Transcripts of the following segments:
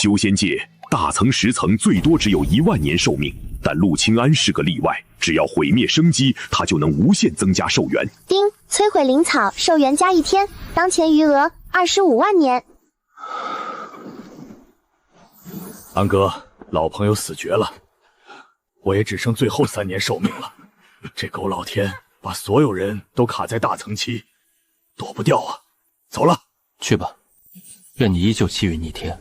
修仙界大层10层最多只有10000年寿命，但陆清安是个例外，只要毁灭生机，他就能无限增加寿元。丁，摧毁灵草，寿元加1天，当前余额25万年。安哥，老朋友死绝了，我也只剩最后3年寿命了。这狗老天把所有人都卡在大层期，躲不掉啊！走了，去吧，愿你依旧7月逆天。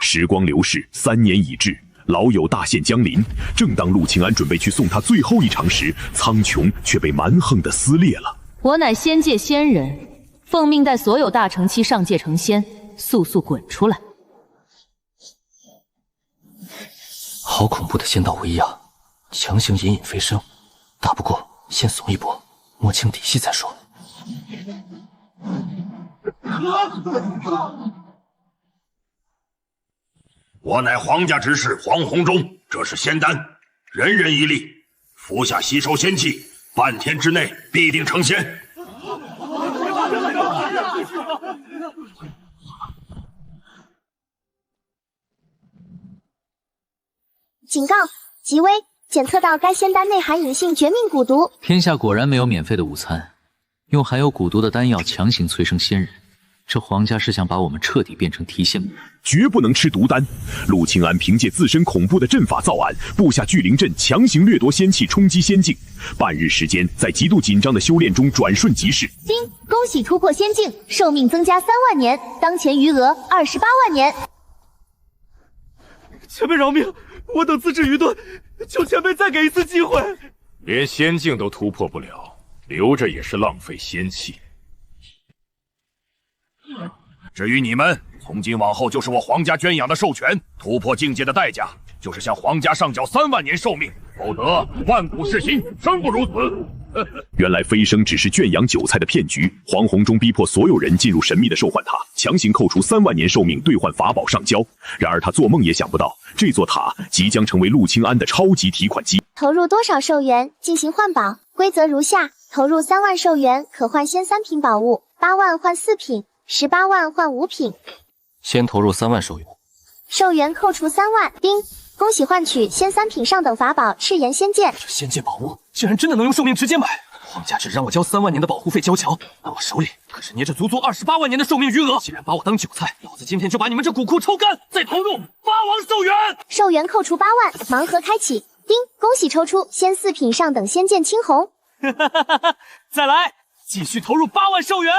时光流逝，3年已至，老友大限将临。正当陆清安准备去送他最后一程时，苍穹却被蛮横的撕裂了。我乃仙界仙人，奉命带所有大成期上界成仙，速速滚出来！好恐怖的仙道威压，强行隐隐飞升，打不过先怂一波，摸清底细再说。我乃皇家执事黄宏忠，这是仙丹，人人一粒，服下吸收仙气，半天之内必定成仙。警告：极危！检测到该仙丹内含隐性绝命蛊毒。天下果然没有免费的午餐，用含有蛊毒的丹药强行催生仙人，这皇家是想把我们彻底变成提线木。绝不能吃毒丹。陆清安凭借自身恐怖的阵法造案，布下聚灵阵，强行掠夺仙气，冲击仙境。半日时间，在极度紧张的修炼中转瞬即逝。丁，恭喜突破仙境，寿命增加3万年，当前余额28万年。前辈饶命，我等自知愚钝，求前辈再给一次机会。连仙境都突破不了，留着也是浪费仙气。至于你们，从今往后就是我皇家圈养的兽权，突破境界的代价就是向皇家上缴3万年寿命，否则万古噬心，生不如死。原来飞升只是圈养韭菜的骗局，黄宏忠逼迫所有人进入神秘的兽幻塔，强行扣除3万年寿命兑换法宝上交。然而他做梦也想不到，这座塔即将成为陆清安的超级提款机。投入多少寿元进行换宝？规则如下：投入3万寿元可换先3品宝物，8万换4品，18万换5品。先投入3万寿元，寿元扣除3万。丁，恭喜换取先3品上等法宝赤炎仙剑。这仙界宝物竟然真的能用寿命直接买！皇家只让我交3万年的保护费交桥，那我手里可是捏着足足28万年的寿命余额。既然把我当韭菜，老子今天就把你们这蛊库抽干，再投入8王寿元。寿元扣除8万，盲盒开启。丁，恭喜抽出先4品上等仙剑青红。再来，继续投入8万寿元。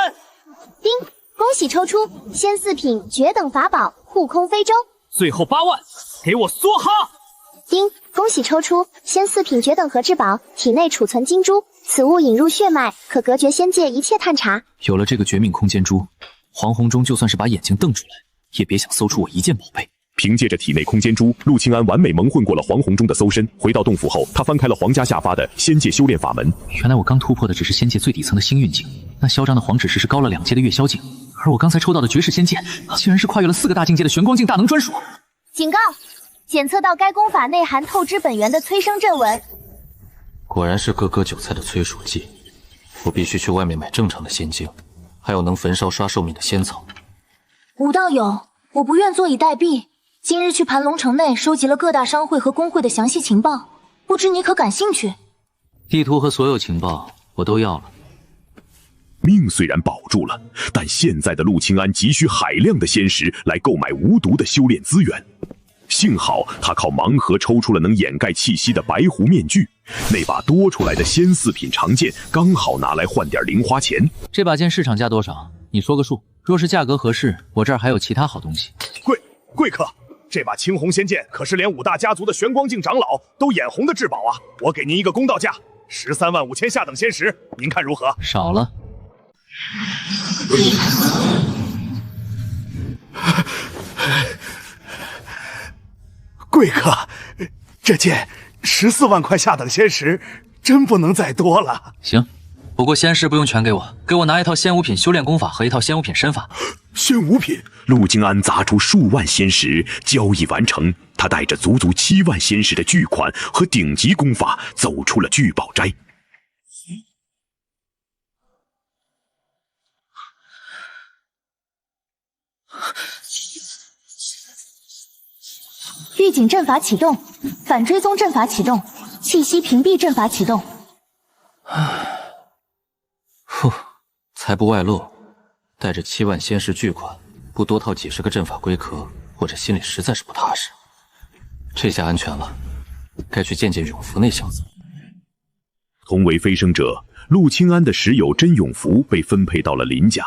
丁，恭喜抽出先4品绝等法宝护空飞舟。最后8万，给我梭哈！丁，恭喜抽出先4品绝等核质宝，体内储存金珠，此物引入血脉，可隔绝仙界一切探查。有了这个绝命空间珠，黄宏忠就算是把眼睛瞪出来，也别想搜出我一件宝贝。凭借着体内空间珠，陆清安完美蒙混过了黄宏忠的搜身。回到洞府后，他翻开了皇家下发的仙界修炼法门。原来我刚突破的只是仙界最底层的星运境，那嚣张的黄指示是高了2阶的月宵境，而我刚才抽到的绝世仙剑，竟然是跨越了4个大境界的玄光境大能专属。警告！检测到该功法内含透支本源的催生阵纹。果然是割割韭菜的催熟剂，我必须去外面买正常的仙精，还有能焚烧刷寿命的仙草。武道友，我不愿坐以待毙。今日去盘龙城内收集了各大商会和工会的详细情报，不知你可感兴趣？地图和所有情报我都要了。命虽然保住了，但现在的陆清安急需海量的仙石来购买无毒的修炼资源。幸好他靠盲盒抽出了能掩盖气息的白狐面具，那把多出来的仙4品长剑刚好拿来换点零花钱。这把剑市场价多少？你说个数。若是价格合适，我这儿还有其他好东西。贵客，这把青红仙剑可是连5大家族的玄光境长老都眼红的至宝啊！我给您一个公道价，13万5千下等仙石，您看如何？少了。贵客，这剑14万块下等仙石，真不能再多了。行，不过仙石不用全给我，给我拿一套仙5品修炼功法和一套仙5品身法。仙5品，陆清安砸出数万仙石，交易完成，他带着足足7万仙石的巨款和顶级功法走出了聚宝斋。预警阵法启动，反追踪阵法启动，气息屏蔽阵法启动。财不外露，带着7万仙石巨款，不多套几十个阵法龟壳，我这心里实在是不踏实。这下安全了，该去见见永福那小子。同为飞升者，陆清安的室友甄永福被分配到了林家，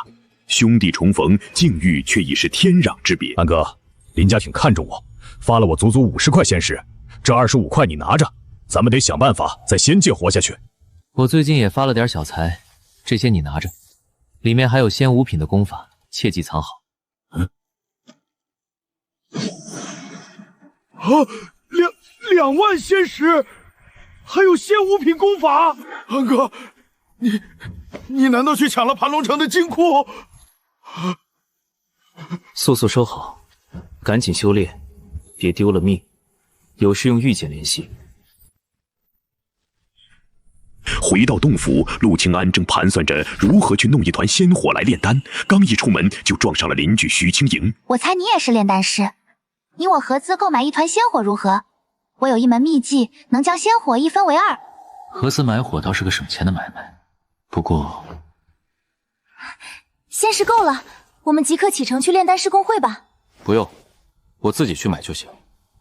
兄弟重逢，境遇却已是天壤之别。安哥，林家挺看重我，发了我足足50块仙石，这25块你拿着，咱们得想办法在仙界活下去。我最近也发了点小财，这些你拿着，里面还有仙5品的功法，切记藏好。2万仙石，还有仙5品功法。安哥，你难道去抢了盘龙城的金库？速速收好，赶紧修炼，别丢了命。有事用玉简联系。回到洞府，陆清安正盘算着如何去弄一团仙火来炼丹，刚一出门就撞上了邻居徐清莹。我猜你也是炼丹师，你我合资购买一团仙火如何？我有一门秘技，能将仙火一分为2。合资买火倒是个省钱的买卖，不过仙石够了，我们即刻启程去炼丹师公会吧。不用，我自己去买就行。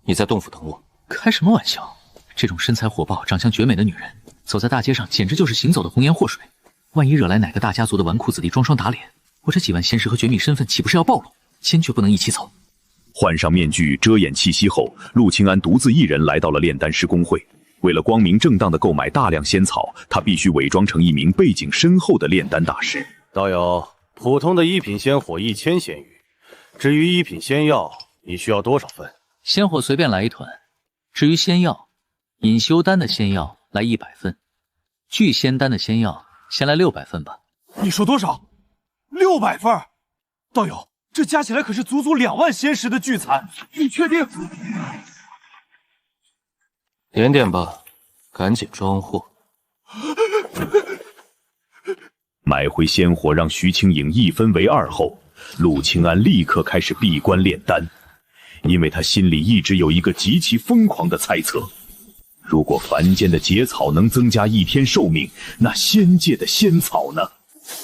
你在洞府等我。开什么玩笑？这种身材火爆、长相绝美的女人，走在大街上简直就是行走的红颜祸水。万一惹来哪个大家族的纨绔子弟装双打脸，我这几万仙石和绝密身份岂不是要暴露？坚决不能一起走。换上面具遮掩气息后，陆清安独自一人来到了炼丹师公会。为了光明正当的购买大量仙草，他必须伪装成一名背景深厚的炼丹大师。道友，普通的1品仙火1000仙玉，至于1品仙药，你需要多少份？仙火随便来1团，至于仙药，隐修丹的仙药来100份，聚仙丹的仙药先来600份吧。你说多少？600份？道友，这加起来可是足足2万仙石的巨财，你确定？点点吧，赶紧装货。买回仙火让徐清颖一分为2后，陆清安立刻开始闭关炼丹，因为他心里一直有一个极其疯狂的猜测：如果凡间的结草能增加1天寿命，那仙界的仙草呢？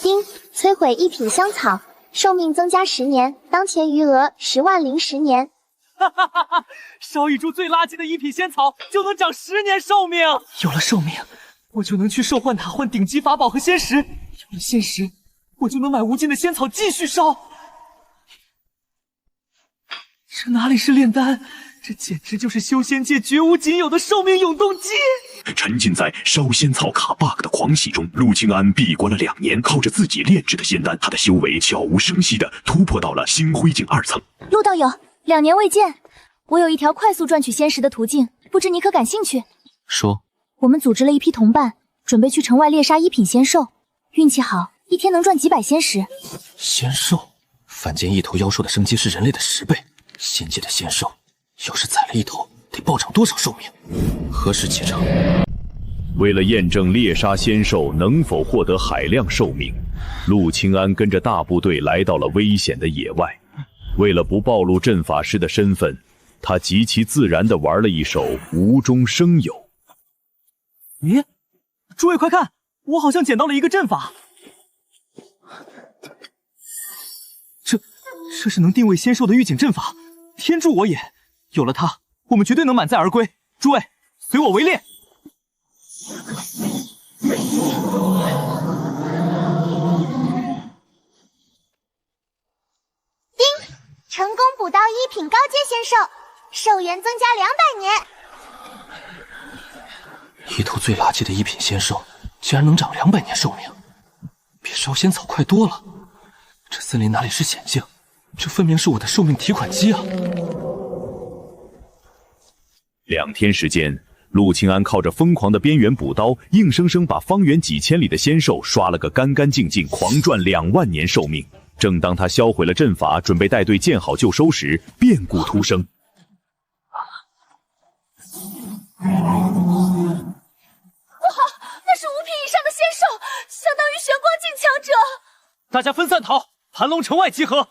丁，摧毁1品香草，寿命增加10年，当前余额10万零10年。烧一株最垃圾的1品仙草，就能长10年寿命。有了寿命，我就能去兽幻塔换顶级法宝和仙石。有了仙石，我就能买无尽的仙草继续烧。这哪里是炼丹，这简直就是修仙界绝无仅有的寿命永动机。沉浸在烧仙草卡 bug 的狂喜中，陆清安闭关了2年，靠着自己炼制的仙丹，他的修为悄无声息地突破到了星辉境2层。陆道友，2年未见，我有一条快速赚取仙石的途径，不知你可感兴趣？说。我们组织了一批同伴，准备去城外猎杀1品仙兽，运气好，1天能赚几百仙石。仙兽，凡间一头妖兽的生机是人类的10倍，仙界的仙兽，要是宰了一头，得暴涨多少寿命？何时启程？为了验证猎杀仙兽能否获得海量寿命，陆清安跟着大部队来到了危险的野外。为了不暴露阵法师的身份，他极其自然地玩了一首无中生有。咦，诸位快看，我好像捡到了一个阵法。这是能定位仙兽的预警阵法，天助我也！有了它，我们绝对能满载而归。诸位，随我围猎。成功捕到1品高阶仙兽，寿元增加200年。一头最垃圾的1品仙兽，竟然能长200年寿命，比烧仙草快多了。这森林哪里是险境，这分明是我的寿命提款机啊！2天时间，陆清安靠着疯狂的边缘补刀，硬生生把方圆几千里的仙兽刷了个干干净净，狂赚2万年寿命。正当他销毁了阵法，准备带队见好就收时，变故突生。哇，那是5品以上的仙兽，相当于玄光境强者。大家分散逃，盘龙城外集合。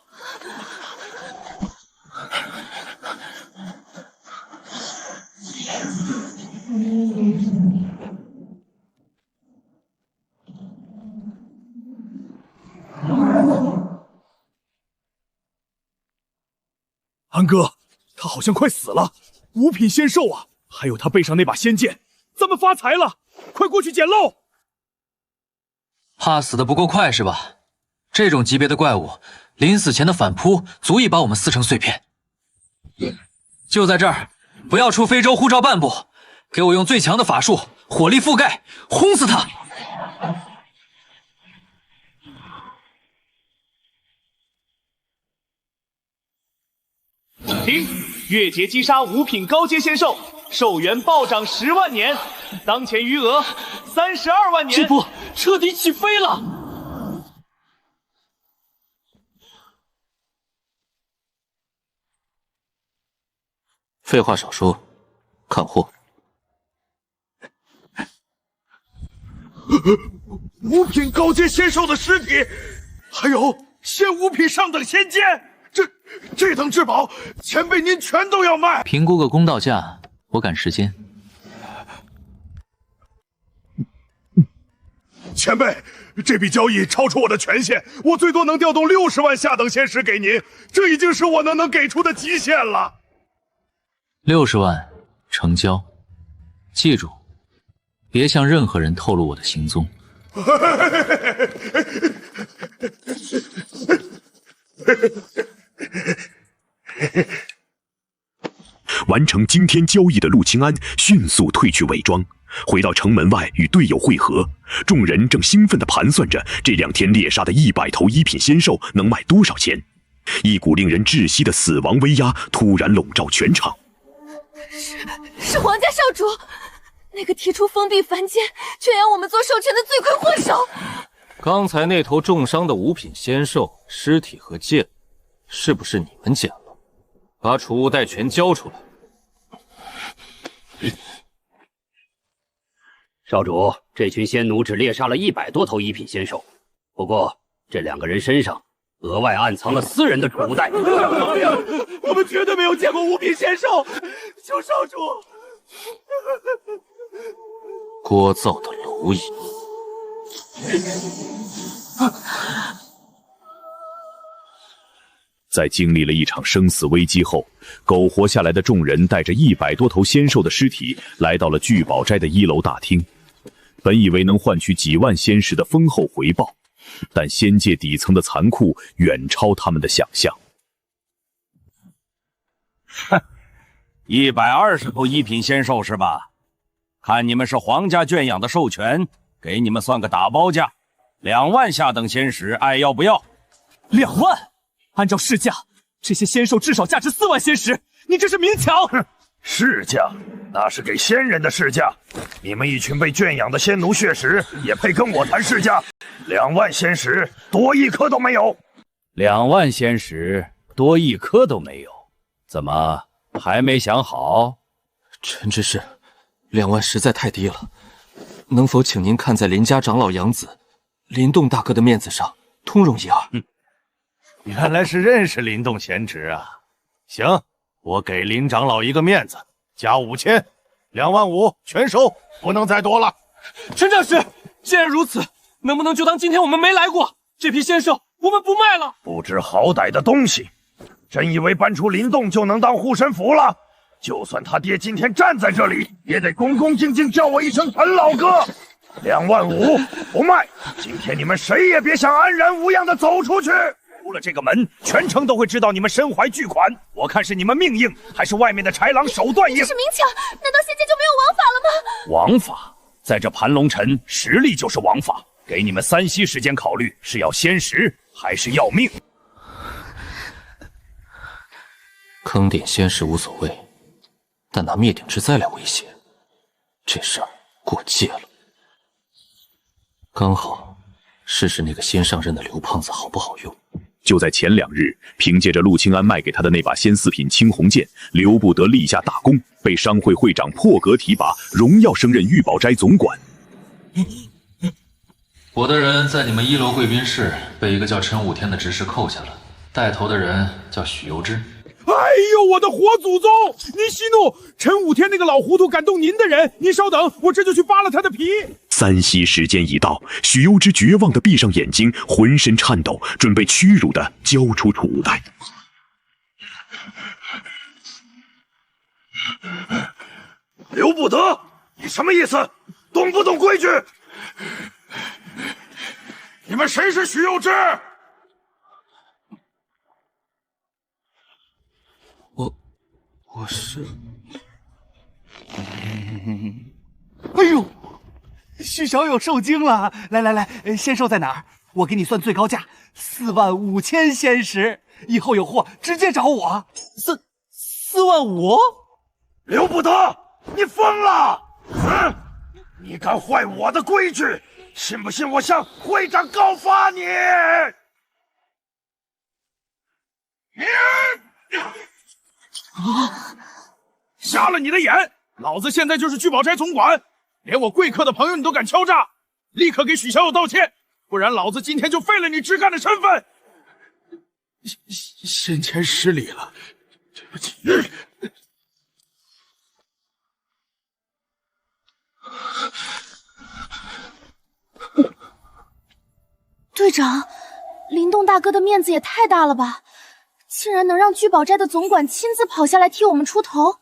安哥，他好像快死了，五品仙兽啊！还有他背上那把仙剑，咱们发财了！快过去捡漏！怕死的不够快是吧？这种级别的怪物，临死前的反扑足以把我们撕成碎片。就在这儿，不要出非洲护照半步，给我用最强的法术，火力覆盖，轰死他！停！越劫击杀五品高阶仙兽，寿元暴涨10万年，当前余额32万年。这波彻底起飞了！废话少说，看货。五品高阶仙兽的尸体，还有仙五品上等仙剑，这等至宝，前辈您全都要卖？评估个公道价，我赶时间。前辈，这笔交易超出我的权限，我最多能调动60万下等仙石给您，这已经是我能给出的极限了。60万成交，记住，别向任何人透露我的行踪。完成惊天交易的陆清安迅速褪去伪装，回到城门外与队友会合。众人正兴奋地盘算着这2天猎杀的100头一品仙兽能卖多少钱。一股令人窒息的死亡威压突然笼罩全场。是皇家少主，那个提出封闭凡间、圈养我们做授权的罪魁祸首。刚才那头重伤的五品仙兽尸体和剑，是不是你们捡了？把储物袋全交出来。少主，这群仙奴只猎杀了100多头一品仙兽，不过这2个人身上额外暗藏了私人的储物袋。我们绝对没有见过五品仙兽，求少主！聒噪的蝼蚁！在经历了一场生死危机后，苟活下来的众人带着100多头仙兽的尸体来到了聚宝斋的1楼大厅。本以为能换取几万仙石的丰厚回报，但仙界底层的残酷远超他们的想象。哼，120头一品仙兽是吧？看你们是皇家圈养的兽权，给你们算个打包价，2万下等仙石，爱要不要？2万？按照市价，这些仙兽至少价值4万仙石，你这是明抢！哼，市价那是给仙人的市价，你们一群被圈养的仙奴血石也配跟我谈市价？2万仙石多1颗都没有。2万仙石多1颗都没有，怎么还没想好？陈执事，2万实在太低了，能否请您看在林家长老养子林动大哥的面子上，通融1二？原来是认识林动贤侄啊！行，我给林长老一个面子，加5000，2万5全收，不能再多了。陈长史，既然如此，能不能就当今天我们没来过？这批仙兽我们不卖了。不知好歹的东西，真以为搬出林动就能当护身符了？就算他爹今天站在这里，也得恭恭敬敬叫我一声陈老哥。2万5不卖，今天你们谁也别想安然无恙的走出去。出了这个门，全城都会知道你们身怀巨款。我看是你们命硬，还是外面的豺狼手段硬？这是明抢，难道仙界就没有王法了吗？王法，在这盘龙尘，实力就是王法。给你们3息时间考虑，是要仙石还是要命？坑点仙石无所谓，但拿灭顶之灾来威胁，这事儿过界了。刚好试试那个先上任的刘胖子好不好用。就在前2日，凭借着陆清安卖给他的那把仙4品青红剑，刘不得立下大功，被商会会长破格提拔，荣耀升任玉宝斋总管。我的人在你们1楼贵宾室被一个叫陈武天的执事扣下了，带头的人叫许由之。哎呦，我的活祖宗！您息怒，陈武天那个老糊涂感动您的人，您稍等，我这就去扒了他的皮。3息时间已到，许攸之绝望地闭上眼睛，浑身颤抖，准备屈辱地交出储物袋。刘不得，你什么意思？懂不懂规矩？你们谁是许攸之？我是……哎呦，许小友受惊了！来，仙兽在哪儿？我给你算最高价，45000仙石。以后有货直接找我。45000？刘不得，你疯了！你敢坏我的规矩，信不信我向会长告发你？瞎了你的眼！老子现在就是聚宝斋总管，连我贵客的朋友你都敢敲诈，立刻给许小友道歉，不然老子今天就废了你枝干的身份。先前失礼了，对不起。队长，林动大哥的面子也太大了吧！竟然能让聚宝斋的总管亲自跑下来替我们出头。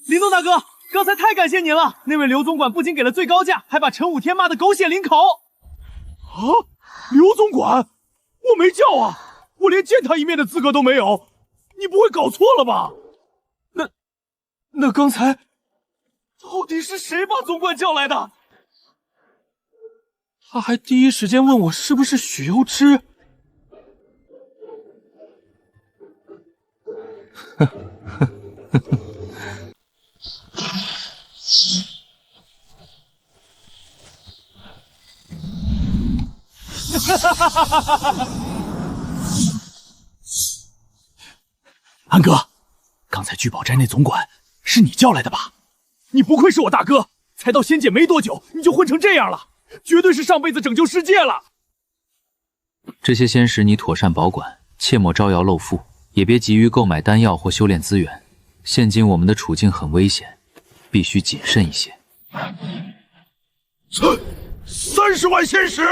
林动大哥，刚才太感谢您了！那位刘总管不仅给了最高价，还把陈武天骂得狗血淋口。啊，刘总管，我没叫啊，我连见他一面的资格都没有，你不会搞错了吧？那刚才到底是谁把总管叫来的？他还第一时间问我是不是许攸之。安哥，刚才聚宝斋那总管是你叫来的吧？你不愧是我大哥，才到仙界没多久你就混成这样了，绝对是上辈子拯救世界了。这些仙石你妥善保管，切莫招摇露富，也别急于购买丹药或修炼资源。现今我们的处境很危险，必须谨慎一些。30万仙石，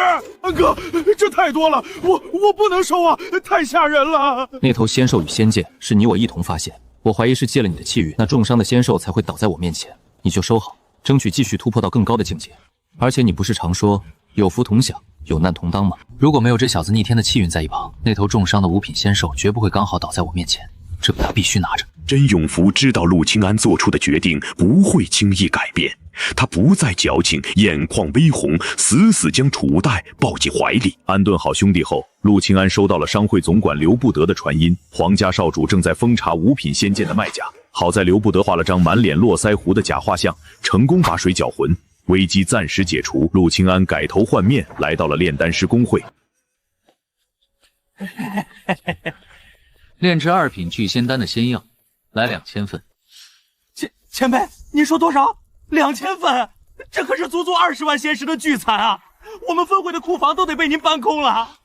安哥，这太多了，我不能收啊，太吓人了。那头仙兽与仙剑是你我一同发现，我怀疑是借了你的气运，那重伤的仙兽才会倒在我面前。你就收好，争取继续突破到更高的境界。而且你不是常说有福同享，有难同当吗？如果没有这小子逆天的气运在一旁，那头重伤的5品仙兽绝不会刚好倒在我面前。这个他必须拿着。甄永福知道陆清安做出的决定不会轻易改变，他不再矫情，眼眶微红，死死将储物袋抱进怀里。安顿好兄弟后，陆清安收到了商会总管刘不得的传音，皇家少主正在封查5品仙剑的卖家。好在刘不得画了张满脸络腮胡的假画像，成功把水搅浑，危机暂时解除。陆清安改头换面，来到了炼丹师公会。炼制2品聚仙丹的仙药，来2000份。前辈，您说多少？2000份？这可是足足20万仙石的巨财啊！我们分会的库房都得被您搬空了。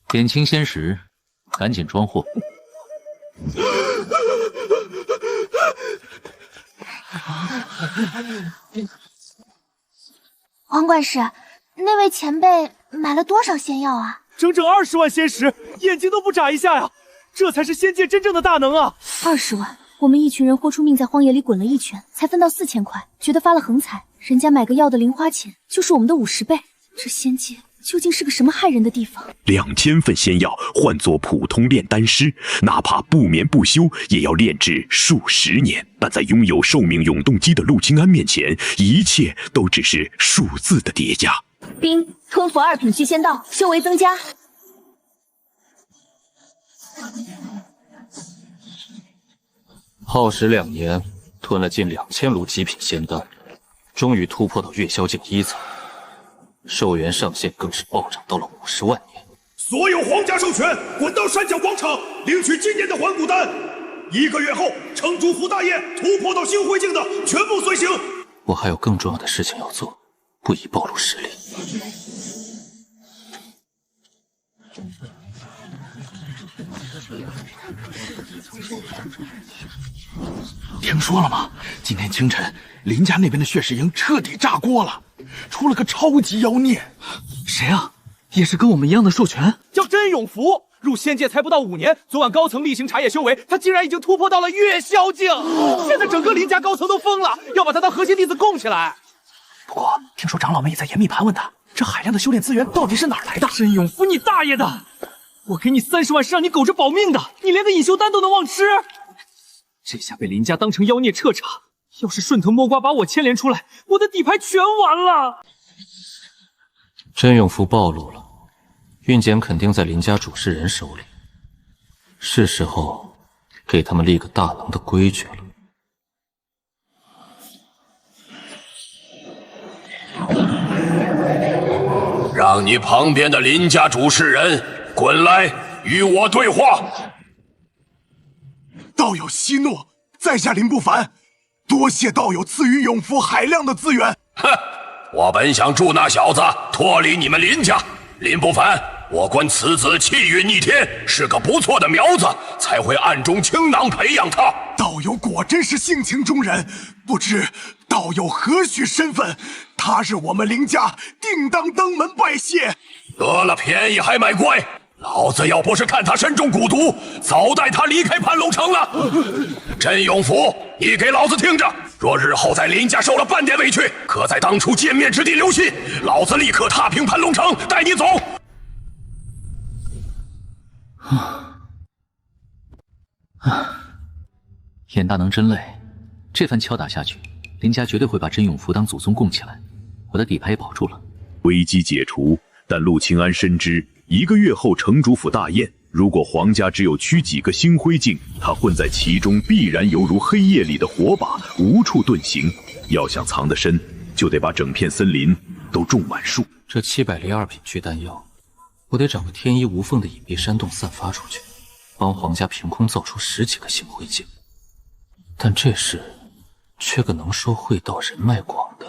点清仙石，赶紧装货。王管事，那位前辈买了多少仙药啊？整整20万仙石，眼睛都不眨一下呀！这才是仙界真正的大能啊！20万，我们一群人豁出命在荒野里滚了一圈，才分到4000块，觉得发了横财。人家买个药的零花钱就是我们的50倍，这仙界究竟是个什么害人的地方？2000份仙药换作普通炼丹师，哪怕不眠不休，也要炼制数十年。但在拥有寿命永动机的陆清安面前，一切都只是数字的叠加。冰吞服2品聚仙道，修为增加。耗时2年，吞了近2000炉极品仙丹，终于突破到月宵境1层，寿元上限更是暴涨到了50万年。所有皇家授权，滚到山脚广场领取今年的还古丹。1个月后，城主府大宴，突破到星辉境的全部随行。我还有更重要的事情要做，不宜暴露实力。听说了吗？今天清晨，林家那边的血石营彻底炸锅了，出了个超级妖孽。谁啊？也是跟我们一样的授权，叫甄永福。入仙界才不到5年，昨晚高层例行茶叶修为，他竟然已经突破到了月宵境。现在整个林家高层都疯了，要把他当核心弟子供起来。不过听说长老们也在严密盘问他，这海量的修炼资源到底是哪儿来的？甄永福，你大爷的！我给你30万是让你苟着保命的，你连个隐修丹都能忘吃。这下被林家当成妖孽彻查，要是顺藤摸瓜把我牵连出来，我的底牌全完了。甄永福暴露了，运检肯定在林家主事人手里，是时候给他们立个大能的规矩了。让你旁边的林家主事人滚来与我对话。道友息怒，在下林不凡，多谢道友赐予永福海量的资源。哼，我本想助那小子脱离你们林家，林不凡，我观此子气运逆天，是个不错的苗子，才会暗中倾囊培养他。道友果真是性情中人，不知道友何许身份？他日我们林家定当登门拜谢。得了便宜还卖乖，老子要不是看他身中蛊毒，早带他离开盘龙城了。甄永福，你给老子听着，若日后在林家受了半点委屈，可在当初见面之地留心，老子立刻踏平盘龙城，带你走。严大能真累，这番敲打下去，林家绝对会把甄永福当祖宗供起来，我的底牌也保住了。危机解除，但陆清安深知1个月后城主府大宴，如果皇家只有取几个星辉镜，他混在其中必然犹如黑夜里的火把，无处遁形。要想藏得深，就得把整片森林都种满树。这702品巨丹药，我得找个天衣无缝的隐蔽山洞散发出去，帮皇家凭空造出10几个星辉镜。但这事缺个能说会道、人脉广的。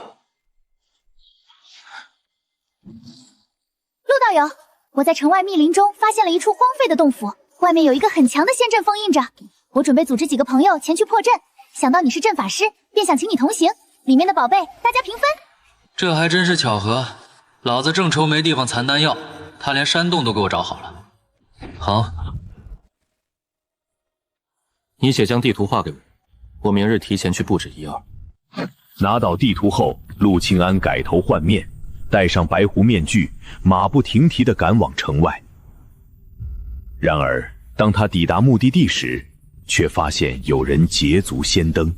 陆道友，我在城外密林中发现了一处荒废的洞府，外面有一个很强的仙阵封印着。我准备组织几个朋友前去破阵，想到你是阵法师，便想请你同行。里面的宝贝大家平分。这还真是巧合，老子正愁没地方藏丹药，他连山洞都给我找好了。好，你且将地图画给我，我明日提前去布置1、2。拿到地图后，陆清安改头换面，戴上白狐面具，马不停蹄地赶往城外。然而，当他抵达目的地时，却发现有人捷足先登。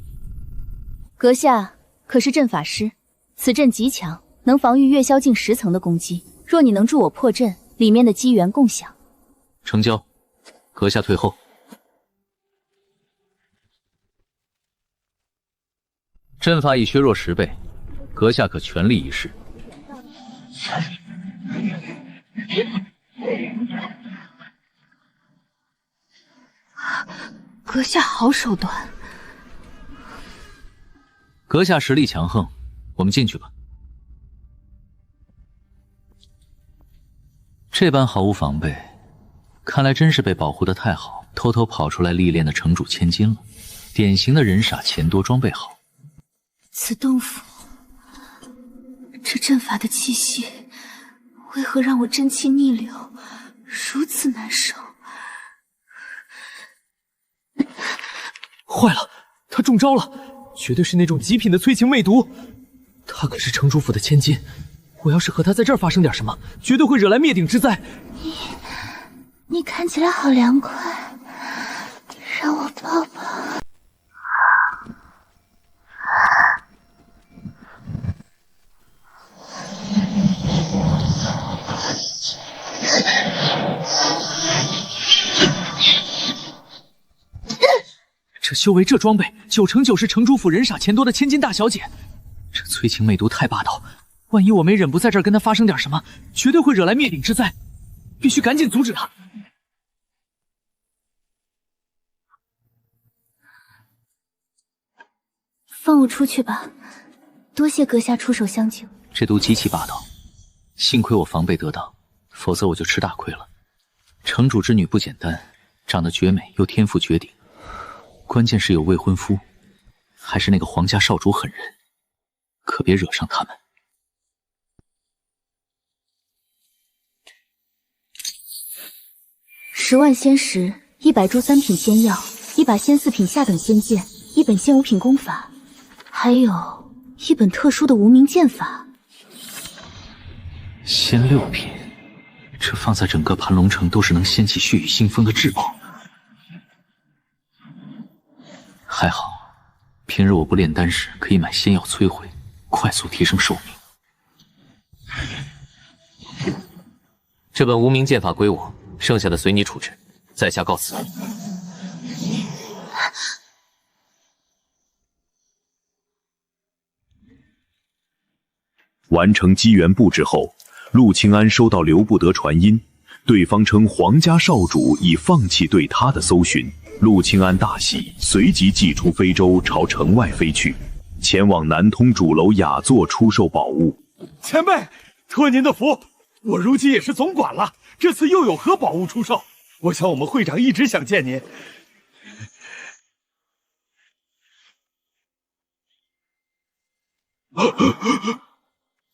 阁下可是阵法师，此阵极强，能防御月宵境10层的攻击。若你能助我破阵，里面的机缘共享。成交，阁下退后。阵法已削弱10倍，阁下可全力一试。阁下好手段。阁下实力强横，我们进去吧。这般毫无防备，看来真是被保护得太好，偷偷跑出来历练的城主千金了。典型的人傻钱多，装备好。此洞府，这阵法的气息，为何让我真气逆流，如此难受？坏了，他中招了，绝对是那种极品的催情魅毒。他可是城主府的千金，我要是和他在这儿发生点什么，绝对会惹来灭顶之灾。你看起来好凉快，让我抱抱。这修为这装备，9成9是城主府人傻钱多的千金大小姐。这催情魅毒太霸道，万一我没忍不在这儿跟他发生点什么，绝对会惹来灭顶之灾，必须赶紧阻止他。放我出去吧，多谢阁下出手相救。这毒极其霸道，幸亏我防备得当，否则我就吃大亏了。城主之女不简单，长得绝美又天赋绝顶，关键是有未婚夫，还是那个皇家少主狠人，可别惹上他们。10万仙石，100株3品仙药，1把仙4品下等仙剑，1本仙5品功法，还有1本特殊的无名剑法。仙6品，这放在整个盘龙城都是能掀起血雨腥风的至宝。还好，平日我不炼丹时可以买仙药摧毁，快速提升寿命。这本无名剑法归我，剩下的随你处置。在下告辞。完成机缘布置后，陆清安收到刘不得传音，对方称皇家少主已放弃对他的搜寻。陆清安大喜，随即祭出飞舟朝城外飞去，前往南通主楼雅座出售宝物。前辈，托您的福，我如今也是总管了，这次又有何宝物出售？我想我们会长一直想见您。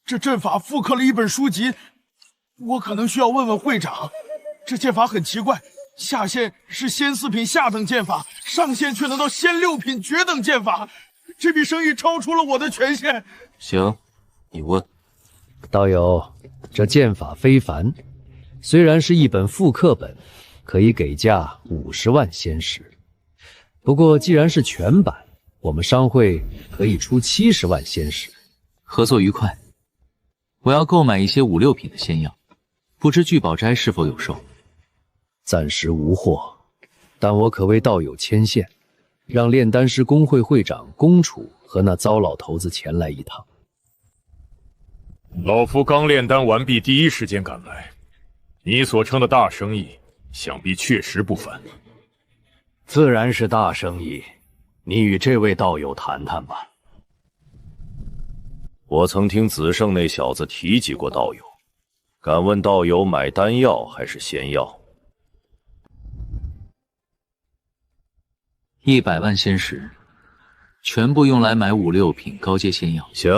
这阵法复刻了一本书籍，我可能需要问问会长。这剑法很奇怪，下限是仙4品下等剑法，上限却能到仙6品绝等剑法，这笔生意超出了我的权限。行，你问。道友，这剑法非凡，虽然是一本复刻本，可以给价50万仙石。不过既然是全版，我们商会可以出70万仙石。合作愉快。我要购买一些5、6品的仙药，不知聚宝斋是否有售？暂时无货，但我可为道友牵线，让炼丹师工会会长龚楚和那糟老头子前来一趟。老夫刚炼丹完毕，第一时间赶来。你所称的大生意，想必确实不凡。自然是大生意，你与这位道友谈谈吧。我曾听子胜那小子提及过道友，敢问道友买丹药还是仙药？100万仙石，全部用来买5、6品高阶仙药。行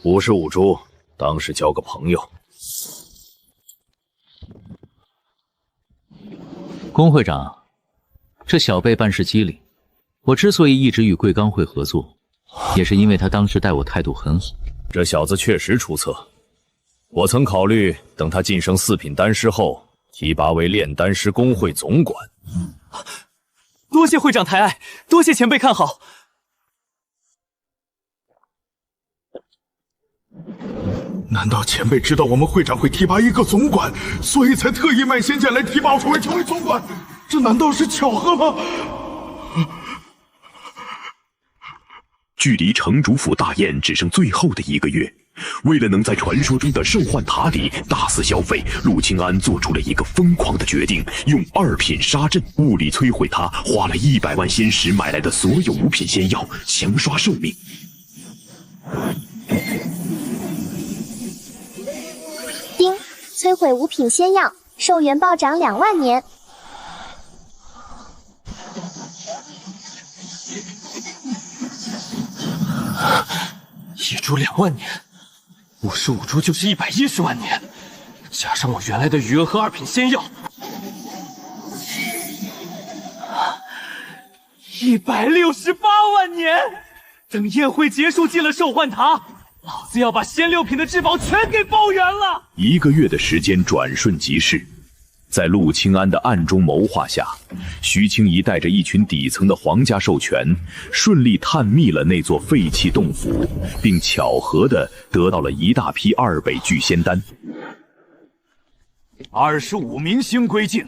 ，55株，当是交个朋友。龚会长，这小辈办事机灵，我之所以一直与贵钢会合作，也是因为他当时待我态度很好。这小子确实出色，我曾考虑等他晋升4品丹师后，提拔为炼丹师工会总管。多谢会长抬爱，多谢前辈看好。难道前辈知道我们会长会提拔一个总管，所以才特意卖仙剑来提拔我成为总管？这难道是巧合吗？距离城主府大宴只剩最后的1个月，为了能在传说中的兽幻塔里大肆消费，陆清安做出了一个疯狂的决定，用2品杀阵物理摧毁他花了100万仙石买来的所有5品仙药，强刷寿命。丁，摧毁5品仙药，寿元暴涨2万年。1株2万年，55株就是110万年，加上我原来的余额和2品仙药，168万年。等宴会结束，进了兽幻塔，老子要把仙6品的至宝全给包圆了。1个月的时间转瞬即逝，在陆清安的暗中谋划下，徐清怡带着一群底层的皇家授权，顺利探秘了那座废弃洞府，并巧合地得到了一大批2倍聚仙丹。25名星归境，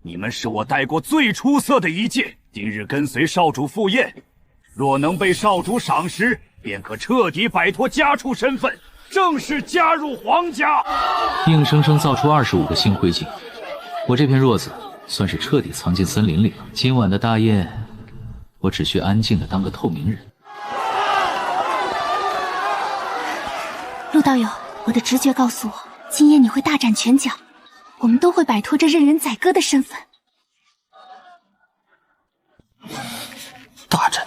你们是我带过最出色的一届。今日跟随少主赴宴，若能被少主赏识，便可彻底摆脱家畜身份，正式加入皇家。硬生生造出25个星灰烬，我这片弱子算是彻底藏进森林里了。今晚的大宴，我只需安静的当个透明人。陆道友，我的直觉告诉我，今夜你会大展拳脚，我们都会摆脱这任人宰割的身份。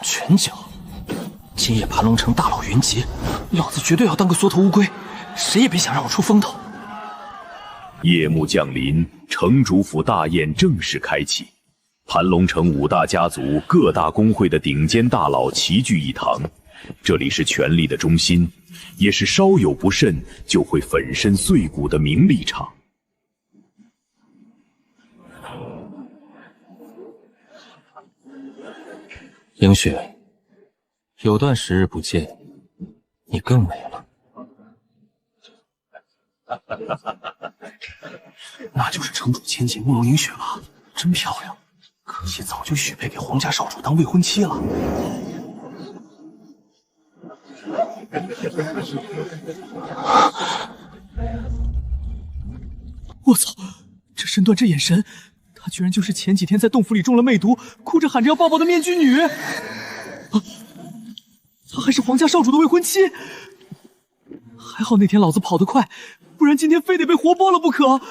拳脚。今夜盘龙城大佬云集，老子绝对要当个缩头乌龟，谁也别想让我出风头。夜幕降临，城主府大宴正式开启。盘龙城5大家族、各大公会的顶尖大佬齐聚一堂，这里是权力的中心，也是稍有不慎就会粉身碎骨的名利场。凌雪，有段时日不见，你更美了。那就是城主千金慕容凝雪吧？真漂亮，可惜早就许配给皇家少主当未婚妻了。我操！这身段，这眼神，她居然就是前几天在洞府里中了魅毒，哭着喊着要抱抱的面具女。她还是皇家少主的未婚妻。还好那天老子跑得快，不然今天非得被活剥了不可。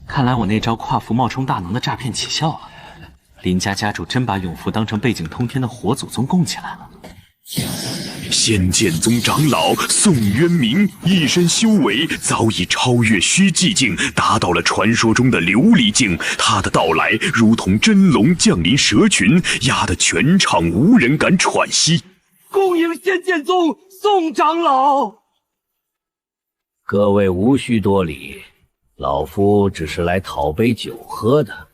看来我那招跨服冒充大能的诈骗起效了，林家家主真把永福当成背景通天的活祖宗供起来了。仙剑宗长老宋渊明一身修为早已超越虚寂境，达到了传说中的琉璃境。他的到来如同真龙降临蛇群，压得全场无人敢喘息。恭迎仙剑宗宋长老！各位无需多礼，老夫只是来讨杯酒喝的。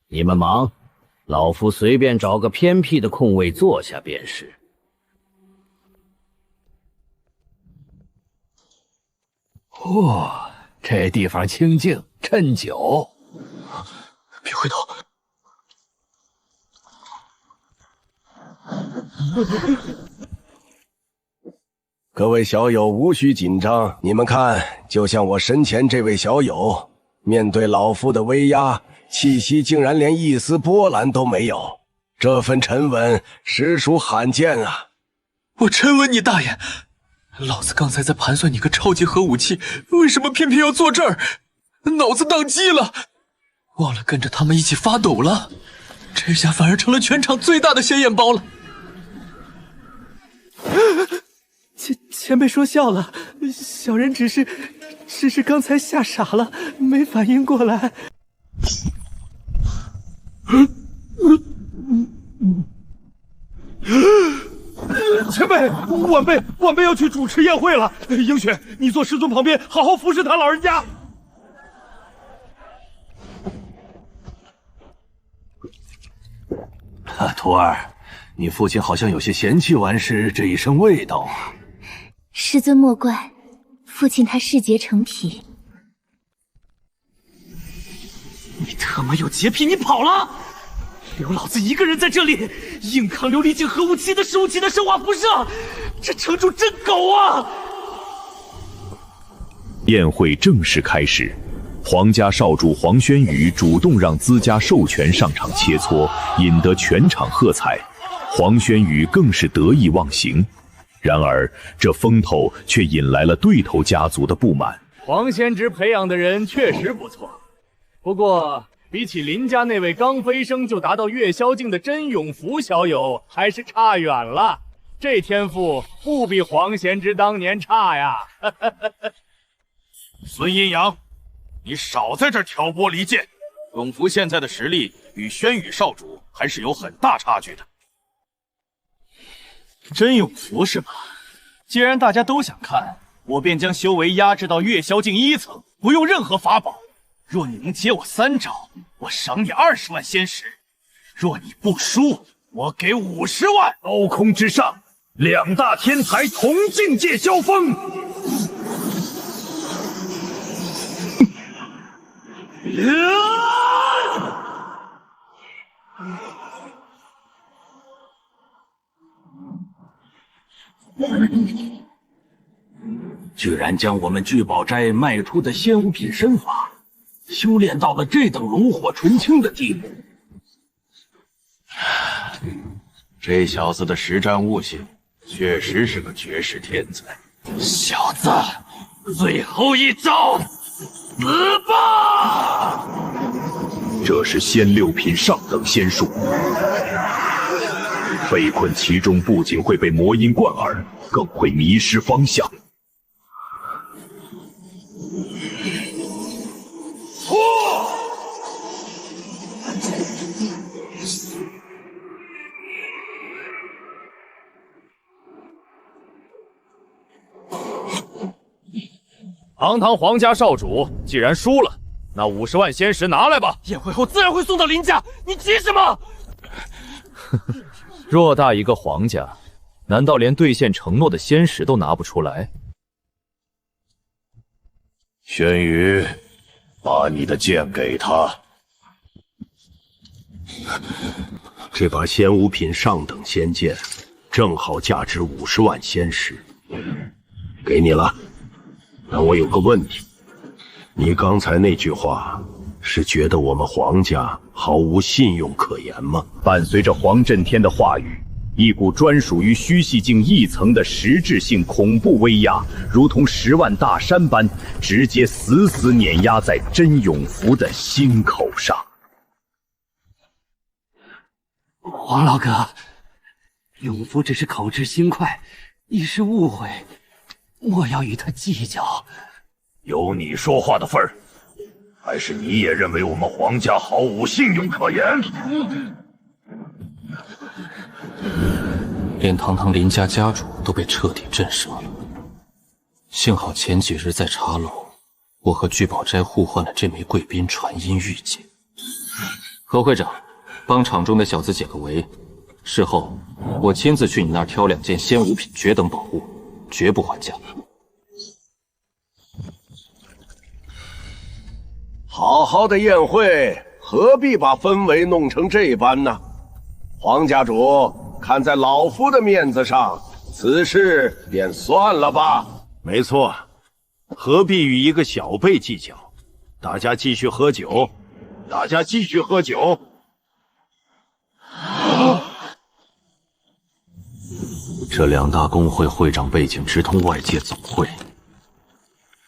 你们忙，老夫随便找个偏僻的空位坐下便是。这地方清静，趁酒。别回头！各位小友无需紧张，你们看，就像我身前这位小友，面对老夫的威压，气息竟然连一丝波澜都没有，这份沉稳实属罕见啊！我真问你大爷，老子刚才在盘算你个超级核武器，为什么偏偏要坐这儿？脑子宕机了，忘了跟着他们一起发抖了，这下反而成了全场最大的显眼包了。前辈说笑了，小人只是刚才吓傻了，没反应过来。前辈，晚辈要去主持宴会了。英雪，你坐师尊旁边，好好服侍他老人家。徒儿，你父亲好像有些嫌弃完师这一身味道啊。师尊莫怪，父亲他嗜洁成癖。你他妈有洁癖，你跑了！留老子一个人在这里，硬扛琉璃境核武器的15级的生化辐射，这城主真狗啊！宴会正式开始，皇家少主黄轩宇主动让资家授权上场切磋，引得全场喝彩。黄轩宇更是得意忘形。然而，这风头却引来了对头家族的不满。黄先知培养的人确实不错，不过比起林家那位刚飞升就达到月宵境的真永福小友，还是差远了。这天赋不比黄贤之当年差呀！孙阴阳，你少在这儿挑拨离间。永福现在的实力与轩宇少主还是有很大差距的。真永福是吧？既然大家都想看，我便将修为压制到月宵境1层，不用任何法宝。若你能接我3招，我赏你20万仙石；若你不输，我给50万。高空之上，2大天才同境界交锋。居然将我们聚宝斋卖出的仙物品身法修炼到了这等炉火纯青的地步，这小子的实战悟性确实是个绝世天才。小子，最后一招，死吧！这是仙六品上等仙术，被困其中不仅会被魔音贯耳，更会迷失方向。堂堂皇家少主，既然输了，那50万仙石拿来吧。宴会后自然会送到林家，你急什么？偌大一个皇家，难道连兑现承诺的仙石都拿不出来？轩宇，把你的剑给他。这把仙五品上等仙剑，正好价值50万仙石，给你了。但我有个问题，你刚才那句话是觉得我们皇家毫无信用可言吗？伴随着黄震天的话语，一股专属于虚系境一层的实质性恐怖威压，如同10万大山般，直接死死碾压在甄永福的心口上。黄老哥，永福只是口直心快，一时误会，莫要与他计较。有你说话的份儿，还是你也认为我们皇家毫无信用可言？连堂堂林家家主都被彻底震慑了。幸好前几日在茶楼，我和聚宝斋互换了这枚贵宾传音玉剑。何会长，帮场中的小子解个围，事后我亲自去你那儿挑2件仙五品绝等宝物，绝不还价。好好的宴会，何必把氛围弄成这般呢？黄家主，看在老夫的面子上，此事便算了吧。没错，何必与一个小辈计较？大家继续喝酒，大家继续喝酒。这2大公会会长背景直通外界总会，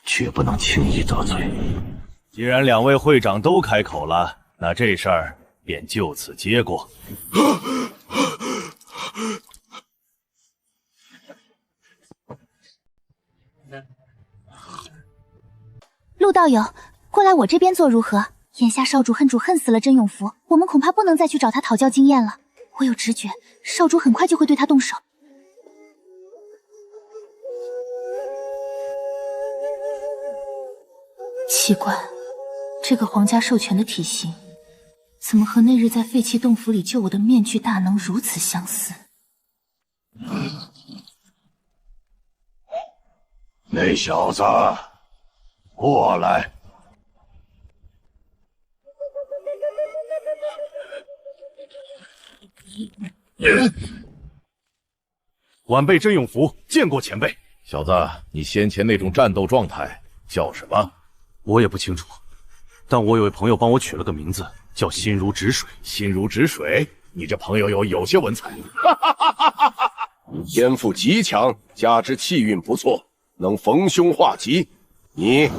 绝不能轻易得罪。既然2位会长都开口了，那这事儿便就此结果。陆道友，过来我这边坐如何？眼下少主恨主恨死了甄永福，我们恐怕不能再去找他讨教经验了。我有直觉，少主很快就会对他动手。奇怪，这个皇家授权的体型，怎么和那日在废弃洞府里救我的面具大能如此相似？那小子，过来！晚辈甄永福见过前辈。小子，你先前那种战斗状态叫什么？我也不清楚，但我有位朋友帮我取了个名字，叫心如止水。心如止水？你这朋友有些文采。天赋极强，加之气运不错，能逢凶化吉，你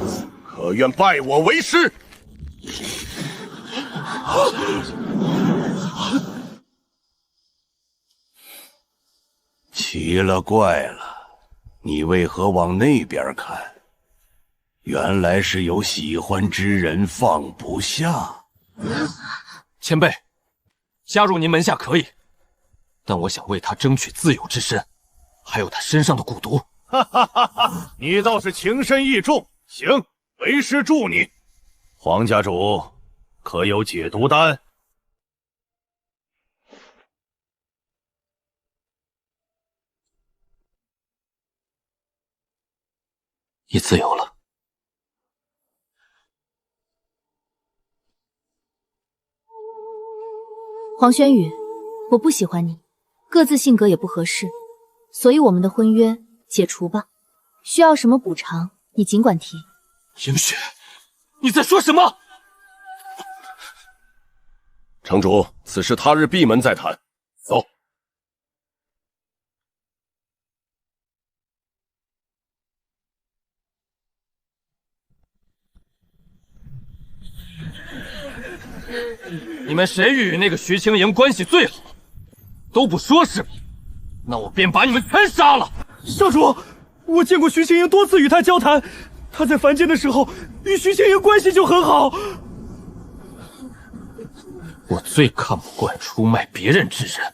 可愿拜我为师？奇了怪了，你为何往那边看？原来是有喜欢之人放不下。前辈，加入您门下可以，但我想为他争取自由之身，还有他身上的蛊毒。哈哈哈哈！你倒是情深意重。行，为师助你。黄家主，可有解毒丹？你自由了。黄轩宇，我不喜欢你，各自性格也不合适，所以我们的婚约解除吧。需要什么补偿，你尽管提。映雪，你在说什么？城主，此事他日闭门再谈。走。你们谁与那个徐青莹关系最好？都不说是吧？那我便把你们全杀了。少主，我见过徐青莹多次与他交谈，他在凡间的时候与徐青莹关系就很好。我最看不惯出卖别人之人。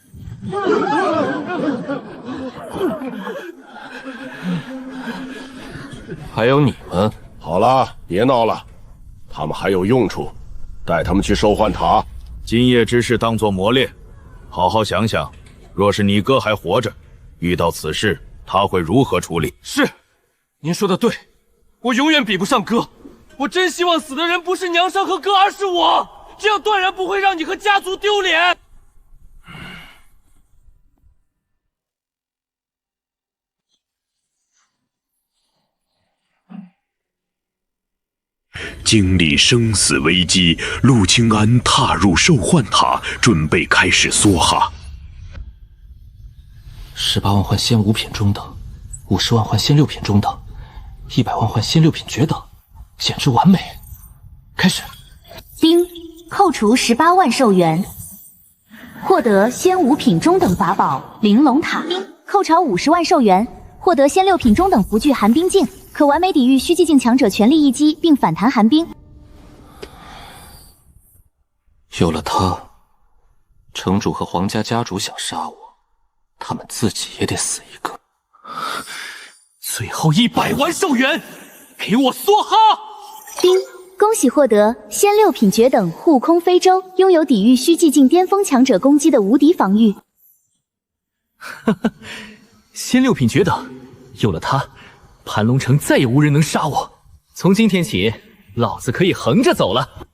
还有你们，好了，别闹了，他们还有用处，带他们去兽幻塔。今夜之事当作磨练，好好想想，若是你哥还活着，遇到此事他会如何处理？是，您说的对，我永远比不上哥。我真希望死的人不是娘生和哥，而是我，这样断然不会让你和家族丢脸。经历生死危机，陆清安踏入兽幻塔，准备开始梭哈。18万换仙5品中等，50万换仙6品中等，100万换仙6品绝等，简直完美。开始。丁，扣除18万寿元，获得仙5品中等法宝玲珑塔。扣潮50万寿元，获得仙6品中等符具寒冰镜。可完美抵御虚寂境强者全力一击，并反弹寒冰。有了他，城主和皇家家主想杀我，他们自己也得死一个。最后100万寿元，给我梭哈！丁，恭喜获得仙6品绝等护空飞舟，拥有抵御虚寂境巅峰强者攻击的无敌防御。仙6品绝等，有了它，盘龙城再也无人能杀我。从今天起，老子可以横着走了。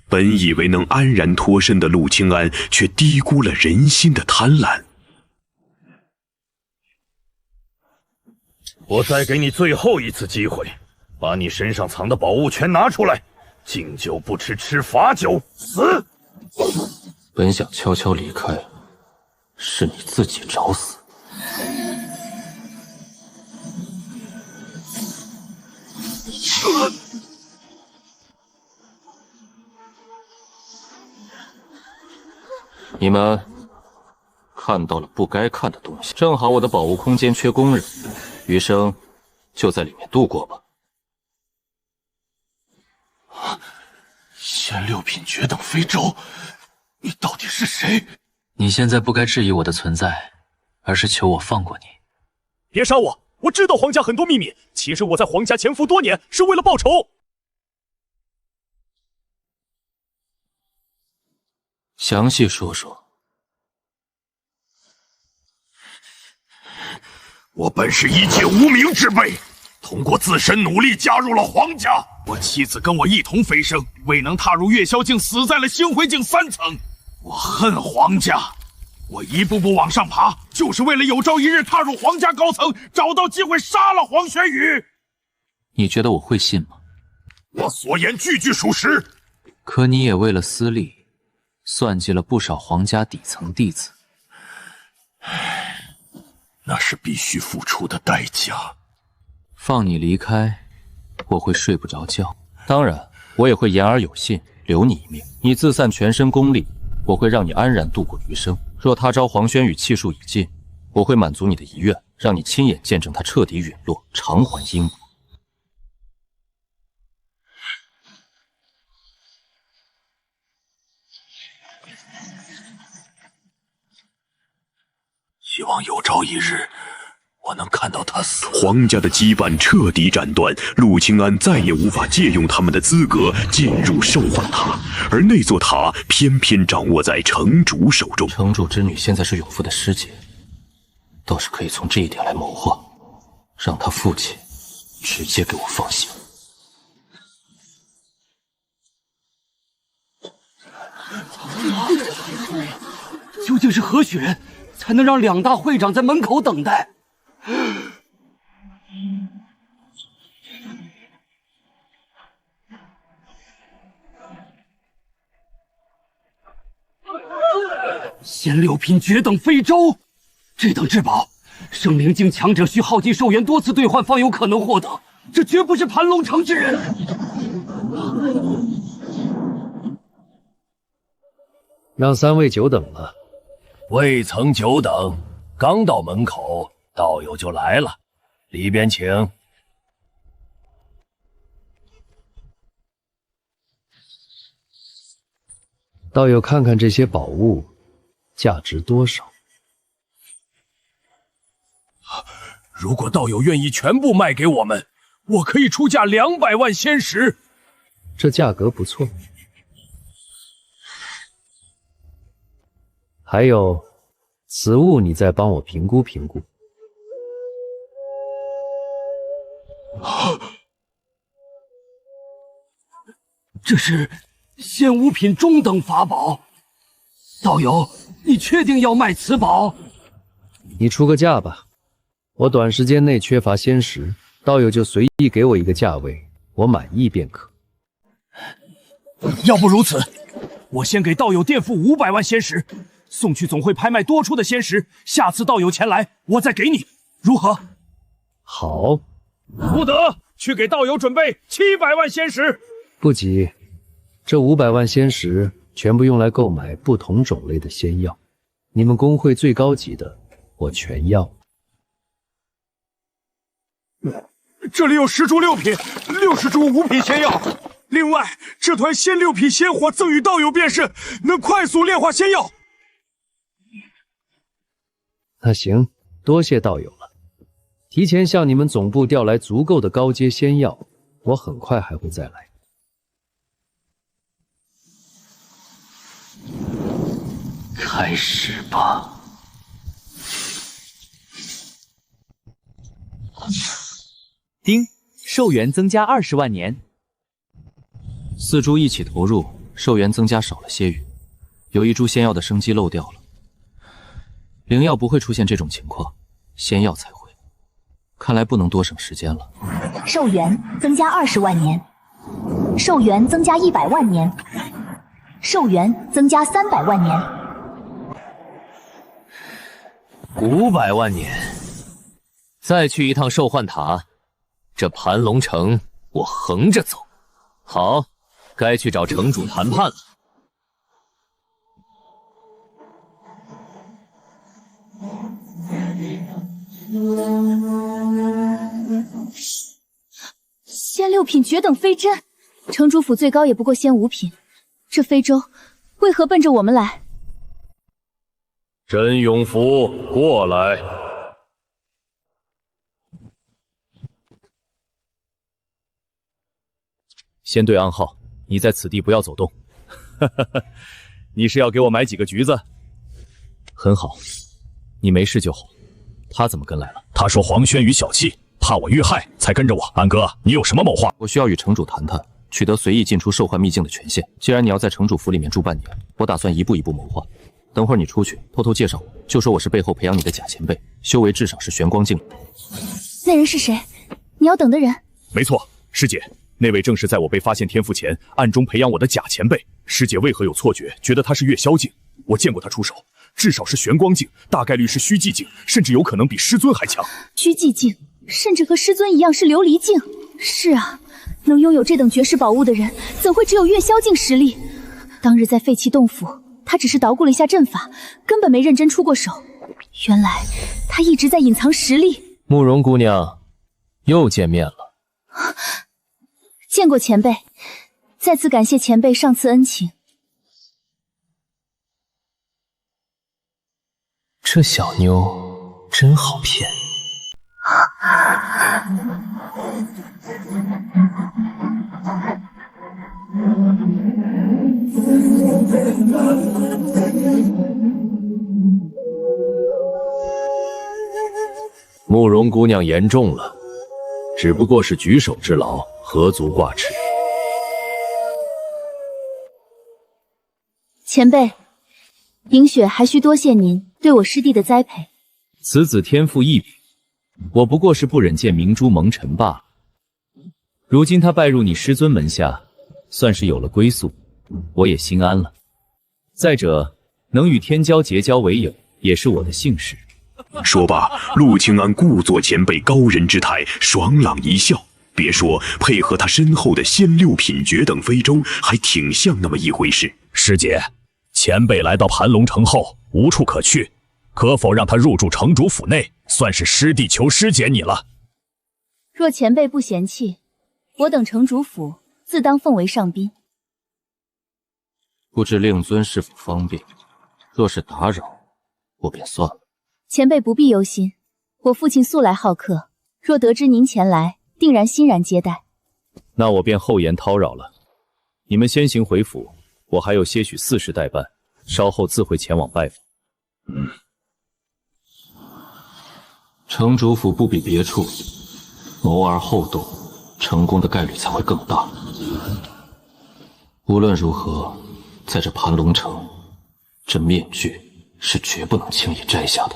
本以为能安然脱身的陆清安，却低估了人心的贪婪。我再给你最后一次机会，把你身上藏的宝物全拿出来，敬酒不吃吃罚酒，死！本想悄悄离开，是你自己找死。你们看到了不该看的东西，正好我的宝物空间缺工人，余生就在里面度过吧。仙6品绝等飞舟，你到底是谁？你现在不该质疑我的存在，而是求我放过你。别杀我！我知道皇家很多秘密，其实我在皇家潜伏多年，是为了报仇。详细说说。我本是一介无名之辈，通过自身努力加入了皇家。我妻子跟我一同飞升，未能踏入月霄境，死在了星辉境3层。我恨皇家，我一步步往上爬，就是为了有朝一日踏入皇家高层，找到机会杀了黄玄宇。你觉得我会信吗？我所言句句属实。可你也为了私利，算计了不少皇家底层弟子。那是必须付出的代价。放你离开，我会睡不着觉。当然，我也会言而有信，留你一命。你自散全身功力，我会让你安然度过余生。若他朝黄轩宇气数已尽，我会满足你的遗愿，让你亲眼见证他彻底陨落，偿还英武。希望有朝一日，我能看到他死。皇家的羁绊彻底斩断，陆清安再也无法借用他们的资格进入兽幻塔，而那座塔偏偏掌握在城主手中。城主之女现在是永父的师姐，倒是可以从这一点来谋划，让他父亲直接给我放行。究竟是何许人，才能让2大会长在门口等待？仙6品绝等飞舟，这等至宝，圣灵境强者需耗尽寿元多次兑换方有可能获得，这绝不是盘龙城之人。让3位久等了。未曾久等，刚到门口，道友就来了，里边请。道友看看这些宝物，价值多少？如果道友愿意全部卖给我们，我可以出价200万仙石。这价格不错。还有，此物你再帮我评估评估。这是仙五品中等法宝，道友，你确定要卖此宝？你出个价吧，我短时间内缺乏仙石，道友就随意给我一个价位，我满意便可。要不如此，我先给道友垫付500万仙石，送去总会拍卖多出的仙石，下次道友前来，我再给你，如何？好。不得，去给道友准备700万仙石。不急，这500万仙石全部用来购买不同种类的仙药，你们公会最高级的，我全要。这里有10株6品，60株5品仙药。另外，这团仙6品仙火赠与道友便是，能快速炼化仙药。那行，多谢道友了。提前向你们总部调来足够的高阶仙药，我很快还会再来。开始吧。丁，寿元增加20万年。 4株一起投入，寿元增加少了些许，有1株仙药的生机漏掉了。灵药不会出现这种情况，仙药才会。看来不能多省时间了。寿元增加20万年，寿元增加100万年，寿元增加300万年，500万年。再去一趟兽幻塔，这盘龙城我横着走。好。 该去找城主谈判了。仙6品绝等飞针，城主府最高也不过仙5品，这非洲为何奔着我们来？甄永福，过来。先对暗号。 你在此地不要走动。你是要给我买几个橘子？很好，你没事就好。他怎么跟来了？他说黄轩宇小气，怕我遇害，才跟着我。安哥，你有什么谋划？我需要与城主谈谈，取得随意进出兽幻秘境的权限。既然你要在城主府里面住半年，我打算一步一步谋划。等会儿你出去，偷偷介绍我，就说我是背后培养你的假前辈，修为至少是玄光境。那人是谁？你要等的人？没错，师姐。 那位正是在我被发现天赋前暗中培养我的假前辈。师姐为何有错觉，觉得他是月宵境？我见过他出手，至少是玄光境，大概率是虚寂境，甚至有可能比师尊还强。虚寂境，甚至和师尊一样是琉璃境。是啊，能拥有这等绝世宝物的人，怎会只有月宵境实力？当日在废弃洞府，他只是捣鼓了一下阵法，根本没认真出过手。原来他一直在隐藏实力。慕容姑娘，又见面了。见过前辈，再次感谢前辈上次恩情。这小妞真好骗。慕容姑娘言重了，只不过是举手之劳，何足挂齿。前辈，银雪还需多谢您对我师弟的栽培。此子天赋异禀，我不过是不忍见明珠蒙尘罢了。如今他拜入你师尊门下，算是有了归宿，我也心安了。再者，能与天骄结交为友，也是我的幸事。说罢，陆清安故作前辈高人之态，爽朗一笑。别说配合他身后的仙六品诀等飞舟，还挺像那么一回事。师姐，前辈来到盘龙城后无处可去，可否让他入住城主府内，算是师弟求师姐你了。若前辈不嫌弃，我等城主府自当奉为上宾。不知令尊是否方便？若是打扰，我便算了。前辈不必忧心，我父亲素来好客，若得知您前来，定然欣然接待。那我便厚颜叨扰了。你们先行回府，我还有些许私事待办，稍后自会前往拜访。城主府不比别处，谋而后动，成功的概率才会更大。无论如何，在这盘龙城，这面具是绝不能轻易摘下的。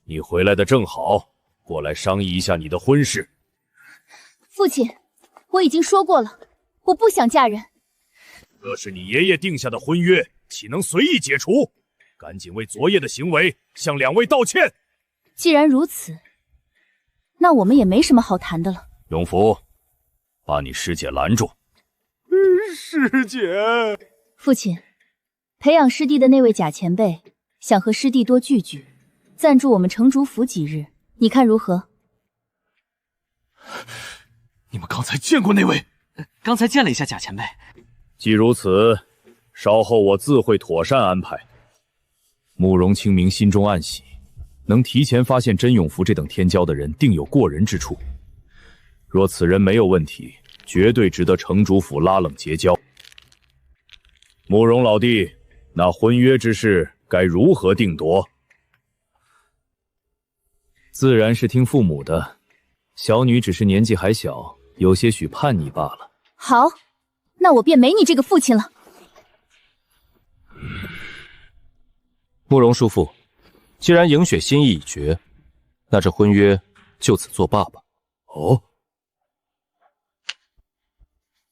你回来的正好，过来商议一下你的婚事。父亲，我已经说过了，我不想嫁人。这是你爷爷定下的婚约，岂能随意解除？赶紧为昨夜的行为向两位道歉。既然如此，那我们也没什么好谈的了。永福，把你师姐拦住。师姐，父亲，培养师弟的那位假前辈想和师弟多聚聚，暂住我们城主府几日，你看如何？你们刚才见过那位？刚才见了一下假前辈。既如此，稍后我自会妥善安排。慕容清明心中暗喜，能提前发现甄永福这等天骄的人，定有过人之处。若此人没有问题，绝对值得城主府拉拢结交。慕容老弟，那婚约之事该如何定夺？自然是听父母的。小女只是年纪还小，有些许叛逆罢了。好，那我便没你这个父亲了。慕容叔父，既然迎雪心意已决，那这婚约就此作罢吧。哦，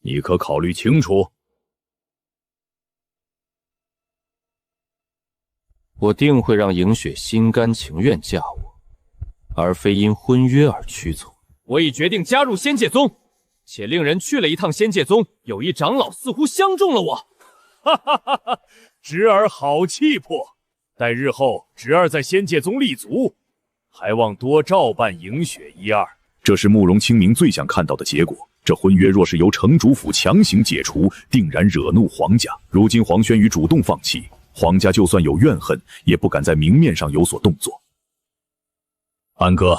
你可考虑清楚。我定会让迎雪心甘情愿嫁我，而非因婚约而屈从。我已决定加入仙界宗，且令人去了一趟仙界宗，有一长老似乎相中了我。哈哈哈哈！侄儿好气魄，待日后侄儿在仙界宗立足，还望多照办迎雪一二。这是慕容清明最想看到的结果。这婚约若是由城主府强行解除，定然惹怒皇家。如今黄轩宇主动放弃，皇家就算有怨恨，也不敢在明面上有所动作。安哥，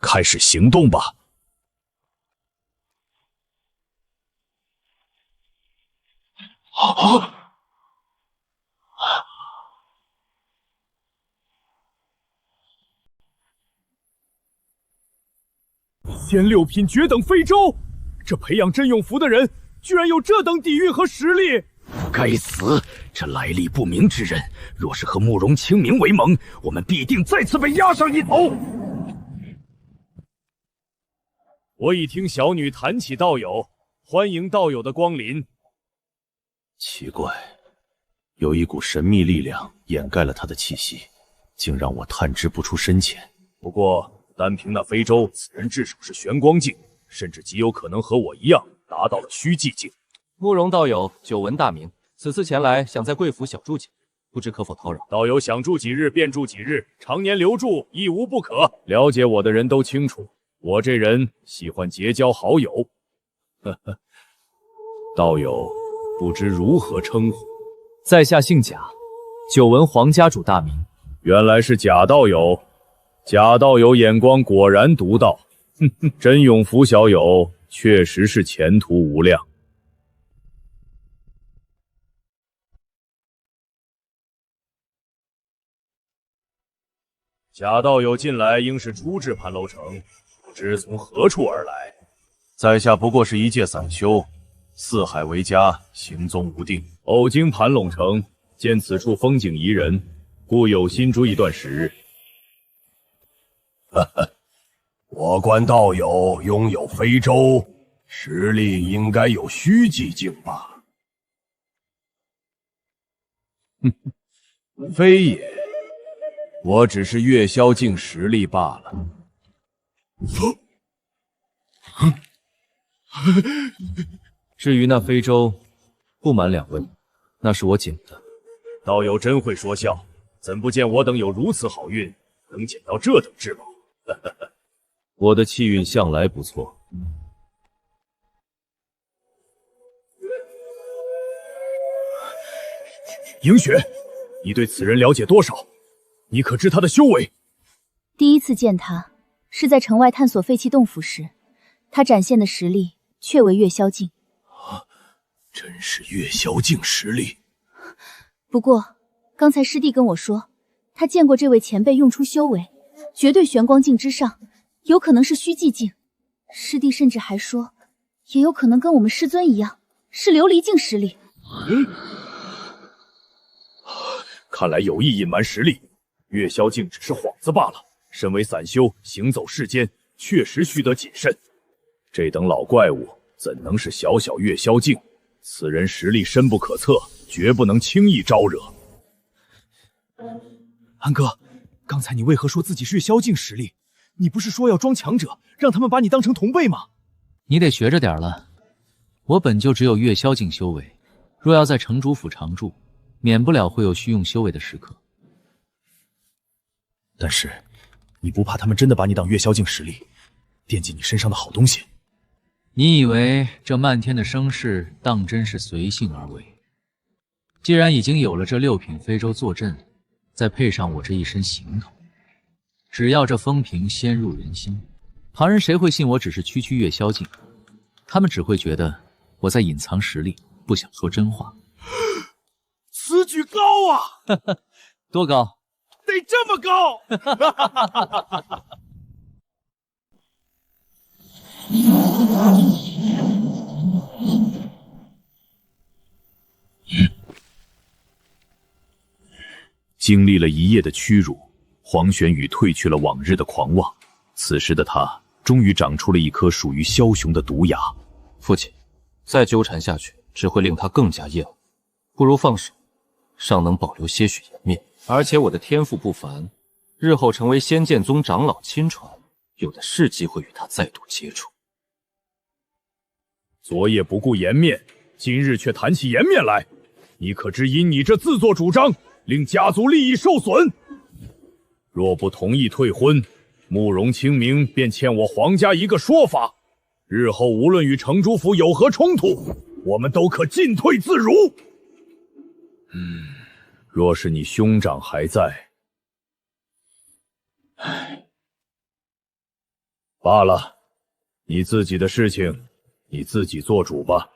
开始行动吧。仙六品绝等飞舟，这培养甄永福的人居然有这等底蕴和实力！该死，这来历不明之人，若是和慕容清明为盟，我们必定再次被压上一头。我已听小女谈起道友，欢迎道友的光临。奇怪，有一股神秘力量掩盖了他的气息，竟让我探知不出深浅。不过单凭那飞舟，此人至少是玄光境，甚至极有可能和我一样达到了虚寂境。慕容道友久闻大名，此次前来想在贵府小住几日，不知可否叨扰？道友想住几日便住几日，常年留住亦无不可。了解我的人都清楚，我这人喜欢结交好友。呵呵，道友不知如何称呼？在下姓贾，久闻黄家主大名。原来是贾道友，贾道友眼光果然独到。哼哼，甄永福小友确实是前途无量。贾道友近来应是初至盘楼城，不知从何处而来。在下不过是一介散修，四海为家，行踪无定。偶经盘龙城，见此处风景宜人，故有心住一段时日。呵呵，我观道友拥有飞舟，实力应该有虚寂境吧？非也，我只是月宵境实力罢了。至于那非洲，不瞒两位，那是我捡的。道友真会说笑，怎不见我等有如此好运，能捡到这等至宝？我的气运向来不错。莹雪，你对此人了解多少？你可知他的修为？第一次见他，是在城外探索废弃洞府时，他展现的实力确为月宵境。真是月宵境实力。不过，刚才师弟跟我说，他见过这位前辈用出修为，绝对玄光境之上，有可能是虚寂境。师弟甚至还说，也有可能跟我们师尊一样，是琉璃境实力。看来有意隐瞒实力，月宵境只是幌子罢了。身为散修，行走世间，确实须得谨慎。这等老怪物怎能是小小月宵境？此人实力深不可测，绝不能轻易招惹。安哥，刚才你为何说自己是月宵境实力？你不是说要装强者，让他们把你当成同辈吗？你得学着点了。我本就只有月宵境修为，若要在城主府常住，免不了会有虚用修为的时刻。但是，你不怕他们真的把你当月宵境实力，惦记你身上的好东西？你以为这漫天的声势当真是随性而为？既然已经有了这6品非洲坐镇，再配上我这一身行头，只要这风评先入人心，旁人谁会信我只是区区月宵境？他们只会觉得我在隐藏实力，不想说真话。此举高啊！多高？得这么高！经历了一夜的屈辱，黄玄宇褪去了往日的狂妄。此时的他终于长出了一颗属于枭雄的毒牙。父亲，再纠缠下去，只会令他更加厌恶。不如放手，尚能保留些许颜面。而且我的天赋不凡，日后成为仙剑宗长老亲传，有的是机会与他再度接触。昨夜不顾颜面，今日却谈起颜面来，你可知因你这自作主张，令家族利益受损？若不同意退婚，慕容清明便欠我黄家一个说法。日后无论与城主府有何冲突，我们都可进退自如。若是你兄长还在，罢了，你自己的事情，你自己做主吧。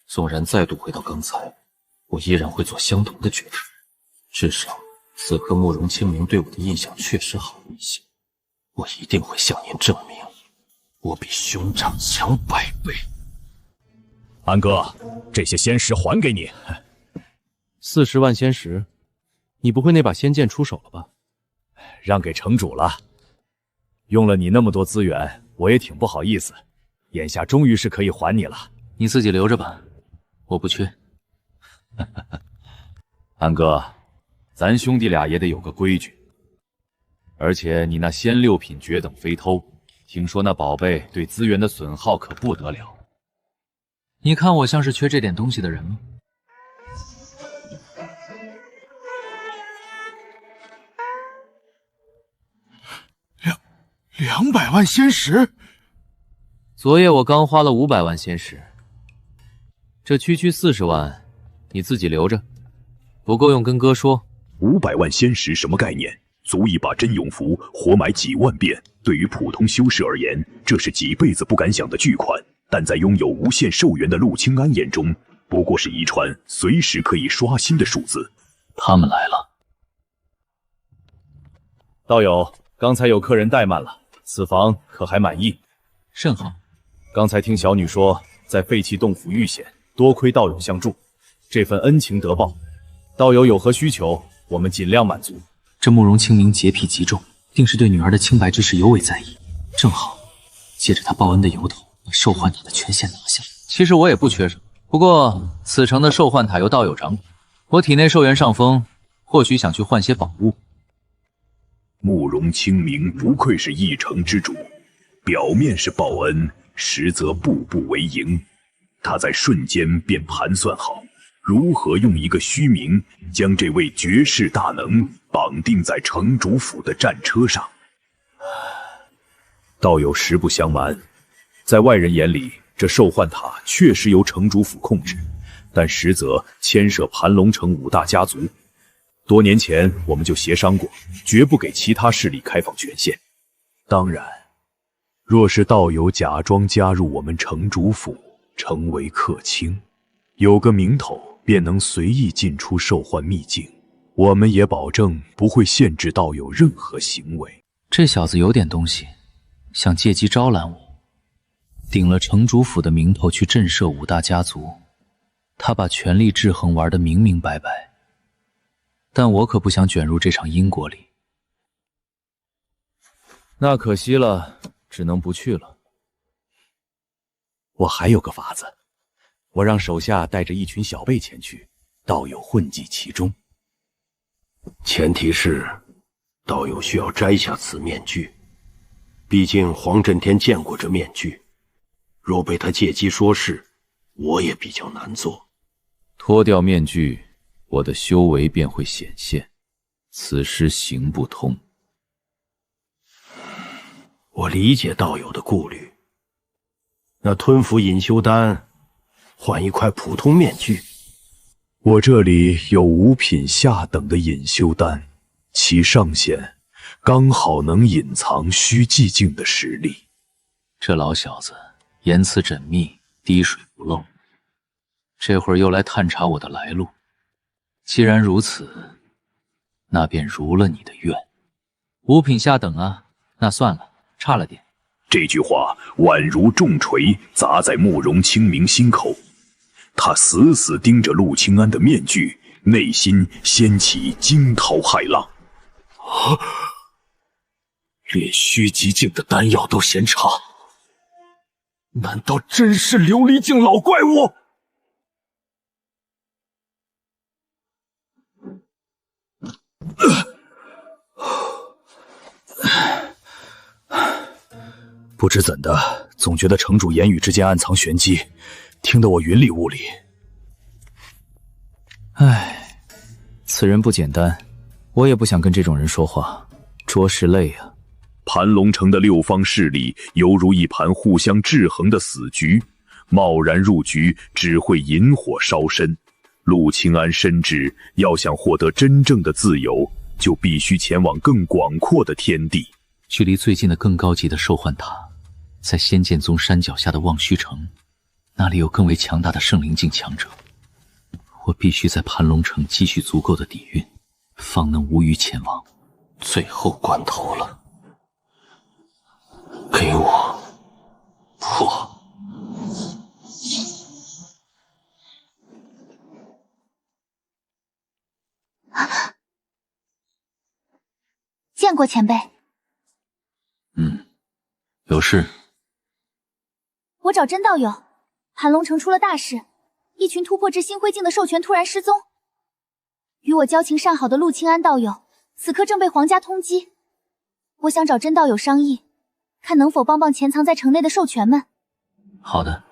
纵然再度回到刚才，我依然会做相同的决定。至少此刻慕容清明对我的印象确实好一些。我一定会向您证明，我比兄长强100倍。安哥，这些仙石还给你。40万仙石，你不会那把仙剑出手了吧？让给城主了。用了你那么多资源，我也挺不好意思。眼下终于是可以还你了。你自己留着吧，我不缺。安哥，咱兄弟俩也得有个规矩。而且你那仙6品绝等飞偷，听说那宝贝对资源的损耗可不得了。你看我像是缺这点东西的人吗？200万仙石，昨夜我刚花了500万仙石，这区40万，你自己留着，不够用跟哥说。500万仙石什么概念？足以把真永符活埋几万遍。对于普通修士而言，这是几辈子不敢想的巨款，但在拥有无限寿元的陆清安眼中，不过是一串随时可以刷新的数字。他们来了。道友，刚才有客人怠慢了，此房可还满意？甚好。刚才听小女说，在废弃洞府遇险，多亏道友相助，这份恩情得报。道友有何需求，我们尽量满足。这慕容清明洁癖极重，定是对女儿的清白之事尤为在意。正好借着他报恩的由头，把兽幻塔的权限拿下。其实我也不缺什么，不过此城的兽幻塔由道友掌管，我体内寿元上峰，或许想去换些宝物。慕容清明不愧是一城之主，表面是报恩，实则步步为营。他在瞬间便盘算好，如何用一个虚名将这位绝世大能绑定在城主府的战车上。道友实不相瞒，在外人眼里，这兽幻塔确实由城主府控制，但实则牵涉盘龙城5大家族。多年前我们就协商过，绝不给其他势力开放权限。当然，若是道友假装加入我们城主府，成为客卿，有个名头便能随意进出兽幻秘境，我们也保证不会限制道友任何行为。这小子有点东西，想借机招揽我，顶了城主府的名头去震慑5大家族。他把权力制衡玩得明明白白，但我可不想卷入这场因果里。那可惜了，只能不去了。我还有个法子，我让手下带着一群小辈前去，道友混迹其中。前提是道友需要摘下此面具，毕竟黄震天见过这面具，若被他借机说事，我也比较难做。脱掉面具，我的修为便会显现，此时行不通。我理解道友的顾虑，那吞服隐修丹，换一块普通面具。我这里有5品下等的隐修丹，其上限刚好能隐藏虚寂境的实力。这老小子言辞缜密，滴水不漏，这会儿又来探查我的来路。既然如此，那便如了你的愿。5品下等啊，那算了，差了点。这句话宛如重锤砸在慕容清明心口，他死死盯着陆清安的面具，内心掀起惊涛骇浪。连虚极境的丹药都嫌差，难道真是琉璃境老怪物？不知怎的，总觉得城主言语之间暗藏玄机，听得我云里雾里。唉，此人不简单，我也不想跟这种人说话，着实累啊。盘龙城的6方势力犹如一盘互相制衡的死局，贸然入局只会引火烧身。陆清安深知，要想获得真正的自由，就必须前往更广阔的天地。距离最近的更高级的兽幻塔，在仙剑宗山脚下的望虚城，那里有更为强大的圣灵境强者。我必须在盘龙城积蓄足够的底蕴，方能无虞前往。最后关头了，给我破！见过前辈。有事？我找甄道友，盘龙城出了大事，一群突破至星辉境的兽权突然失踪。与我交情甚好的陆清安道友，此刻正被皇家通缉。我想找甄道友商议，看能否帮潜藏在城内的兽权们。好的。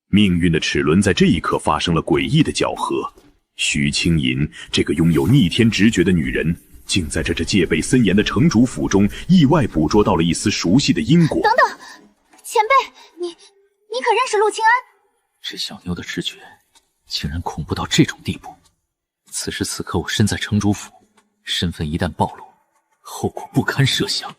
命运的齿轮在这一刻发生了诡异的搅合。徐清银这个拥有逆天直觉的女人，竟在这戒备森严的城主府中意外捕捉到了一丝熟悉的因果。等等，前辈，你可认识陆清安？这小妞的直觉竟然恐怖到这种地步。此时此刻我身在城主府，身份一旦暴露，后果不堪设想。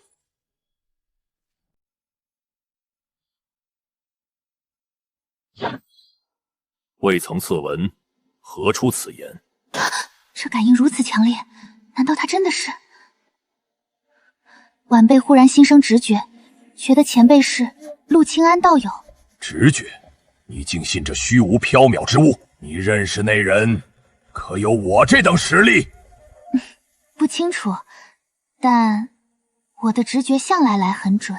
未曾测闻，何出此言？这感应如此强烈，难道他真的是？晚辈忽然心生直觉，觉得前辈是陆清安道友。直觉？你竟信这虚无缥缈之物？你认识那人，可有我这等实力？不清楚，但我的直觉向来很准。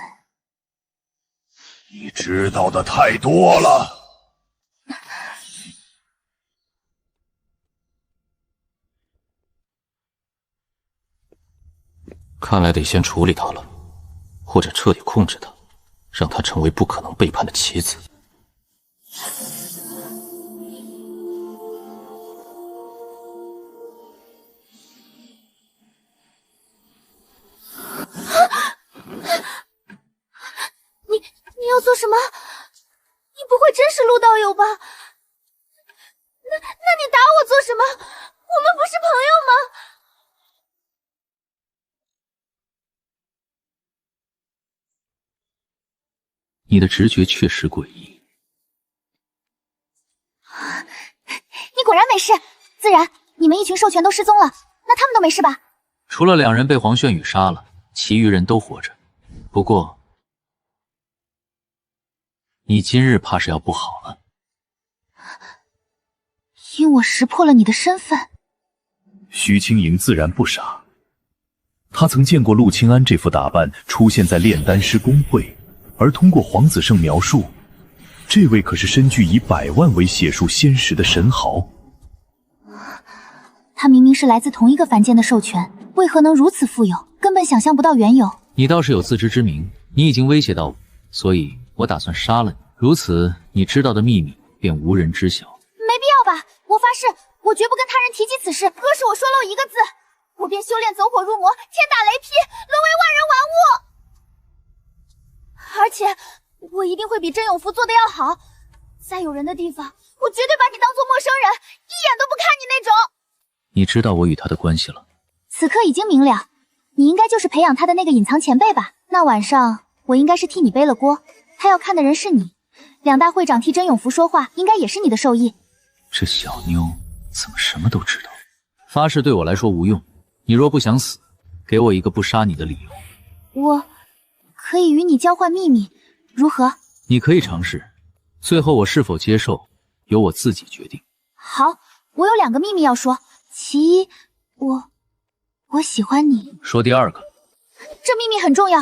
你知道的太多了。看来得先处理他了，或者彻底控制他，让他成为不可能背叛的棋子。你要做什么？你不会真是陆道友吧？那你打我做什么？我们不是朋友吗？你的直觉确实诡异。你果然没事。自然，你们一群兽全都失踪了，那他们都没事吧？除了2人被黄轩宇杀了，其余人都活着。不过，你今日怕是要不好了。因我识破了你的身份。徐清莹自然不傻，他曾见过陆清安这副打扮出现在炼丹师公会，而通过黄子胜描述，这位可是身具以100万为血数仙石的神豪。他明明是来自同一个凡间的兽权，为何能如此富有？根本想象不到缘由。你倒是有自知之明，你已经威胁到我，所以我打算杀了你。如此，你知道的秘密便无人知晓。没必要吧？我发誓，我绝不跟他人提及此事。若是我说漏一个字，我便修炼走火入魔，天打雷劈，沦为万人玩物。而且，我一定会比真永福做的要好。在有人的地方，我绝对把你当做陌生人，一眼都不看你那种。你知道我与他的关系了？此刻已经明了，你应该就是培养他的那个隐藏前辈吧？那晚上我应该是替你背了锅，他要看的人是你。2大会长替真永福说话，应该也是你的授意。这小妞怎么什么都知道？发誓对我来说无用。你若不想死，给我一个不杀你的理由。我可以与你交换秘密，如何？你可以尝试，最后我是否接受，由我自己决定。好，我有2个秘密要说。其一，我喜欢你。说第2个。这秘密很重要。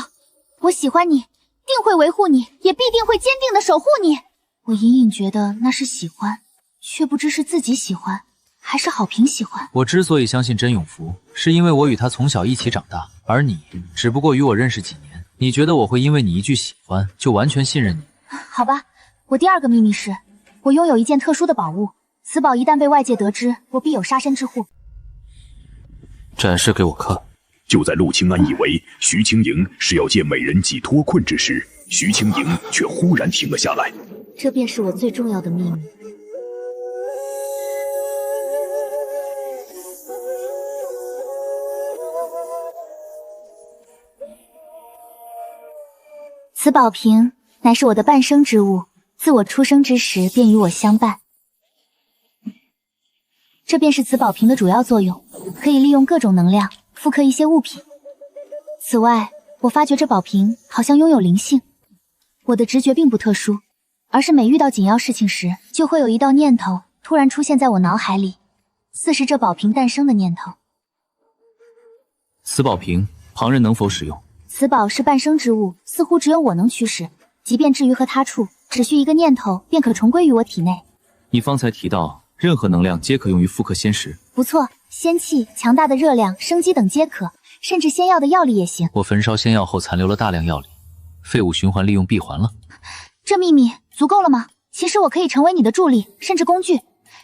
我喜欢你，定会维护你，也必定会坚定的守护你。我隐隐觉得那是喜欢，却不知是自己喜欢，还是郝平喜欢。我之所以相信真永福，是因为我与他从小一起长大，而你只不过与我认识几年。你觉得我会因为你一句喜欢就完全信任你？好吧，我第2个秘密是，我拥有一件特殊的宝物，此宝一旦被外界得知，我必有杀身之祸。展示给我看。就在陆清安以为徐清莹是要借美人计脱困之时，徐清莹却忽然停了下来。这便是我最重要的秘密。此宝瓶乃是我的半生之物，自我出生之时便与我相伴。这便是此宝瓶的主要作用，可以利用各种能量复刻一些物品。此外，我发觉这宝瓶好像拥有灵性。我的直觉并不特殊，而是每遇到紧要事情时，就会有一道念头突然出现在我脑海里，似是这宝瓶诞生的念头。此宝瓶旁人能否使用？此宝是半生之物，似乎只有我能驱使，即便置于何他处，只需一个念头便可重归于我体内。你方才提到任何能量皆可用于复刻仙石。不错，仙气、强大的热量、生机等皆可，甚至仙药的药力也行。我焚烧仙药后残留了大量药力，废物循环利用闭环了。这秘密足够了吗？其实我可以成为你的助力，甚至工具。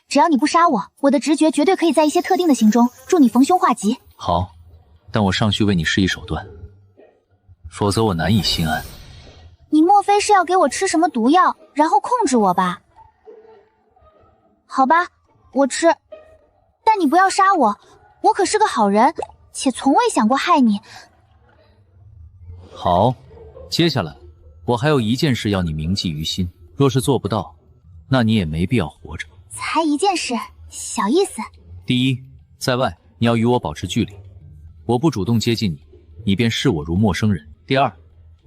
只要你不杀我，我的直觉绝对可以在一些特定的行中助你逢凶化吉。好，但我尚需为你施以手段，否则我难以心安。你莫非是要给我吃什么毒药，然后控制我吧？好吧，我吃，但你不要杀我，我可是个好人，且从未想过害你。好，接下来我还有一件事要你铭记于心，若是做不到，那你也没必要活着。才一件事，小意思。第一，在外你要与我保持距离，我不主动接近你，你便视我如陌生人。第二，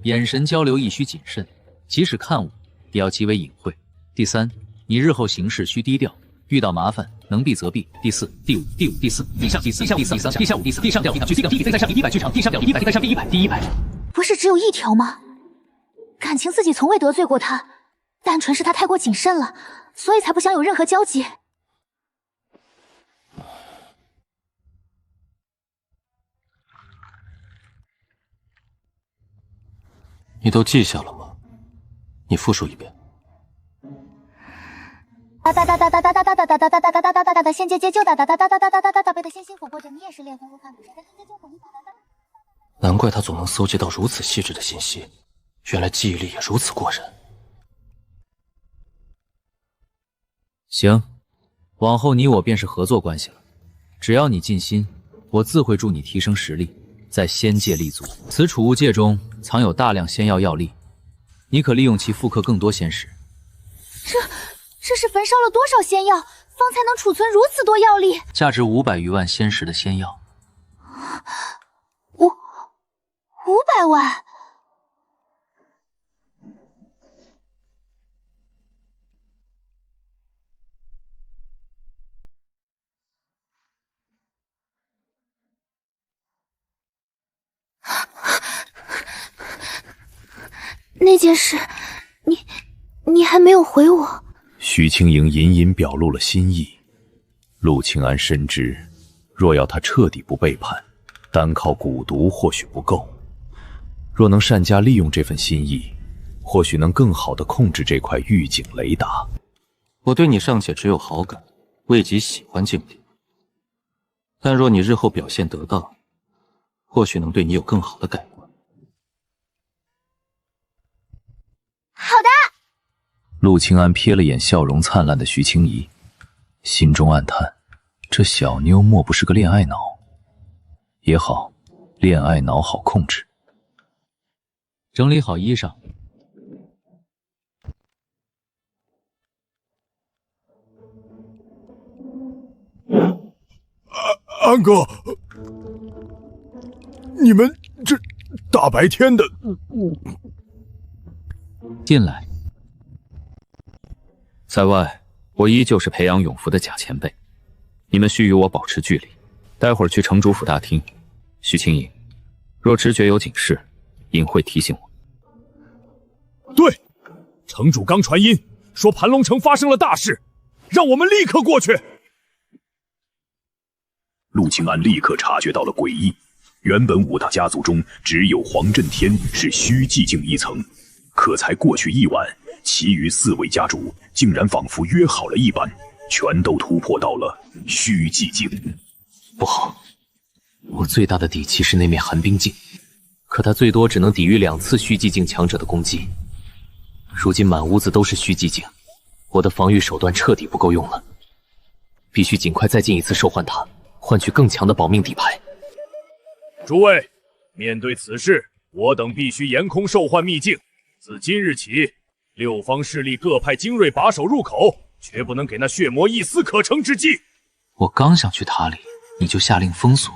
眼神交流亦需谨慎，即使看我，也要极为隐晦。第三，你日后行事需低调，遇到麻烦能避则避。第四、第五、第四、地上第四、第三、地下五、第四、地上表第第三、第100剧场、地上表第100、第三表第100、第100。不是只有一条吗？感情自己从未得罪过他，单纯是他太过谨慎了，所以才不想有任何交集。你都记下了吗？你复述一遍。哒哒哒哒哒哒哒哒哒哒哒哒哒哒哒哒哒哒，仙界就哒哒哒哒哒哒哒哒哒哒，被他先心抚过着，你也是恋风如看古山的仙界就你哒哒哒。难怪他总能搜集到如此细致的信息，原来记忆力也如此过人。行，往后你我便是合作关系了。只要你尽心，我自会助你提升实力，在仙界立足。此储物戒中藏有大量仙药药力，你可利用其复刻更多仙石。这是焚烧了多少仙药，方才能储存如此多药力？价值500余万仙石的仙药，500万。那件事，你还没有回我。徐清莹隐隐表露了心意。陆清安深知，若要他彻底不背叛，单靠蛊毒或许不够。若能善加利用这份心意，或许能更好地控制这块预警雷达。我对你尚且只有好感，未及喜欢境地。但若你日后表现得当，或许能对你有更好的改观。好的。陆清安瞥了眼笑容灿烂的徐清怡，心中暗叹：这小妞莫不是个恋爱脑？也好，恋爱脑好控制。整理好衣裳。安哥，你们这大白天的，进来。在外，我依旧是培养永福的假前辈，你们需与我保持距离。待会儿去城主府大厅，徐清莹，若直觉有警示，隐晦提醒我。对，城主刚传音说盘龙城发生了大事，让我们立刻过去。陆清安立刻察觉到了诡异，原本5大家族中只有黄震天是虚寂境一层，可才过去1晚，其余4位家主竟然仿佛约好了一般，全都突破到了虚寂境。不好，我最大的底气是那面寒冰镜，可它最多只能抵御2次虚寂境强者的攻击。如今满屋子都是虚寂境，我的防御手段彻底不够用了，必须尽快再进一次兽幻塔，换取更强的保命底牌。诸位，面对此事，我等必须严控兽幻秘境。自今日起，6方势力各派精锐把守入口，绝不能给那血魔一丝可乘之机。我刚想去塔里，你就下令封锁。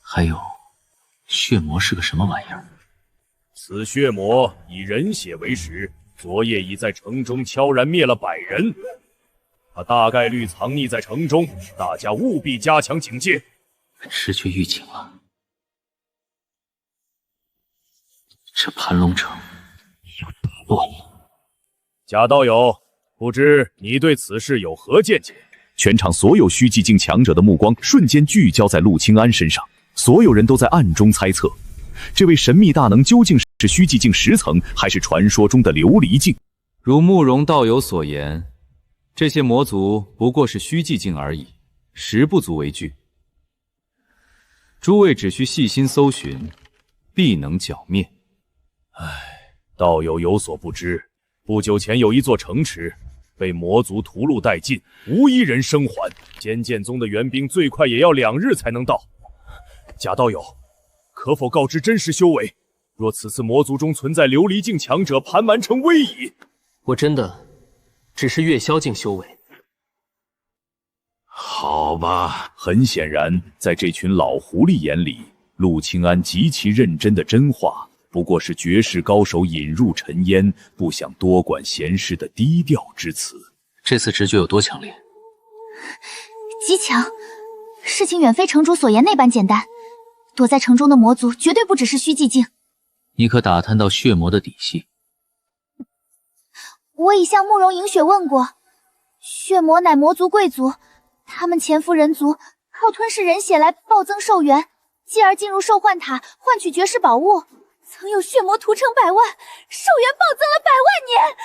还有，血魔是个什么玩意儿？此血魔以人血为食，昨夜已在城中悄然灭了100人。他大概率藏匿在城中，大家务必加强警戒。直觉预警了，这盘龙城要大乱了。贾道友，不知你对此事有何见解？全场所有虚寂境强者的目光瞬间聚焦在陆清安身上，所有人都在暗中猜测，这位神秘大能究竟是虚寂境10层，还是传说中的琉璃境？如慕容道友所言，这些魔族不过是虚寂境而已，实不足为惧。诸位只需细心搜寻，必能剿灭。道友有所不知，不久前有一座城池被魔族屠戮殆尽，无一人生还。仙剑宗的援兵最快也要2日才能到。贾道友，可否告知真实修为？若此次魔族中存在琉璃境强者，盘完成危矣。我真的只是月霄境修为。好吧，很显然，在这群老狐狸眼里，陆清安极其认真的真话，不过是绝世高手引入尘烟，不想多管闲事的低调之词。这次直觉有多强烈？极强，事情远非城主所言那般简单。躲在城中的魔族绝对不只是虚寂境。你可打探到血魔的底细？我已向慕容银雪问过，血魔乃魔族贵族，他们潜伏人族，靠吞噬人血来暴增寿元，继而进入兽幻塔换取绝世宝物。曾有血魔屠城100万，寿元暴增了100万年。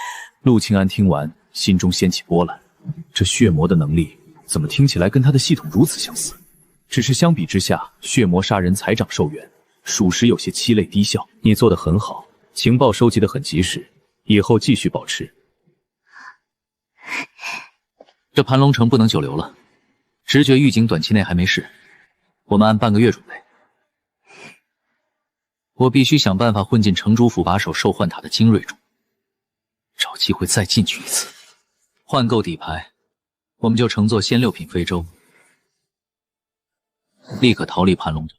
陆庆安听完，心中掀起波澜。这血魔的能力怎么听起来跟他的系统如此相似？只是相比之下，血魔杀人才长寿元，属实有些凄泪低笑。你做得很好，情报收集得很及时，以后继续保持。这盘龙城不能久留了，直觉狱警短期内还没事，我们按半个月准备。我必须想办法混进城主府把守兽幻塔的精锐中，找机会再进去一次。换够底牌，我们就乘坐仙6品飞舟，立刻逃离盘龙城。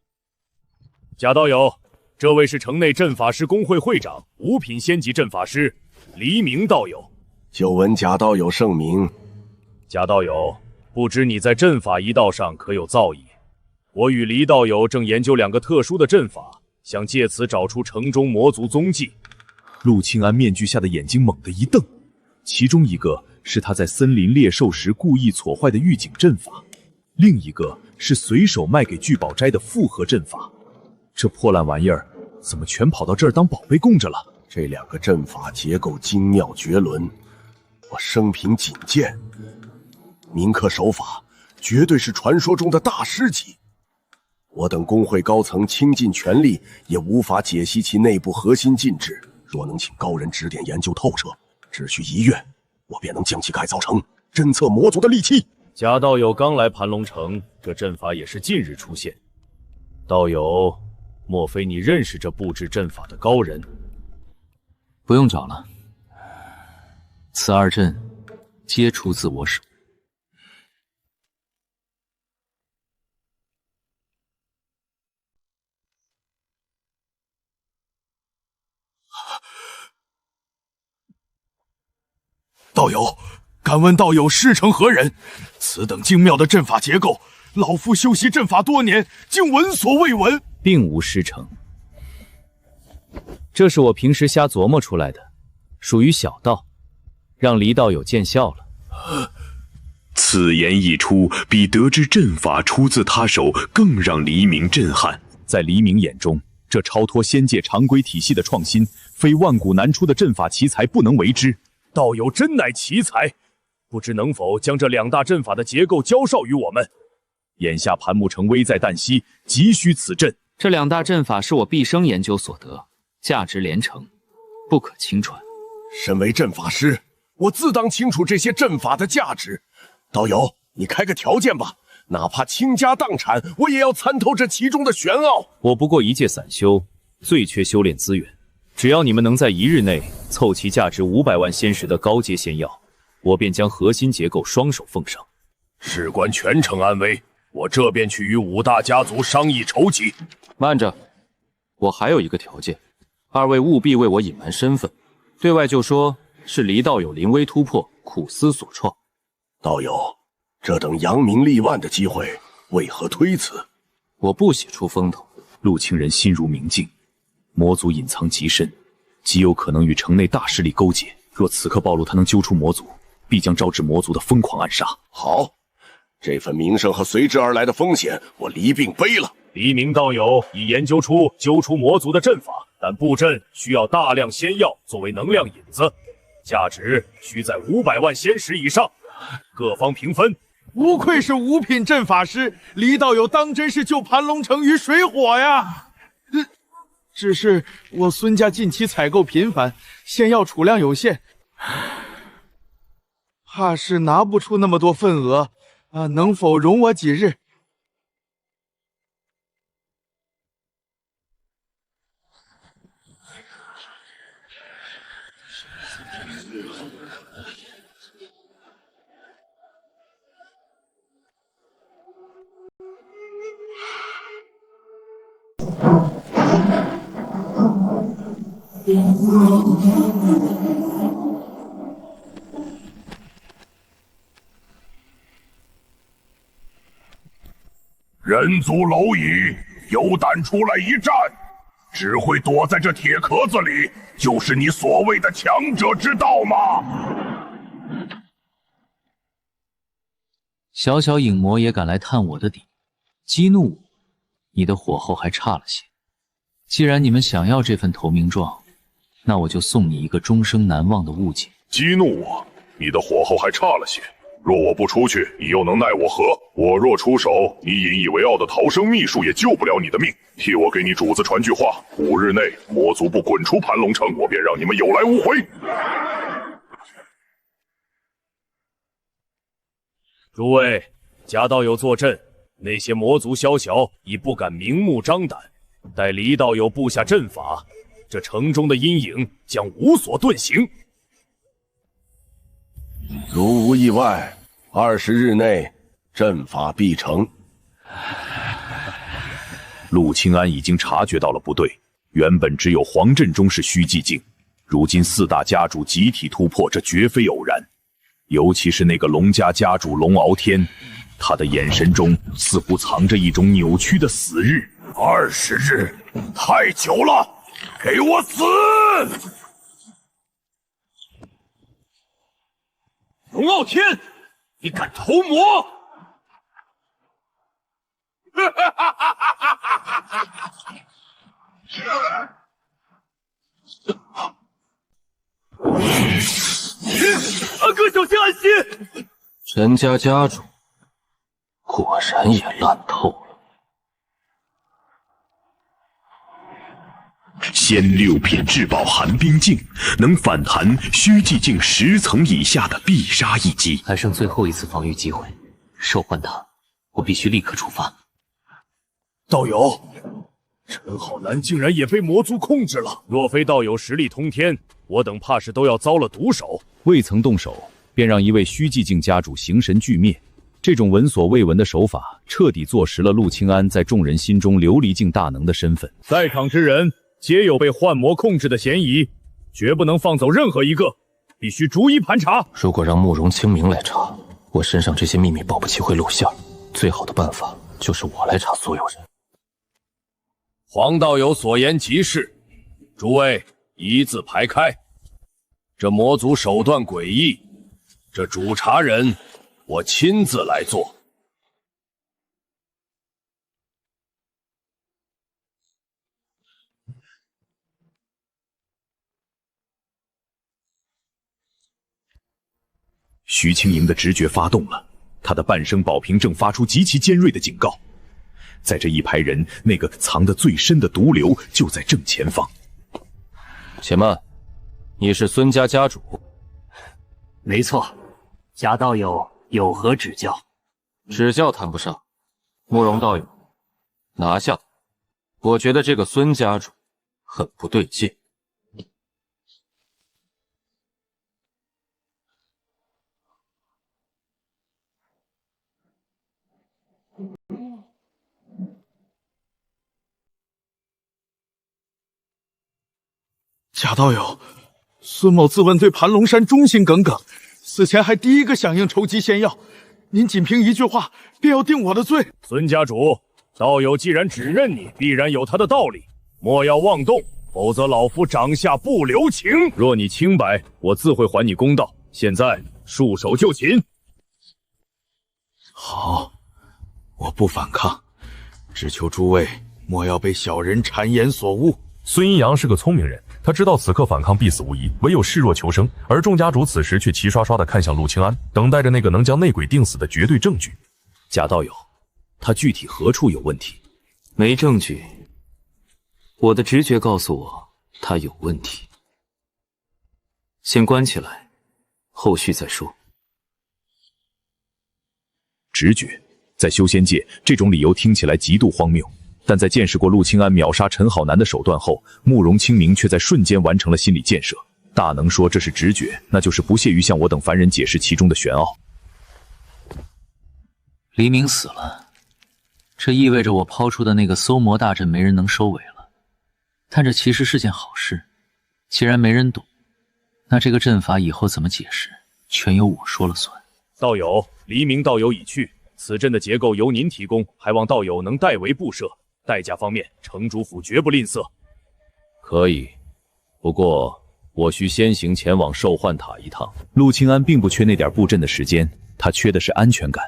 贾道友，这位是城内阵法师工会会长5品仙级阵法师黎明道友。久闻贾道友盛名。贾道友，不知你在阵法一道上可有造诣？我与黎道友正研究2个特殊的阵法，想借此找出城中魔族踪迹。陆庆安面具下的眼睛猛地一瞪，其中一个是他在森林猎兽时故意挫坏的预警阵法，另一个是随手卖给聚宝斋的复合阵法。这破烂玩意儿怎么全跑到这儿当宝贝供着了？这2个阵法结构精妙绝伦，我生平仅见。铭刻手法绝对是传说中的大师级。我等工会高层倾尽全力，也无法解析其内部核心禁制。若能请高人指点研究透彻，只需1月，我便能将其改造成侦测魔族的利器。贾道友刚来盘龙城，这阵法也是近日出现。道友，莫非你认识这布置阵法的高人？不用找了，此2阵皆出自我手。道友，敢问道友师承何人？此等精妙的阵法结构，老夫修习阵法多年，竟闻所未闻。并无师承，这是我平时瞎琢磨出来的，属于小道，让黎道友见笑了。此言一出，比得知阵法出自他手更让黎明震撼。在黎明眼中，这超脱仙界常规体系的创新，非万古难出的阵法奇才不能为之。道友真乃奇才，不知能否将这2大阵法的结构教授于我们？眼下盘木城危在旦夕，急需此阵。这2大阵法是我毕生研究所得，价值连城，不可轻传。身为阵法师，我自当清楚这些阵法的价值。道友，你开个条件吧，哪怕倾家荡产，我也要参透这其中的玄奥。我不过一介散修，最缺修炼资源。只要你们能在1日内凑齐价值500万仙石的高阶仙药，我便将核心结构双手奉上。事关全城安危，我这便去与5大家族商议筹集。慢着，我还有一个条件，2位务必为我隐瞒身份，对外就说是黎道友临危突破，苦思所创。道友，这等扬名立万的机会，为何推辞？我不喜出风头。陆清人心如明镜，魔族隐藏极深，极有可能与城内大势力勾结。若此刻暴露他能揪出魔族，必将招致魔族的疯狂暗杀。好，这份名声和随之而来的风险，我黎并背了。黎明道友已研究出揪出魔族的阵法，但布阵需要大量仙药作为能量引子，价值需在500万仙石以上，各方平分。无愧是5品阵法师，黎道友当真是救盘龙城于水火呀！只是我孙家近期采购频繁，仙药储量有限，怕是拿不出那么多份额啊！能否容我几日？人族蝼蚁，有胆出来一战！只会躲在这铁壳子里，就是你所谓的强者之道吗？小小影魔也敢来探我的底，激怒我，你的火候还差了些。既然你们想要这份投名状，那我就送你一个终生难忘的误解。激怒我，你的火候还差了些。若我不出去，你又能奈我何？我若出手，你引以为傲的逃生秘术也救不了你的命。替我给你主子传句话：5日内魔族不滚出盘龙城，我便让你们有来无回。诸位，贾道友坐镇，那些魔族宵小已不敢明目张胆。待黎道友布下阵法，这城中的阴影将无所遁形。如无意外，20日内阵法必成。陆清安已经察觉到了不对，原本只有黄振中是虚寂境，如今4大家主集体突破，这绝非偶然。尤其是那个龙家家主龙傲天，他的眼神中似乎藏着一种扭曲的死日。20日，太久了，给我死！龙傲天，你敢投魔？安哥，小心安心！陈家家主果然也烂透了。仙6品至宝寒冰镜能反弹虚寂境10层以下的必杀一击，还剩最后一次防御机会，召唤他，我必须立刻出发。道友，陈浩南竟然也被魔族控制了。若非道友实力通天，我等怕是都要遭了毒手。未曾动手，便让一位虚寂境家主形神俱灭，这种闻所未闻的手法，彻底坐实了陆清安在众人心中琉璃境大能的身份。在场之人皆有被幻魔控制的嫌疑，绝不能放走任何一个，必须逐一盘查。如果让慕容清明来查，我身上这些秘密保不齐会露馅。最好的办法就是我来查所有人。黄道友所言极是，诸位一字排开。这魔族手段诡异，这主查人我亲自来做。徐清莹的直觉发动了，他的半生宝瓶正发出极其尖锐的警告。在这一排人，那个藏得最深的毒瘤就在正前方。且慢，你是孙家家主？没错，贾道友有何指教？指教谈不上，慕容道友，拿下他。我觉得这个孙家主很不对劲。贾道友，孙某自问对盘龙山忠心耿耿，死前还第一个响应筹集仙药，您仅凭一句话便要定我的罪？孙家主，道友既然只认你，必然有他的道理，莫要妄动，否则老夫掌下不留情。若你清白，我自会还你公道。现在束手就擒。好，我不反抗，只求诸位莫要被小人谗言所误。孙阴阳是个聪明人，他知道此刻反抗必死无疑，唯有示弱求生。而众家主此时却齐刷刷地看向陆清安，等待着那个能将内鬼定死的绝对证据。贾道友，他具体何处有问题？没证据，我的直觉告诉我他有问题。先关起来，后续再说。直觉，在修仙界，这种理由听起来极度荒谬。但在见识过陆清安秒杀陈浩南的手段后，慕容清明却在瞬间完成了心理建设。大能说这是直觉，那就是不屑于向我等凡人解释其中的玄奥。黎明死了，这意味着我抛出的那个搜魔大阵没人能收尾了。但这其实是件好事，既然没人懂，那这个阵法以后怎么解释，全由我说了算。道友，黎明道友已去，此阵的结构由您提供，还望道友能代为布设。代价方面，城主府绝不吝啬。可以，不过我需先行前往兽幻塔一趟。陆清安并不缺那点布阵的时间，他缺的是安全感。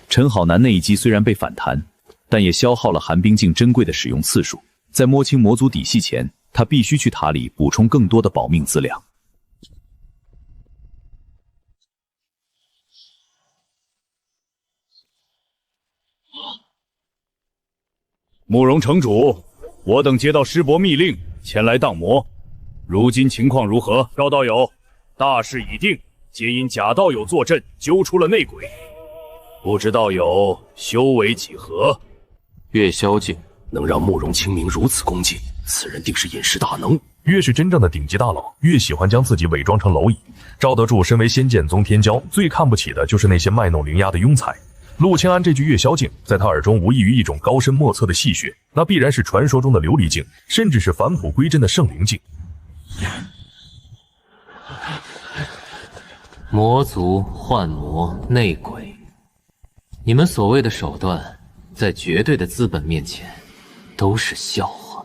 陈好南那一击虽然被反弹，但也消耗了寒冰镜珍贵的使用次数。在摸清魔族底细前，他必须去塔里补充更多的保命资粮。慕容城主，我等接到师伯密令，前来荡魔。如今情况如何？赵道友，大事已定，皆因假道友坐镇，揪出了内鬼。不知道友修为几何？月宵境能让慕容清明如此恭敬，此人定是隐士大能。越是真正的顶级大佬，越喜欢将自己伪装成蝼蚁。赵德柱身为仙剑宗天骄，最看不起的就是那些卖弄灵压的庸才。陆清安这句月宵境，在他耳中无异于一种高深莫测的戏谑，那必然是传说中的琉璃境，甚至是返璞归真的圣灵境。魔族、幻魔、内鬼，你们所谓的手段，在绝对的资本面前，都是笑话。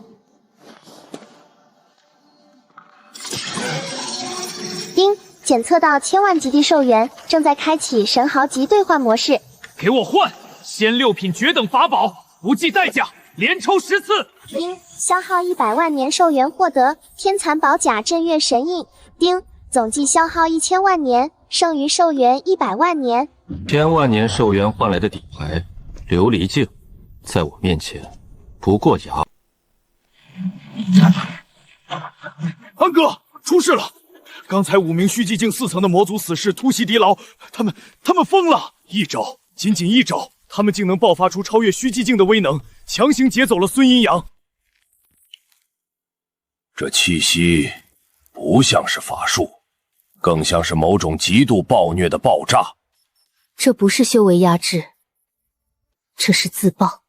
丁，检测到千万级地兽元，正在开启神豪级兑换模式。给我换仙六品绝等法宝，不计代价，连抽10次。丁，消耗100万年兽元获得天蚕宝甲镇月神印。丁，总计消耗1000万年，剩余兽元100万年。1000万年兽元换来的底牌琉璃镜，在我面前不过牙。安哥，出事了！刚才5名虚寂境4层的魔族死士突袭敌牢，他们疯了！一招，仅仅一招，他们竟能爆发出超越虚寂境的威能，强行劫走了孙阴阳。这气息不像是法术，更像是某种极度暴虐的爆炸。这不是修为压制，这是自爆。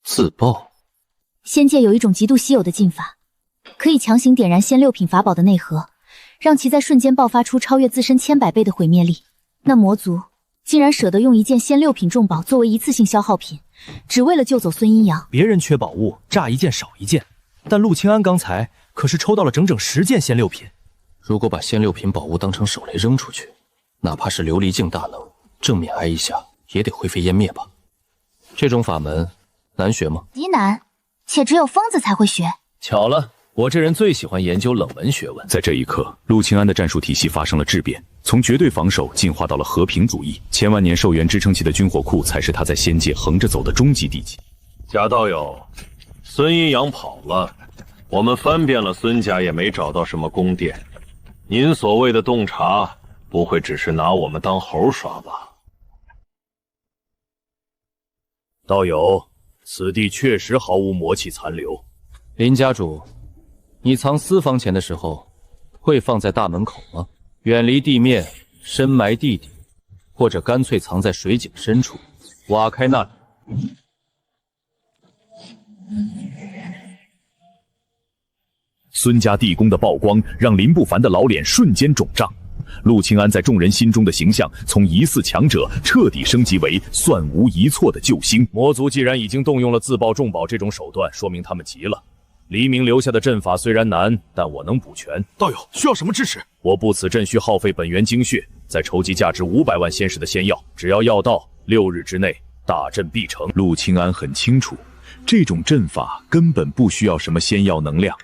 自爆？仙界有一种极度稀有的禁法，可以强行点燃仙6品法宝的内核，让其在瞬间爆发出超越自身千百倍的毁灭力。那魔族竟然舍得用一件仙6品重宝作为一次性消耗品，只为了救走孙阴阳。别人缺宝物，炸一件少一件，但陆清安刚才可是抽到了整整10件仙6品。如果把仙6品宝物当成手雷扔出去，哪怕是琉璃境大能，正面挨一下也得灰飞烟灭吧？这种法门难学吗？极难，且只有疯子才会学。巧了，我这人最喜欢研究冷门学问。在这一刻，陆清安的战术体系发生了质变，从绝对防守进化到了和平主义。千万年兽元支撑起的军火库，才是他在仙界横着走的终极地基。贾道友，孙阴阳跑了，我们翻遍了孙家，也没找到什么宫殿。您所谓的洞察，不会只是拿我们当猴耍吧？道友，此地确实毫无魔气残留。林家主，你藏私房钱的时候，会放在大门口吗？远离地面，深埋地底，或者干脆藏在水井深处，挖开那里。孙家地宫的曝光，让林不凡的老脸瞬间肿胀。陆清安在众人心中的形象，从疑似强者彻底升级为算无一错的救星。魔族既然已经动用了自爆重宝这种手段，说明他们急了。黎明留下的阵法虽然难，但我能补全。道友需要什么支持？我布此阵需耗费本源精血，再筹集价值500万仙石的仙药，只要药到6日之内，大阵必成。陆清安很清楚，这种阵法根本不需要什么仙药能量，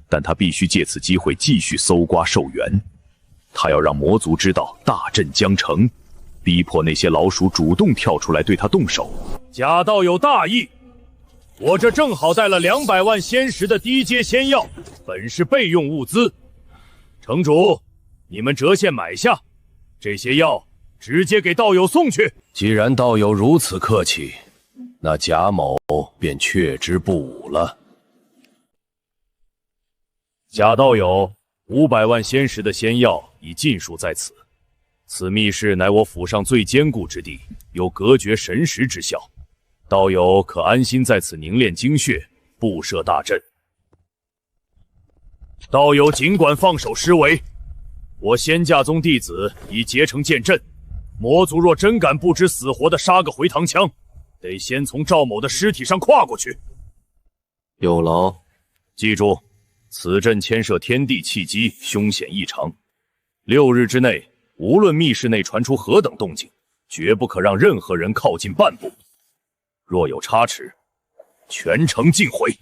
但他必须借此机会继续搜刮兽源。他要让魔族知道大阵将成，逼迫那些老鼠主动跳出来对他动手。贾道有大义，我这正好带了200万仙石的低阶仙药，本是备用物资。城主，你们折现买下，这些药直接给道友送去。既然道友如此客气，那贾某便却之不武了。贾道友，500万仙石的仙药已尽数在此。此密室乃我府上最坚固之地，有隔绝神识之效。道友可安心在此凝练精血，布设大阵。道友尽管放手施为，我仙驾宗弟子已结成剑阵。魔族若真敢不知死活的杀个回堂枪，得先从赵某的尸体上跨过去。有劳。记住，此阵牵涉天地契机，凶险异常。6日之内，无论密室内传出何等动静，绝不可让任何人靠近半步。若有差池，全城尽毁。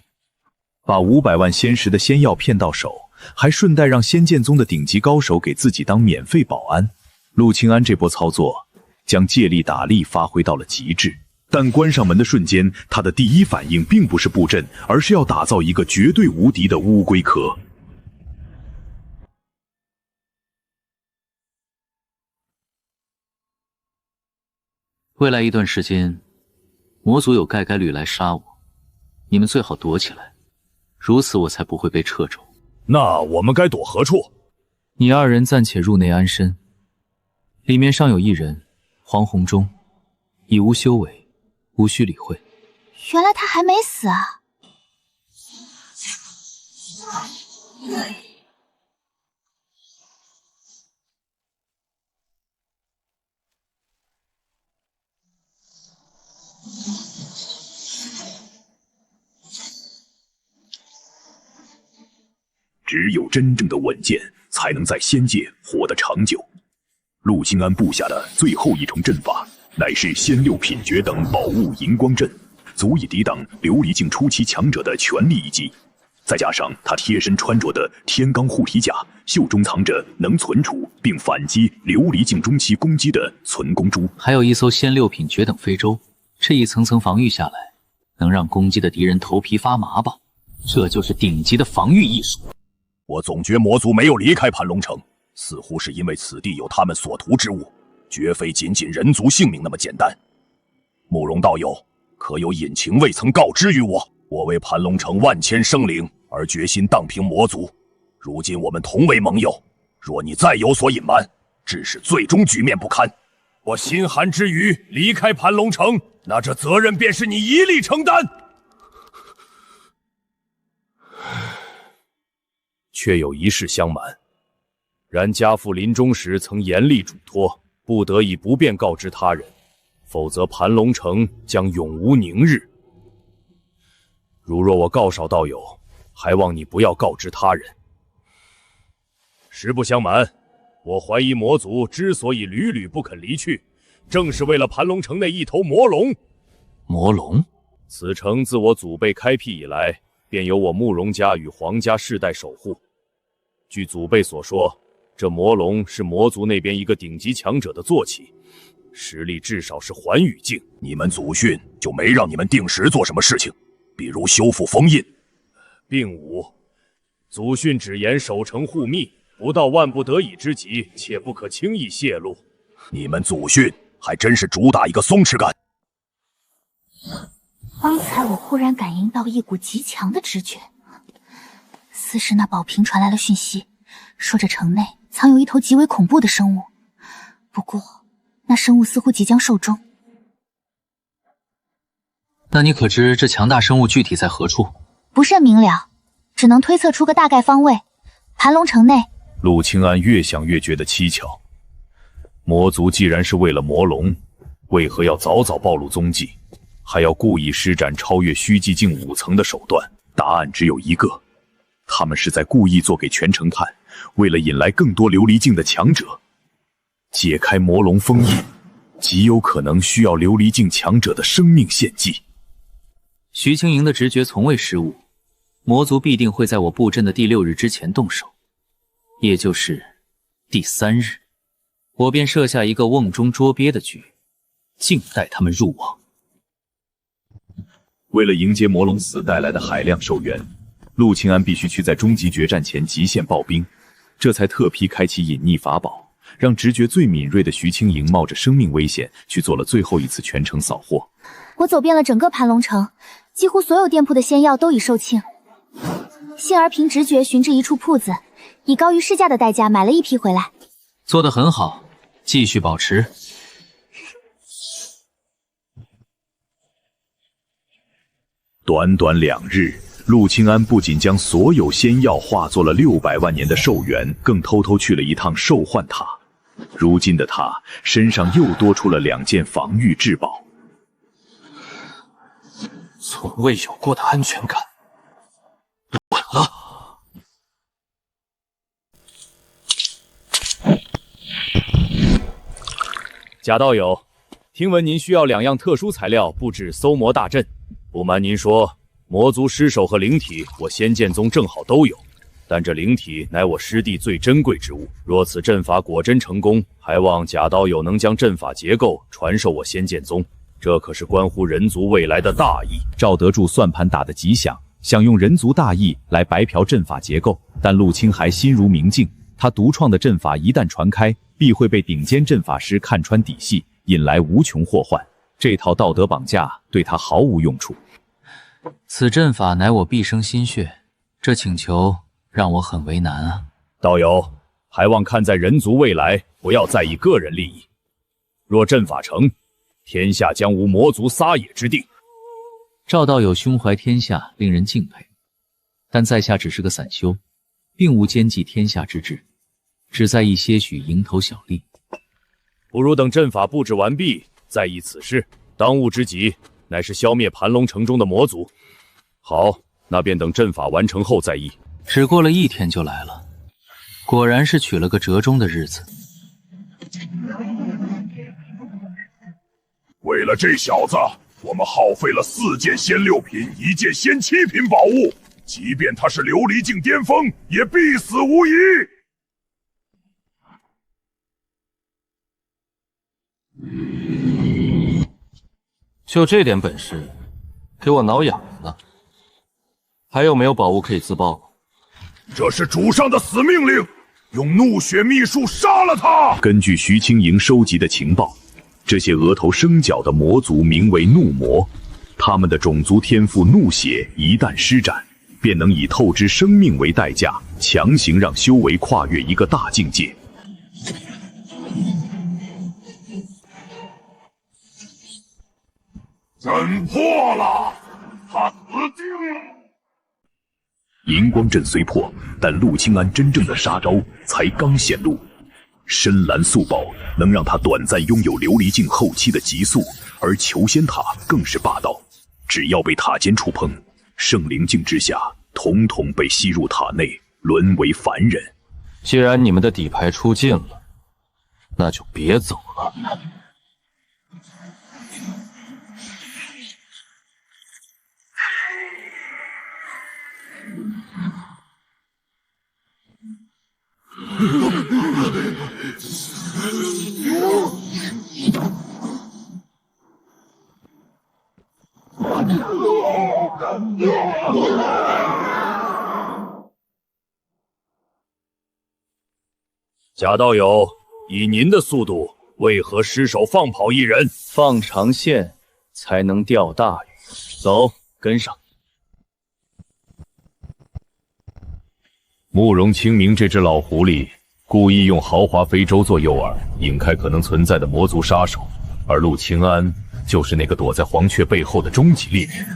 把500万仙石的仙药骗到手，还顺带让仙剑宗的顶级高手给自己当免费保安。陆清安这波操作将借力打力发挥到了极致，但关上门的瞬间，他的第一反应并不是布阵，而是要打造一个绝对无敌的乌龟壳。未来一段时间，魔族有概率来杀我，你们最好躲起来，如此我才不会被掣肘。那我们该躲何处？你2人暂且入内安身，里面尚有一人，黄洪忠，已无修为，无需理会。原来他还没死啊！只有真正的稳健，才能在仙界活得长久。陆清安布下的最后一重阵法，乃是仙6品绝等宝物银光阵，足以抵挡琉璃境初期强者的全力一击。再加上他贴身穿着的天罡护体甲，袖中藏着能存储并反击琉璃境中期攻击的存攻珠，还有一艘仙6品绝等飞舟，这一层层防御下来，能让攻击的敌人头皮发麻吧？这就是顶级的防御艺术。我总觉魔族没有离开盘龙城，似乎是因为此地有他们所图之物，绝非仅仅人族性命那么简单。慕容道友，可有隐情未曾告知于我？我为盘龙城万千生灵而决心荡平魔族，如今我们同为盟友，若你再有所隐瞒，致使最终局面不堪，我心寒之余离开盘龙城，那这责任便是你一力承担。却有一事相瞒，然家父临终时曾严厉嘱托，不得已不便告知他人，否则盘龙城将永无宁日。如若我告少道友，还望你不要告知他人。实不相瞒，我怀疑魔族之所以屡屡不肯离去，正是为了盘龙城内一头魔龙。魔龙？此城自我祖辈开辟以来，便由我慕容家与皇家世代守护。据祖辈所说，这魔龙是魔族那边一个顶级强者的坐骑，实力至少是寰宇境。你们祖训就没让你们定时做什么事情，比如修复封印？并无，祖训只言守城护密，不到万不得已之极，且不可轻易泄露。你们祖训还真是主打一个松弛感。方才我忽然感应到一股极强的直觉，似是那宝瓶传来了讯息，说这城内藏有一头极为恐怖的生物，不过那生物似乎即将寿终。那你可知这强大生物具体在何处？不甚明了，只能推测出个大概方位。盘龙城内。陆清安越想越觉得蹊跷，魔族既然是为了魔龙，为何要早早暴露踪迹，还要故意施展超越虚寂境5层的手段？答案只有一个，他们是在故意做给全城看，为了引来更多琉璃境的强者。解开魔龙封印，极有可能需要琉璃境强者的生命献祭。徐清莹的直觉从未失误，魔族必定会在我布阵的第6日之前动手，也就是第3日，我便设下一个瓮中捉鳖的局，静待他们入网。为了迎接魔龙死带来的海量寿元，陆清安必须去在终极决战前极限爆兵，这才特批开启隐匿法宝，让直觉最敏锐的徐清莹冒着生命危险去做了最后一次全城扫货。我走遍了整个盘龙城，几乎所有店铺的仙药都已售罄，幸而凭直觉寻至一处铺子，以高于市价的代价买了一批回来。做得很好，继续保持。短短2日，陆清安不仅将所有仙药化作了600万年的寿元，更偷偷去了一趟兽幻塔。如今的他身上又多出了2件防御至宝。从未有过的安全感，稳了。贾道友，听闻您需要2样特殊材料布置搜魔大阵。不瞒您说，魔族尸首和灵体，我仙剑宗正好都有。但这灵体乃我师弟最珍贵之物，若此阵法果真成功，还望贾道友能将阵法结构传授我仙剑宗，这可是关乎人族未来的大义。赵德柱算盘打得极响，想用人族大义来白嫖阵法结构，但陆清还心如明镜，他独创的阵法一旦传开，必会被顶尖阵法师看穿底细，引来无穷祸患。这套道德绑架对他毫无用处。此阵法乃我毕生心血，这请求让我很为难啊。道友，还望看在人族未来，不要在意个人利益。若阵法成，天下将无魔族撒野之地。赵道友胸怀天下，令人敬佩，但在下只是个散修，并无兼济天下之志，只在意些许蝇头小利。不如等阵法布置完毕，再议此事。当务之急乃是消灭盘龙城中的魔族。好，那便等阵法完成后再议。只过了1天就来了，果然是取了个折中的日子。为了这小子，我们耗费了4件仙6品，1件仙7品宝物，即便他是琉璃境巅峰，也必死无疑。就这点本事，给我挠痒痒了。还有没有宝物可以自爆？这是主上的死命令，用怒血秘术杀了他。根据徐清莹收集的情报，这些额头生角的魔族名为怒魔，他们的种族天赋怒血一旦施展，便能以透支生命为代价，强行让修为跨越一个大境界。阵破了，他死定了。银光阵虽破，但陆清安真正的杀招才刚显露。深蓝素宝能让他短暂拥有琉璃境后期的急速，而求仙塔更是霸道，只要被塔尖触碰，圣灵境之下，统统被吸入塔内，沦为凡人。既然你们的底牌出尽了，那就别走了。贾道友，以您的速度，为何失手放跑一人？放长线才能钓大鱼。走，跟上。慕容清明这只老狐狸故意用豪华非洲做诱饵，引开可能存在的魔族杀手，而陆清安就是那个躲在黄雀背后的终极猎人。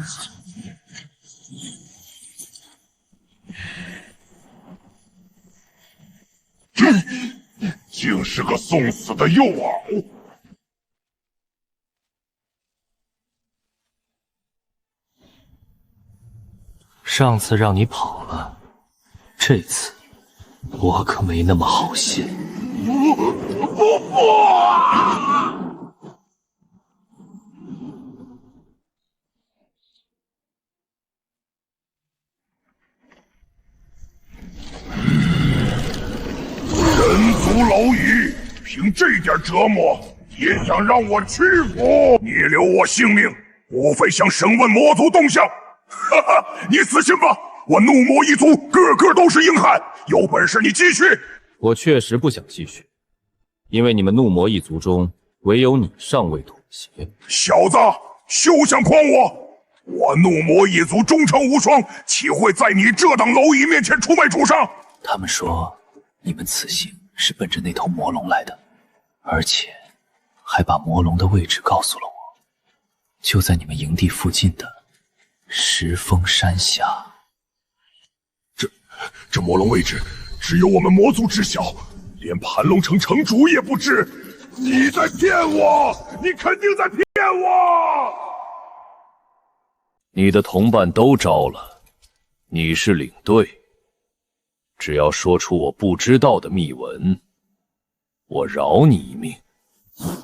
竟是个送死的诱饵！上次让你跑了，这次我可没那么好心。人族蝼蚁，凭这点折磨也想让我屈服？你留我性命，无非想审问魔族动向。哈哈，你死心吧！我怒魔一族个个都是硬汉，有本事你继续。我确实不想继续，因为你们怒魔一族中唯有你尚未妥协。小子，休想诓我！我怒魔一族忠诚无双，岂会在你这等蝼蚁面前出卖主上？他们说你们此行是奔着那头魔龙来的，而且还把魔龙的位置告诉了我，就在你们营地附近的石峰山下。这魔龙位置只有我们魔族知晓，连盘龙城城主也不知。你在骗我！你肯定在骗我！你的同伴都招了，你是领队，只要说出我不知道的秘闻，我饶你一命。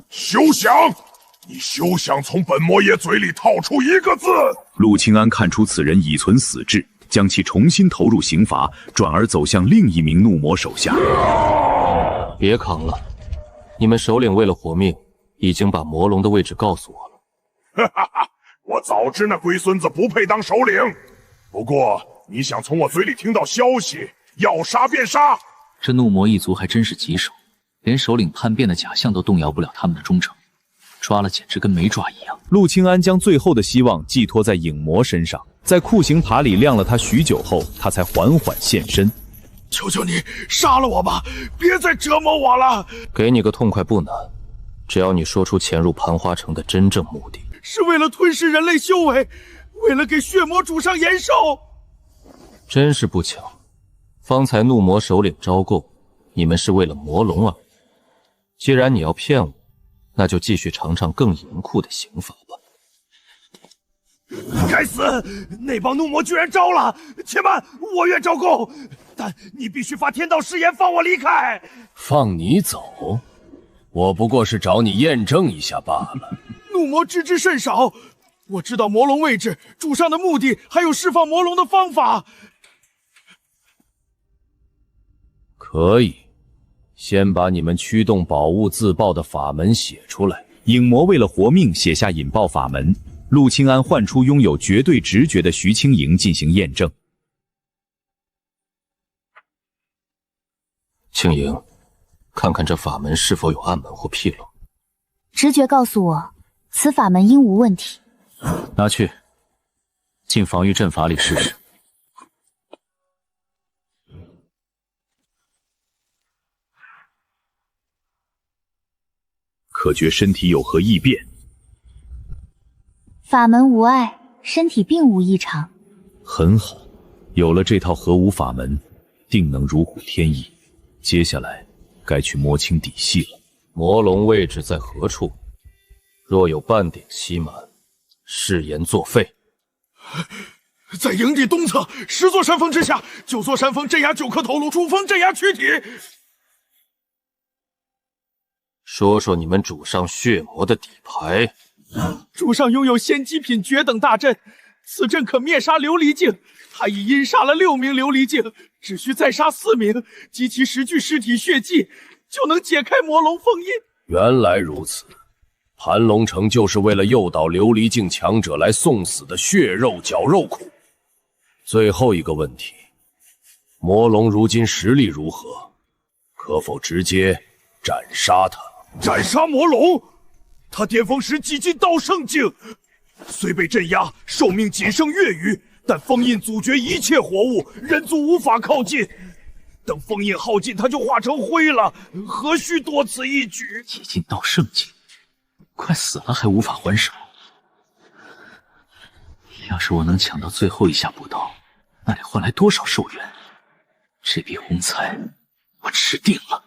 休想！你休想从本魔爷嘴里套出一个字！陆清安看出此人已存死志，将其重新投入刑罚，转而走向另一名怒魔手下。别扛了，你们首领为了活命，已经把魔龙的位置告诉我了。哈哈哈！我早知那龟孙子不配当首领，不过你想从我嘴里听到消息，要杀便杀。这怒魔一族还真是棘手，连首领叛变的假象都动摇不了他们的忠诚，抓了简直跟没抓一样。陆清安将最后的希望寄托在影魔身上，在酷刑塔里晾了他许久后，他才缓缓现身。求求你杀了我吧，别再折磨我了。给你个痛快不难，只要你说出潜入盘花城的真正目的。是为了吞噬人类修为，为了给血魔主上延寿。真是不巧，方才怒魔首领招供，你们是为了魔龙啊。既然你要骗我，那就继续尝尝更淫酷的刑罚吧。该死！那帮怒魔居然招了！且慢，我愿招供，但你必须发天道誓言放我离开。放你走？我不过是找你验证一下罢了。怒魔知之甚少，我知道魔龙位置、主上的目的，还有释放魔龙的方法。可以，先把你们驱动宝物自爆的法门写出来。影魔为了活命写下引爆法门，陆清安唤出拥有绝对直觉的徐清莹进行验证。青莹，看看这法门是否有暗门或纰漏。直觉告诉我，此法门应无问题。拿去，进防御阵法里试试。可觉身体有何异变？法门无碍，身体并无异常。很好，有了这套合武法门，定能如虎添翼。接下来该去摸清底细了。魔龙位置在何处？若有半点欺瞒，誓言作废。在营地东侧10座山峰之下，9座山峰镇压9颗头颅，主峰镇压躯体。说说你们主上血魔的底牌。主上拥有仙极品绝等大阵，此阵可灭杀琉璃镜。他已阴杀了6名琉璃镜，只需再杀4名，集齐10具尸体血迹，就能解开魔龙封印。原来如此，盘龙城就是为了诱导琉璃境强者来送死的血肉绞肉库。最后一个问题，魔龙如今实力如何？可否直接斩杀他？斩杀魔龙？他巅峰时几近道圣境，虽被镇压，寿命仅剩月余，但封印阻绝一切活物，人族无法靠近。等封印耗尽，他就化成灰了，何须多此一举？几近道圣境，快死了还无法还手。要是我能抢到最后一下补刀，那得换来多少寿元？这笔横财我吃定了。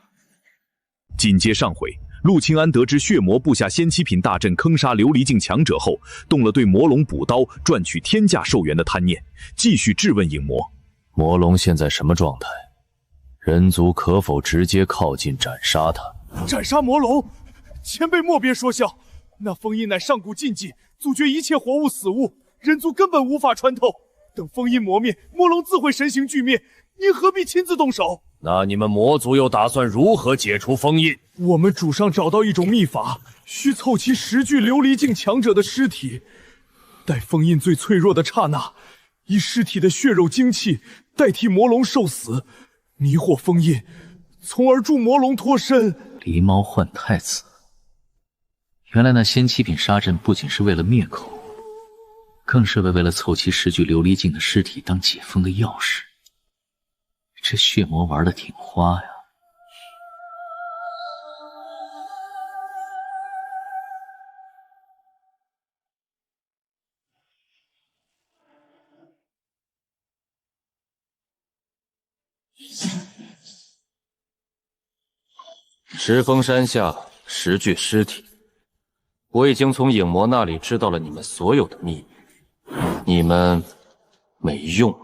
紧接上回，陆清安得知血魔布下仙七品大阵坑杀琉璃境强者后，动了对魔龙补刀赚取天价寿元的贪念，继续质问影魔：魔龙现在什么状态？人族可否直接靠近斩杀他？斩杀魔龙，前辈莫别说笑，那封印乃上古禁忌，阻绝一切活物死物，人族根本无法穿透。等封印磨灭，魔龙自会神形俱灭，您何必亲自动手？那你们魔族又打算如何解除封印？我们主上找到一种秘法，需凑齐10具琉璃境强者的尸体，待封印最脆弱的刹那，以尸体的血肉精气代替魔龙受死，迷惑封印，从而助魔龙脱身。狸猫换太子，原来那仙七品杀阵不仅是为了灭口，更是为了凑齐10具琉璃境的尸体当解封的钥匙。这血魔玩的挺花呀。石峰山下10具尸体，我已经从影魔那里知道了你们所有的秘密，你们没用了。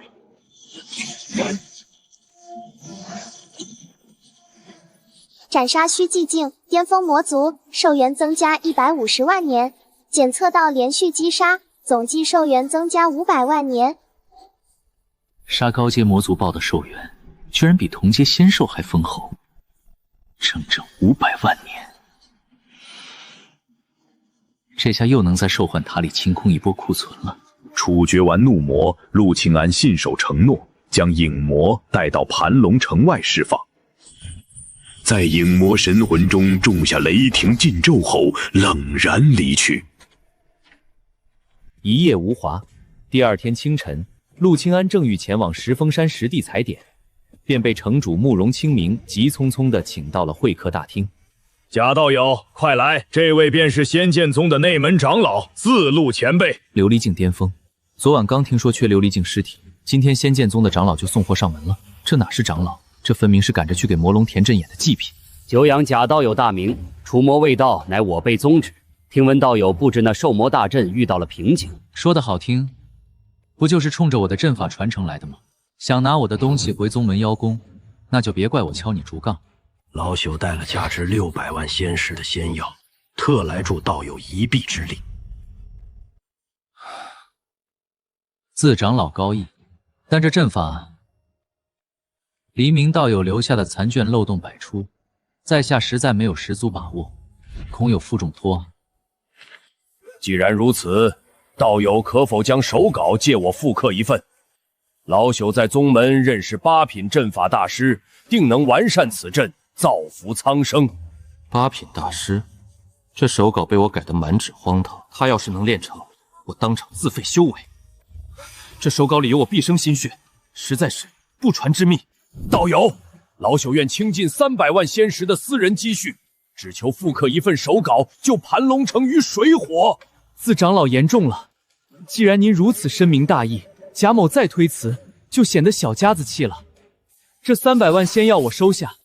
斩杀虚寂境巅峰魔族，寿元增加150万年。检测到连续击杀，总计寿元增加500万年。杀高阶魔族报的寿元，居然比同阶仙兽还丰厚，整整500万年。这下又能在兽幻塔里清空一波库存了。处决完怒魔，陆庆安信守承诺，将影魔带到盘龙城外释放。在影魔神魂中种下雷霆禁咒后，冷然离去。一夜无华，第二天清晨，陆清安正欲前往石峰山实地踩点，便被城主慕容清明急匆匆地请到了会客大厅。贾道友，快来！这位便是仙剑宗的内门长老，自陆前辈。琉璃境巅峰，昨晚刚听说缺琉璃境尸体，今天仙剑宗的长老就送货上门了。这哪是长老，这分明是赶着去给魔龙田镇演的祭品。久仰贾道友大名，除魔卫道乃我辈宗旨。听闻道友布置那兽魔大阵遇到了瓶颈，说得好听，不就是冲着我的阵法传承来的吗？想拿我的东西回宗门邀功，那就别怪我敲你竹杠。老朽带了价值600万仙石的仙药，特来助道友一臂之力。自长老高义，但这阵法，黎明道友留下的残卷漏洞百出，在下实在没有十足把握，恐有负重托。既然如此，道友可否将手稿借我复刻一份？老朽在宗门认识8品阵法大师，定能完善此阵，造福苍生。8品大师，这手稿被我改得满纸荒唐。他要是能练成，我当场自废修为。这手稿里有我毕生心血，实在是不传之秘。道友，老朽愿倾尽300万仙石的私人积蓄，只求复刻一份手稿，救盘龙城于水火。自长老言重了，既然您如此深明大义，贾某再推辞，就显得小家子气了。这300万仙药我收下，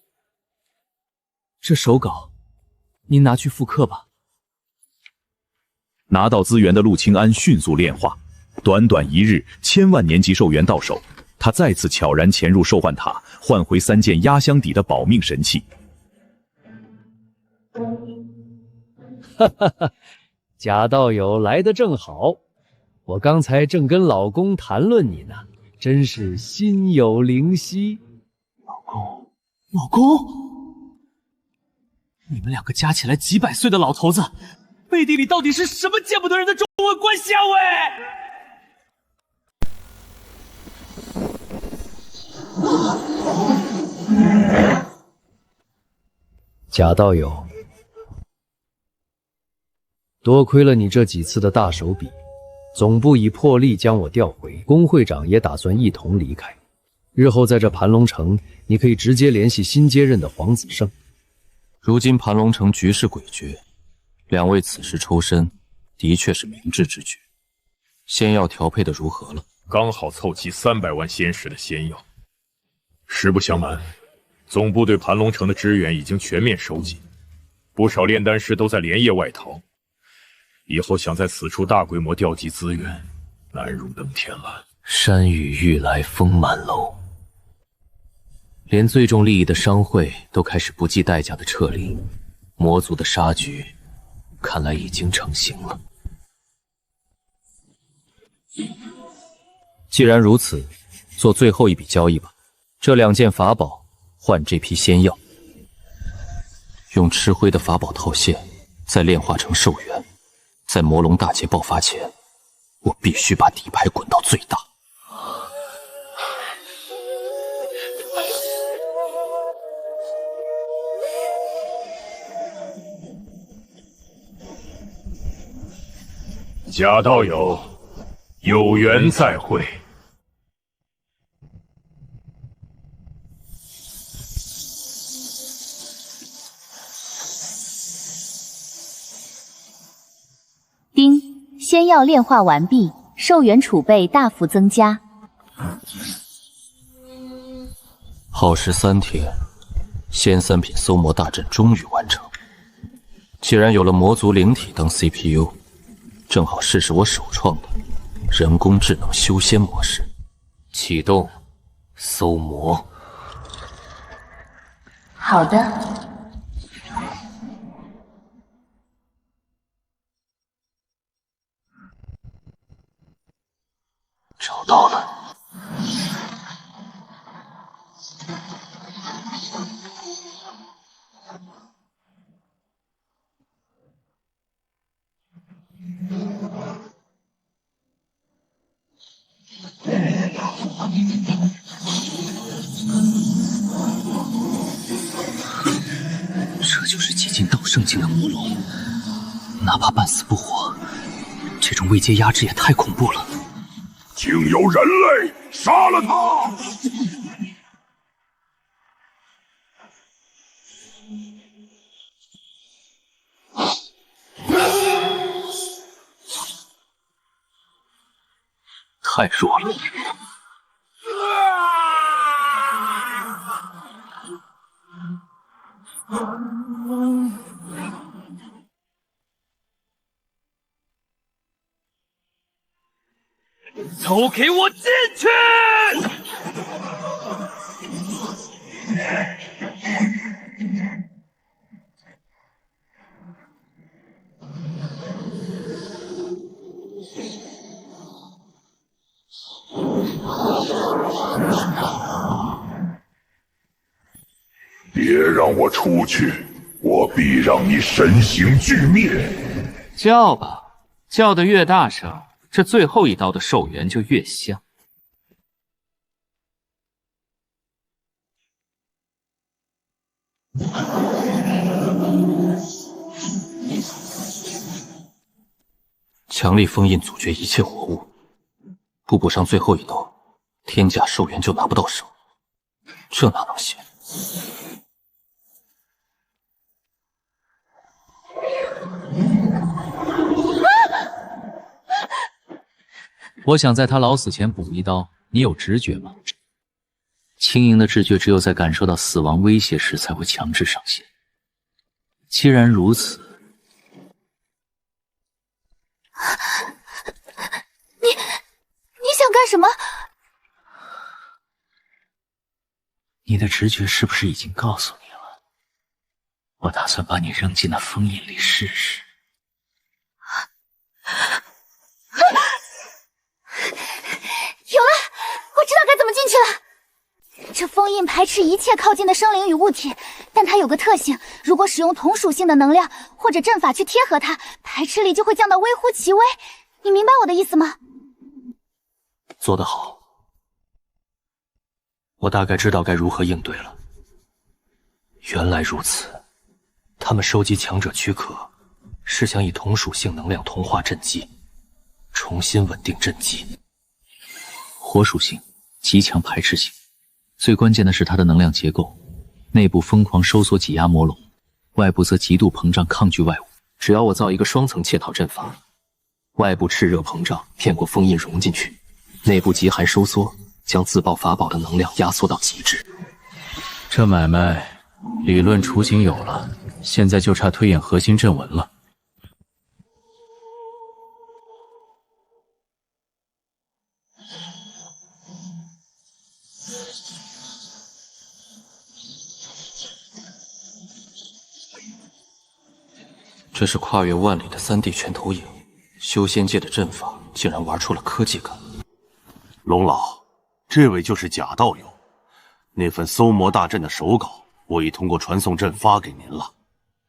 这手稿您拿去复刻吧。拿到资源的陆清安迅速炼化，短短1日，1000万年级寿元到手。他再次悄然潜入兽幻塔，换回3件压箱底的保命神器。哈哈哈，贾道友来得正好，我刚才正跟老公谈论你呢，真是心有灵犀。老公，你们两个加起来几百岁的老头子，背地里到底是什么见不得人的中文关系啊？喂！贾道友，多亏了你这几次的大手笔，总部已破例将我调回，龚会长也打算一同离开。日后在这盘龙城，你可以直接联系新接任的黄子胜。如今盘龙城局势诡谲，2位此时抽身，的确是明智之举。仙药调配的如何了？刚好凑齐300万仙石的仙药。实不相瞒，总部对盘龙城的支援已经全面收紧，不少炼丹师都在连夜外逃。以后想在此处大规模调集资源，难如登天了。山雨欲来风满楼，连最重利益的商会都开始不计代价的撤离，魔族的杀局看来已经成型了。既然如此，做最后一笔交易吧。这2件法宝换这批仙药，用吃灰的法宝套现，再炼化成寿元。在魔龙大劫爆发前，我必须把底牌滚到最大。贾道友，有缘再会。丁，仙药炼化完毕，寿元储备大幅增加。耗时3天，仙3品搜魔大阵终于完成。既然有了魔族灵体当 CPU， 正好试试我首创的人工智能修仙模式。启动搜魔。好的。找到了。这就是几近道圣境的魔龙，哪怕半死不活，这种位阶压制也太恐怖了。竟有人类杀了他！太弱了。都给我进去！别让我出去，我必让你身形俱灭！叫吧，叫得越大声，这最后一刀的寿元就越香。强力封印阻绝一切活物，不补上最后一刀，天价寿元就拿不到手，这哪能行？我想在他老死前补一刀，你有直觉吗？轻盈的直觉只有在感受到死亡威胁时才会强制上线。既然如此，你想干什么？你的直觉是不是已经告诉你了？我打算把你扔进那封印里试试。有了，我知道该怎么进去了。这封印排斥一切靠近的生灵与物体，但它有个特性，如果使用同属性的能量或者阵法去贴合它，排斥力就会降到微乎其微。你明白我的意思吗？做得好，我大概知道该如何应对了。原来如此，他们收集强者躯壳，是想以同属性能量同化阵基，重新稳定阵基。火属性极强排斥性，最关键的是它的能量结构，内部疯狂收缩挤压魔龙，外部则极度膨胀抗拒外物。只要我造一个双层窃套阵法，外部炽热膨胀骗过封印融进去，内部极寒收缩将自爆法宝的能量压缩到极致。这买卖理论雏形有了，现在就差推演核心阵纹了。这是跨越万里的3D 全投影，修仙界的阵法竟然玩出了科技感。龙老，这位就是贾道友，那份搜魔大阵的手稿，我已通过传送阵发给您了。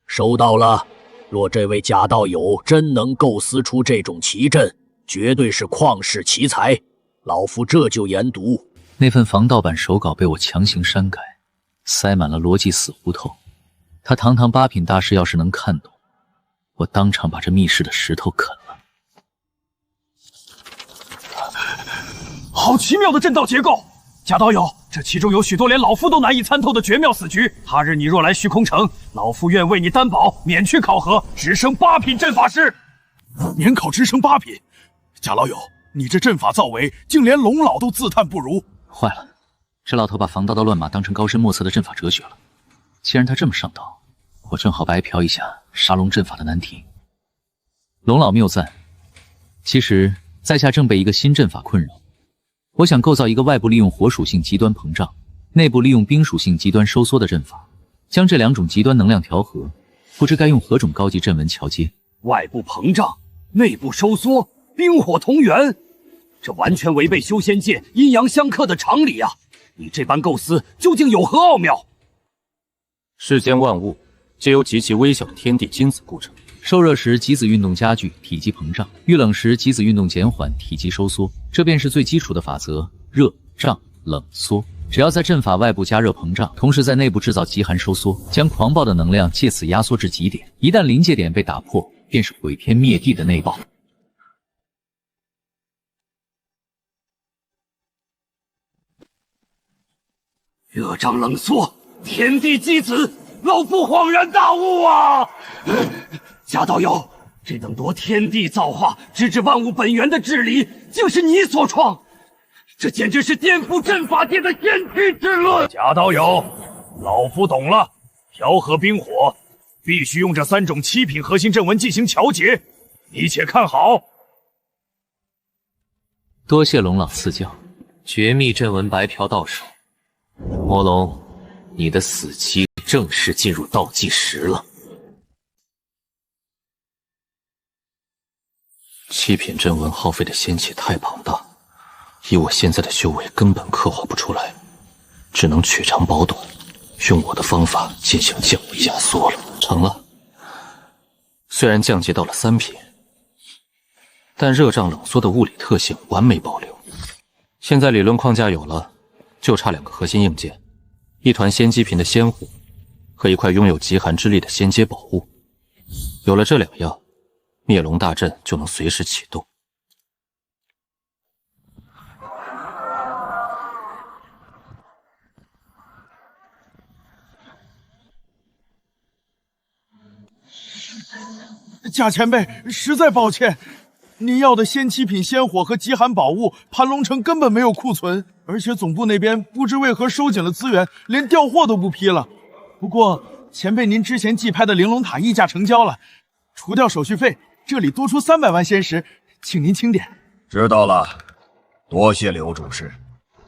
收到了。若这位贾道友真能构思出这种奇阵，绝对是旷世奇才。老夫这就研读。那份防盗版手稿被我强行删改，塞满了逻辑死胡同。他堂堂8品大师要是能看懂，我当场把这密室的石头啃了。好奇妙的阵道结构，贾道友，这其中有许多连老夫都难以参透的绝妙死局。他日你若来虚空城，老夫愿为你担保，免去考核，直升8品阵法师。年考直升8品，贾老友，你这阵法造为，竟连龙老都自叹不如。坏了，这老头把防盗的乱码当成高深莫测的阵法哲学了。既然他这么上道，我正好白嫖一下杀龙阵法的难题。龙老谬赞。其实在下正被一个新阵法困扰，我想构造一个外部利用火属性极端膨胀，内部利用冰属性极端收缩的阵法，将这2种极端能量调和，不知该用何种高级阵纹桥接。外部膨胀，内部收缩，冰火同源，这完全违背修仙界阴阳相克的常理啊！你这般构思究竟有何奥妙？世间万物皆由极其微小的天地精子构成。受热时，极子运动加剧，体积膨胀；遇冷时，极子运动减缓，体积收缩。这便是最基础的法则：热胀冷缩。只要在阵法外部加热膨胀，同时在内部制造极寒收缩，将狂暴的能量借此压缩至极点。一旦临界点被打破，便是毁天灭地的内爆。热胀冷缩，天地激子，老夫恍然大悟啊！贾道友，这等夺天地造化、直至万物本源的治理，竟是你所创，这简直是颠覆阵法界的先驱之论。贾道友，老夫懂了，调和冰火必须用这3种7品核心阵纹进行调节，你且看好。多谢龙老赐教。绝密阵纹白嫖到手，魔龙，你的死期正式进入倒计时了。7品阵纹耗费的仙气太庞大，以我现在的修为根本刻画不出来，只能取长补短，用我的方法进行降维压缩了。成了，虽然降级到了3品，但热胀冷缩的物理特性完美保留。现在理论框架有了，就差2个核心硬件，一团仙机瓶的仙火和一块拥有极寒之力的仙阶宝物。有了这2样，灭龙大阵就能随时启动。贾前辈，实在抱歉，您要的仙7品仙火和极寒宝物，盘龙城根本没有库存，而且总部那边不知为何收紧了资源，连调货都不批了。不过前辈您之前寄拍的玲珑塔溢价成交了，除掉手续费，这里多出300万仙石，请您清点。知道了，多谢刘主事。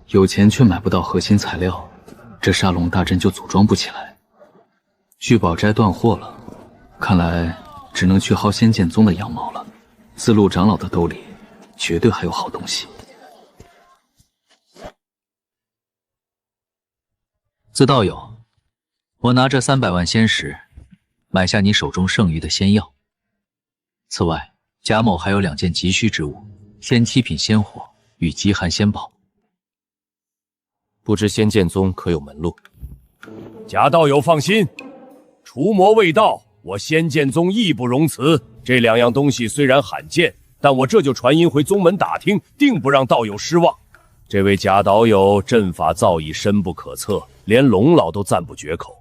有钱却买不到核心材料，这沙龙大阵就组装不起来。聚宝斋断货了，看来只能去薅仙剑宗的羊毛了。自陆长老的兜里绝对还有好东西。自道友，我拿这300万仙石，买下你手中剩余的仙药。此外，贾某还有2件急需之物：仙7品仙火与极寒仙宝。不知仙剑宗可有门路？贾道友放心，除魔未到，我仙剑宗义不容辞。这2样东西虽然罕见，但我这就传音回宗门打听，定不让道友失望。这位贾导友阵法造诣深不可测，连龙老都赞不绝口。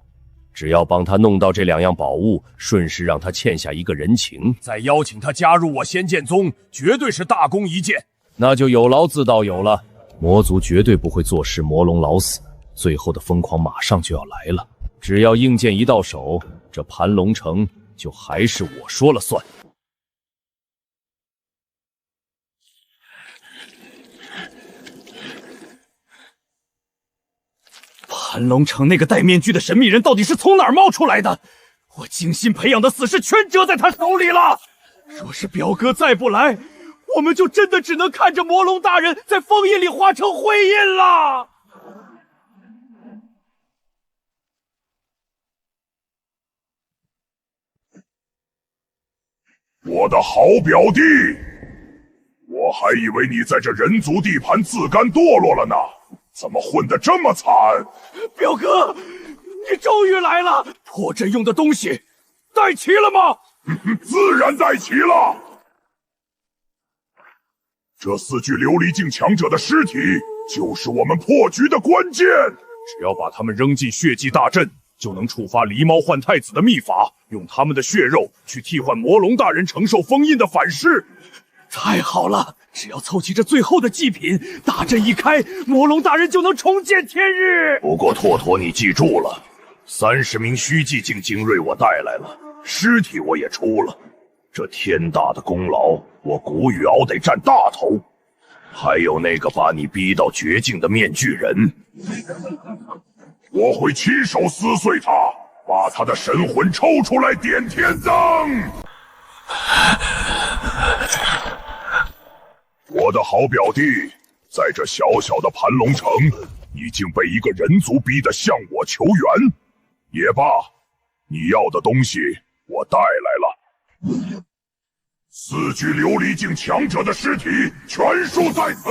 只要帮他弄到这2样宝物，顺势让他欠下一个人情，再邀请他加入我仙剑宗，绝对是大功一件。那就有劳自道友了。魔族绝对不会坐视魔龙老死，最后的疯狂马上就要来了。只要硬件一到手，这盘龙城就还是我说了算。盘龙城那个戴面具的神秘人到底是从哪儿冒出来的？我精心培养的死士全折在他手里了。若是表哥再不来，我们就真的只能看着魔龙大人在封印里化成灰烬了。我的好表弟，我还以为你在这人族地盘自甘堕落了呢，怎么混得这么惨？表哥，你终于来了！破阵用的东西带齐了吗？自然带齐了。这4具琉璃境强者的尸体，就是我们破局的关键。只要把他们扔进血祭大阵，就能触发狸猫换太子的秘法，用他们的血肉去替换魔龙大人承受封印的反噬。太好了！只要凑齐这最后的祭品，大阵一开，魔龙大人就能重见天日。不过拓拓，你记住了，30名虚寂境精锐我带来了，尸体我也出了，这天大的功劳，我古雨敖得占大头。还有那个把你逼到绝境的面具人，我会亲手撕碎他，把他的神魂抽出来点天葬。我的好表弟，在这小小的盘龙城，你竟被一个人族逼得向我求援。也罢，你要的东西我带来了。4具琉璃境强者的尸体全数在此。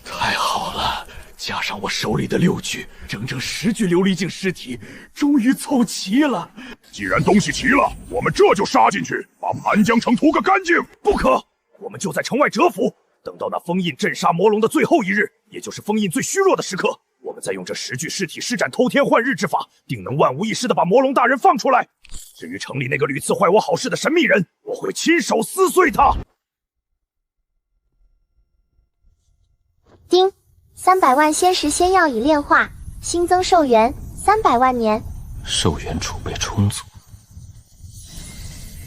太好了，加上我手里的6具，整整10具琉璃境尸体，终于凑齐了。既然东西齐了，我们这就杀进去，把盘江城屠个干净。不可，我们就在城外蛰伏，等到那封印镇杀魔龙的最后一日，也就是封印最虚弱的时刻，我们再用这10具尸体施展偷天换日之法，定能万无一失的把魔龙大人放出来。至于城里那个屡次坏我好事的神秘人，我会亲手撕碎他。丁，300万仙石仙药已炼化，新增寿元300万年。寿元储备充足，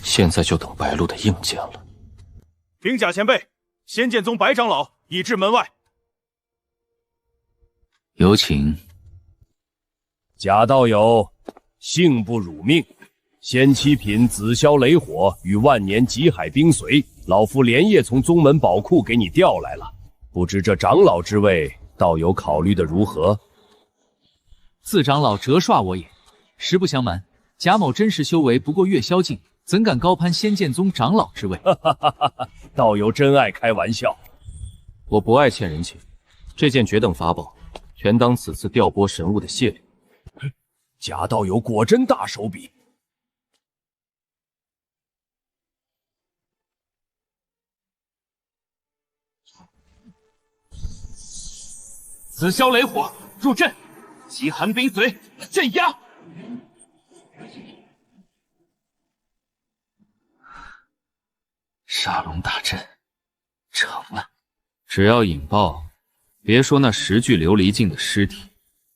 现在就等白鹿的硬件了。禀贾前辈，仙剑宗白长老已至门外。有请。贾道友，幸不辱命，仙七品紫霄雷火与万年极海冰髓，老夫连夜从宗门宝库给你调来了。不知这长老之位，道友考虑的如何？自长老折煞我也。实不相瞒，贾某真实修为不过月宵境，怎敢高攀仙剑宗长老之位？道友真爱开玩笑。我不爱欠人情，这件绝等法宝，全当此次调拨神物的谢礼。贾道友果真大手笔。紫霄雷火入阵，极寒冰髓镇压。沙龙大阵成了，只要引爆，别说那10具琉璃境的尸体，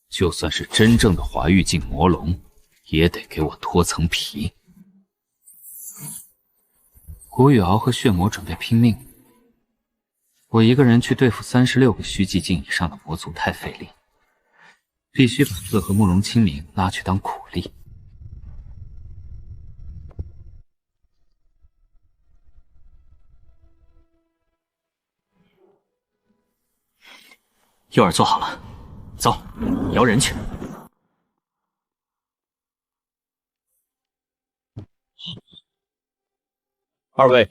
就算是真正的华域境魔龙，也得给我脱层皮。古雨敖和血魔准备拼命，我一个人去对付36个虚寂境以上的魔族太费力，必须把自和慕容清明拉去当苦力。诱饵做好了，走，摇人去。二位，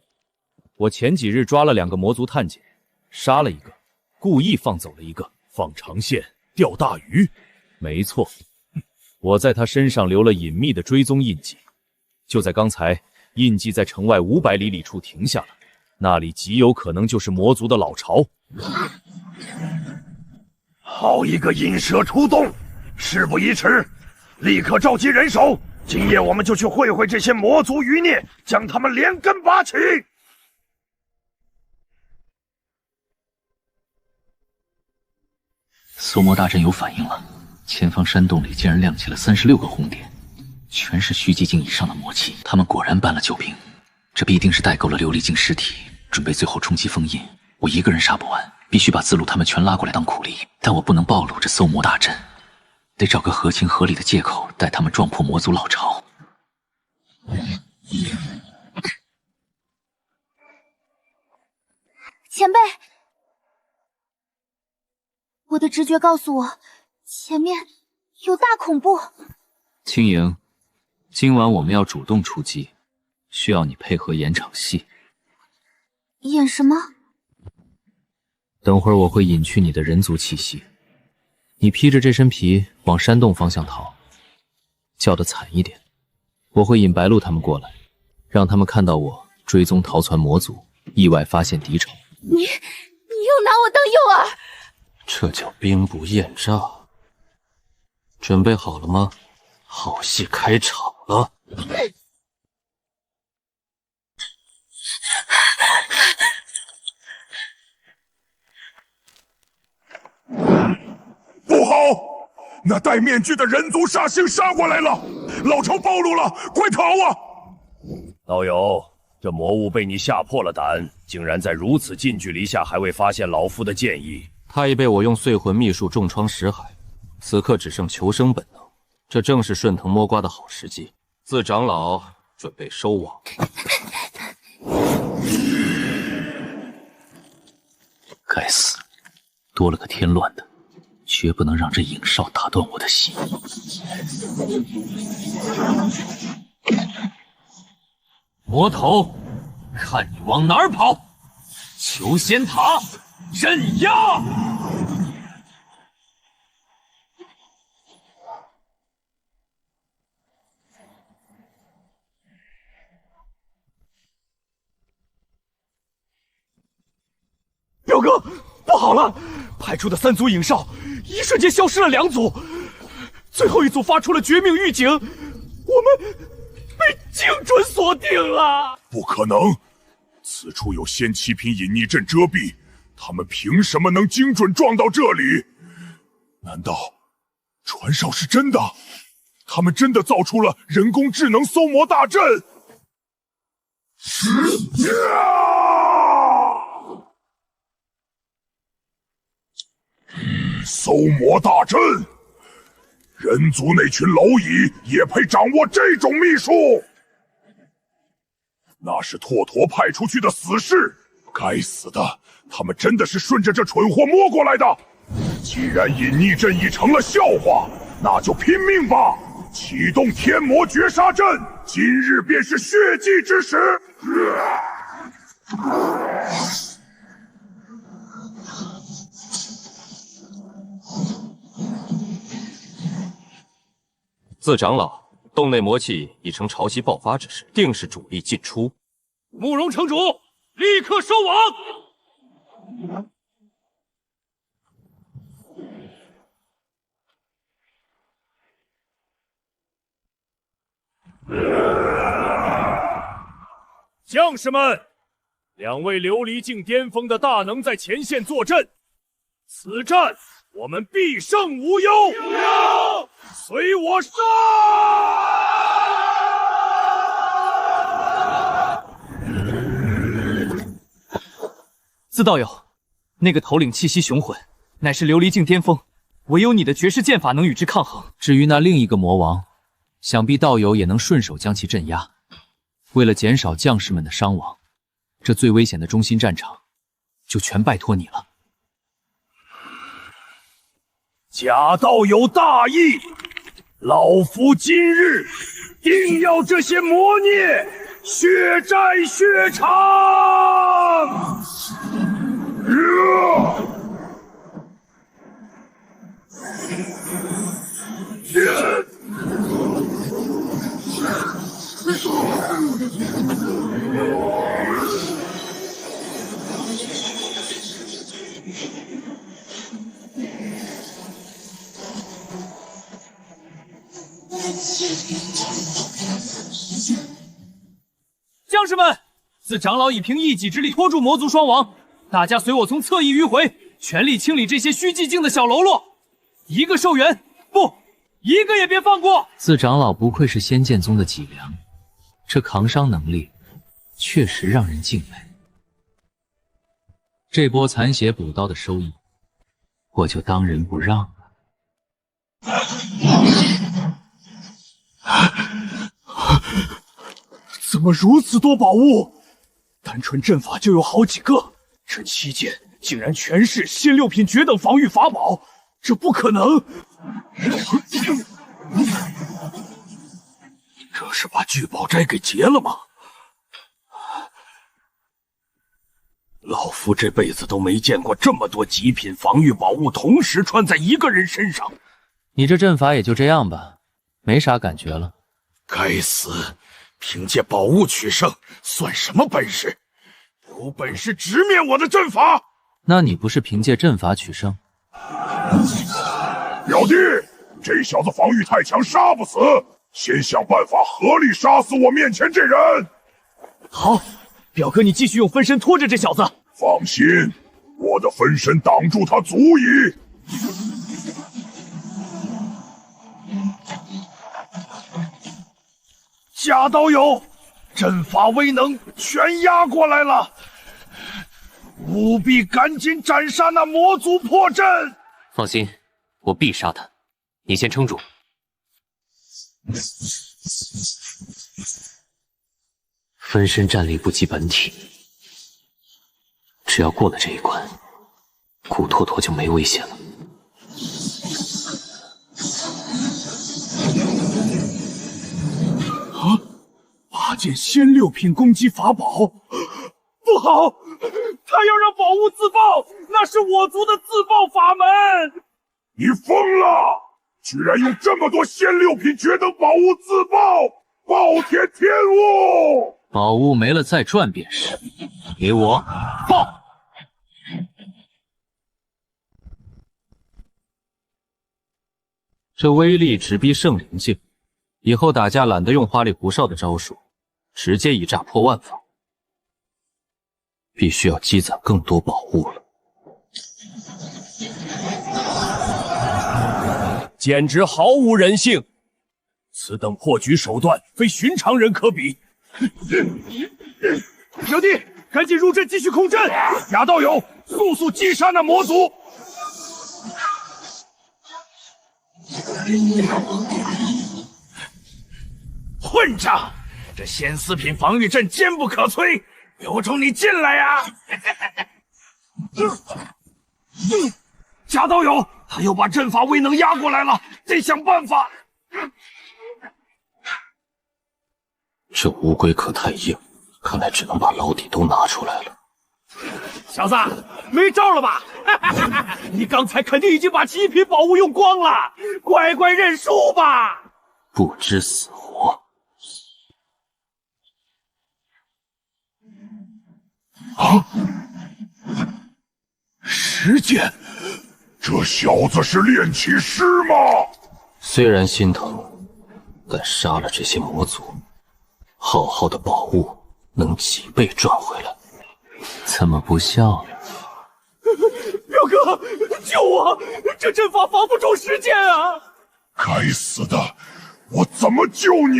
我前几日抓了2个魔族探检，杀了1个，故意放走了1个，放长线钓大鱼。没错，我在他身上留了隐秘的追踪印记，就在刚才，印记在城外500里处停下了，那里极有可能就是魔族的老巢。好一个引蛇出洞！事不宜迟，立刻召集人手，今夜我们就去会会这些魔族余孽，将他们连根拔起。苏魔大阵有反应了，前方山洞里竟然亮起了36个红点，全是虚寂境以上的魔气。他们果然搬了救兵，这必定是带够了琉璃境尸体，准备最后冲击封印。我一个人杀不完，必须把自路他们全拉过来当苦力，但我不能暴露这搜魔大阵，得找个合情合理的借口带他们撞破魔族老巢。前辈，我的直觉告诉我，前面有大恐怖。青莹，今晚我们要主动出击，需要你配合演场戏。演什么？等会儿我会隐去你的人族气息，你披着这身皮往山洞方向逃，叫得惨一点。我会引白鹿他们过来，让他们看到我追踪逃窜魔族，意外发现敌巢。你又拿我当诱饵？这叫兵不厌诈。准备好了吗？好戏开场了。不好！那戴面具的人族煞星杀过来了，老巢暴露了，快逃啊！道友，这魔物被你吓破了胆，竟然在如此近距离下还未发现老夫的剑意。他已被我用碎魂秘术重创识海，此刻只剩求生本能，这正是顺藤摸瓜的好时机。自长老准备收网。该死，多了个添乱的，绝不能让这影少打断我的心。魔头，看你往哪儿跑！求仙塔，镇压！表哥，不好了！派出的3组影哨，一瞬间消失了2组，最后一组发出了绝命预警，我们被精准锁定了。不可能，此处有仙7品隐匿阵遮蔽，他们凭什么能精准撞到这里？难道传哨是真的？他们真的造出了人工智能搜魔大阵？搜魔大阵，人族那群蝼蚁也配掌握这种秘术？那是拓陀派出去的死士，该死的，他们真的是顺着这蠢货摸过来的。既然隐匿阵已成了笑话，那就拼命吧！启动天魔绝杀阵，今日便是血祭之时。自长老，洞内魔气已成潮汐爆发之势，定是主力进出。慕容城主，立刻收网！将士们，2位琉璃境巅峰的大能在前线坐镇，此战我们必胜无忧！随我杀！自道友，那个头领气息雄浑，乃是琉璃境巅峰，唯有你的绝世剑法能与之抗衡。至于那另一个魔王，想必道友也能顺手将其镇压。为了减少将士们的伤亡，这最危险的中心战场就全拜托你了。假道友大义，老夫今日定要这些魔孽血债血偿！将士们，自长老已凭一己之力拖住魔族双王，大家随我从侧翼迂回，全力清理这些虚寂境的小喽啰，一个寿元不，一个也别放过！自长老不愧是仙剑宗的脊梁，这扛伤能力确实让人敬佩。这波残血补刀的收益，我就当仁不让了。怎么如此多宝物？单纯阵法就有好几个，这7件竟然全是仙6品绝等防御法宝，这不可能！这是把聚宝斋给劫了吗？老夫这辈子都没见过这么多极品防御宝物同时穿在一个人身上。你这阵法也就这样吧，没啥感觉了。该死！凭借宝物取胜算什么本事？有本事直面我的阵法！那你不是凭借阵法取胜？表弟，这小子防御太强，杀不死，先想办法合力杀死我面前这人。好，表哥，你继续用分身拖着这小子。放心，我的分身挡住他足矣。假道友，阵法威能全压过来了，务必赶紧斩杀那魔族破阵。放心，我必杀他，你先撑住。分身战力不及本体，只要过了这一关，顾拓拓就没危险了。啊！8件仙6品攻击法宝，不好！他要让宝物自爆，那是我族的自爆法门。你疯了！居然用这么多仙6品绝等宝物自爆，暴殄天物！宝物没了再赚便是。给我爆！这威力直逼圣灵境，以后打架懒得用花里胡哨的招数，直接一炸破万防。必须要积攒更多宝物了。简直毫无人性！此等破局手段，非寻常人可比。小弟，赶紧入阵继续控阵！贾道友，速击杀那魔族！混账！这仙丝品防御阵坚不可摧，有种你进来呀！贾道友，他又把阵法威能压过来了，得想办法。这乌龟壳太硬，看来只能把老底都拿出来了。小子，没招了吧？你刚才肯定已经把极品宝物用光了，乖乖认输吧！不知死活。啊！10件，这小子是炼气师吗？虽然心疼，但杀了这些魔族，好好的宝物能几倍赚回来。怎么不笑呢？表哥，救我！这阵法防不住10件啊！该死的，我怎么救你？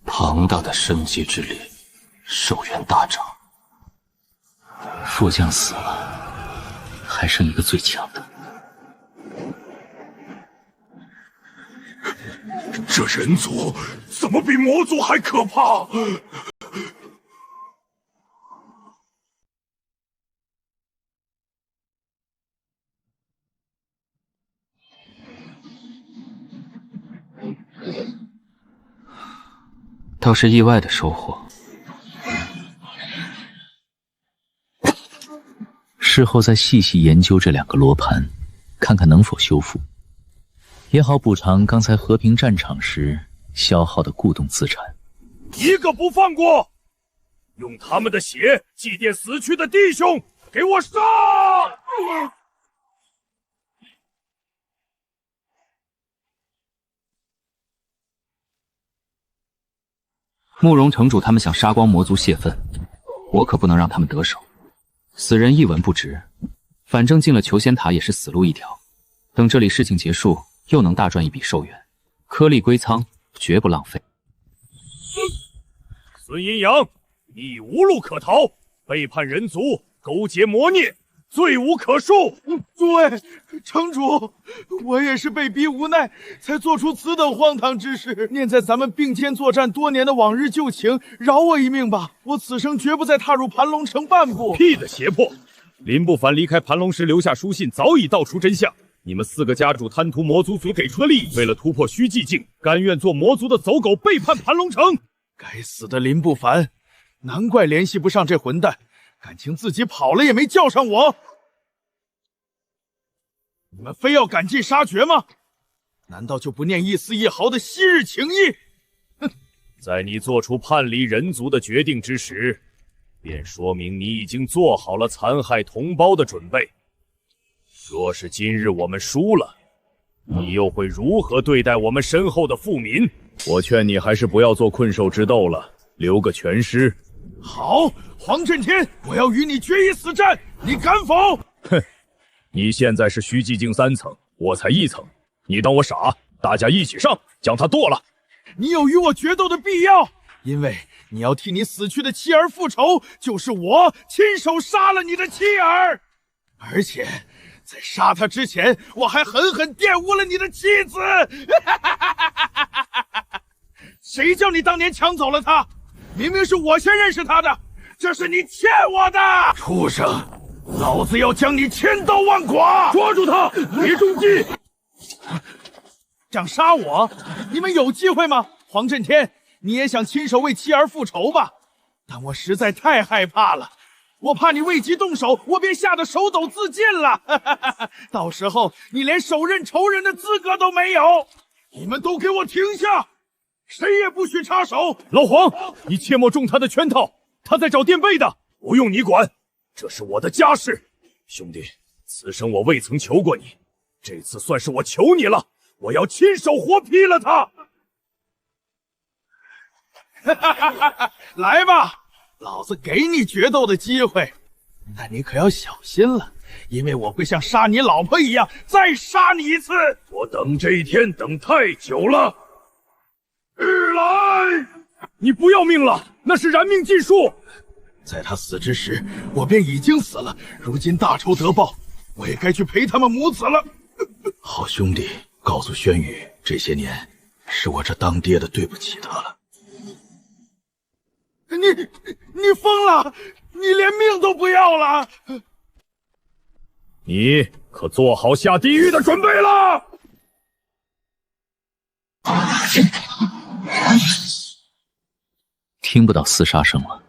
庞大的生机之力，寿元大涨。副将死了，还剩一个最强的。这人族怎么比魔族还可怕？倒是意外的收获。事后再细细研究这2个罗盘，看看能否修复，也好补偿刚才和平战场时消耗的固动资产。一个不放过！用他们的血祭奠死去的弟兄，给我杀！慕容城主他们想杀光魔族泄愤，我可不能让他们得手。死人一文不值，反正进了求仙塔也是死路一条。等这里事情结束，又能大赚一笔寿元，颗粒归仓，绝不浪费。孙阴阳，你无路可逃，背叛人族，勾结魔孽，罪无可恕。对，城主，我也是被逼无奈，才做出此等荒唐之事。念在咱们并肩作战多年的往日旧情，饶我一命吧！我此生绝不再踏入盘龙城半步。屁的胁迫！林不凡离开盘龙时留下书信，早已道出真相。你们4个家主贪图魔族所给出的利益，为了突破虚寂境，甘愿做魔族的走狗，背叛盘龙城。该死的林不凡，难怪联系不上这混蛋，感情自己跑了也没叫上我。你们非要赶尽杀绝吗？难道就不念一丝一毫的昔日情谊？哼！在你做出叛离人族的决定之时，便说明你已经做好了残害同胞的准备。若是今日我们输了，你又会如何对待我们身后的富民？我劝你还是不要做困兽之斗了，留个全尸。好，黄震天，我要与你决一死战，你敢否？哼！你现在是虚寂境3层，我才1层，你当我傻？大家一起上，将他剁了！你有与我决斗的必要，因为你要替你死去的妻儿复仇，就是我亲手杀了你的妻儿。而且，在杀他之前，我还狠狠玷污了你的妻子。谁叫你当年抢走了他？明明是我先认识他的，这是你欠我的！畜生，老子要将你千刀万剐！抓住他，别中计！想杀我？你们有机会吗？黄震天，你也想亲手为妻儿复仇吧？但我实在太害怕了。我怕你未及动手，我便吓得手抖自尽了。到时候你连手刃仇人的资格都没有。你们都给我停下，谁也不许插手。老黄，你切莫中他的圈套，他在找垫背的，不用你管，这是我的家事。兄弟，此生我未曾求过你，这次算是我求你了，我要亲手活劈了他。来吧，老子给你决斗的机会，但你可要小心了，因为我会像杀你老婆一样再杀你一次。我等这一天等太久了。日来！你不要命了，那是燃命技术。在他死之时，我便已经死了。如今大仇得报，我也该去陪他们母子了。好兄弟，告诉轩宇，这些年是我这当爹的对不起他了。你疯了！你连命都不要了！你可做好下地狱的准备了！听不到厮杀声了。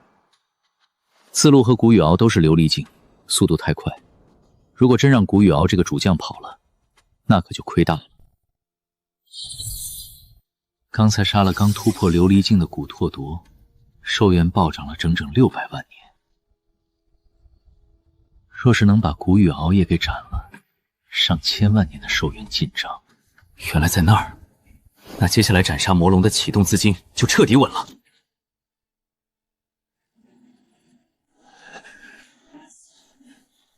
自路和古雨敖都是琉璃境，速度太快。如果真让古雨敖这个主将跑了，那可就亏大了。刚才杀了刚突破琉璃境的古拓铎，寿元暴涨了整整600万年。若是能把古雨敖也给斩了，上千万年的寿元进账。原来在那儿，那接下来斩杀魔龙的启动资金就彻底稳了。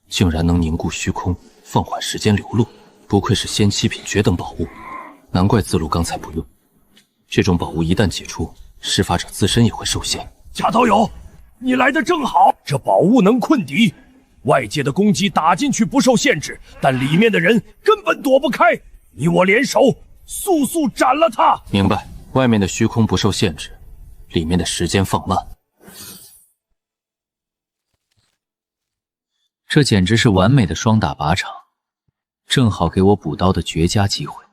竟然能凝固虚空，放缓时间流露，不愧是仙七品绝等宝物，难怪自路刚才不用。这种宝物一旦解除，施法者自身也会受限。贾道友，你来的正好，这宝物能困敌，外界的攻击打进去不受限制，但里面的人根本躲不开。你我联手，速速斩了他！明白，外面的虚空不受限制，里面的时间放慢。这简直是完美的双打靶场，正好给我补刀的绝佳机会。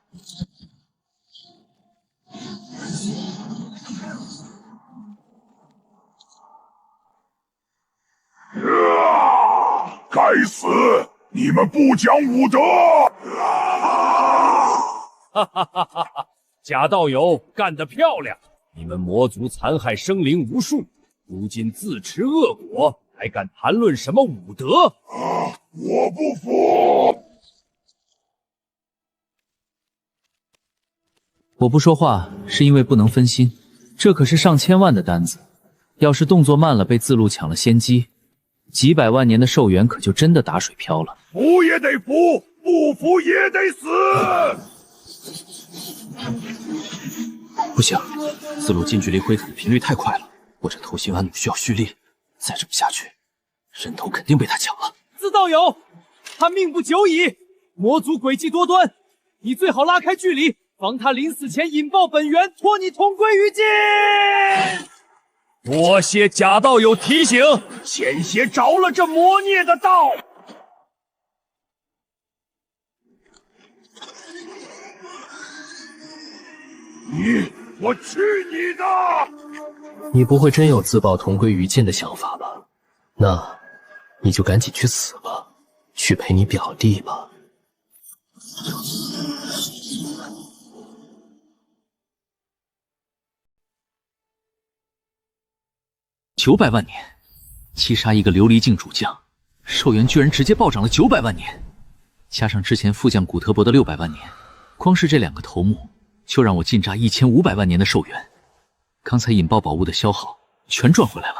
该死！你们不讲武德！哈哈哈哈哈！贾道友干得漂亮！你们魔族残害生灵无数，如今自持恶果，还敢谈论什么武德？我不服！我不说话是因为不能分心，这可是上千万的单子，要是动作慢了被自路抢了先机，几百万年的寿元可就真的打水漂了。服也得服，不服也得死！不行，自路近距离挥砍的频率太快了，我这偷心安弩需要蓄力，再这么下去，人头肯定被他抢了。自道友，他命不久矣，魔族诡计多端，你最好拉开距离，防他临死前引爆本源，拖你同归于尽。多谢贾道友提醒，险些着了这魔孽的道。我去你的！你不会真有自爆同归于尽的想法吧？那你就赶紧去死吧，去陪你表弟吧。900万年，击杀一个琉璃境主将，寿元居然直接暴涨了900万年，加上之前副将古特伯的600万年，光是这2个头目就让我尽榨1500万年的寿元。刚才引爆宝物的消耗全赚回来了。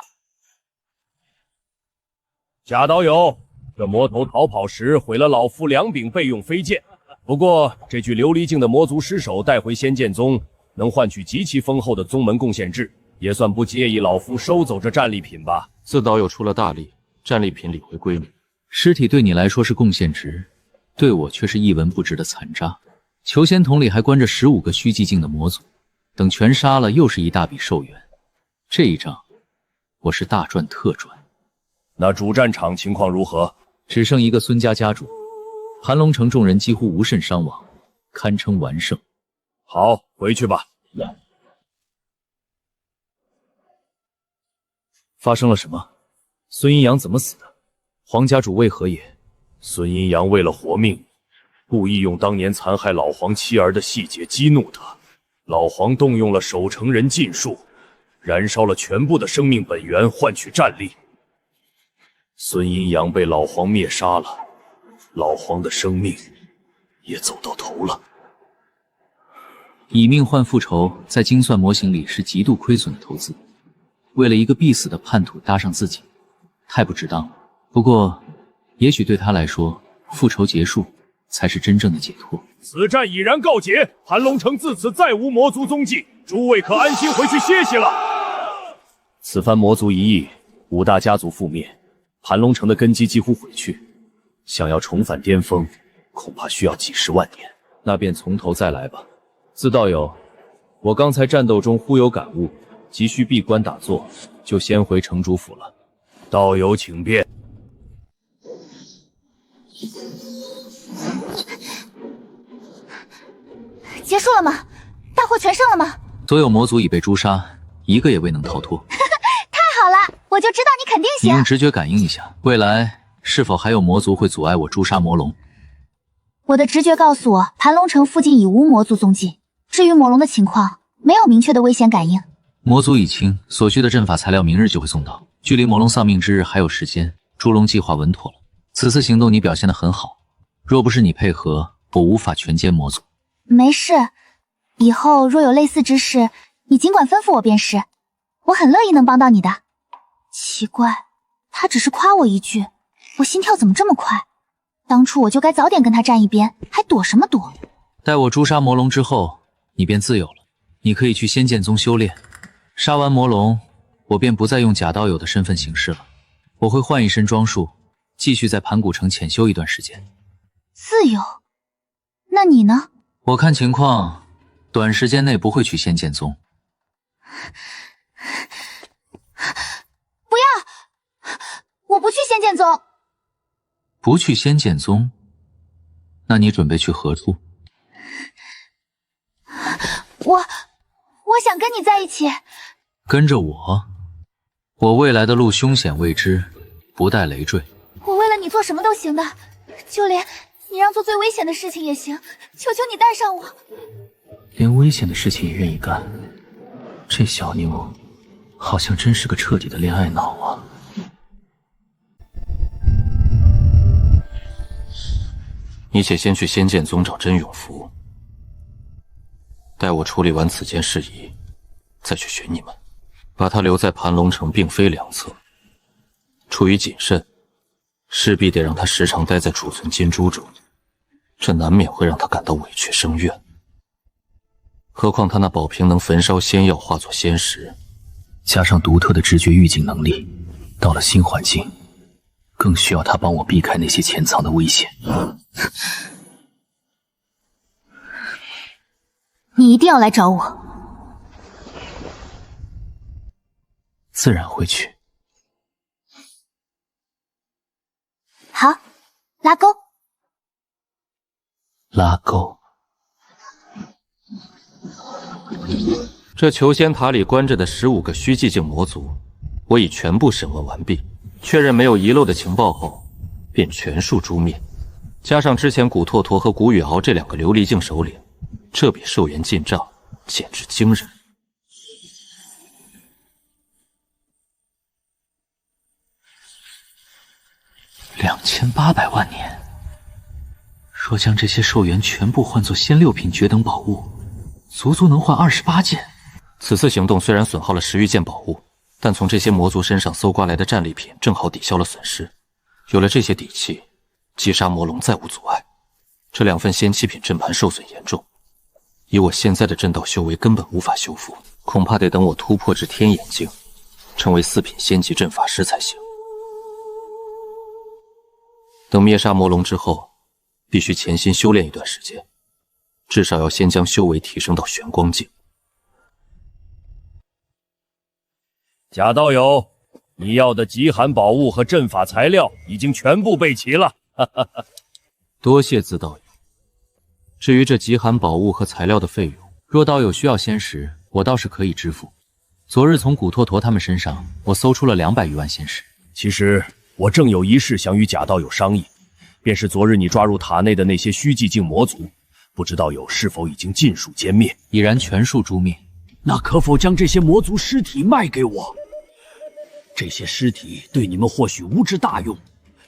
贾道友，这魔头逃跑时毁了老夫2柄备用飞剑，不过这具琉璃境的魔族尸首带回仙剑宗，能换取极其丰厚的宗门贡献制，也算不介意老夫收走这战利品吧。自道友出了大力，战利品理回归你。尸体对你来说是贡献值，对我却是一文不值的残渣。求仙桶里还关着15个虚寂境的魔族，等全杀了，又是一大笔寿元。这一仗，我是大赚特赚。那主战场情况如何？只剩一个孙家家主，盘龙城众人几乎无甚伤亡，堪称完胜。好，回去吧。发生了什么？孙阴阳怎么死的？黄家主为何也？孙阴阳为了活命，故意用当年残害老黄妻儿的细节激怒他。老黄动用了守城人禁术，燃烧了全部的生命本源，换取战力。孙阴阳被老黄灭杀了，老黄的生命也走到头了。以命换复仇，在精算模型里是极度亏损的投资。为了一个必死的叛徒搭上自己，太不值当了。不过，也许对他来说，复仇结束才是真正的解脱。此战已然告捷，盘龙城自此再无魔族踪迹，诸位可安心回去歇息了。此番魔族一役，5大家族覆灭，盘龙城的根基几乎毁去，想要重返巅峰，恐怕需要几10万年。那便从头再来吧。自道友，我刚才战斗中忽有感悟，急需闭关打坐，就先回城主府了。道友请便。结束了吗？大获全胜了吗？所有魔族已被诛杀，一个也未能逃脱。太好了，我就知道你肯定行。你用直觉感应一下，未来是否还有魔族会阻碍我诛杀魔龙？我的直觉告诉我，盘龙城附近已无魔族踪迹。至于魔龙的情况，没有明确的危险感应。魔族已清，所需的阵法材料明日就会送到。距离魔龙丧命之日还有时间，猪龙计划稳妥了。此次行动你表现得很好，若不是你配合，我无法全歼魔族。没事，以后若有类似之事，你尽管吩咐我便是，我很乐意能帮到你的。奇怪，他只是夸我一句，我心跳怎么这么快？当初我就该早点跟他站一边，还躲什么躲？待我诛杀魔龙之后，你便自由了。你可以去仙剑宗修炼，杀完魔龙，我便不再用假道友的身份行事了。我会换一身装束，继续在盘古城潜修一段时间。自由？那你呢？我看情况，短时间内不会去仙剑宗。不要！我不去仙剑宗。不去仙剑宗？那你准备去何处？我想跟你在一起。跟着我？我未来的路凶险未知，不带累赘。我为了你做什么都行的，就连你让做最危险的事情也行，求求你带上我。连危险的事情也愿意干，这小妞好像真是个彻底的恋爱脑啊。你且先去仙剑宗找真永福，待我处理完此件事宜，再去寻你们。把他留在盘龙城并非良策，出于谨慎，势必得让他时常待在储存金珠中，这难免会让他感到委屈生怨。何况他那宝瓶能焚烧仙药化作仙石，加上独特的直觉预警能力，到了新环境，更需要他帮我避开那些潜藏的危险。你一定要来找我。自然会去。好，拉钩。拉钩。这求仙塔里关着的15个虚寂境魔族，我已全部审问完毕，确认没有遗漏的情报后，便全数诛灭。加上之前古拓拓和古雨敖这2个琉璃境首领，这笔寿元进账简直惊人。2800万年，若将这些寿元全部换作仙6品绝等宝物，足足能换28件。此次行动虽然损耗了10余件宝物，但从这些魔族身上搜刮来的战利品正好抵消了损失。有了这些底气，击杀魔龙再无阻碍。这2份仙7品阵盘受损严重，以我现在的阵道修为根本无法修复，恐怕得等我突破至天眼境，成为4品仙级阵法师才行。等灭杀魔龙之后，必须潜心修炼一段时间，至少要先将修为提升到玄光境。贾道友，你要的极寒宝物和阵法材料已经全部备齐了。多谢自道友。至于这极寒宝物和材料的费用，若道友需要仙石，我倒是可以支付。昨日从古托陀他们身上，我搜出了200余万仙石。其实我正有一事想与贾道友商议，便是昨日你抓入塔内的那些虚寂境魔族，不知道友是否已经尽数歼灭？已然全数诛灭。那可否将这些魔族尸体卖给我？这些尸体对你们或许无之大用，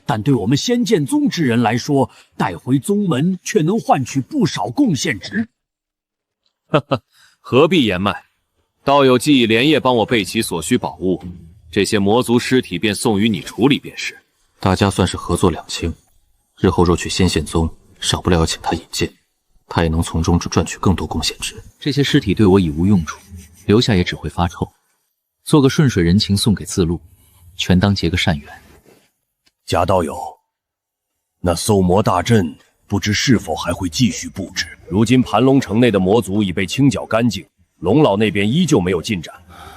但对我们仙剑宗之人来说，带回宗门却能换取不少贡献值。哈哈，何必言卖？道友既已连夜帮我备齐所需宝物，这些魔族尸体便送与你处理便是。大家算是合作两清，日后若去仙剑宗，少不了要请他引荐，他也能从中赚取更多贡献值。这些尸体对我已无用处，留下也只会发臭。做个顺水人情送给自路，全当结个善缘。贾道友，那搜魔大阵不知是否还会继续布置？如今盘龙城内的魔族已被清剿干净，龙老那边依旧没有进展，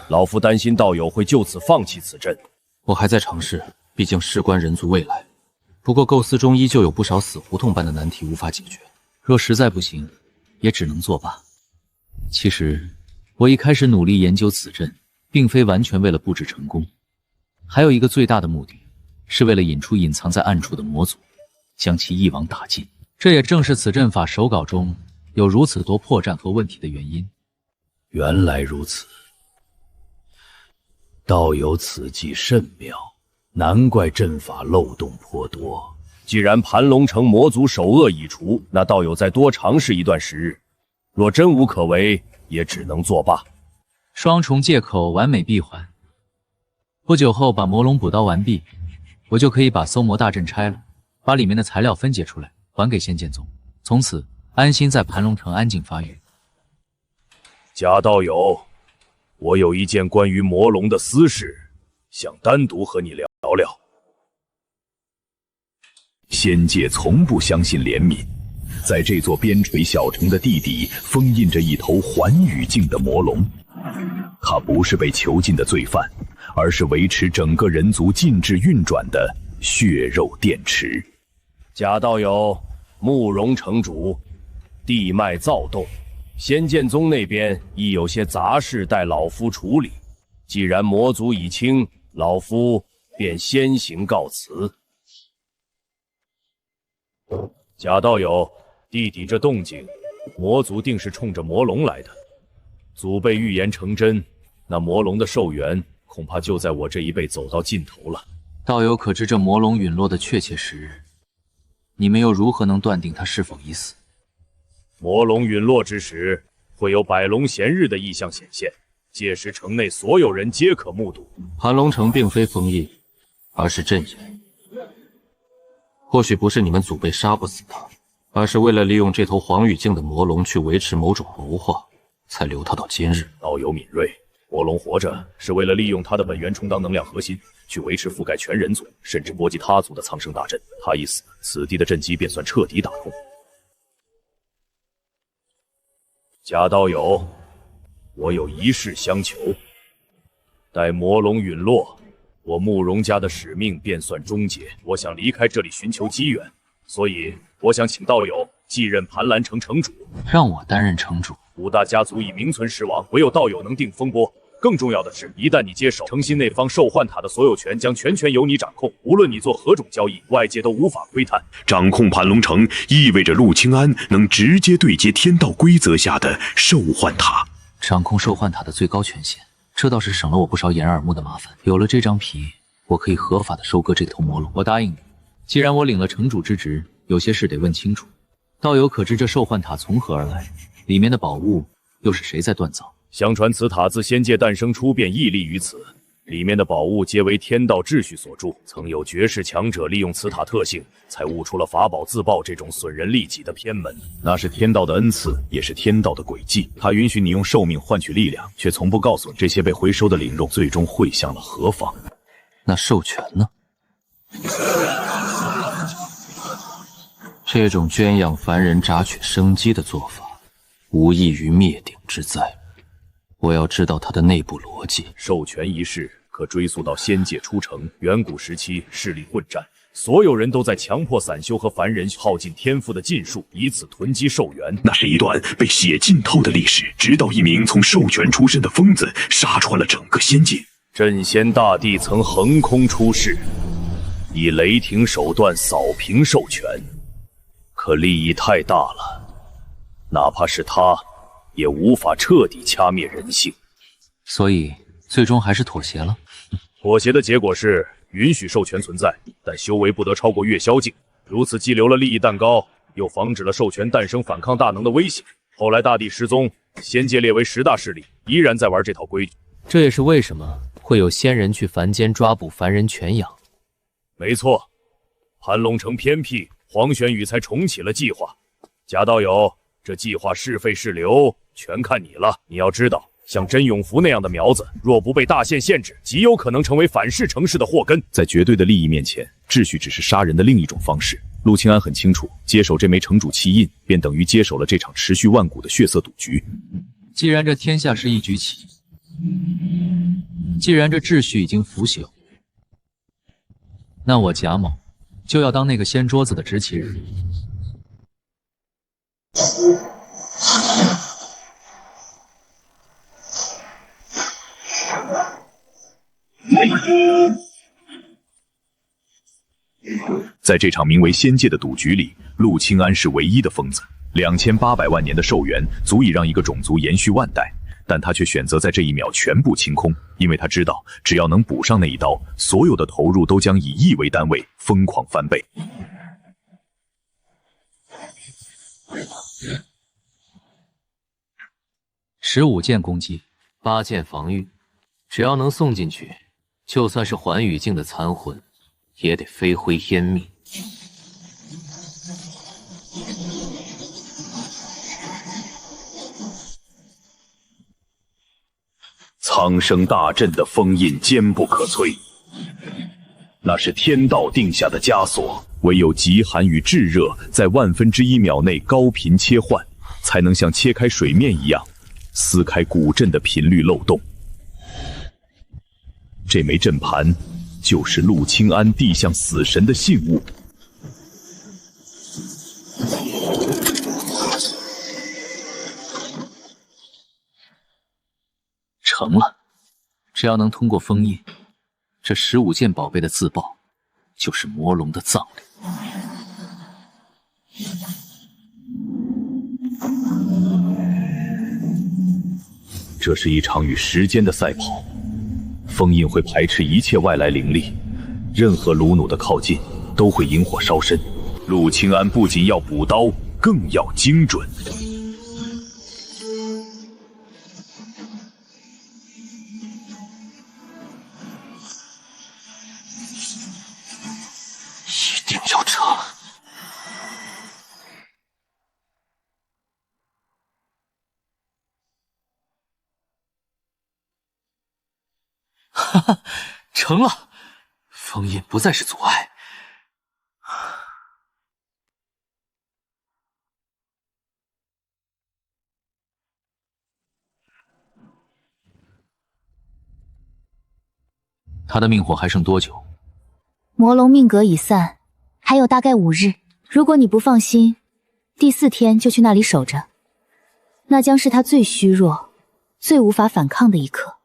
老夫担心道友会就此放弃此阵。我还在尝试，毕竟事关人族未来。不过构思中依旧有不少死胡同般的难题无法解决，若实在不行，也只能作罢。其实我一开始努力研究此阵，并非完全为了布置成功，还有一个最大的目的，是为了引出隐藏在暗处的魔族，将其一网打尽。这也正是此阵法手稿中有如此多破绽和问题的原因。原来如此，道友此计甚妙，难怪阵法漏洞颇多。既然盘龙城魔族首恶已除，那道友再多尝试一段时日，若真无可为，也只能作罢。双重借口完美闭环。不久后把魔龙补刀完毕，我就可以把搜魔大阵拆了，把里面的材料分解出来，还给仙剑宗，从此安心在盘龙城安静发育。贾道友，我有一件关于魔龙的私事，想单独和你聊聊。仙界从不相信怜悯，在这座边陲小城的地底封印着一头寰宇境的魔龙，它不是被囚禁的罪犯，而是维持整个人族禁制运转的血肉电池。贾道友，慕容城主，地脉躁动，仙剑宗那边亦有些杂事待老夫处理。既然魔族已清，老夫便先行告辞。贾道友，地底这动静，魔族定是冲着魔龙来的。祖辈预言成真，那魔龙的寿元恐怕就在我这一辈走到尽头了。道友可知这魔龙陨落的确切时日？你们又如何能断定他是否已死？魔龙陨落之时，会有百龙衔日的异象显现，届时城内所有人皆可目睹。盘龙城并非封印，而是阵眼。或许不是你们祖辈杀不死他，而是为了利用这头黄羽境的魔龙去维持某种谋划，才留他到今日。道友敏锐，魔龙活着是为了利用他的本源充当能量核心，去维持覆盖全人族，甚至波及他族的苍生大阵。他一死，此地的阵基便算彻底打通。贾道友，我有一事相求。待魔龙陨落，我慕容家的使命便算终结。我想离开这里寻求机缘，所以我想请道友继任盘兰城城主。让我担任城主？5大家族已名存实亡，唯有道友能定风波。更重要的是，一旦你接手诚心那方兽幻塔的所有权，将全权由你掌控。无论你做何种交易，外界都无法窥探。掌控盘龙城，意味着陆清安能直接对接天道规则下的兽幻塔。掌控兽幻塔的最高权限，这倒是省了我不少掩耳目的麻烦。有了这张皮，我可以合法的收割这头魔龙。我答应你，既然我领了城主之职，有些事得问清楚。道友可知这兽幻塔从何而来？里面的宝物又是谁在锻造？相传此塔自仙界诞生出便屹立于此，里面的宝物皆为天道秩序所铸。曾有绝世强者利用此塔特性，才悟出了法宝自爆这种损人利己的偏门。那是天道的恩赐，也是天道的诡计。他允许你用寿命换取力量，却从不告诉你这些被回收的灵肉最终会向了何方。那授权呢？这种圈养凡人、榨取生机的做法，无异于灭顶之灾。我要知道它的内部逻辑。授权一事可追溯到仙界初成，远古时期势力混战，所有人都在强迫散修和凡人耗尽天赋的禁术，以此囤积寿元。那是一段被血浸透的历史，直到一名从授权出身的疯子杀穿了整个仙界。镇仙大帝曾横空出世，以雷霆手段扫平授权，可利益太大了，哪怕是他，也无法彻底掐灭人性。所以最终还是妥协了。妥协的结果是允许授权存在，但修为不得超过月宵境。如此既留了利益蛋糕，又防止了授权诞生反抗大能的威胁。后来大帝失踪，仙界列为10大势力，依然在玩这套规矩。这也是为什么会有仙人去凡间抓捕凡人犬养。没错，盘龙城偏僻，黄玄宇才重启了计划。贾道友，这计划是废是留，全看你了。你要知道，像真永福那样的苗子，若不被大限限制，极有可能成为反噬城市的祸根。在绝对的利益面前，秩序只是杀人的另一种方式。陆清安很清楚，接手这枚城主气印，便等于接手了这场持续万古的血色赌局。既然这天下是一局棋，既然这秩序已经腐朽，那我贾某就要当那个掀桌子的执棋人。在这场名为仙界的赌局里，陆清安是唯一的疯子。2800万年的寿元足以让一个种族延续万代，但他却选择在这一秒全部清空，因为他知道，只要能补上那一刀，所有的投入都将以亿为单位疯狂翻倍。15箭攻击，8箭防御，只要能送进去，就算是环宇境的残魂，也得飞灰烟灭。苍生大阵的封印坚不可摧，那是天道定下的枷锁，唯有极寒与炙热在1/1000秒内高频切换，才能像切开水面一样撕开古阵的频率漏洞。这枚阵盘就是陆清安递向死神的信物。成了，只要能通过封印，这15件宝贝的自爆就是魔龙的葬礼。这是一场与时间的赛跑，封印会排斥一切外来灵力，任何卢弩的靠近都会引火烧身。陆清安不仅要补刀，更要精准。一定要成！哈哈，成了！封印不再是阻碍。他的命火还剩多久？魔龙命格已散，还有大概5日。如果你不放心，第4天就去那里守着，那将是他最虚弱、最无法反抗的一刻。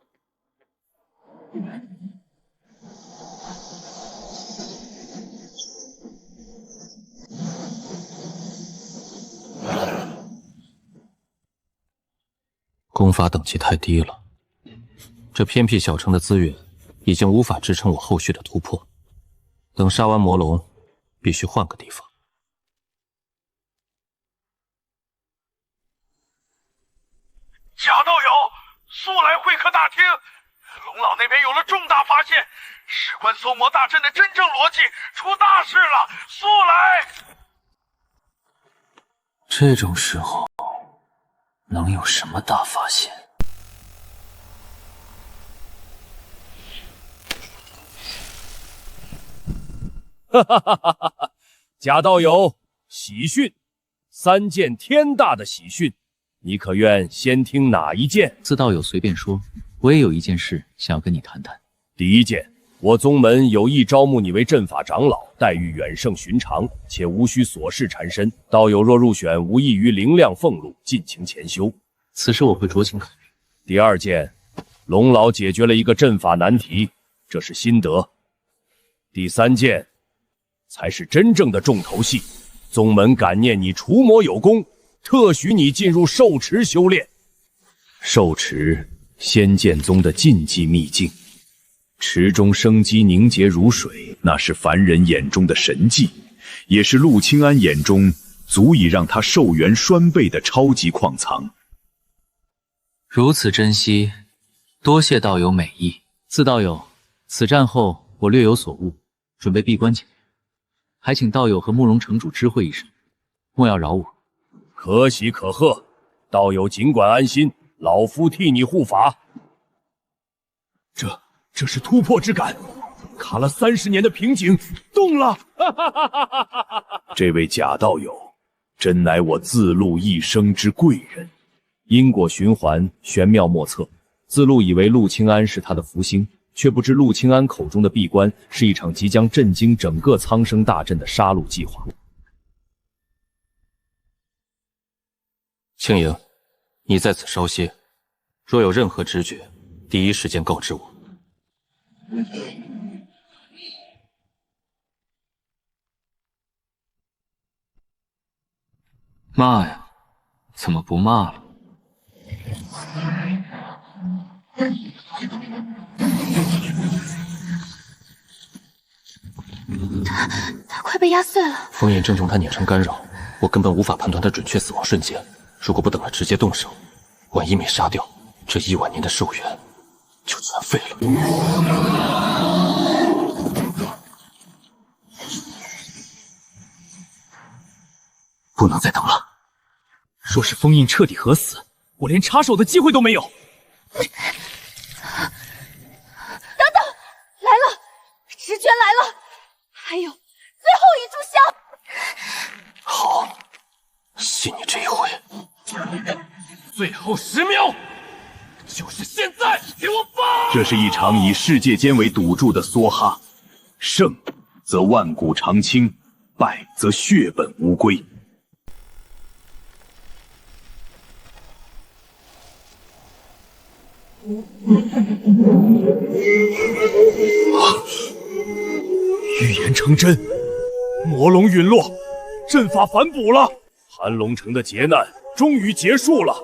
功法等级太低了，这偏僻小城的资源已经无法支撑我后续的突破。等杀完魔龙，必须换个地方。贾道友，速来会客大厅！龙老那边有了重大发现，事关搜魔大阵的真正逻辑，出大事了！速来！这种时候，能有什么大发现？哈哈哈哈哈！贾道友，喜讯，3件天大的喜讯，你可愿先听哪一件？自道友随便说，我也有一件事想要跟你谈谈。第一件，我宗门有意招募你为阵法长老，待遇远胜寻常，且无需琐事缠身。道友若入选，无异于灵量俸禄，尽情前修。此事我会酌情考虑。第二件，龙老解决了一个阵法难题，这是心得。第三件，才是真正的重头戏。宗门感念你除魔有功，特许你进入兽池修炼。兽池，仙剑宗的禁忌秘境，池中生机凝结如水，那是凡人眼中的神迹，也是陆清安眼中足以让他寿元双倍的超级矿藏。如此珍惜，多谢道友美意。自道友，此战后我略有所悟，准备闭关解决，还请道友和慕容城主知会一声，莫要扰我。可喜可贺，道友尽管安心，老夫替你护法。这是突破之感，卡了30年的瓶颈动了！这位假道友，真乃我自录一生之贵人。因果循环，玄妙莫测。自录以为陆清安是他的福星，却不知陆清安口中的闭关是一场即将震惊整个苍生大阵的杀戮计划。青莹，你在此稍歇，若有任何知觉，第一时间告知我。骂呀，怎么不骂了？他快被压碎了。封印正中他碾成干扰，我根本无法判断他准确死亡瞬间。如果不等他直接动手，万一没杀掉，这1万年的寿元就全废了。不能再等了。若是封印彻底合死，我连插手的机会都没有。等等，来了，直觉来了，还有最后一炷香。好，信你这一回。最后10秒，就是现在，给我发！这是一场以世界间为赌注的梭哈，胜则万古长青，败则血本无归。预言成真，魔龙陨落，阵法反哺了，盘龙城的劫难终于结束了。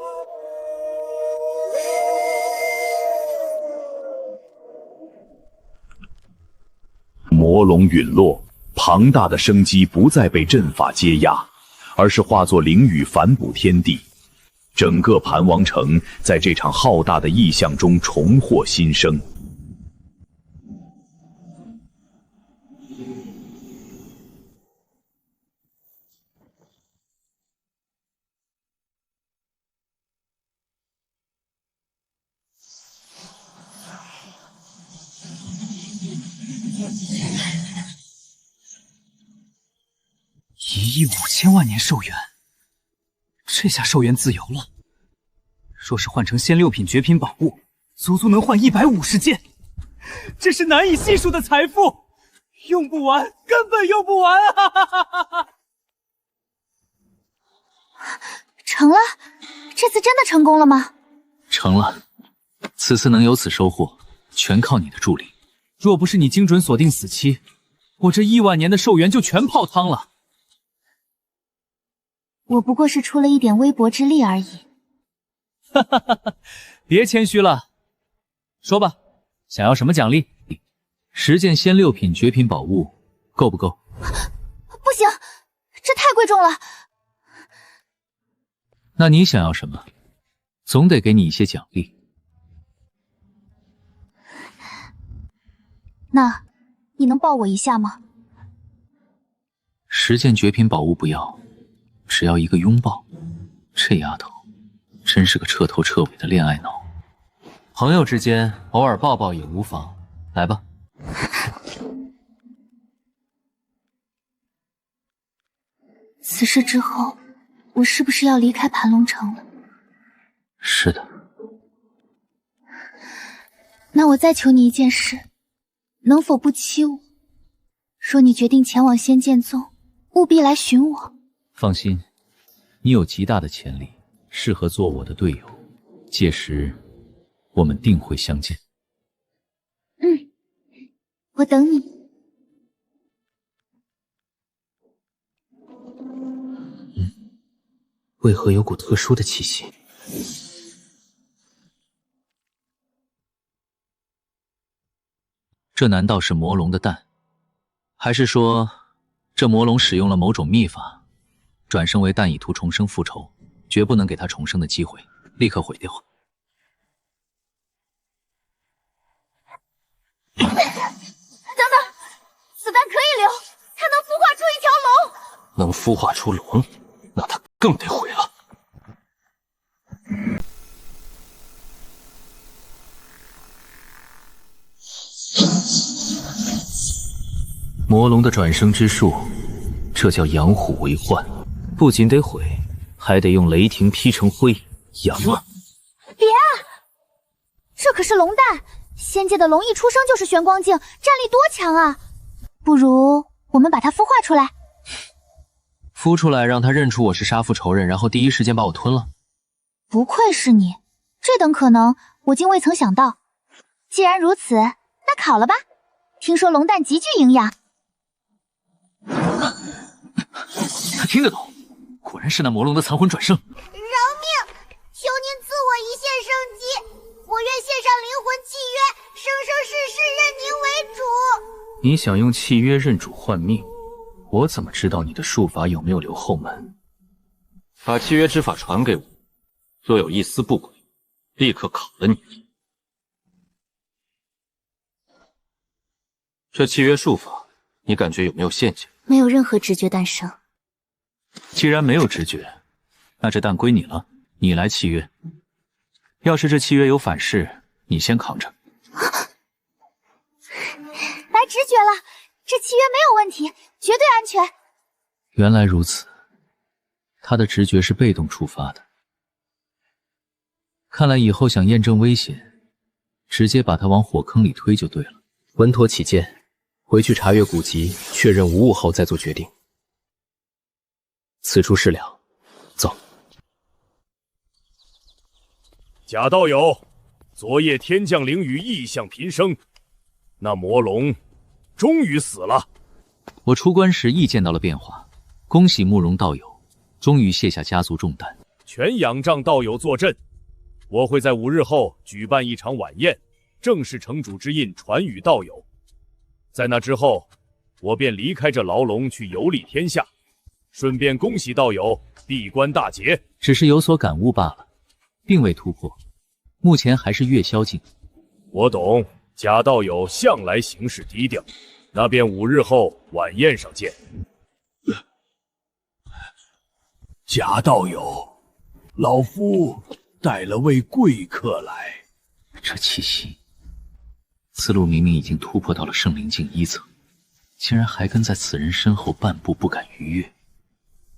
魔龙陨落，庞大的生机不再被阵法接压，而是化作灵雨反哺天地。整个盘王城在这场浩大的异象中重获新生。1亿5000万年寿元，这下寿元自由了。若是换成仙6品绝品宝物，足足能换150件，这是难以细数的财富，用不完，根本用不完啊！成了，这次真的成功了吗？成了，此次能有此收获，全靠你的助力。若不是你精准锁定死期，我这1万年的寿元就全泡汤了。我不过是出了一点微薄之力而已。哈哈哈哈！别谦虚了，说吧，想要什么奖励？10件仙6品绝品宝物，够不够？不行，这太贵重了。那你想要什么？总得给你一些奖励。那，你能抱我一下吗？10件绝品宝物不要，只要一个拥抱。这丫头真是个彻头彻尾的恋爱脑。朋友之间偶尔抱抱也无妨，来吧。此事之后，我是不是要离开盘龙城了？是的。那我再求你一件事，能否不欺我？若你决定前往仙剑宗，务必来寻我。放心，你有极大的潜力，适合做我的队友。届时，我们定会相见。我等你。为何有股特殊的气息？这难道是魔龙的蛋？还是说，这魔龙使用了某种秘法，转生为蛋以图重生复仇，绝不能给他重生的机会，立刻毁掉。等等，子弹可以留，它能孵化出一条龙。能孵化出龙，那它更得毁了。魔龙的转生之术，这叫养虎为患，不仅得毁，还得用雷霆劈成灰，养了。别啊！这可是龙蛋，仙界的龙一出生就是玄光境，战力多强啊！不如我们把它孵化出来。孵出来，让他认出我是杀父仇人，然后第一时间把我吞了。不愧是你，这等可能我竟未曾想到。既然如此，那烤了吧。听说龙蛋极具营养。他听得懂，果然是那魔龙的残魂转生。饶命！求您赐我一线生机，我愿献上灵魂契约，生生世世认您为主。你想用契约认主换命，我怎么知道你的术法有没有留后门？把契约之法传给我，若有一丝不轨，立刻烤了你。这契约术法，你感觉有没有陷阱？没有任何直觉诞生。既然没有直觉，那这蛋归你了，你来契约。要是这契约有反噬，你先扛着。来直觉了，这契约没有问题，绝对安全。原来如此，他的直觉是被动触发的。看来以后想验证危险，直接把他往火坑里推就对了。稳妥起见，回去查阅古籍，确认无误后再做决定。此处是了，走。贾道友，昨夜天降灵雨，异象频生，那魔龙终于死了。我出关时亦见到了变化，恭喜慕容道友，终于卸下家族重担。全仰仗道友坐镇，我会在5日后举办一场晚宴，正式城主之印传与道友。在那之后，我便离开这牢笼去游历天下，顺便恭喜道友闭关大捷。只是有所感悟罢了，并未突破，目前还是月宵境。我懂，贾道友向来行事低调，那便5日后晚宴上见。贾道友，老夫带了位贵客来。这气息，此路明明已经突破到了圣灵境1层，竟然还跟在此人身后半步不敢逾越。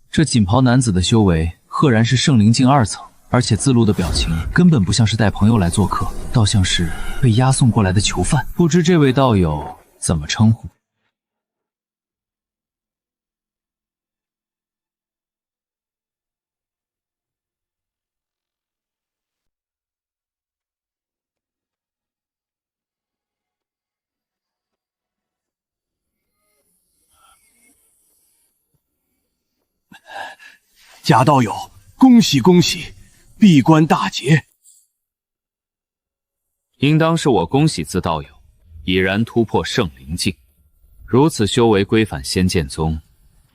这锦袍男子的修为赫然是圣灵境2层，而且自露的表情根本不像是带朋友来做客，倒像是被押送过来的囚犯。不知这位道友怎么称呼？贾道友，恭喜恭喜，闭关大捷！应当是我恭喜兹道友已然突破圣灵境，如此修为归返仙剑宗，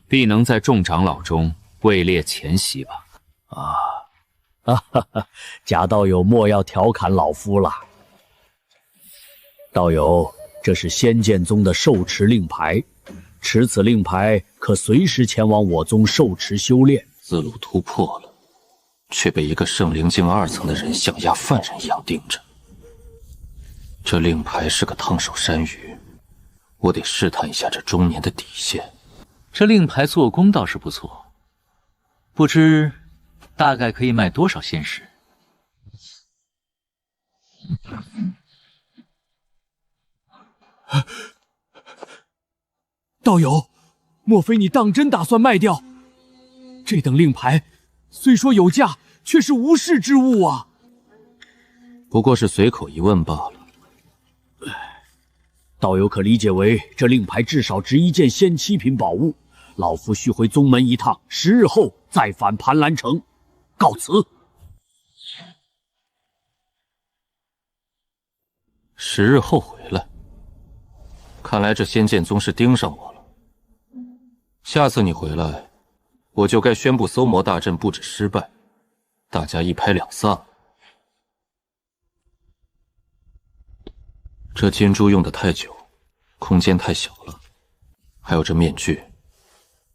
必能在众长老中位列前席吧？贾道友莫要调侃老夫了。道友，这是仙剑宗的受持令牌，持此令牌可随时前往我宗受持修炼。自路突破了，却被一个圣灵境2层的人像押犯人一样盯着。这令牌是个烫手山芋，我得试探一下这中年的底线。这令牌做工倒是不错，不知大概可以卖多少仙石？道友，莫非你当真打算卖掉？这等令牌虽说有价，却是无世之物啊！不过是随口一问罢了。道友可理解为这令牌至少值1件仙7品宝物。老夫须回宗门一趟，10日后再返盘兰城。告辞。10日后回来，看来这仙剑宗是盯上我了。下次你回来，我就该宣布搜魔大阵布置失败，大家一拍两散。这金珠用的太久，空间太小了，还有这面具，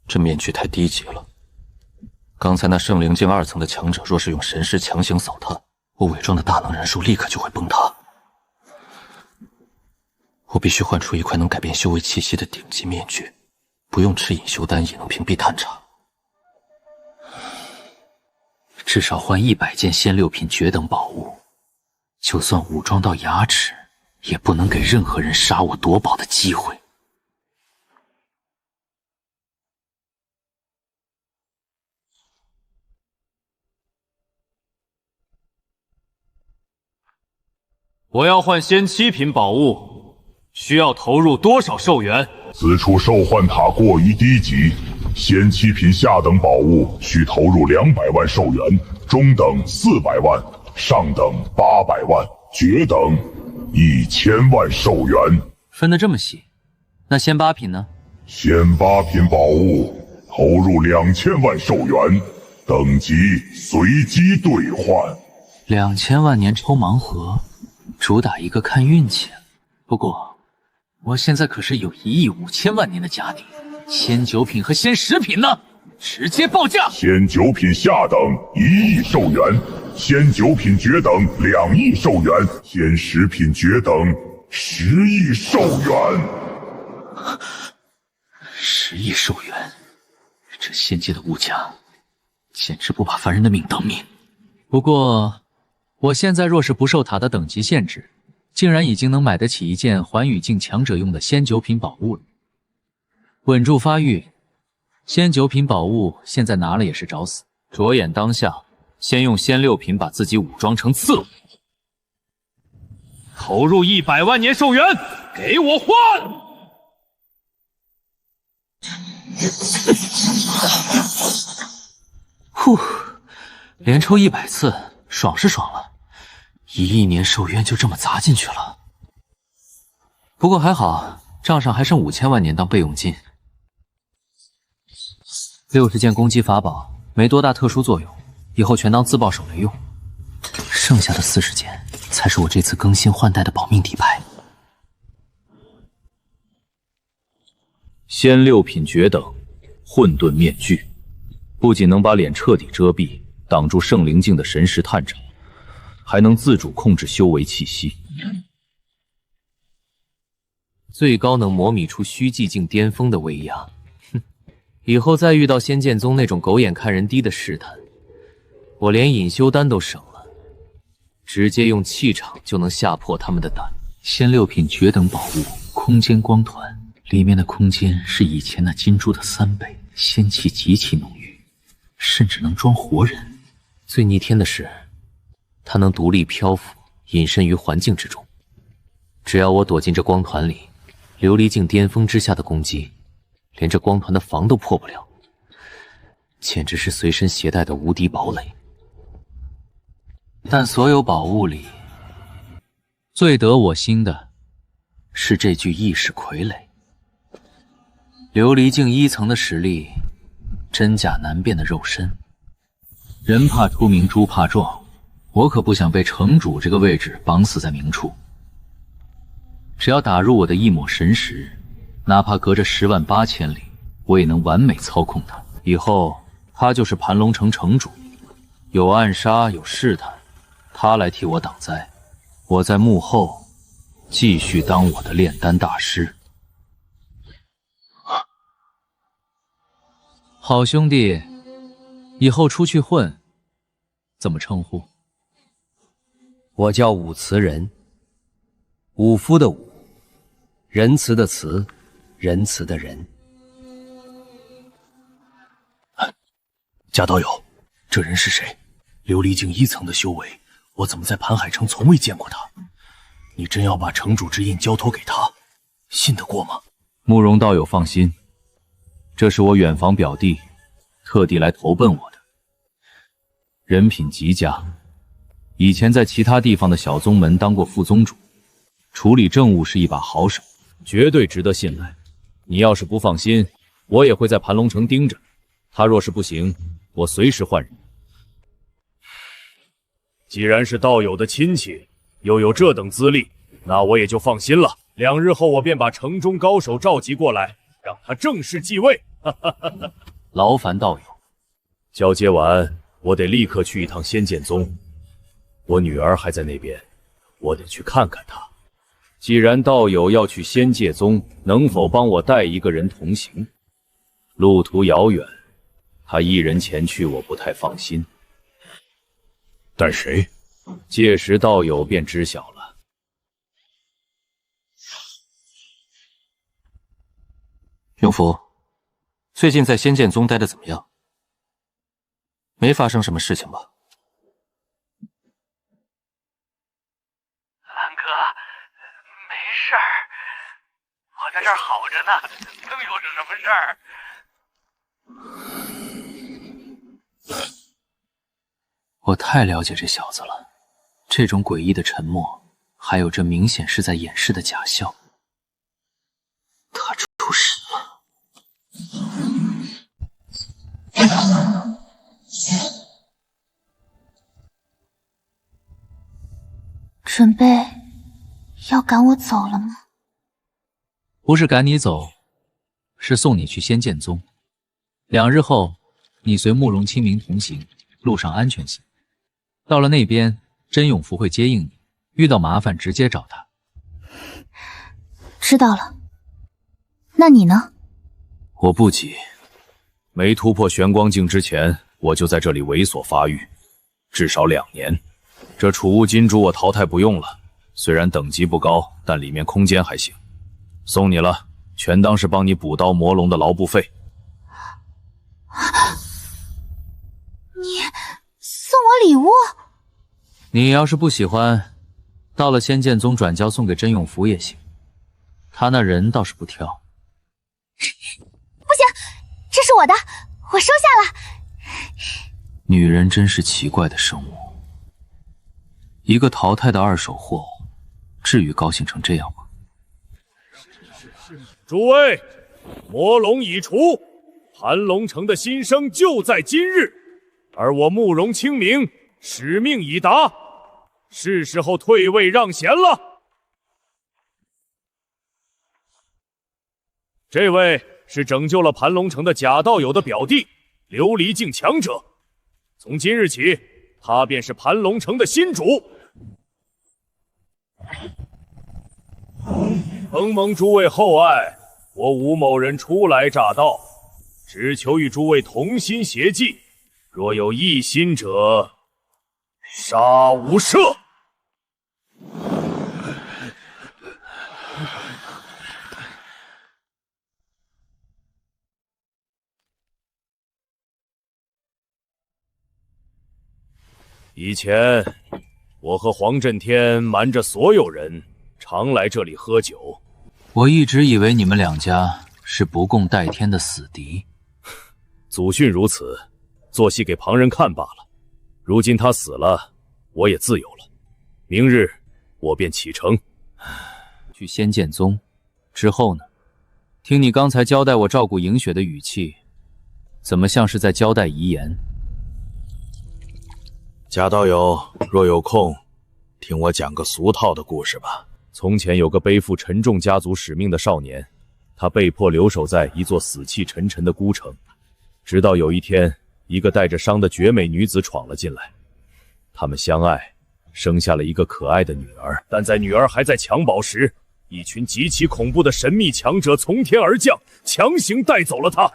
这面具太低级了。刚才那圣灵境2层的强者，若是用神识强行扫探，我伪装的大能人数立刻就会崩塌。我必须换出一块能改变修为气息的顶级面具，不用吃隐修丹也能屏蔽探查。至少换100件仙6品绝等宝物，就算武装到牙齿，也不能给任何人杀我夺宝的机会。我要换仙7品宝物，需要投入多少寿元？此处兽幻塔过于低级，仙7品下等宝物需投入200万寿元，中等400万，上等800万，绝等1000万寿元。分得这么细，那仙8品呢？仙8品宝物投入2000万寿元，等级随机兑换。2000万年抽盲盒，主打一个看运气。不过，我现在可是有1亿5000万年的家底，仙9品和仙10品呢？直接报价！仙9品下等1亿寿元，仙9品绝等2亿寿元，仙10品绝等10亿寿元。10亿寿元，这仙界的物价，简直不把凡人的命当命。不过，我现在若是不受塔的等级限制，竟然已经能买得起一件环宇境强者用的仙9品宝物了。稳住发育，仙9品宝物现在拿了也是找死。着眼当下，先用仙6品把自己武装成刺猬，投入100万年寿元，给我换！呼，连抽100次，爽是爽了，1亿年寿元就这么砸进去了。不过还好，账上还剩5000万年当备用金。60件攻击法宝，没多大特殊作用，以后全当自爆手雷用。剩下的40件才是我这次更新换代的保命底牌。仙6品绝等混沌面具，不仅能把脸彻底遮蔽，挡住圣灵境的神识探查，还能自主控制修为气息，最高能模拟出虚寂境巅峰的威压。哼，以后再遇到仙剑宗那种狗眼看人低的试探，我连隐修丹都省了，直接用气场就能吓破他们的胆。仙6品绝等宝物空间光团，里面的空间是以前那金珠的3倍，仙气极其浓郁，甚至能装活人。最逆天的是，它能独立漂浮，隐身于环境之中。只要我躲进这光团里，琉璃境巅峰之下的攻击，连这光团的防都破不了，简直是随身携带的无敌堡垒。但所有宝物里，最得我心的是这具意识傀儡。琉璃境1层的实力，真假难辨的肉身。人怕出名猪怕壮，我可不想被城主这个位置绑死在明处。只要打入我的一抹神识，哪怕隔着108000里，我也能完美操控他。以后他就是盘龙城城主，有暗杀有试探，他来替我挡灾，我在幕后继续当我的炼丹大师。好兄弟，以后出去混，怎么称呼？我叫武慈仁，武夫的武，仁慈的慈，仁慈的仁。贾道友，这人是谁？琉璃境1层的修为，我怎么在盘海城从未见过他？你真要把城主之印交托给他，信得过吗？慕容道友放心，这是我远房表弟，特地来投奔我的，人品极佳，以前在其他地方的小宗门当过副宗主，处理政务是一把好手，绝对值得信赖。你要是不放心，我也会在盘龙城盯着，他若是不行，我随时换人。既然是道友的亲戚，又有这等资历，那我也就放心了。2日后，我便把城中高手召集过来，让他正式继位。劳烦道友。交接完，我得立刻去一趟仙剑宗。我女儿还在那边，我得去看看她。既然道友要去仙界宗，能否帮我带一个人同行？路途遥远，他一人前去，我不太放心。带谁？届时道友便知晓了。永福，最近在仙剑宗待得怎么样？没发生什么事情吧？兰哥，没事儿，我在这儿好着呢，能有什么事儿？我太了解这小子了，这种诡异的沉默，还有这明显是在掩饰的假笑，他出事了。准备要赶我走了吗？不是赶你走，是送你去仙剑宗。2日后，你随慕容清明同行，路上安全些。到了那边，甄永福会接应你，遇到麻烦直接找他。知道了。那你呢？我不急，没突破玄光境之前，我就在这里猥琐发育，至少2年。这储物金珠我淘汰不用了，虽然等级不高，但里面空间还行。送你了，全当是帮你补刀魔龙的劳步费。你送我礼物？你要是不喜欢，到了仙剑宗转交送给甄永福也行，他那人倒是不挑。不行，这是我的，我收下了。女人真是奇怪的生物，一个淘汰的2手货，至于高兴成这样吗？诸位，魔龙已除，盘龙城的新生就在今日，而我慕容清明使命已达，是时候退位让贤了。这位是拯救了盘龙城的贾道友的表弟，琉璃境强者。从今日起，他便是盘龙城的新主。承蒙诸位厚爱，我吴某人初来乍到，只求与诸位同心协力，若有异心者，杀无赦。以前，我和黄震天瞒着所有人，常来这里喝酒。我一直以为你们2家是不共戴天的死敌。祖训如此，做戏给旁人看罢了。如今他死了，我也自由了。明日我便启程。去仙剑宗之后呢？听你刚才交代我照顾迎雪的语气，怎么像是在交代遗言？贾道友，若有空，听我讲个俗套的故事吧。从前有个背负沉重家族使命的少年，他被迫留守在一座死气沉沉的孤城，直到有一天，一个带着伤的绝美女子闯了进来。他们相爱，生下了一个可爱的女儿。但在女儿还在襁褓时，一群极其恐怖的神秘强者从天而降，强行带走了她。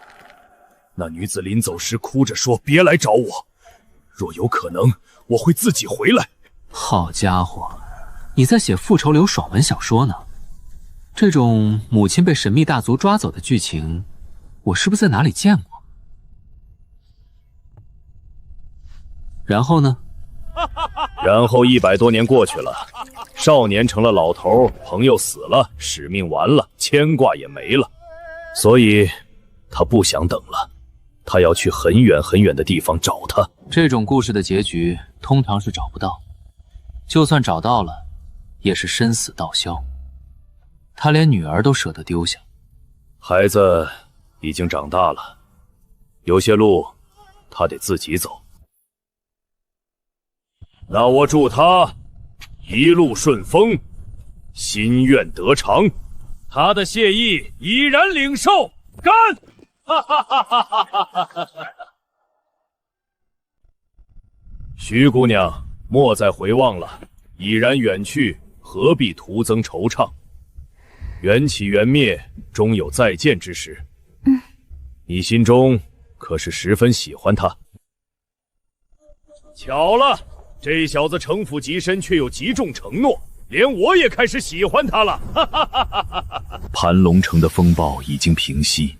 那女子临走时哭着说：“别来找我，若有可能，我会自己回来。”好家伙，你在写复仇流爽文小说呢？这种母亲被神秘大族抓走的剧情，我是不是在哪里见过？然后呢？然后100多年过去了，少年成了老头，朋友死了，使命完了，牵挂也没了，所以他不想等了，他要去很远很远的地方找他。这种故事的结局通常是找不到，就算找到了，也是身死道消。他连女儿都舍得丢下。孩子已经长大了，有些路他得自己走。那我祝他一路顺风，心愿得偿。他的谢意已然领受，干！哈哈哈哈哈哈！徐姑娘，莫再回望了，已然远去，何必徒增惆怅？缘起缘灭，终有再见之时。你心中可是十分喜欢他？巧了，这小子城府极深，却又极重承诺，连我也开始喜欢他了。盘龙城的风暴已经平息，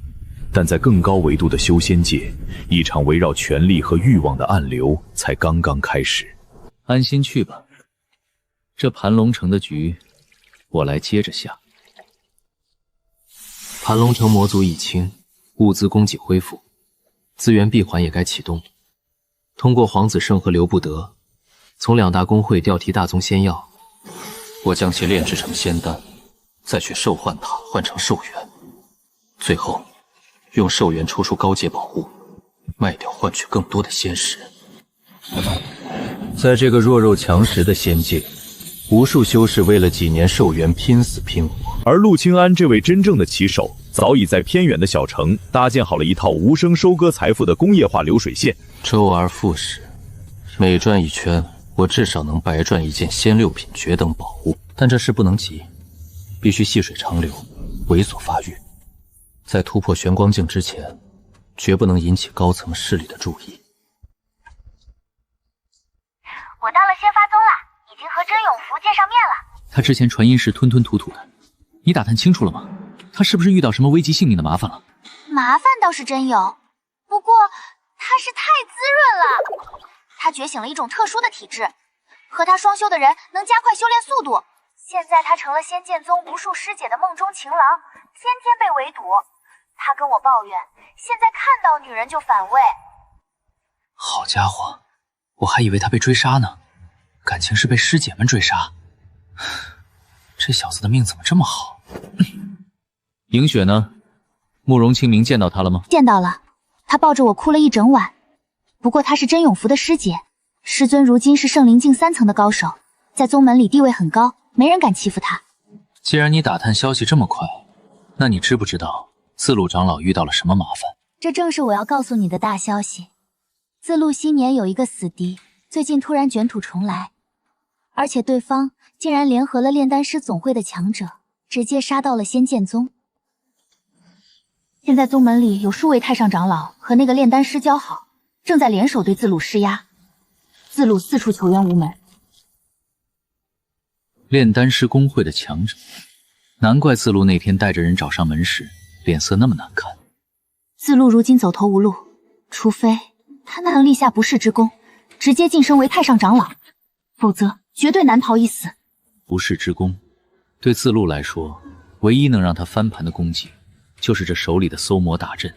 但在更高维度的修仙界，一场围绕权力和欲望的暗流才刚刚开始。安心去吧，这盘龙城的局，我来接着下。盘龙城魔族已清，物资供给恢复，资源闭环也该启动。通过皇子圣和刘不得，从2大公会调提大宗仙药，我将其炼制成仙丹，再去兽幻塔换成兽元，最后用兽元抽出高阶宝物，卖掉换取更多的仙石。在这个弱肉强食的仙界，无数修士为了几年寿元拼死拼活，而陆清安这位真正的棋手，早已在偏远的小城搭建好了一套无声收割财富的工业化流水线。周而复始，每转一圈，我至少能白赚一件仙6品绝等宝物。但这事不能急，必须细水长流，猥琐发育。在突破玄光境之前，绝不能引起高层势力的注意。我到了仙发宗了，已经和真永福见上面了。他之前传音时吞吞吐吐的，你打探清楚了吗？他是不是遇到什么危及性命的麻烦了？麻烦倒是真有，不过他是太滋润了。他觉醒了一种特殊的体质，和他双修的人能加快修炼速度。现在他成了仙剑宗无数师姐的梦中情郎，天天被围堵。他跟我抱怨，现在看到女人就反胃。好家伙，我还以为他被追杀呢，感情是被师姐们追杀。这小子的命怎么这么好？莹雪呢？慕容清明见到他了吗？见到了，他抱着我哭了一整晚。不过他是真永福的师姐，师尊如今是圣灵境3层的高手，在宗门里地位很高，没人敢欺负他。既然你打探消息这么快，那你知不知道自路长老遇到了什么麻烦？这正是我要告诉你的大消息。自路昔年有一个死敌，最近突然卷土重来，而且对方竟然联合了炼丹师总会的强者，直接杀到了仙剑宗。现在宗门里有数位太上长老和那个炼丹师交好，正在联手对自路施压。自路四处求援无门。炼丹师公会的强者，难怪自路那天带着人找上门时脸色那么难看。自路如今走投无路，除非他能立下不世之功，直接晋升为太上长老，否则绝对难逃一死。不世之功，对自路来说，唯一能让他翻盘的功绩，就是这手里的搜魔大阵。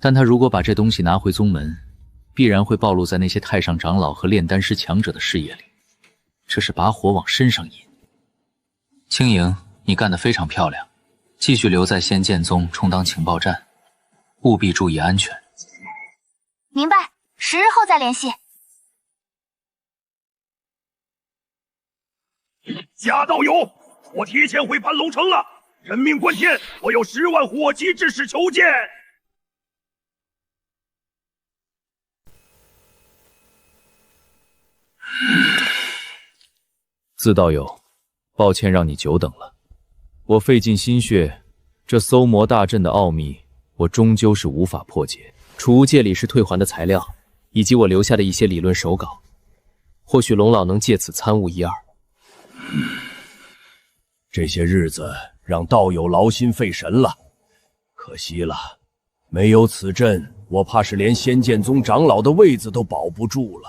但他如果把这东西拿回宗门，必然会暴露在那些太上长老和炼丹师强者的视野里，这是把火往身上引。青莹，你干得非常漂亮，继续留在仙剑宗充当情报站，务必注意安全。明白，10日后再联系。贾道友，我提前回盘龙城了，人命关天，我有10万火急之事求见。自道友，抱歉让你久等了。我费尽心血，这搜魔大阵的奥秘，我终究是无法破解。储物界里是退还的材料，以及我留下的一些理论手稿，或许龙老能借此参悟一二。这些日子让道友劳心费神了，可惜了，没有此阵，我怕是连仙剑宗长老的位子都保不住了。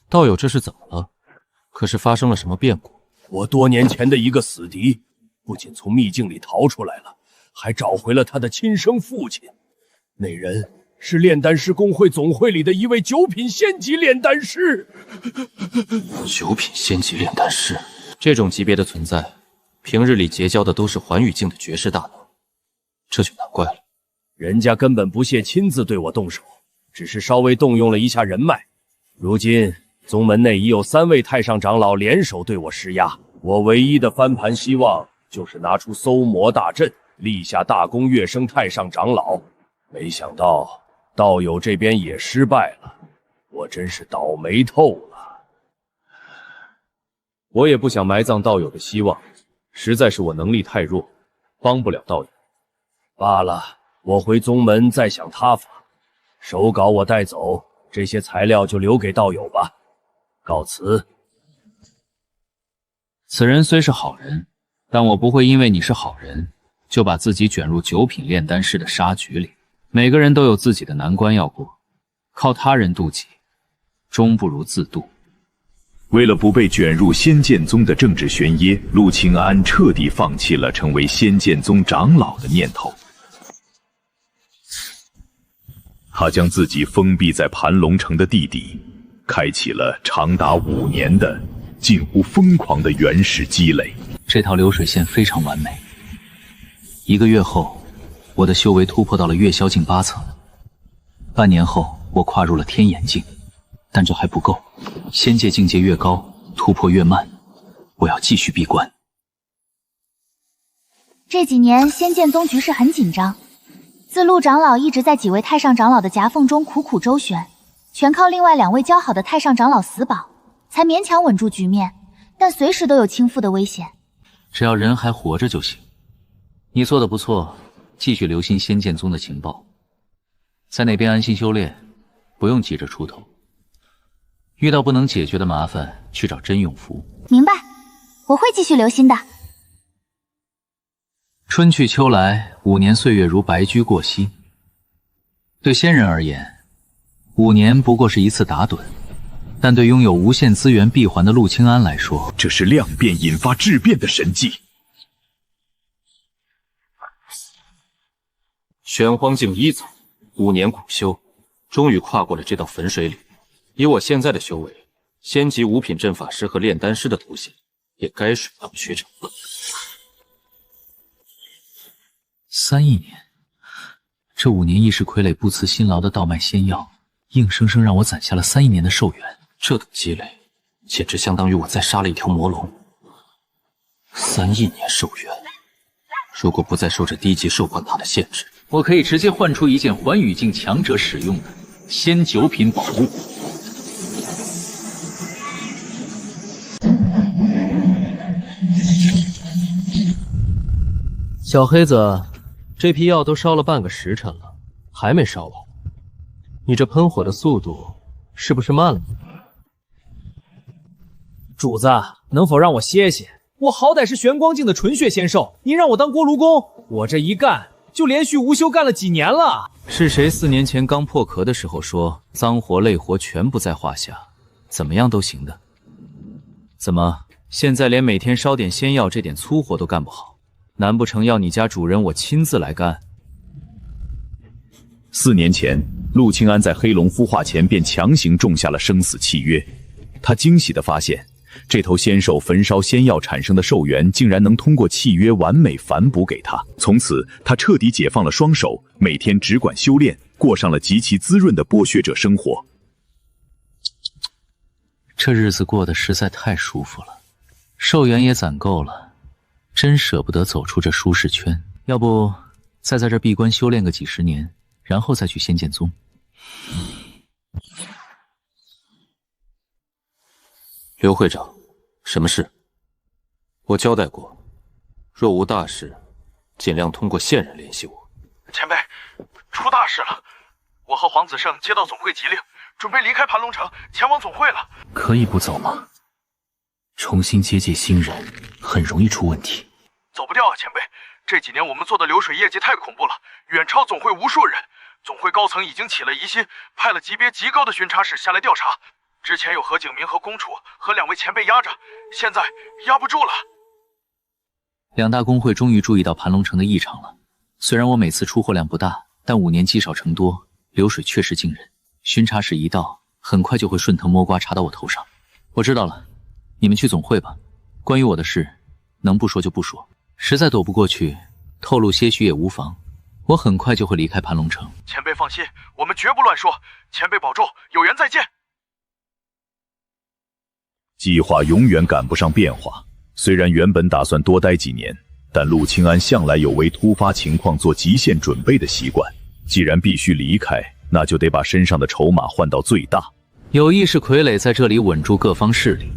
道友这是怎么了？可是发生了什么变故？我多年前的一个死敌，不仅从秘境里逃出来了，还找回了他的亲生父亲。那人是炼丹师工会总会里的一位九品仙级炼丹师。九品仙级炼丹师，这种级别的存在，平日里结交的都是寰宇境的绝世大能，这就难怪了。人家根本不屑亲自对我动手，只是稍微动用了一下人脉。如今宗门内已有3位太上长老联手对我施压，我唯一的翻盘希望就是拿出搜魔大阵，立下大功跃升太上长老。没想到道友这边也失败了，我真是倒霉透了。我也不想埋葬道友的希望，实在是我能力太弱，帮不了道友。罢了，我回宗门再想他法。手稿我带走，这些材料就留给道友吧。告辞。此人虽是好人，但我不会因为你是好人，就把自己卷入九品炼丹师的杀局里。每个人都有自己的难关要过，靠他人渡己，终不如自渡。为了不被卷入仙剑宗的政治漩涡，陆清安彻底放弃了成为仙剑宗长老的念头。他将自己封闭在盘龙城的地底，开启了长达5年的近乎疯狂的原始积累。这条流水线非常完美。1个月后，我的修为突破到了月霄境8层。半年后，我跨入了天眼境，但这还不够。仙界境界越高，突破越慢。我要继续闭关。这几年仙剑宗局势很紧张，自陆长老一直在几位太上长老的夹缝中苦苦周旋，全靠另外2位交好的太上长老死保，才勉强稳住局面，但随时都有倾覆的危险。只要人还活着就行。你做得不错，继续留心仙剑宗的情报，在那边安心修炼，不用急着出头。遇到不能解决的麻烦，去找真永福。明白，我会继续留心的。春去秋来，5年岁月如白驹过隙。对仙人而言，5年不过是一次打盹，但对拥有无限资源闭环的陆清安来说，这是量变引发质变的神迹。玄荒境1层，5年苦修，终于跨过了这道粉水岭。以我现在的修为，仙级5品阵法师和炼丹师的头衔也该水到渠成了。3亿年，这5年亦是傀儡不辞辛劳的倒卖仙药，硬生生让我攒下了3亿年的寿元。这等积累，简直相当于我再杀了一条魔龙。3亿年寿元，如果不再受这低级兽冠塔的限制，我可以直接换出一件寰宇境强者使用的仙9品宝物。小黑子，这批药都烧了半个时辰了，还没烧完。你这喷火的速度是不是慢了？主子，能否让我歇歇？我好歹是玄光境的纯血仙兽，您让我当锅炉工，我这一干就连续无休干了几年了。是谁4年前刚破壳的时候说脏活累活全不在话下，怎么样都行的？怎么现在连每天烧点仙药这点粗活都干不好？难不成要你家主人我亲自来干？4年前，陆清安在黑龙孵化前便强行种下了生死契约。他惊喜地发现，这头仙兽焚烧仙药产生的寿元，竟然能通过契约完美反哺给他。从此，他彻底解放了双手，每天只管修炼，过上了极其滋润的剥削者生活。这日子过得实在太舒服了，寿元也攒够了，真舍不得走出这舒适圈。要不再在这闭关修炼个几10年，然后再去仙剑宗。刘会长，什么事？我交代过，若无大事，尽量通过线人联系我。前辈，出大事了！我和黄子胜接到总会急令，准备离开盘龙城，前往总会了。可以不走吗？重新接济新人，很容易出问题。走不掉啊，前辈！这几年我们做的流水业绩太恐怖了，远超总会无数人。总会高层已经起了疑心，派了级别极高的巡查使下来调查。之前有何景明和公楚和2位前辈压着，现在压不住了。2大工会终于注意到盘龙城的异常了。虽然我每次出货量不大，但5年积少成多，流水确实惊人。巡查使一到，很快就会顺藤摸瓜查到我头上。我知道了，你们去总会吧。关于我的事，能不说就不说。实在躲不过去，透露些许也无妨。我很快就会离开盘龙城。前辈放心，我们绝不乱说。前辈保重，有缘再见。计划永远赶不上变化。虽然原本打算多待几年，但陆清安向来有为突发情况做极限准备的习惯。既然必须离开，那就得把身上的筹码换到最大。有意识傀儡在这里稳住各方势力，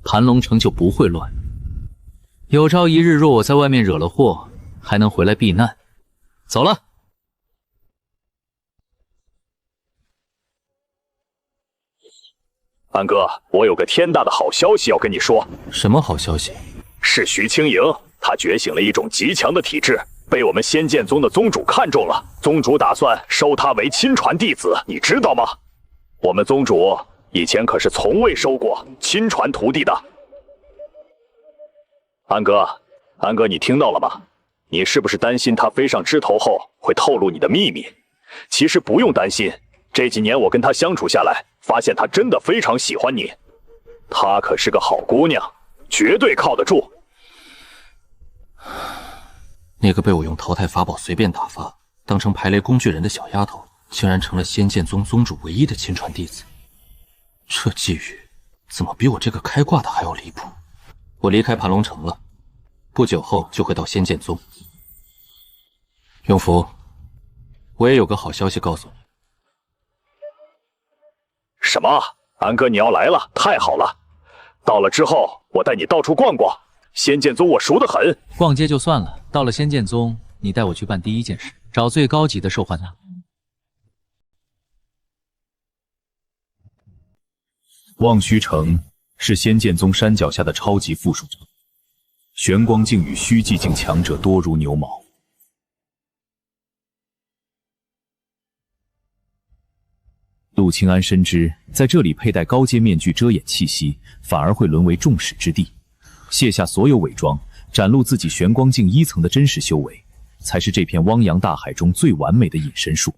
盘龙城就不会乱。有朝一日，若我在外面惹了祸，还能回来避难。走了。安哥，我有个天大的好消息要跟你说。什么好消息？是徐清莹，她觉醒了一种极强的体质，被我们仙剑宗的宗主看中了。宗主打算收她为亲传弟子，你知道吗？我们宗主以前可是从未收过亲传徒弟的。安哥，你听到了吗？你是不是担心他飞上枝头后会透露你的秘密？其实不用担心，这几年我跟他相处下来，发现他真的非常喜欢你。她可是个好姑娘，绝对靠得住。那个被我用淘汰法宝随便打发，当成排雷工具人的小丫头，竟然成了仙剑宗宗主唯一的亲传弟子。这际遇怎么比我这个开挂的还要离谱？我离开盘龙城了，不久后就会到仙剑宗。永福，我也有个好消息告诉你。什么？安哥你要来了，太好了！到了之后，我带你到处逛逛。仙剑宗我熟得很。逛街就算了，到了仙剑宗，你带我去办第一件事，找最高级的兽患郎。望虚城是仙剑宗山脚下的超级附属城，玄光镜与虚寂境强者多如牛毛。陆清安深知，在这里佩戴高阶面具遮掩气息，反而会沦为众矢之的。卸下所有伪装，展露自己玄光镜1层的真实修为，才是这片汪洋大海中最完美的隐身术。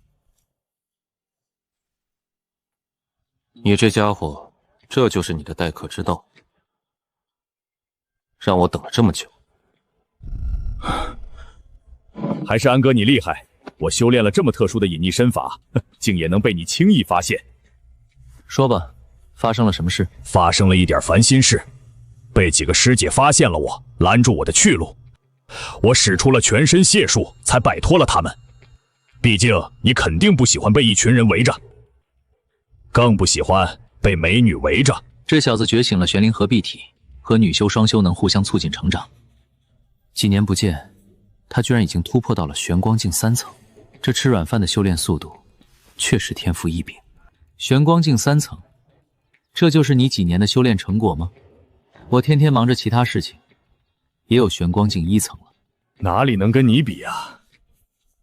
你这家伙，这就是你的待客之道，让我等了这么久。还是安哥你厉害，我修炼了这么特殊的隐匿身法，竟也能被你轻易发现。说吧，发生了什么事？发生了一点烦心事，被几个师姐发现了我，拦住我的去路。我使出了全身解术，才摆脱了他们。毕竟你肯定不喜欢被一群人围着，更不喜欢被美女围着。这小子觉醒了玄灵合璧体，和女修双修能互相促进成长。几年不见，他居然已经突破到了玄光境3层，这吃软饭的修炼速度，确实天赋异禀。玄光境3层，这就是你几年的修炼成果吗？我天天忙着其他事情，也有玄光境1层了。哪里能跟你比啊？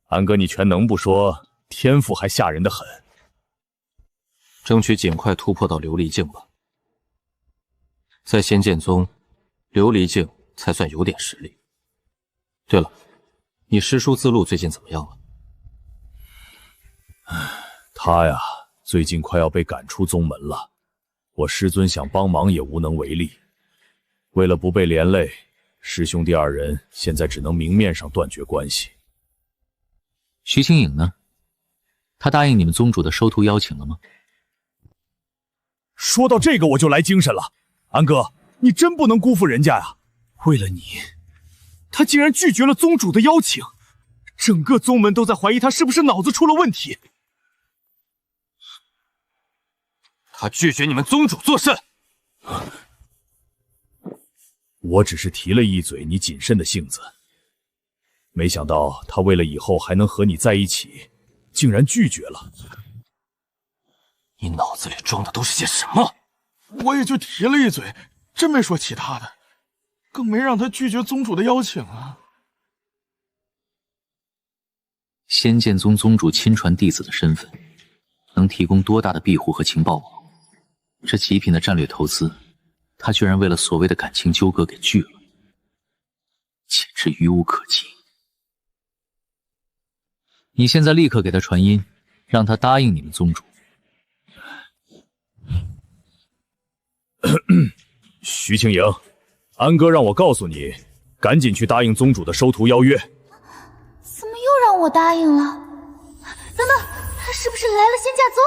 安哥你全能不说，天赋还吓人的很。争取尽快突破到琉璃境吧。在仙剑宗，琉璃境才算有点实力。对了，你师叔自路最近怎么样了？他呀，最近快要被赶出宗门了，我师尊想帮忙也无能为力。为了不被连累，师兄弟2人现在只能明面上断绝关系。徐清影呢？他答应你们宗主的收徒邀请了吗？说到这个我就来精神了，安哥，你真不能辜负人家呀！为了你，他竟然拒绝了宗主的邀请，整个宗门都在怀疑他是不是脑子出了问题。他拒绝你们宗主做甚？我只是提了一嘴你谨慎的性子，没想到他为了以后还能和你在一起，竟然拒绝了。你脑子里装的都是些什么？我也就提了一嘴，真没说其他的，更没让他拒绝宗主的邀请啊。仙剑宗宗主亲传弟子的身份，能提供多大的庇护和情报网？这极品的战略投资，他居然为了所谓的感情纠葛给拒了，简直愚无可及。你现在立刻给他传音，让他答应你们宗主。徐清莹，安哥让我告诉你，赶紧去答应宗主的收徒邀约。怎么又让我答应了？等等，他是不是来了仙驾宗？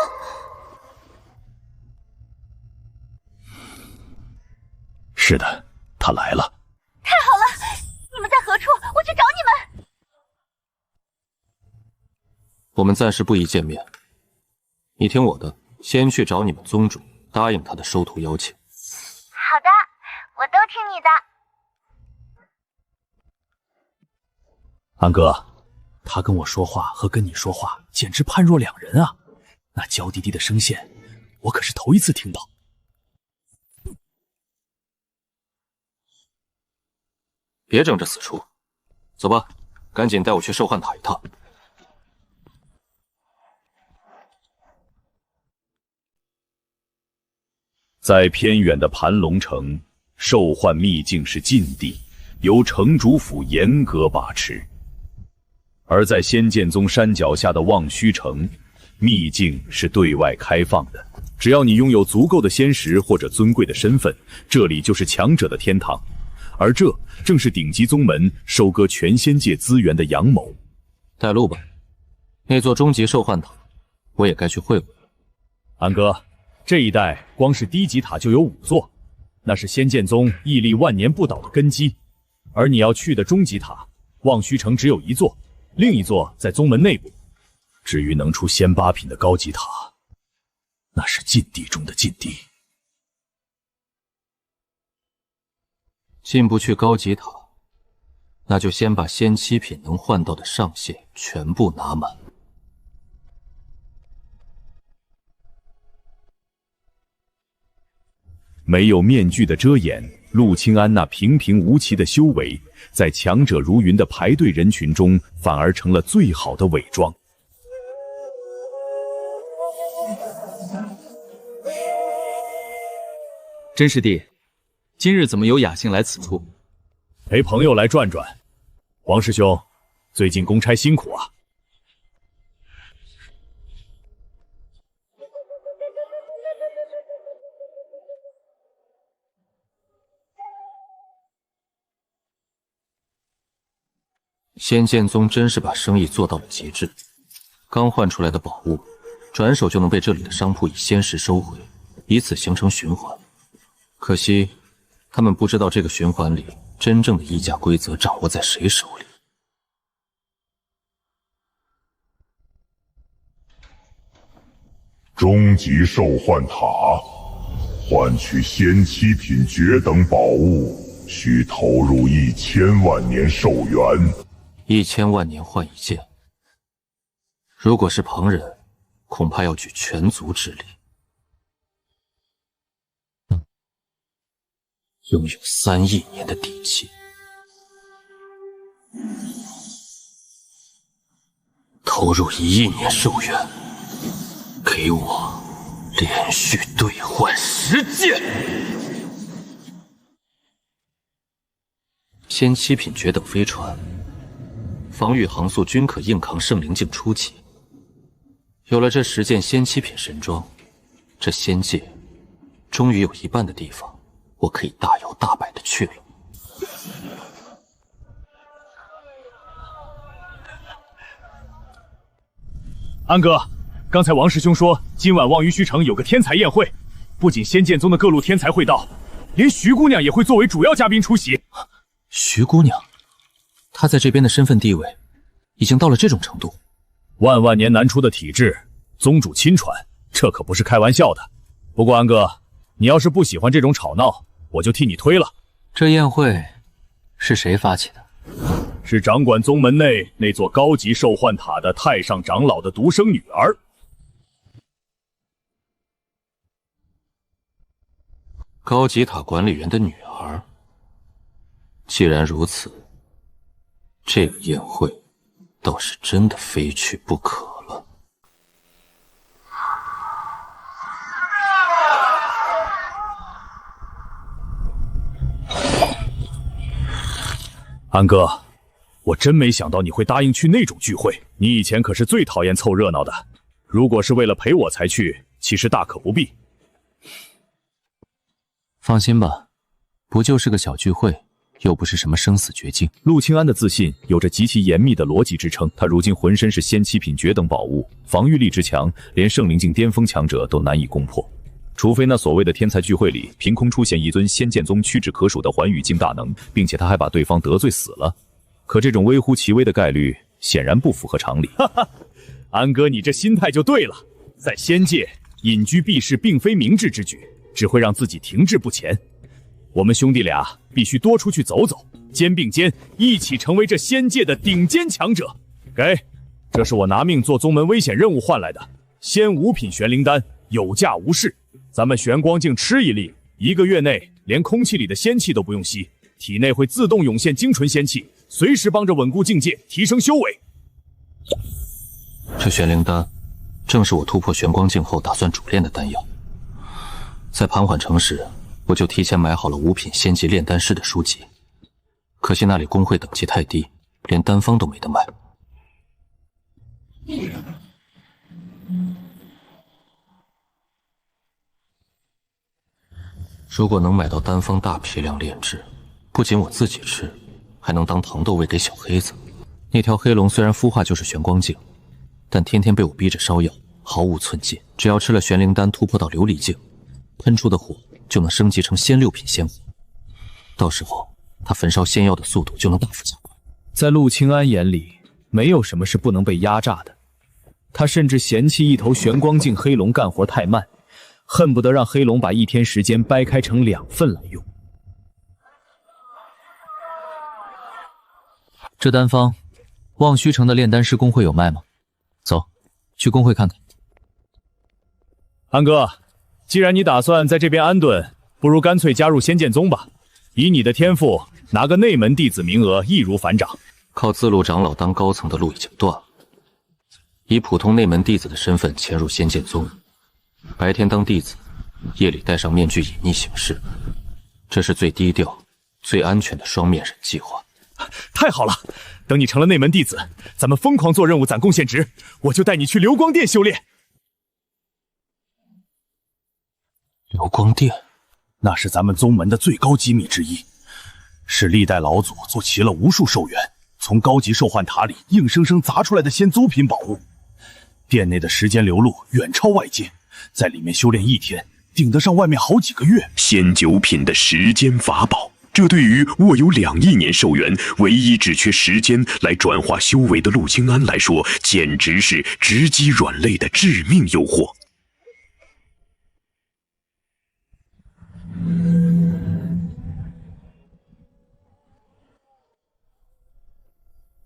是的，他来了。太好了！你们在何处？我去找你们。我们暂时不宜见面，你听我的，先去找你们宗主，答应他的收徒邀请。好的，我都听你的。安哥，他跟我说话和跟你说话简直判若两人啊！那娇滴滴的声线，我可是头一次听到。别争这死出，走吧，赶紧带我去兽幻塔一趟。在偏远的盘龙城，兽幻秘境是禁地，由城主府严格把持。而在仙剑宗山脚下的望虚城，秘境是对外开放的，只要你拥有足够的仙石或者尊贵的身份，这里就是强者的天堂。而这正是顶级宗门收割全仙界资源的阳谋。带路吧，那座终极兽幻塔，我也该去会会了。安哥，这一带光是低级塔就有5座，那是仙剑宗屹立万年不倒的根基。而你要去的终极塔，望虚城只有1座，另一座在宗门内部。至于能出仙8品的高级塔，那是禁地中的禁地。进不去高级塔，那就先把仙7品能换到的上限全部拿满。没有面具的遮掩，陆清安那平平无奇的修为，在强者如云的排队人群中，反而成了最好的伪装。真师弟，今日怎么有雅兴来此处？陪朋友来转转。王师兄，最近公差辛苦啊。仙剑宗真是把生意做到了极致，刚换出来的宝物，转手就能被这里的商铺以仙石收回，以此形成循环。可惜，他们不知道这个循环里真正的议价规则掌握在谁手里。终极兽幻塔，换取仙7品绝等宝物，需投入1000万年寿元。1000万年换一件，如果是旁人，恐怕要举全族之力。拥有3亿年的底气，投入1亿年寿元，给我连续兑换10件。仙7品绝等飞船，防御航速均可硬扛圣灵境初期。有了这10件仙7品神装，这仙界终于有一半的地方我可以大摇大摆的去了。安哥，刚才王师兄说今晚望于虚城有个天才宴会，不仅仙剑宗的各路天才会到，连徐姑娘也会作为主要嘉宾出席。徐姑娘，她在这边的身份地位已经到了这种程度。万万年难出的体质，宗主亲传，这可不是开玩笑的。不过安哥，你要是不喜欢这种吵闹，我就替你推了。这宴会是谁发起的？是掌管宗门内那座高级兽幻塔的太上长老的独生女儿。高级塔管理员的女儿。既然如此，这个宴会倒是真的非去不可了。安哥，我真没想到你会答应去那种聚会。你以前可是最讨厌凑热闹的，如果是为了陪我才去，其实大可不必。放心吧，不就是个小聚会，又不是什么生死绝境。陆清安的自信有着极其严密的逻辑支撑，他如今浑身是仙七品绝等宝物，防御力之强，连圣灵境巅峰强者都难以攻破。除非那所谓的天才聚会里凭空出现一尊仙剑宗屈指可数的寰宇境大能，并且他还把对方得罪死了。可这种微乎其微的概率显然不符合常理。哈哈，安哥，你这心态就对了。在仙界，隐居避世并非明智之举，只会让自己停滞不前。我们兄弟俩必须多出去走走，肩并肩，一起成为这仙界的顶尖强者。给，这是我拿命做宗门危险任务换来的仙5品玄灵丹，有价无市。咱们玄光镜吃一粒，1个月内连空气里的仙气都不用吸，体内会自动涌现精纯仙气，随时帮着稳固境界，提升修为。这玄灵丹正是我突破玄光境后打算主炼的丹药。在盘缓城时，我就提前买好了5品仙级炼丹师的书籍，可惜那里工会等级太低，连丹方都没得卖。如果能买到丹方大批量炼制，不仅我自己吃，还能当糖豆喂给小黑子。那条黑龙虽然孵化就是玄光境，但天天被我逼着烧药，毫无寸进。只要吃了玄灵丹，突破到琉璃境，喷出的火就能升级成仙6品仙火，到时候他焚烧仙药的速度就能大幅加快。在陆清安眼里，没有什么是不能被压榨的。他甚至嫌弃一头玄光境黑龙干活太慢，恨不得让黑龙把1天时间掰开成2份来用。这丹方，望虚城的炼丹师工会有卖吗？走，去工会看看。安哥，既然你打算在这边安顿，不如干脆加入仙剑宗吧。以你的天赋，拿个内门弟子名额易如反掌。靠自路长老当高层的路已经断了，以普通内门弟子的身份潜入仙剑宗，白天当弟子，夜里戴上面具隐匿行事，这是最低调、最安全的双面人计划。太好了，等你成了内门弟子，咱们疯狂做任务攒贡献值，我就带你去流光殿修炼。流光殿，那是咱们宗门的最高机密之一，是历代老祖做齐了无数寿元，从高级兽幻塔里硬生生砸出来的仙邹品宝物。殿内的时间流露远超外界，在里面修炼1天，顶得上外面好几个月。仙9品的时间法宝，这对于握有2亿年寿元，唯一只缺时间来转化修为的陆清安来说，简直是直击软肋的致命诱惑。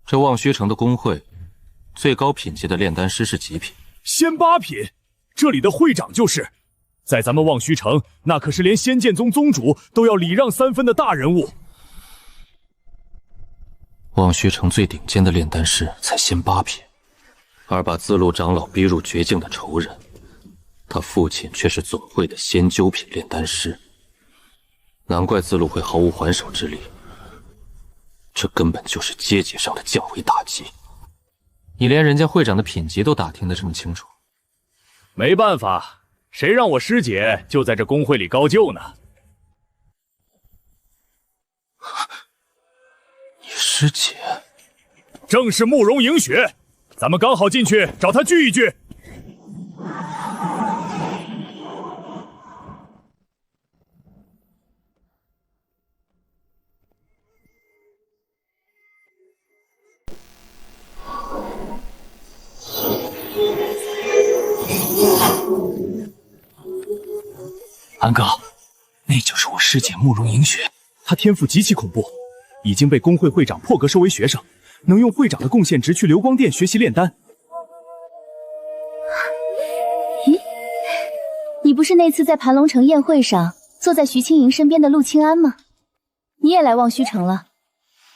这望虚城的工会，最高品级的炼丹师是几品？仙8品，这里的会长就是。在咱们望虚城，那可是连仙剑宗宗主都要礼让3分的大人物。望虚城最顶尖的炼丹师才仙8品，而把自路长老逼入绝境的仇人，他父亲却是总会的仙9品炼丹师。难怪自路会毫无还手之力，这根本就是阶级上的降维打击。你连人家会长的品级都打听得这么清楚？没办法，谁让我师姐就在这工会里高就呢？你师姐？正是慕容迎雪，咱们刚好进去找她聚一聚。安哥，那就是我师姐慕容迎雪，她天赋极其恐怖，已经被工会会长破格收为学生，能用会长的贡献值去流光殿学习炼丹。咦，你不是那次在盘龙城宴会上坐在徐清莹身边的陆清安吗？你也来望虚城了？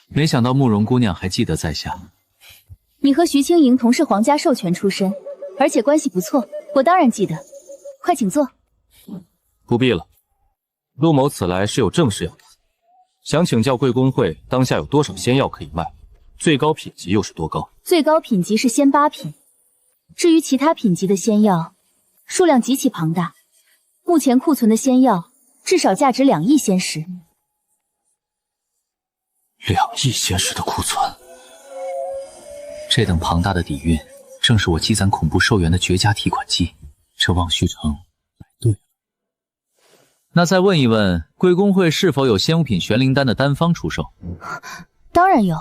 没想到慕容姑娘还记得在下。你和徐清莹同是皇家授权出身，而且关系不错，我当然记得。快请坐。不必了，陆某此来是有正事要谈，想请教贵公会当下有多少仙药可以卖，最高品级又是多高？最高品级是仙8品，至于其他品级的仙药，数量极其庞大。目前库存的仙药至少价值2亿仙石。2亿仙石的库存，这等庞大的底蕴，正是我积攒恐怖寿元的绝佳提款机。这望虚城来对了。那再问一问，贵公会是否有仙物品玄灵丹的丹方出售？当然有，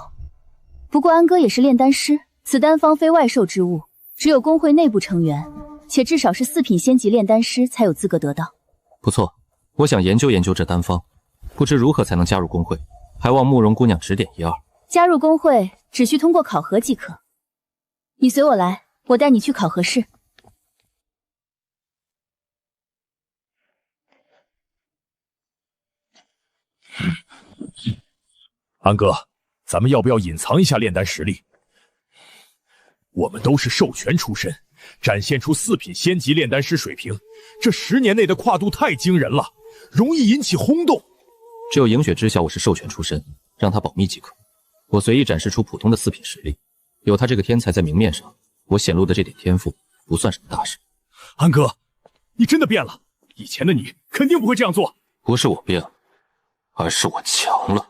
不过安哥也是炼丹师，此丹方非外售之物，只有公会内部成员，且至少是4品仙级炼丹师才有资格得到。不错，我想研究研究这丹方，不知如何才能加入公会，还望慕容姑娘指点一二。加入公会只需通过考核即可。你随我来，我带你去考核室。安哥，咱们要不要隐藏一下炼丹实力？我们都是授权出身，展现出4品仙级炼丹师水平，这10年内的跨度太惊人了，容易引起轰动。只有迎雪知晓我是授权出身，让他保密即可。我随意展示出普通的4品实力，有他这个天才在明面上，我显露的这点天赋不算什么大事。安哥，你真的变了，以前的你肯定不会这样做。不是我变了，而是我强了。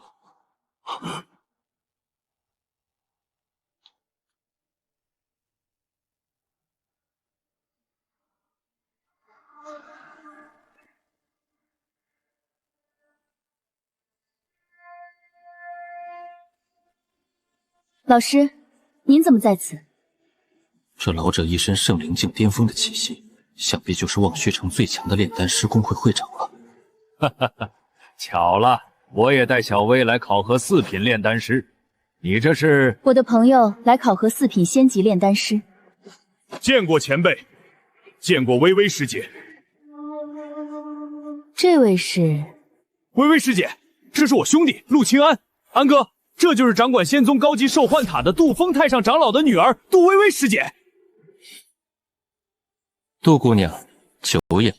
老师，您怎么在此？这老者一身圣灵境巅峰的气息，想必就是望虚城最强的炼丹师公会会长了。哈哈哈，巧了，我也带小薇来考核4品炼丹师。你这是？我的朋友来考核4品仙级炼丹师。见过前辈，见过微微师姐。这位是？微微师姐，这是我兄弟陆清安。安哥，这就是掌管仙宗高级兽幻塔的杜峰太上长老的女儿杜微微师姐。杜姑娘，久仰。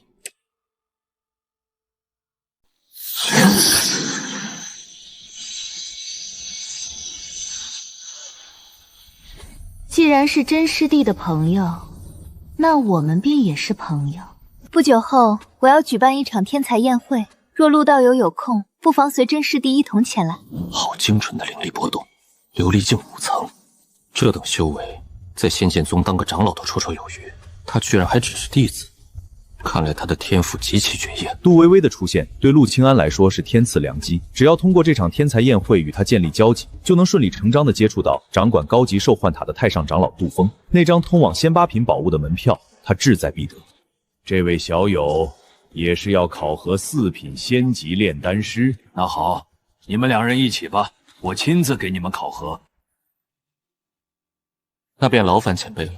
既然是真师弟的朋友，那我们便也是朋友。不久后，我要举办一场天才宴会，若陆道友有空，不妨随真师弟一同前来。好精准的灵力波动，琉璃境5层，这等修为，在仙剑宗当个长老都绰绰有余。他居然还只是弟子，看来他的天赋极其绝艳。杜微微的出现对陆清安来说是天赐良机，只要通过这场天才宴会与他建立交集，就能顺理成章地接触到掌管高级兽幻塔的太上长老杜峰。那张通往仙8品宝物的门票，他志在必得。这位小友也是要考核4品仙级炼丹师。那好，你们2人一起吧，我亲自给你们考核。那便劳烦前辈了。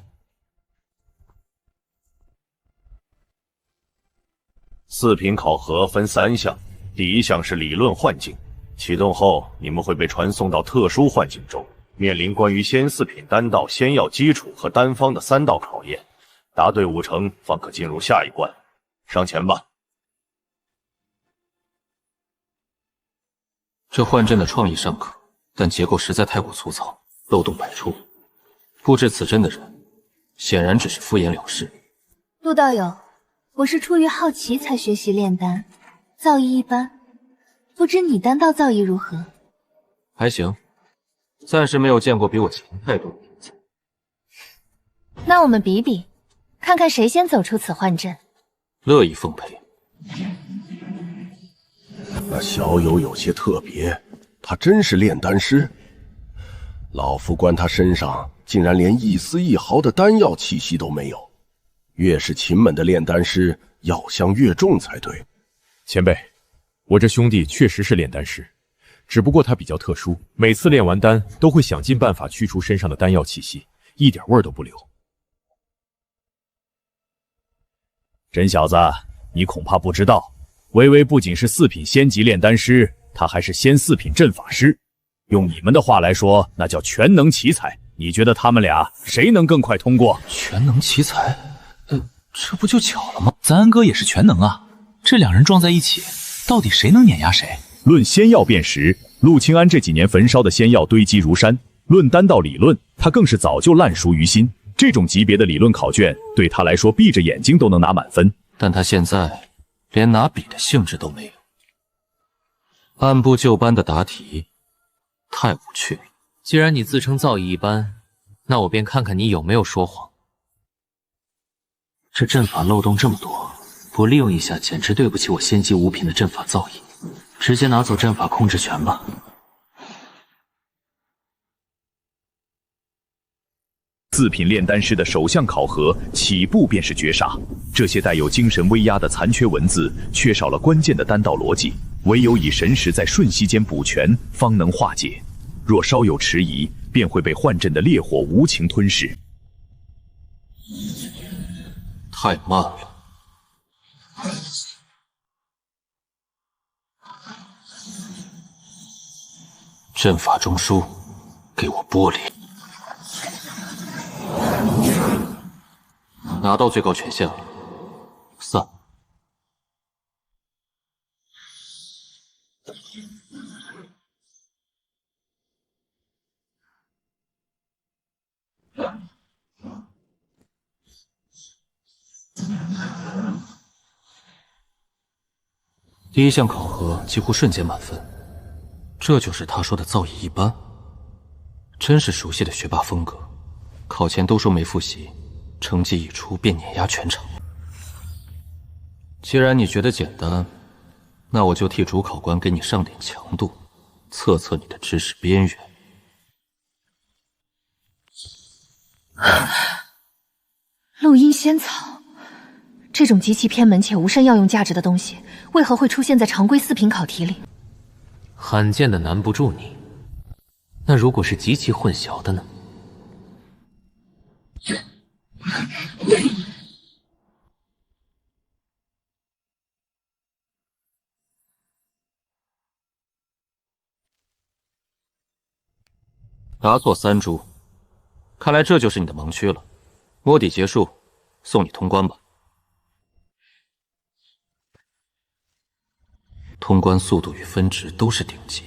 4品考核分3项，第1项是理论幻境，启动后你们会被传送到特殊幻境中，面临关于仙4品丹道仙药基础和丹方的3道考验，答对5成方可进入下一关。上前吧。这幻阵的创意尚可，但结构实在太过粗糙，漏洞百出。布置此阵的人，显然只是敷衍了事。陆道友，我是出于好奇才学习炼丹，造诣一般，不知你丹道造诣如何？还行，暂时没有见过比我强太多的天才。那我们比比，看看谁先走出此幻阵。乐意奉陪。那小友有些特别，他真是炼丹师？老夫观他身上竟然连一丝一毫的丹药气息都没有。越是秦门的炼丹师，药香越重才对。前辈，我这兄弟确实是炼丹师，只不过他比较特殊，每次炼完丹都会想尽办法去除身上的丹药气息，一点味儿都不留。真小子，你恐怕不知道，微微不仅是4品仙级炼丹师，他还是仙4品阵法师。用你们的话来说，那叫全能奇才。你觉得他们俩谁能更快通过？全能奇才？这不就巧了吗？咱安哥也是全能啊，这两人撞在一起，到底谁能碾压谁？论仙药辨识，陆清安这几年焚烧的仙药堆积如山；论丹道理论，他更是早就烂熟于心。这种级别的理论考卷，对他来说闭着眼睛都能拿满分。但他现在连拿笔的兴致都没有，按部就班的答题，太无趣了。既然你自称造诣一般，那我便看看你有没有说谎。这阵法漏洞这么多，不利用一下简直对不起我仙级5品的阵法造诣，直接拿走阵法控制权吧。4品炼丹师的首项考核起步便是绝杀，这些带有精神威压的残缺文字，缺少了关键的丹道逻辑，唯有以神识在瞬息间补全，方能化解。若稍有迟疑，便会被幻阵的烈火无情吞噬。太慢了。阵法中枢，给我剥离。拿到最高权限了，散。第一项考核几乎瞬间满分，这就是他说的造诣一般。真是熟悉的学霸风格，考前都说没复习，成绩一出便碾压全场。既然你觉得简单，那我就替主考官给你上点强度，测测你的知识边缘。录音仙草，这种极其偏门且无甚药用价值的东西，为何会出现在常规4品考题里？罕见的难不住你。那如果是极其混淆的呢？答错3株，看来这就是你的盲区了。摸底结束，送你通关吧。通关速度与分值都是顶级。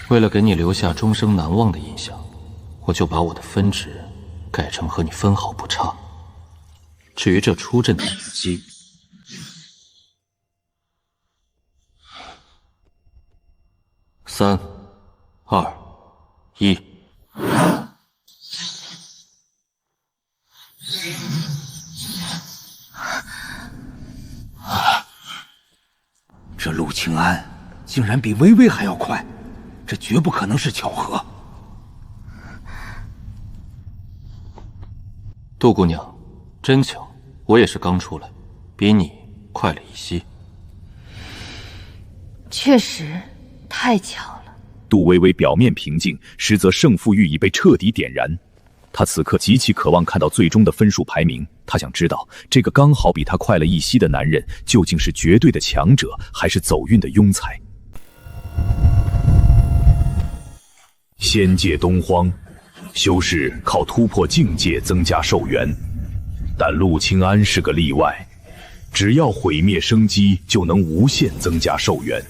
为了给你留下终生难忘的印象，我就把我的分值改成和你分毫不差。至于这出阵的时机，3、2、1。这陆清安竟然比微微还要快，这绝不可能是巧合。杜姑娘，真巧，我也是刚出来，比你快了一些。确实，太巧了。杜微微表面平静，实则胜负欲已被彻底点燃。他此刻极其渴望看到最终的分数排名，他想知道这个刚好比他快了一息的男人，究竟是绝对的强者，还是走运的庸才。仙界东荒，修士靠突破境界增加寿元，但陆清安是个例外，只要毁灭生机，就能无限增加寿元。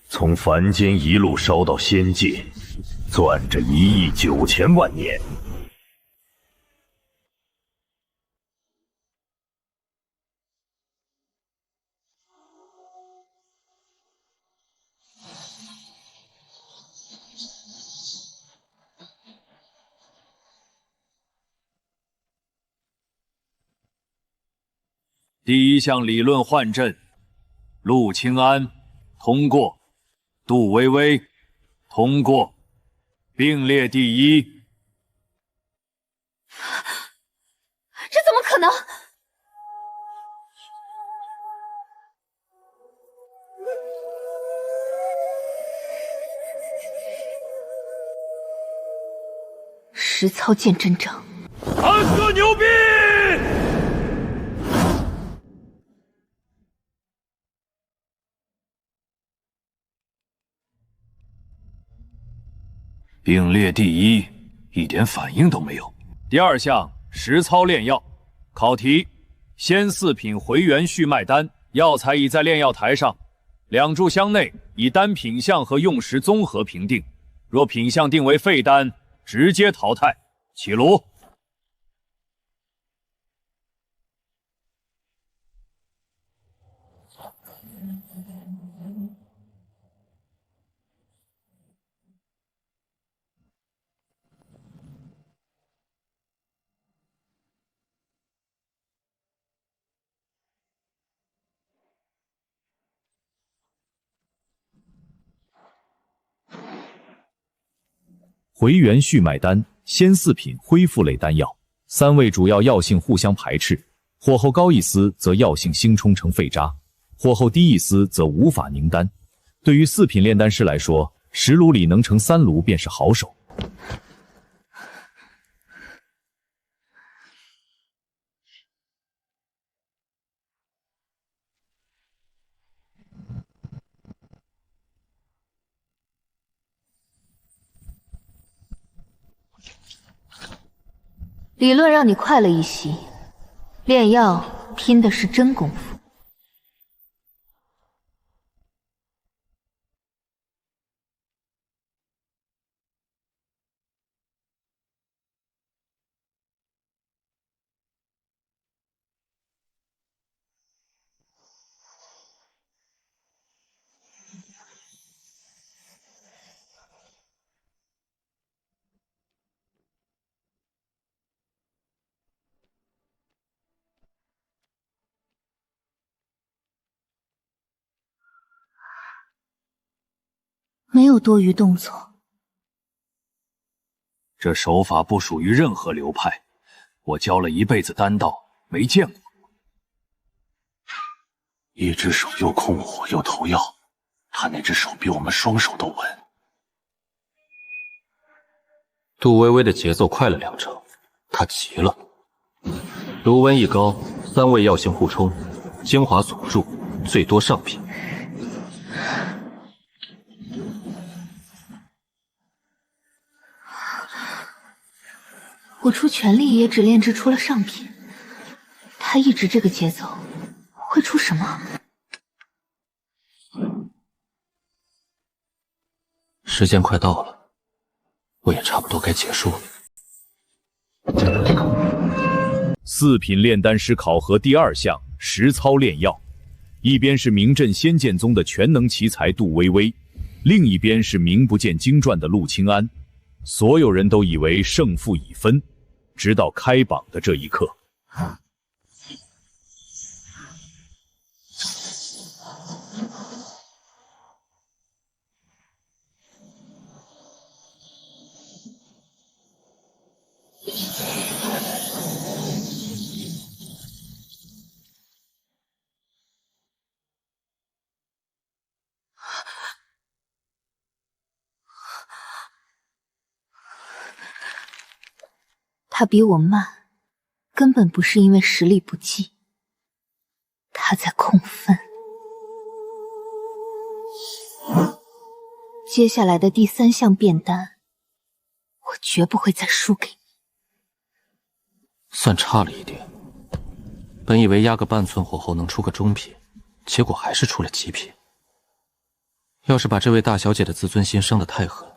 从凡间一路烧到仙界，攥着1亿9千万年。第一项理论幻阵，陆清安通过，杜微微通过，并列第一。这怎么可能？实操见真章。安哥牛逼！并列第一，一点反应都没有。第二项实操炼药，考题：先4品回元续脉丹，药材已在炼药台上，2炷香内以单品相和用时综合评定，若品相定为废丹，直接淘汰。起炉。回元续脉丹，先4品恢复类丹药，3味主要药性互相排斥，火候高一丝则药性兴冲成废渣，火候低一丝则无法凝丹。对于4品炼丹师来说，10炉里能成3炉便是好手。理论让你快了一些，炼药拼的是真功夫。没有多余动作。这手法不属于任何流派，我教了一辈子丹道，没见过。一只手又控火又投药，他那只手比我们双手都稳。杜微微的节奏快了2成，他急了。炉温一高，3味药性互冲，精华锁不住，最多上品。我出全力也只炼制出了上品，他一直这个节奏，会出什么？时间快到了，我也差不多该结束了。4品炼丹师考核第2项实操炼药，一边是名震仙剑宗的全能奇才杜微微，另一边是名不见经传的陆清安。所有人都以为胜负已分，直到开榜的这一刻。他比我慢，根本不是因为实力不济，他在控分。接下来的第3项变丹，我绝不会再输给你。算差了一点，本以为压个半寸火候能出个中品，结果还是出了极品。要是把这位大小姐的自尊心伤得太狠，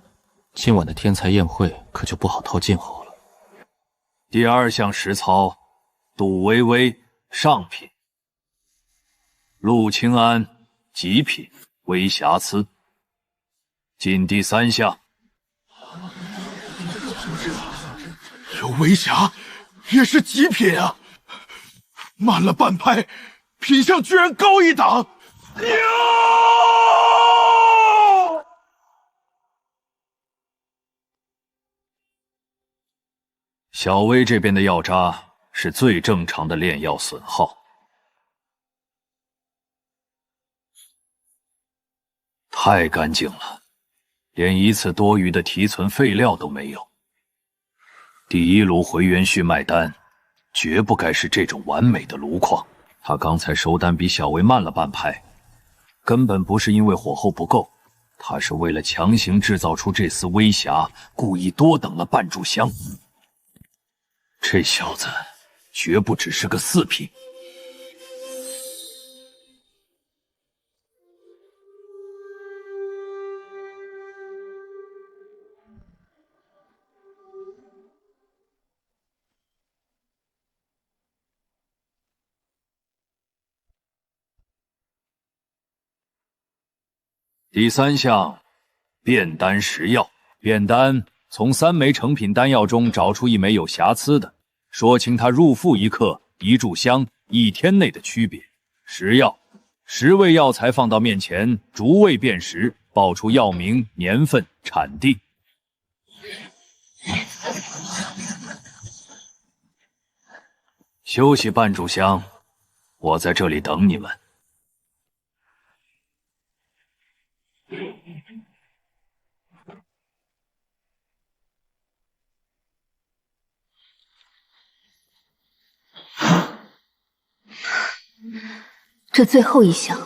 今晚的天才宴会可就不好套近乎了。第2项实操，杜微微上品，陆清安极品，微瑕疵。进第3项，有微瑕，也是极品啊！慢了半拍，品相居然高一档。小薇这边的药渣是最正常的炼药损耗，太干净了，连一次多余的提存废料都没有。第1炉回元续脉丹绝不该是这种完美的炉况，他刚才收丹比小薇慢了半拍，根本不是因为火候不够，他是为了强行制造出这丝微瑕，故意多等了半炷香。这小子绝不只是个4品。第3项，变丹食药。变丹，从3枚成品丹药中找出1枚有瑕疵的，说清它入腹1克、1炷香、1天内的区别。食药，10味药材放到面前，逐味辨识，报出药名、年份、产地。休息半炷香，我在这里等你们。这最后一项，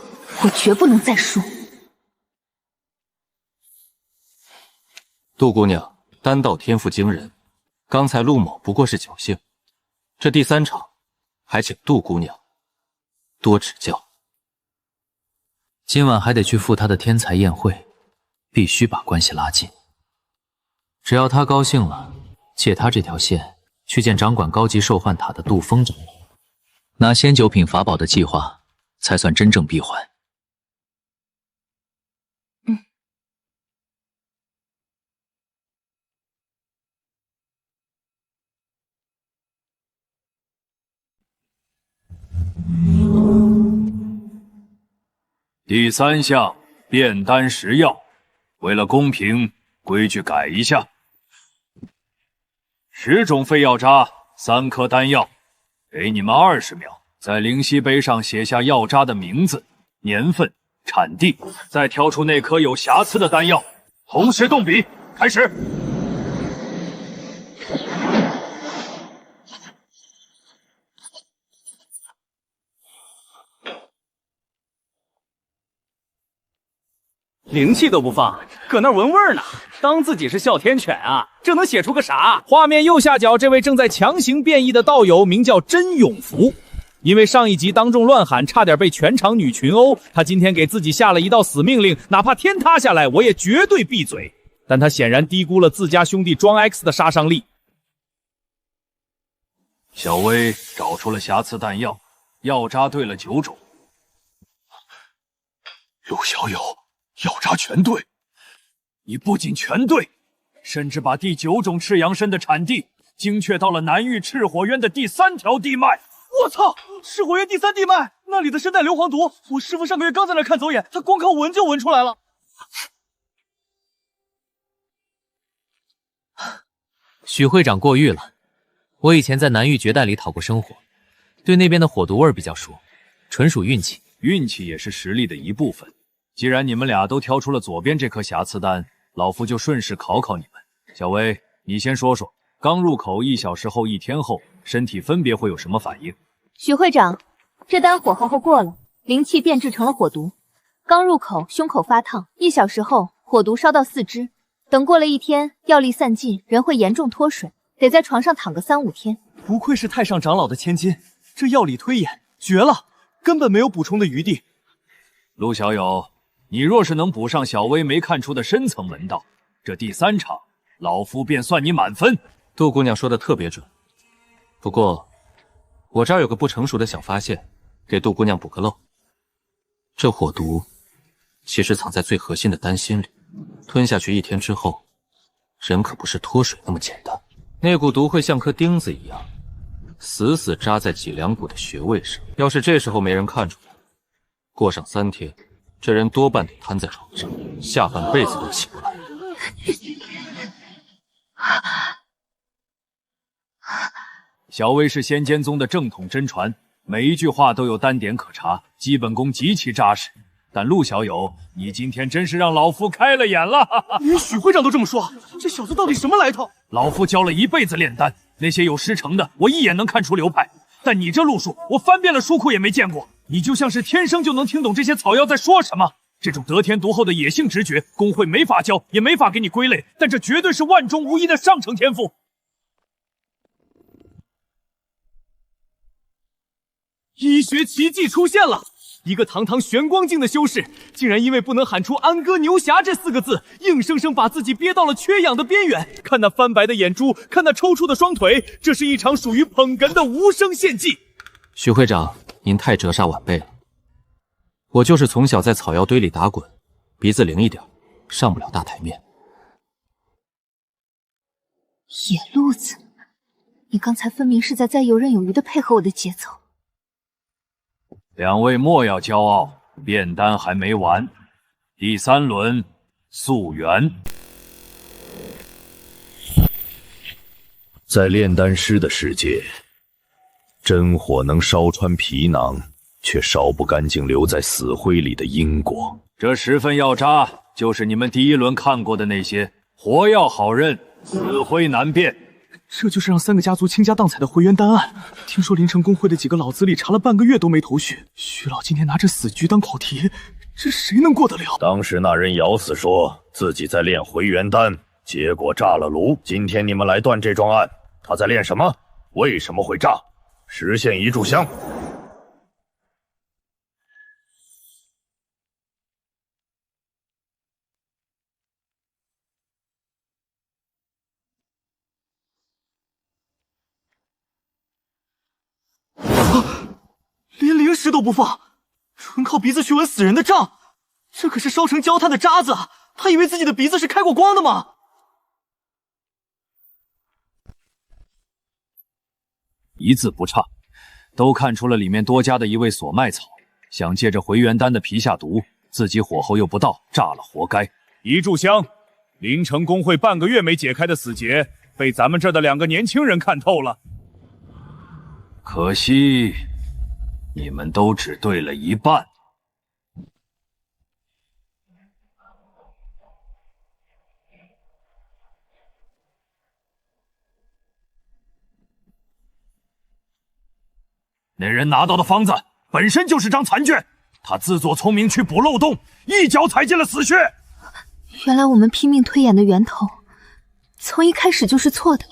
我绝不能再输。杜姑娘，丹道天赋惊人，刚才陆某不过是侥幸，这第3场，还请杜姑娘多指教。今晚还得去赴他的天才宴会，必须把关系拉近。只要他高兴了，借他这条线去见掌管高级兽幻塔的杜峰长老，拿仙9品法宝的计划才算真正闭环。第3项，变丹食药。为了公平，规矩改一下：10种废药渣，3颗丹药，给你们20秒，在灵犀杯上写下药渣的名字、年份、产地，再挑出那颗有瑕疵的丹药，同时动笔，开始。灵气都不放，搁那闻味儿呢，当自己是哮天犬啊？这能写出个啥？画面右下角这位正在强行变异的道友名叫甄永福，因为上一集当众乱喊，差点被全场女群殴，他今天给自己下了一道死命令，哪怕天塌下来，我也绝对闭嘴。但他显然低估了自家兄弟庄 X 的杀伤力。小薇找出了瑕疵弹药，药渣对了9种。陆小友，药渣全对，你不仅全对，甚至把第9种赤阳参的产地精确到了南域赤火渊的第3条地脉。我操！赤火渊第3地脉，那里的参带硫磺毒，我师父上个月刚在那看走眼，他光靠闻就闻出来了。许会长过誉了，我以前在南域绝代里讨过生火，对那边的火毒味比较熟，纯属运气。运气也是实力的一部分。既然你们俩都挑出了左边这颗瑕疵丹，老夫就顺势考考你们。小薇，你先说说，刚入口1小时后、1天后，身体分别会有什么反应？许会长，这丹火候过了，灵气变质成了火毒。刚入口，胸口发烫，1小时后，火毒烧到4肢。等过了1天，药力散尽，人会严重脱水，得在床上躺个3、5天。不愧是太上长老的千金，这药理推演绝了，根本没有补充的余地。陆小友，你若是能补上小薇没看出的深层门道，这第3场老夫便算你满分。杜姑娘说的特别准，不过我这儿有个不成熟的小发现，给杜姑娘补个漏。这火毒其实藏在最核心的丹心里，吞下去1天之后，人可不是脱水那么简单。那股毒会像颗钉子一样，死死扎在脊梁骨的穴位上。要是这时候没人看出来，过上3天，这人多半得瘫在床上，下半辈子都起不来。小薇是仙间宗的正统真传，每一句话都有单点可查，基本功极其扎实。但陆小友，你今天真是让老夫开了眼了！连许会长都这么说，这小子到底什么来头？老夫教了一辈子炼丹，那些有师承的，我一眼能看出流派。但你这路数，我翻遍了书库也没见过。你就像是天生就能听懂这些草药在说什么。这种得天独厚的野性直觉，工会没法教，也没法给你归类，但这绝对是万中无一的上乘天赋。医学奇迹出现了！一个堂堂玄光境的修士，竟然因为不能喊出“安哥牛侠”这4个字，硬生生把自己憋到了缺氧的边缘。看那翻白的眼珠，看那抽搐的双腿，这是一场属于捧哏的无声献祭。许会长，您太折煞晚辈了。我就是从小在草药堆里打滚，鼻子灵一点，上不了大台面。野路子，你刚才分明是在游刃有余的配合我的节奏。两位莫要骄傲，炼丹还没完。第3轮，溯源。在炼丹师的世界，真火能烧穿皮囊，却烧不干净留在死灰里的因果。这10份药渣，就是你们第1轮看过的那些，活药好认，死灰难辨。这就是让3个家族倾家荡产的回元丹案。听说临城公会的几个老资历查了半个月都没头绪，徐老今天拿着死局当考题，这谁能过得了？当时那人咬死说自己在炼回元丹，结果炸了炉。今天你们来断这桩案，他在炼什么？为什么会炸？实现一炷香。连灵石都不放，纯靠鼻子去闻死人的账，这可是烧成焦炭的渣子，他以为自己的鼻子是开过光的吗？一字不差，都看出了里面多加的一味锁脉草，想借着回元丹的皮下毒，自己火候又不到，炸了活该。一炷香，临城公会半个月没解开的死结，被咱们这儿的2个年轻人看透了。可惜，你们都只对了一半。那人拿到的方子本身就是张残卷，他自作聪明去补漏洞，一脚踩进了死穴。原来我们拼命推演的源头，从一开始就是错的。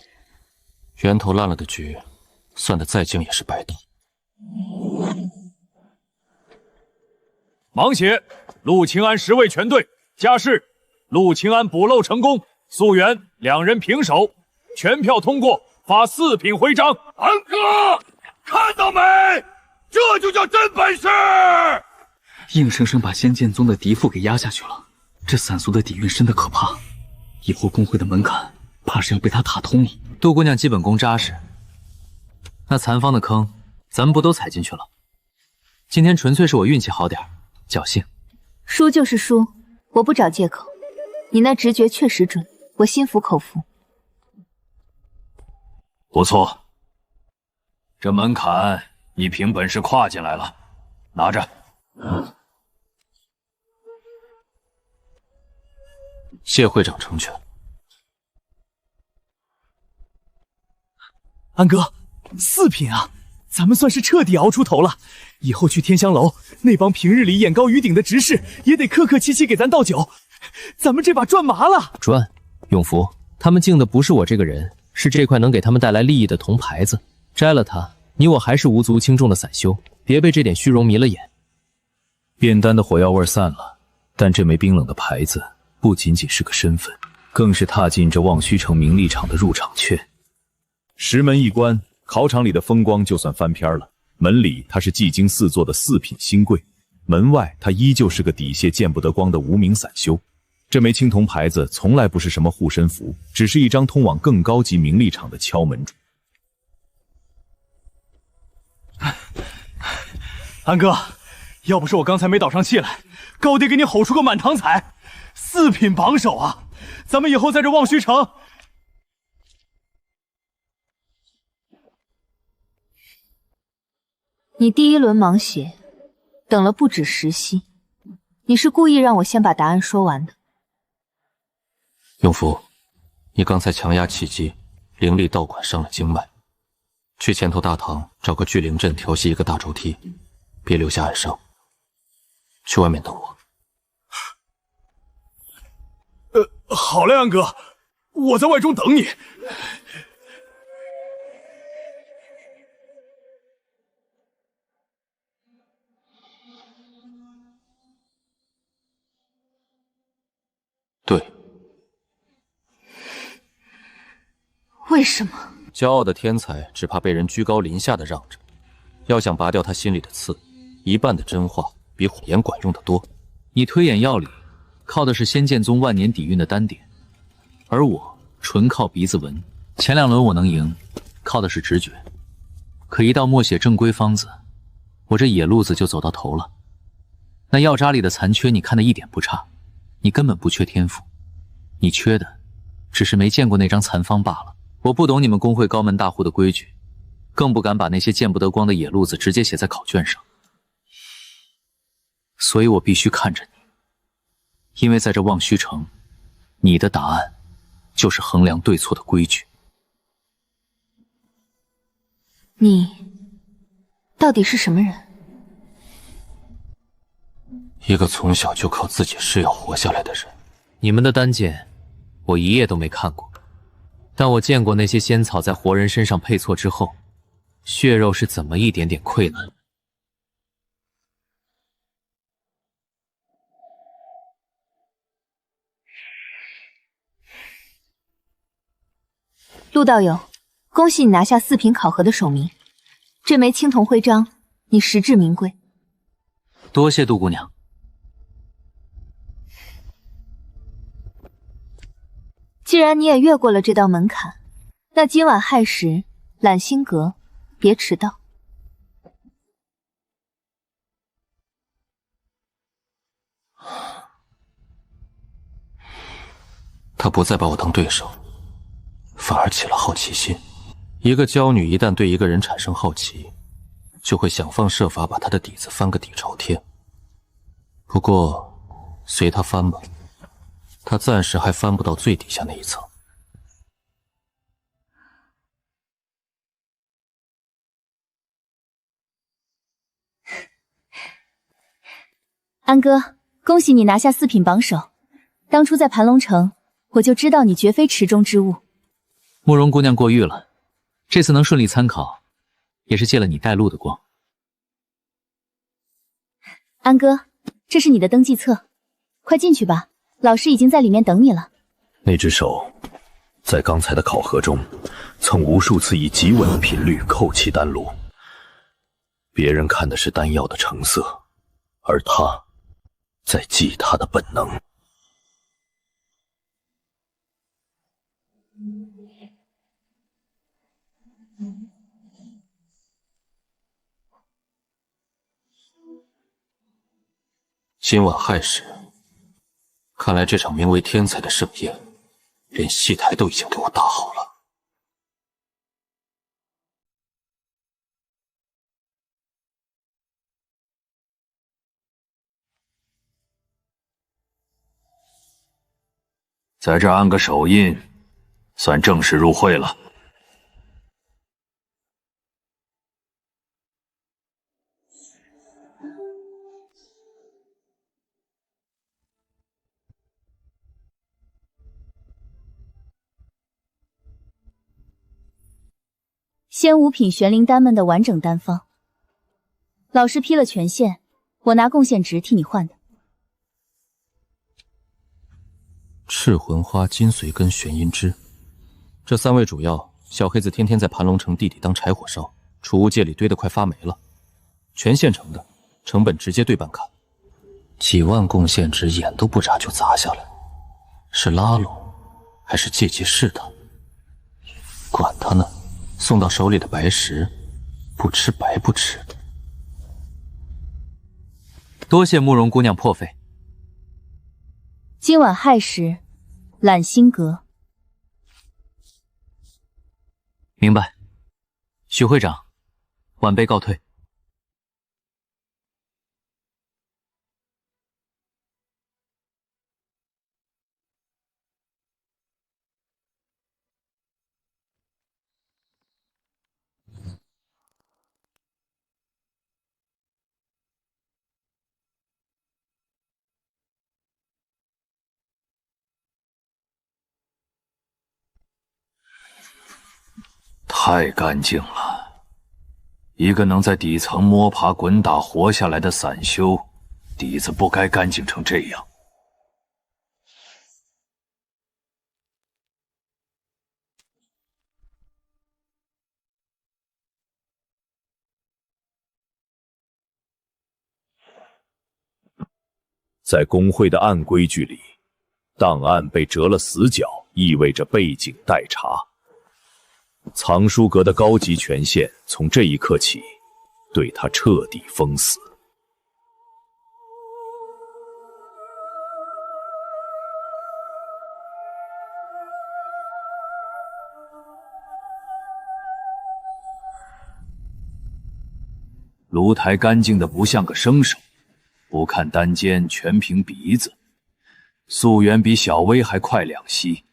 源头烂了的局，算得再精也是白搭。盲写陆清安10位全队，加示陆清安补漏成功，溯源2人平手，全票通过，发4品徽章。安哥，看到没？这就叫真本事！硬生生把仙剑宗的嫡父给压下去了，这散俗的底蕴深得可怕，以后公会的门槛怕是要被他打通了。杜姑娘基本功扎实，那残方的坑咱们不都踩进去了？今天纯粹是我运气好点，侥幸。输就是输，我不找借口。你那直觉确实准，我心服口服。不错，这门槛你凭本事跨进来了，拿着。谢会长成全。安哥，4品啊，咱们算是彻底熬出头了。以后去天香楼，那帮平日里眼高于顶的执事也得客客气气给咱倒酒。咱们这把赚麻了。赚，永福，他们敬的不是我这个人，是这块能给他们带来利益的铜牌子。摘了它，你我还是无足轻重的散修，别被这点虚荣迷了眼。炼丹的火药味散了，但这枚冰冷的牌子不仅仅是个身份，更是踏进这望虚城名利场的入场券。石门一关，考场里的风光就算翻篇了。门里他是技惊四座的4品新贵，门外他依旧是个底屑见不得光的无名散修。这枚青铜牌子从来不是什么护身符，只是一张通往更高级名利场的敲门砖。安哥，要不是我刚才没倒上气来，高低给你吼出个满堂彩。4品榜首啊，咱们以后在这望虚城。你第1轮盲写，等了不止10息，你是故意让我先把答案说完的。永福，你刚才强压气机，灵力道馆伤了经脉，去前头大堂找个聚灵阵调息一个大周梯，别留下暗伤。去外面等我。好嘞，安哥，我在外中等你。对，为什么？骄傲的天才只怕被人居高临下的让着，要想拔掉他心里的刺，一半的真话比火焰管用得多。你推演药理，靠的是仙剑宗万年底蕴的丹点，而我纯靠鼻子闻。前2轮我能赢，靠的是直觉。可一到默写正规方子，我这野路子就走到头了。那药渣里的残缺，你看得一点不差。你根本不缺天赋，你缺的只是没见过那张残方罢了。我不懂你们工会高门大户的规矩，更不敢把那些见不得光的野路子直接写在考卷上。所以我必须看着你，因为在这望虚城，你的答案就是衡量对错的规矩。你到底是什么人？一个从小就靠自己誓要活下来的人。你们的丹剑，我一页都没看过，但我见过那些仙草在活人身上配错之后，血肉是怎么一点点溃烂。陆道友，恭喜你拿下4品考核的首名，这枚青铜徽章你实至名归。多谢杜姑娘。既然你也越过了这道门槛，那今晚亥时揽星阁，别迟到。他不再把我当对手，反而起了好奇心。一个娇女一旦对一个人产生好奇，就会想方设法把他的底子翻个底朝天。不过，随他翻吧，他暂时还翻不到最底下那一层。安哥，恭喜你拿下4品榜首。当初在盘龙城，我就知道你绝非池中之物。慕容姑娘过誉了，这次能顺利参考，也是借了你带路的光。安哥，这是你的登记册，快进去吧，老师已经在里面等你了。那只手，在刚才的考核中，曾无数次以极稳的频率扣起丹炉。别人看的是丹药的成色，而他在记他的本能。今晚亥时，看来这场名为天才的盛宴，连戏台都已经给我搭好了。在这按个手印，算正式入会了。仙5品玄灵丹们的完整丹方，老师批了权限，我拿贡献值替你换的。赤魂花、金髓根、玄阴枝，这3味主药，小黑子天天在盘龙城地底当柴火烧，储物界里堆得快发霉了。全现成的，成本直接对半砍，几万贡献值，眼都不眨就砸下来，是拉拢还是借机试探？管他呢，送到手里的白石，不吃白不吃。多谢慕容姑娘破费。今晚亥时，揽星阁。明白。许会长，晚辈告退。太干净了，一个能在底层摸爬滚打活下来的散修，底子不该干净成这样。在工会的暗规矩里，档案被折了死角，意味着背景待查。藏书阁的高级权限从这一刻起对他彻底封死。炉台干净的不像个生手，不看单肩，全凭鼻子。溯源比小薇还快2息，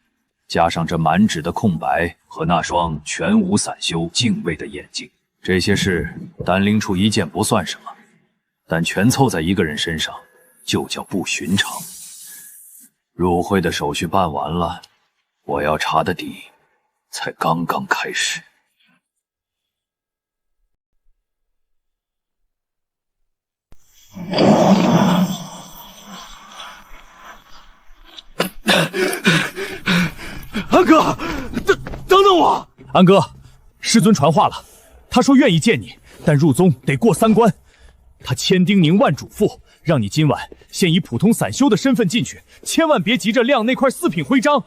加上这满纸的空白和那双全无散修敬畏的眼睛，这些事单拎出一件不算什么，但全凑在一个人身上，就叫不寻常。入会的手续办完了，我要查的底才刚刚开始。安哥，等等我！安哥，师尊传话了，他说愿意见你，但入宗得过3关。他千叮咛万嘱咐，让你今晚先以普通散修的身份进去，千万别急着亮那块4品徽章。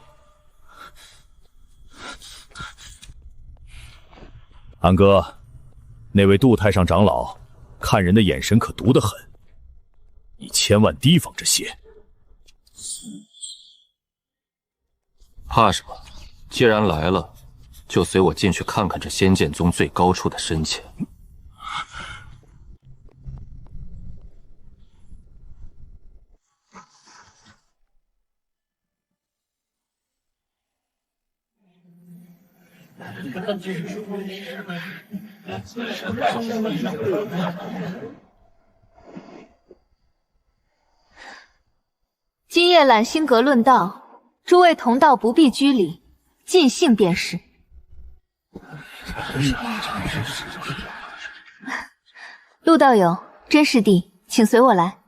安哥，那位杜太上长老看人的眼神可毒得很，你千万提防这些。怕什么？既然来了，就随我进去看看这仙剑宗最高处的深浅。今夜揽星阁论道。诸位同道不必拘礼，尽兴便是。陆道友，真师弟，请随我来。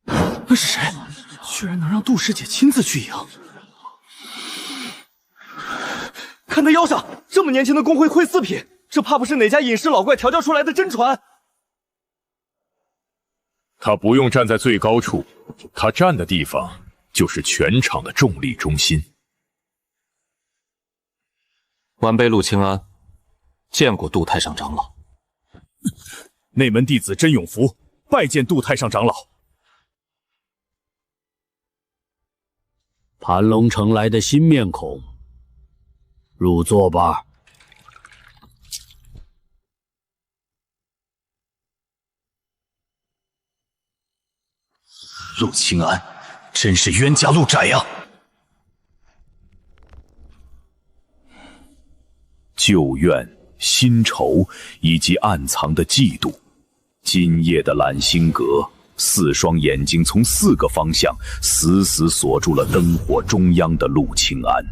那是谁？居然能让杜师姐亲自去迎？看他腰上，这么年轻的工会会4品，这怕不是哪家隐士老怪调教出来的真传？他不用站在最高处，他站的地方就是全场的重力中心。晚辈陆清安，见过杜太上长老。内门弟子甄永福拜见杜太上长老。盘龙城来的新面孔，入座吧。陆清安，真是冤家路窄呀！旧怨、新仇以及暗藏的嫉妒，今夜的揽星阁，4双眼睛从4个方向死死锁住了灯火中央的陆清安。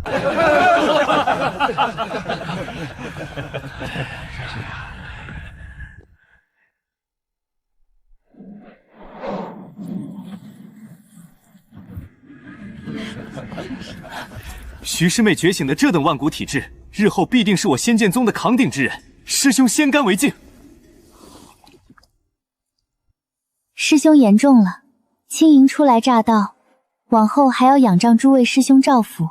徐师妹觉醒的这等万古体质，日后必定是我仙剑宗的扛鼎之人。师兄先干为敬。师兄言重了，轻盈初来乍到，往后还要仰仗诸位师兄照拂。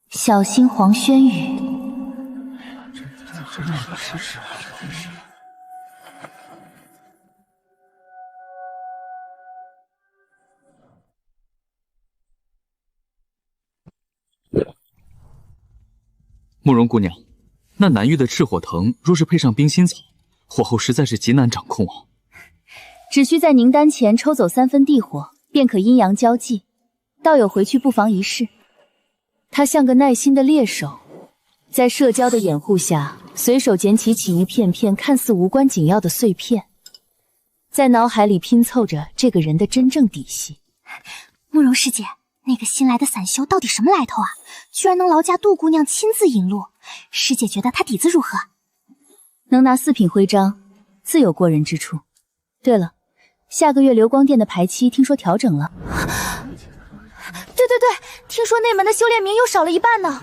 小心黄轩宇。慕容姑娘，那南域的赤火藤若是配上冰心草，火候实在是极难掌控啊。只需在凝丹前抽走3分地火，便可阴阳交际。道友回去不妨一试。他像个耐心的猎手，在社交的掩护下，随手捡起一片片看似无关紧要的碎片，在脑海里拼凑着这个人的真正底细。慕容师姐，那个新来的散修到底什么来头啊？居然能劳驾杜姑娘亲自引路，师姐觉得他底子如何？能拿4品徽章，自有过人之处。对了，下个月流光殿的排期听说调整了。对，听说内门的修炼名又少了一半呢。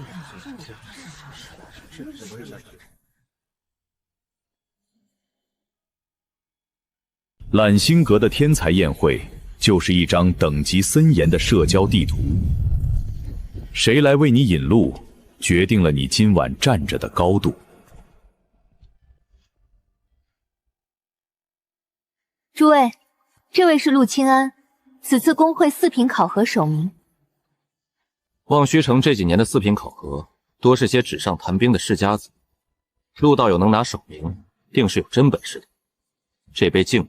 揽星阁的天才宴会就是一张等级森严的社交地图，谁来为你引路，决定了你今晚站着的高度。诸位，这位是陆清安，此次公会4品考核首名。望虚城这几年的4品考核，多是些纸上谈兵的世家子。陆道友能拿首名，定是有真本事的。这杯敬。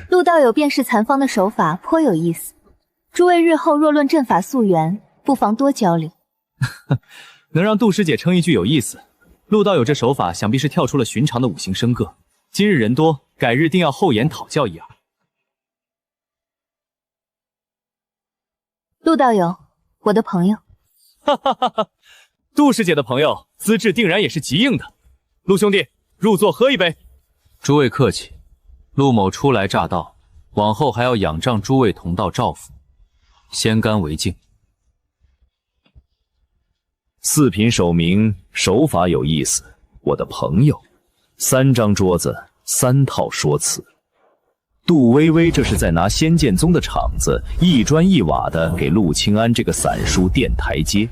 陆道友辨识残方的手法颇有意思，诸位日后若论阵法溯源，不妨多交流。能让杜师姐称一句有意思，陆道友这手法想必是跳出了寻常的5行生各。今日人多，改日定要厚颜讨教一二。陆道友，我的朋友。哈哈哈哈，杜师姐的朋友，资质定然也是极硬的。陆兄弟，入座喝一杯。诸位客气，陆某初来乍到，往后还要仰仗诸位同道照拂，先干为敬。 4品首名，手法有意思，我的朋友。3张桌子，3套说辞。杜微微这是在拿仙剑宗的场子，一砖一瓦的给陆清安这个散书垫台阶。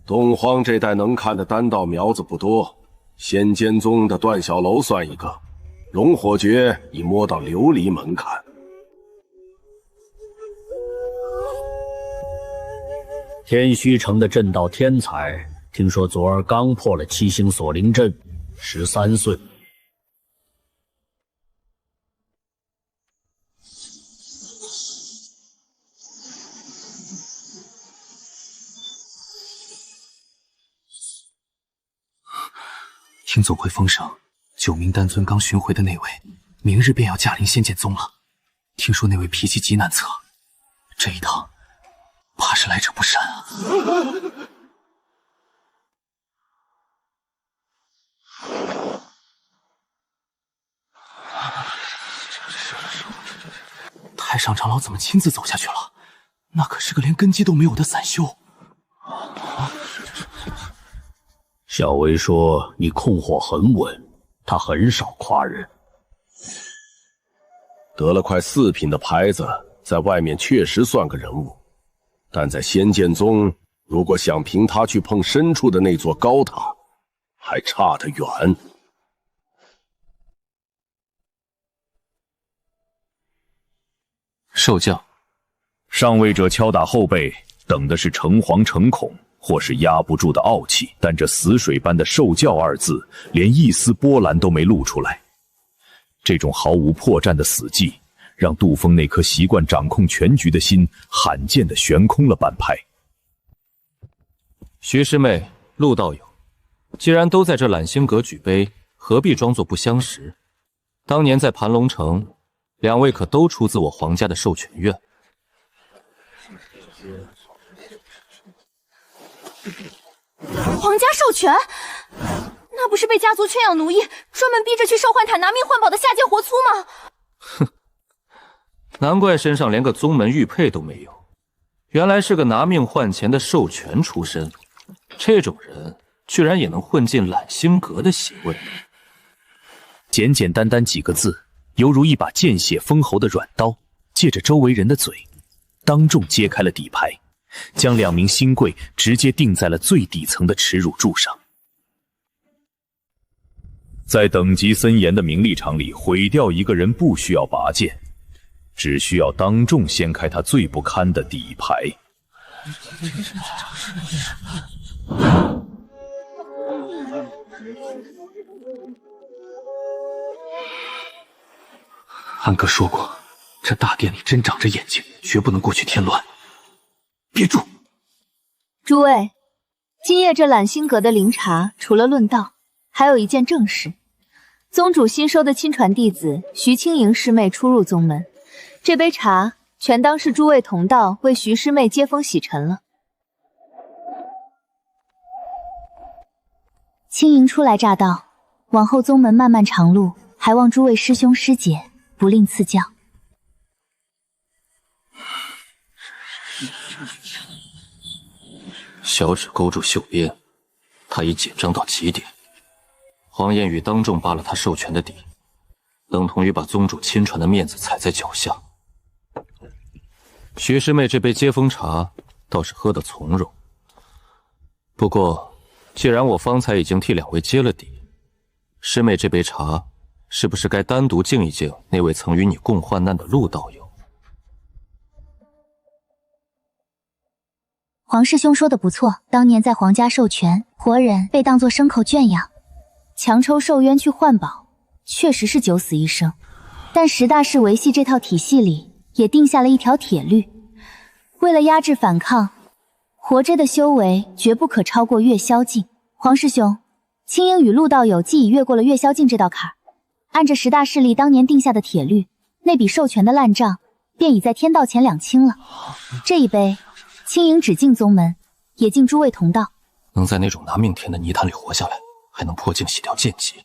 东荒这代能看的丹道苗子不多，仙剑宗的段小楼算一个，龙火诀已摸到琉璃门槛。 天虚城的阵道天才，听说昨儿刚破了7星锁灵阵，13岁。听总会风声，9名丹尊刚寻回的那位，明日便要驾临仙剑宗了。听说那位脾气极难测，这一趟。 怕是来者不善啊！太上长老怎么亲自走下去了？那可是个连根基都没有的散修。小薇说你控火很稳，他很少夸人。得了块4品的牌子，在外面确实算个人物。 但在仙剑宗，如果想凭他去碰深处的那座高塔，还差得远。受教，上位者敲打后背，等的是诚惶诚恐，或是压不住的傲气。但这死水般的“受教”2字，连一丝波澜都没露出来。这种毫无破绽的死寂。 让杜峰那颗习惯掌控全局的心罕见地悬空了半拍。徐师妹、陆道友，既然都在这揽星阁举杯，何必装作不相识？当年在盘龙城，2位可都出自我皇家的授权院。皇家授权？那不是被家族圈养奴役，专门逼着去兽幻塔拿命换宝的下贱活粗吗？哼。 难怪身上连个宗门玉佩都没有，原来是个拿命换钱的授权出身。这种人居然也能混进揽星阁的席位。简简单单几个字，犹如一把见血封喉的软刀，借着周围人的嘴，当众揭开了底牌，将2名新贵直接钉在了最底层的耻辱柱上。在等级森严的名利场里，毁掉一个人不需要拔剑。 只需要当众掀开他最不堪的底牌。安哥说过，这大殿里真长着眼睛，绝不能过去添乱。别住！诸位，今夜这揽星阁的灵茶，除了论道，还有一件正事，宗主新收的亲传弟子徐清莹师妹出入宗门，这杯茶全当是诸位同道为徐师妹接风洗尘了。青莹初来乍到，往后宗门漫漫长路，还望诸位师兄师姐不吝赐教。小指勾住袖边，他已紧张到极点。黄燕宇当众扒了他授权的底，等同于把宗主亲传的面子踩在脚下。徐师妹这杯接风茶倒是喝得从容，不过既然我方才已经替两位接了底，师妹这杯茶是不是该单独敬一敬那位曾与你共患难的陆道友？黄师兄说的不错，当年在皇家授权，活人被当作牲口圈养，强抽受冤去换宝，确实是九死一生。但十大氏维系这套体系里也定下了一条铁律，为了压制反抗，活着的修为绝不可超过月宵境。黄师兄，青莹与陆道友既已越过了月宵境这道坎儿，按着十大势力当年定下的铁律，那笔授权的烂账便已在天道前两清了。这一杯，青莹只敬宗门，也敬诸位同道。能在那种拿命填的泥潭里活下来，还能破镜洗掉剑疾，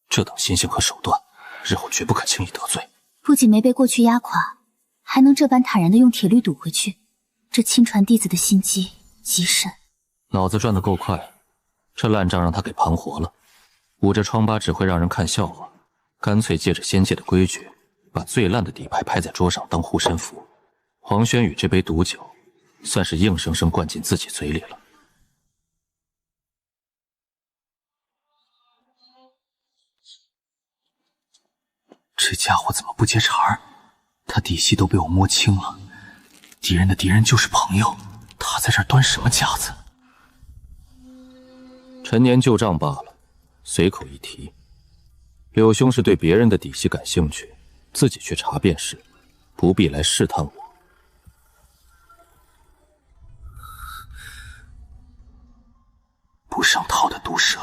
这等心性和手段，日后绝不可轻易得罪。不仅没被过去压垮，还能这般坦然地用铁律堵回去，这亲传弟子的心机极深。脑子转得够快，这烂账让他给盘活了。捂着疮疤只会让人看笑话，干脆借着仙界的规矩，把最烂的底牌拍在桌上当护身符。黄轩宇这杯毒酒，算是硬生生灌进自己嘴里了。这家伙怎么不接茬儿？他底细都被我摸清了，敌人的敌人就是朋友，他在这儿端什么架子？陈年旧账罢了，随口一提。柳兄是对别人的底细感兴趣，自己去查便是，不必来试探我。不上套的毒蛇，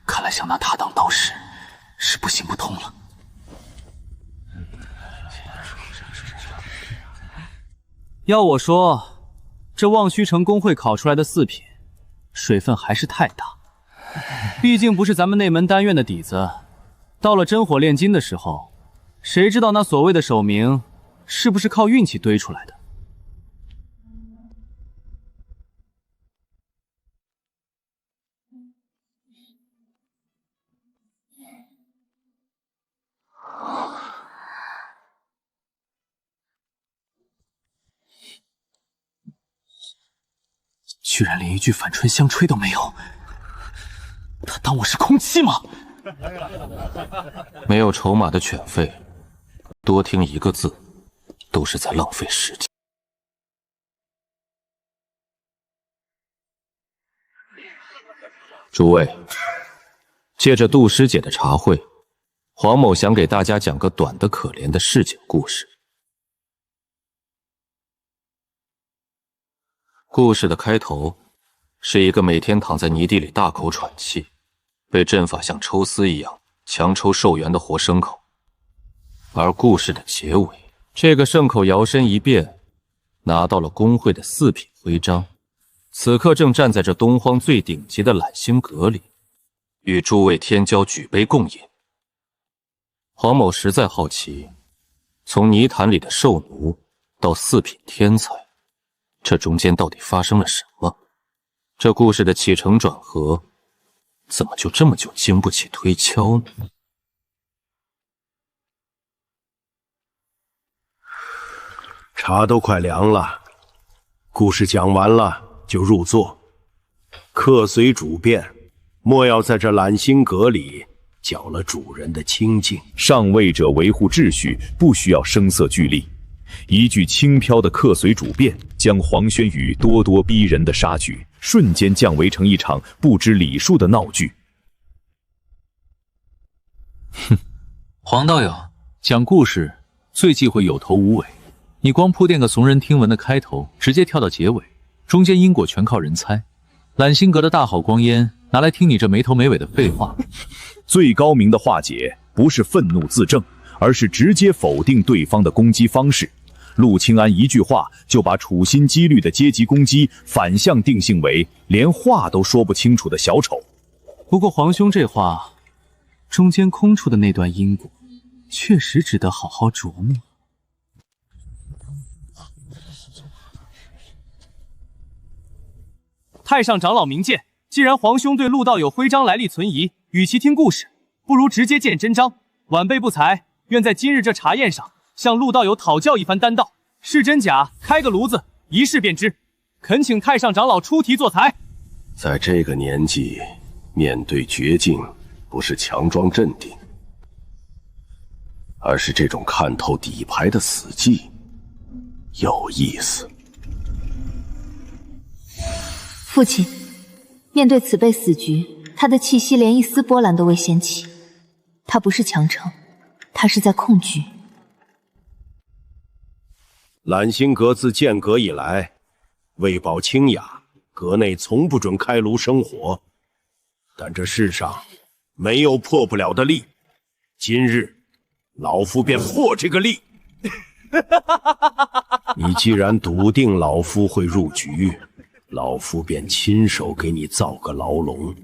看来想拿他当导师是不行不通了。要我说，这望虚城工会考出来的4品，水分还是太大。毕竟不是咱们内门丹院的底子，到了真火炼金的时候，谁知道那所谓的首名是不是靠运气堆出来的？居然连一句反唇相吹都没有，他当我是空气吗？没有筹码的犬吠，多听一个字，都是在浪费时间。诸位，借着杜师姐的茶会，黄某想给大家讲个短的可怜的市井故事。故事的开头是一个每天躺在泥地里大口喘气，被阵法像抽丝一样强抽寿元的活牲口。而故事的结尾，这个牲口摇身一变，拿到了工会的4品徽章，此刻正站在这东荒最顶级的揽星阁里，与诸位天骄举杯共饮。黄某实在好奇，从泥潭里的兽奴到4品天才，这中间到底发生了什么？这故事的起承转合，怎么就这么久经不起推敲呢？茶都快凉了，故事讲完了就入座。客随主便，莫要在这揽星阁里搅了主人的清静。上位者维护秩序，不需要声色俱厉。一句轻飘的客随主便，将黄轩宇咄咄逼人的杀局瞬间降维成一场不知礼数的闹剧。哼，黄道友讲故事最忌讳有头无尾，你光铺垫个耸人听闻的开头，直接跳到结尾，中间因果全靠人猜。揽星阁的大好光烟拿来听你这没头没尾的废话。最高明的化解不是愤怒自证，而是直接否定对方的攻击方式。陆清安一句话就把处心积虑的阶级攻击反向定性为连话都说不清楚的小丑。不过皇兄这话中间空出的那段因果，确实值得好好琢磨。太上长老明鉴，既然皇兄对陆道友徽章来历存疑，与其听故事，不如直接见真章。晚辈不才，愿在今日这茶宴上向陆道友讨教一番丹道，是真假开个炉子，一试便知。恳请太上长老出题作裁。在这个年纪，面对绝境，不是强装镇定，而是这种看透底牌的死寂，有意思。父亲，面对此辈死局，他的气息连一丝波澜都未掀起。他不是强撑，他是在控局。揽星阁自建阁以来，为保清雅，阁内从不准开炉生火。但这世上没有破不了的例，今日老夫便破这个例。你既然笃定老夫会入局，老夫便亲手给你造个牢笼，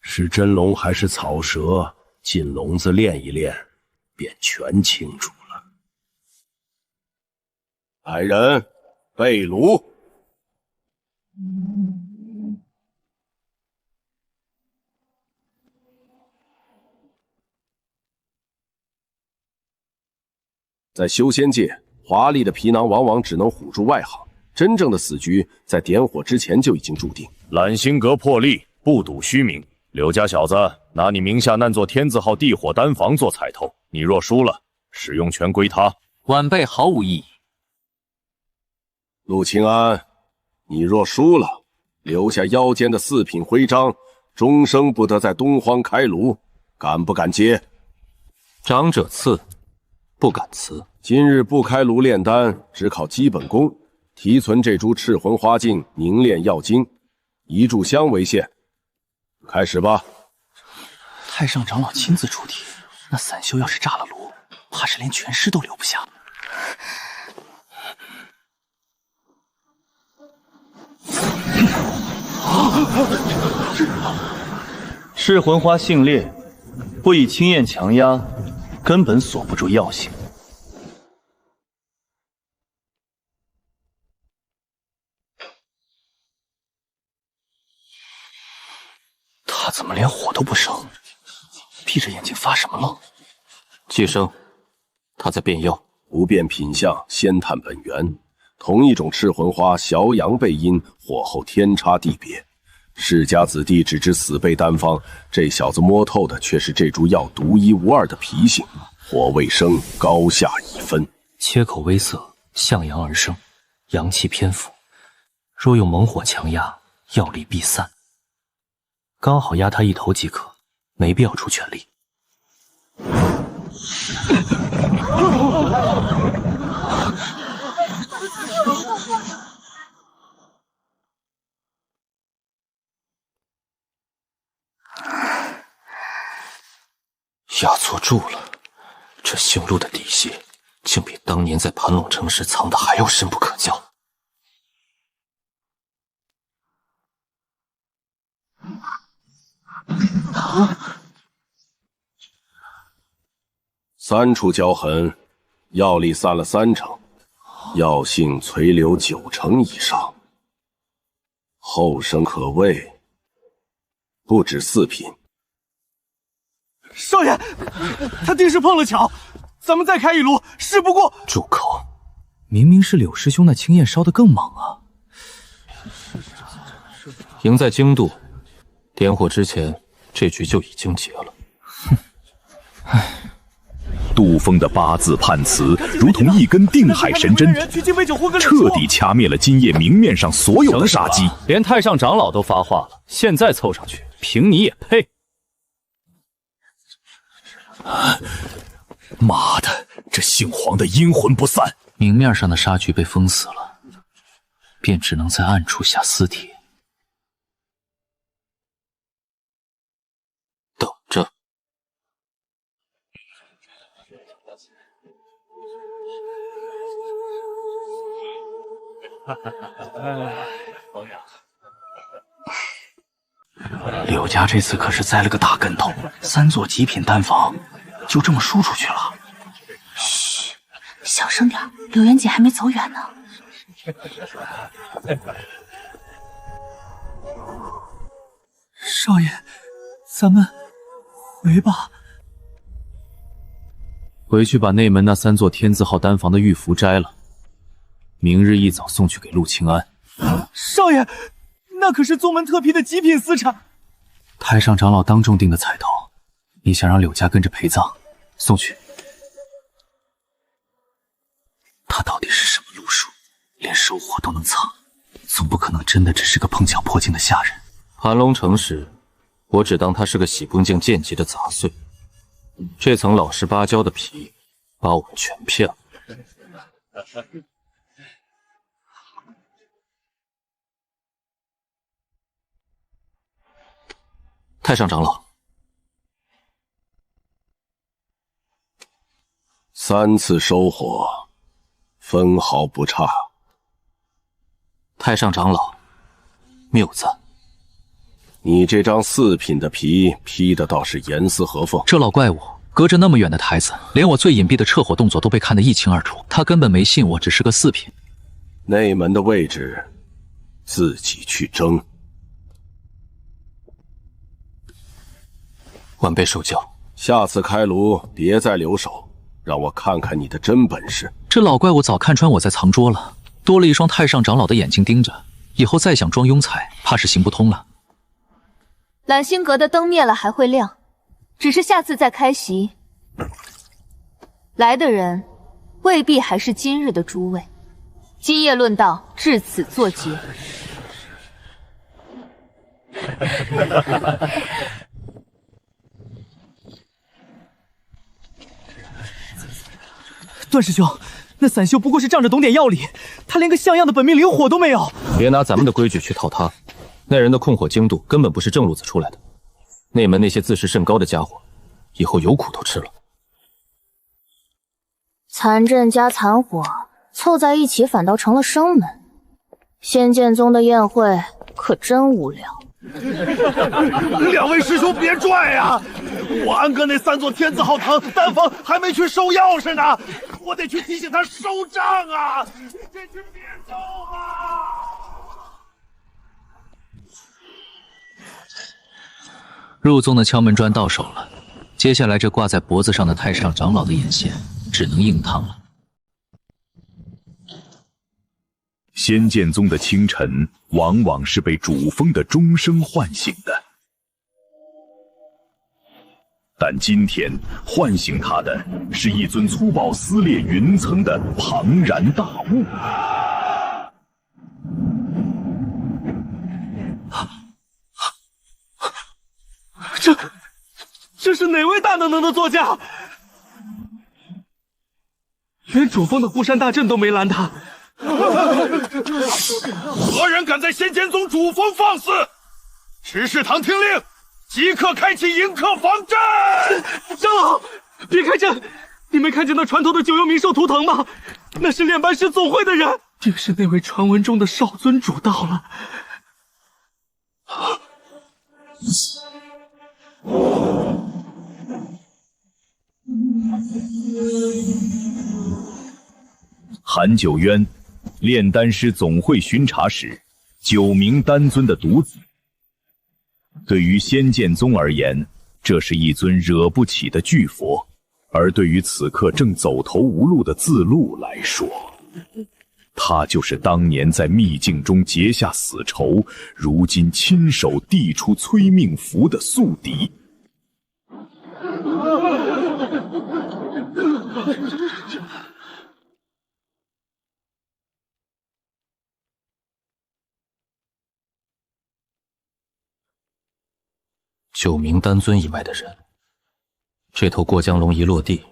是真龙还是草蛇，进笼子练一练，便全清楚了。来人，备炉。在修仙界，华丽的皮囊往往只能唬住外行。真正的死局在点火之前就已经注定。揽星阁破例，不赌虚名。刘家小子拿你名下那座天字号地火丹房做彩头，你若输了，使用权归他。晚辈毫无异议。陆清安，你若输了，留下腰间的4品徽章，终生不得在东荒开炉，敢不敢接？长者赐，不敢辞。今日不开炉炼丹，只靠基本功。提存这株赤魂花镜凝炼药精，1炷香为限。开始吧。太上长老亲自出题，那散修要是炸了炉，怕是连全尸都留不下。赤魂花性烈，不以清焰强压，根本锁不住药性。他怎么连火都不生？闭着眼睛发什么愣？季生，他在变药。不变品相，先探本源。同一种赤魂花，小阳背阴，火候天差地别。世家子弟只知死背丹方，这小子摸透的却是这株药独一无二的脾性。火未生，高下已分。切口微涩，向阳而生，阳气偏附。若用猛火强压，药力必散。刚好压他一头即可，没必要出全力。压错住了，这姓陆的底细，竟比当年在盘龙城时藏的还要深不可教。3处胶痕，药力散了30%，药性存留90%以上，后生可畏，不止4品。少爷，他定是碰了巧，咱们再开一炉，事不过。住口！明明是柳师兄那青焰烧得更猛啊！赢在精度，点火之前，这局就已经结了。哼，唉。杜峰的8字判词如同一根定海神针，彻底掐灭了今夜明面上所有的杀机。连太上长老都发话了，现在凑上去，凭你也配？妈的，这姓黄的阴魂不散！明面上的杀局被封死了，便只能在暗处下私帖。柳家这次可是栽了个大跟头，3座极品丹房就这么输出去了。嘘，小声点，柳元姐还没走远呢。少爷，咱们回吧。回去把内门那3座天字号丹房的玉符摘了，明日一早送去给陆清安。少爷，那可是宗门特批的极品私产。太上长老当众定的彩头，你想让柳家跟着陪葬，送去。他到底是什么路数，连收获都能藏，总不可能真的只是个碰巧破境的下人。盘龙城时，我只当他是个洗不净剑籍的杂碎，这层老实巴交的皮，把我们全骗了。太上长老，3次收获，分毫不差。太上长老，谬赞。你这张4品的皮披的倒是严丝合缝。这老怪物隔着那么远的台子，连我最隐蔽的撤火动作都被看得一清二楚。他根本没信我只是个4品。内门的位置，自己去争。晚辈受教，下次开炉别再留手，让我看看你的真本事。这老怪物早看穿我在藏拙了，多了一双太上长老的眼睛盯着，以后再想装庸才，怕是行不通了。揽星阁的灯灭了还会亮，只是下次再开席，来的人未必还是今日的诸位。今夜论道，至此作结。段师兄，那散修不过是仗着懂点药理，他连个像样的本命灵火都没有。别拿咱们的规矩去套他，那人的控火精度根本不是正路子出来的。内门那些自视甚高的家伙，以后有苦头吃了。残阵加残火凑在一起，反倒成了生门。仙剑宗的宴会可真无聊。2位师兄别拽呀！我安哥那3座天字号堂丹房还没去收钥匙呢，我得去提醒他收账啊！这去别走啊！入宗的敲门砖到手了，接下来这挂在脖子上的太上长老的眼线只能硬烫了。仙剑宗的清晨，往往是被主峰的钟声唤醒的，但今天唤醒他的是一尊粗暴撕裂云层的庞然大物。这是哪位大能的座驾？连主峰的护山大阵都没拦他。何人敢在仙剑宗主峰放肆？执事堂听令，即刻开启迎客防阵！长老，别开阵！你没看见那船头的九幽冥兽图腾吗？那是炼丹师总会的人，定是那位传闻中的少尊主到了。韩九渊，炼丹师总会巡查使，9名丹尊的独子。对于仙剑宗而言，这是一尊惹不起的巨佛；而对于此刻正走投无路的自路来说，他就是当年在秘境中结下死仇，如今亲手递出催命符的宿敌。9名丹尊以外的人，这头过江龙一落地，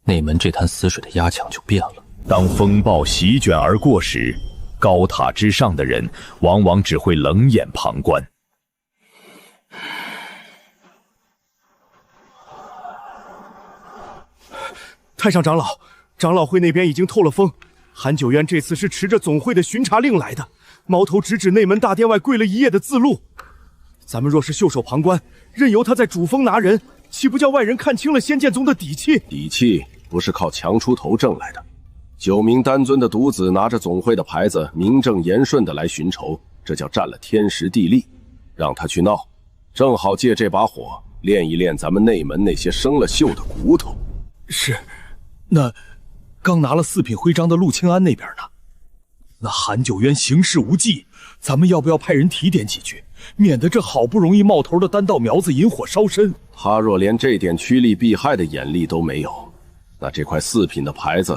内门这滩死水的压强就变了。当风暴席卷而过时，高塔之上的人往往只会冷眼旁观。太上长老，长老会那边已经透了风，韩九渊这次是持着总会的巡查令来的，矛头直指内门大殿外跪了一夜的自录。咱们若是袖手旁观，任由他在主峰拿人，岂不叫外人看清了仙剑宗的底气？底气不是靠强出头挣来的。9名丹尊的独子拿着总会的牌子，名正言顺的来寻仇，这叫占了天时地利。让他去闹，正好借这把火练一练咱们内门那些生了锈的骨头。是，那刚拿了4品徽章的陆清安那边呢？那韩九渊行事无忌，咱们要不要派人提点几句，免得这好不容易冒头的丹道苗子引火烧身？他若连这点趋利避害的眼力都没有，那这块4品的牌子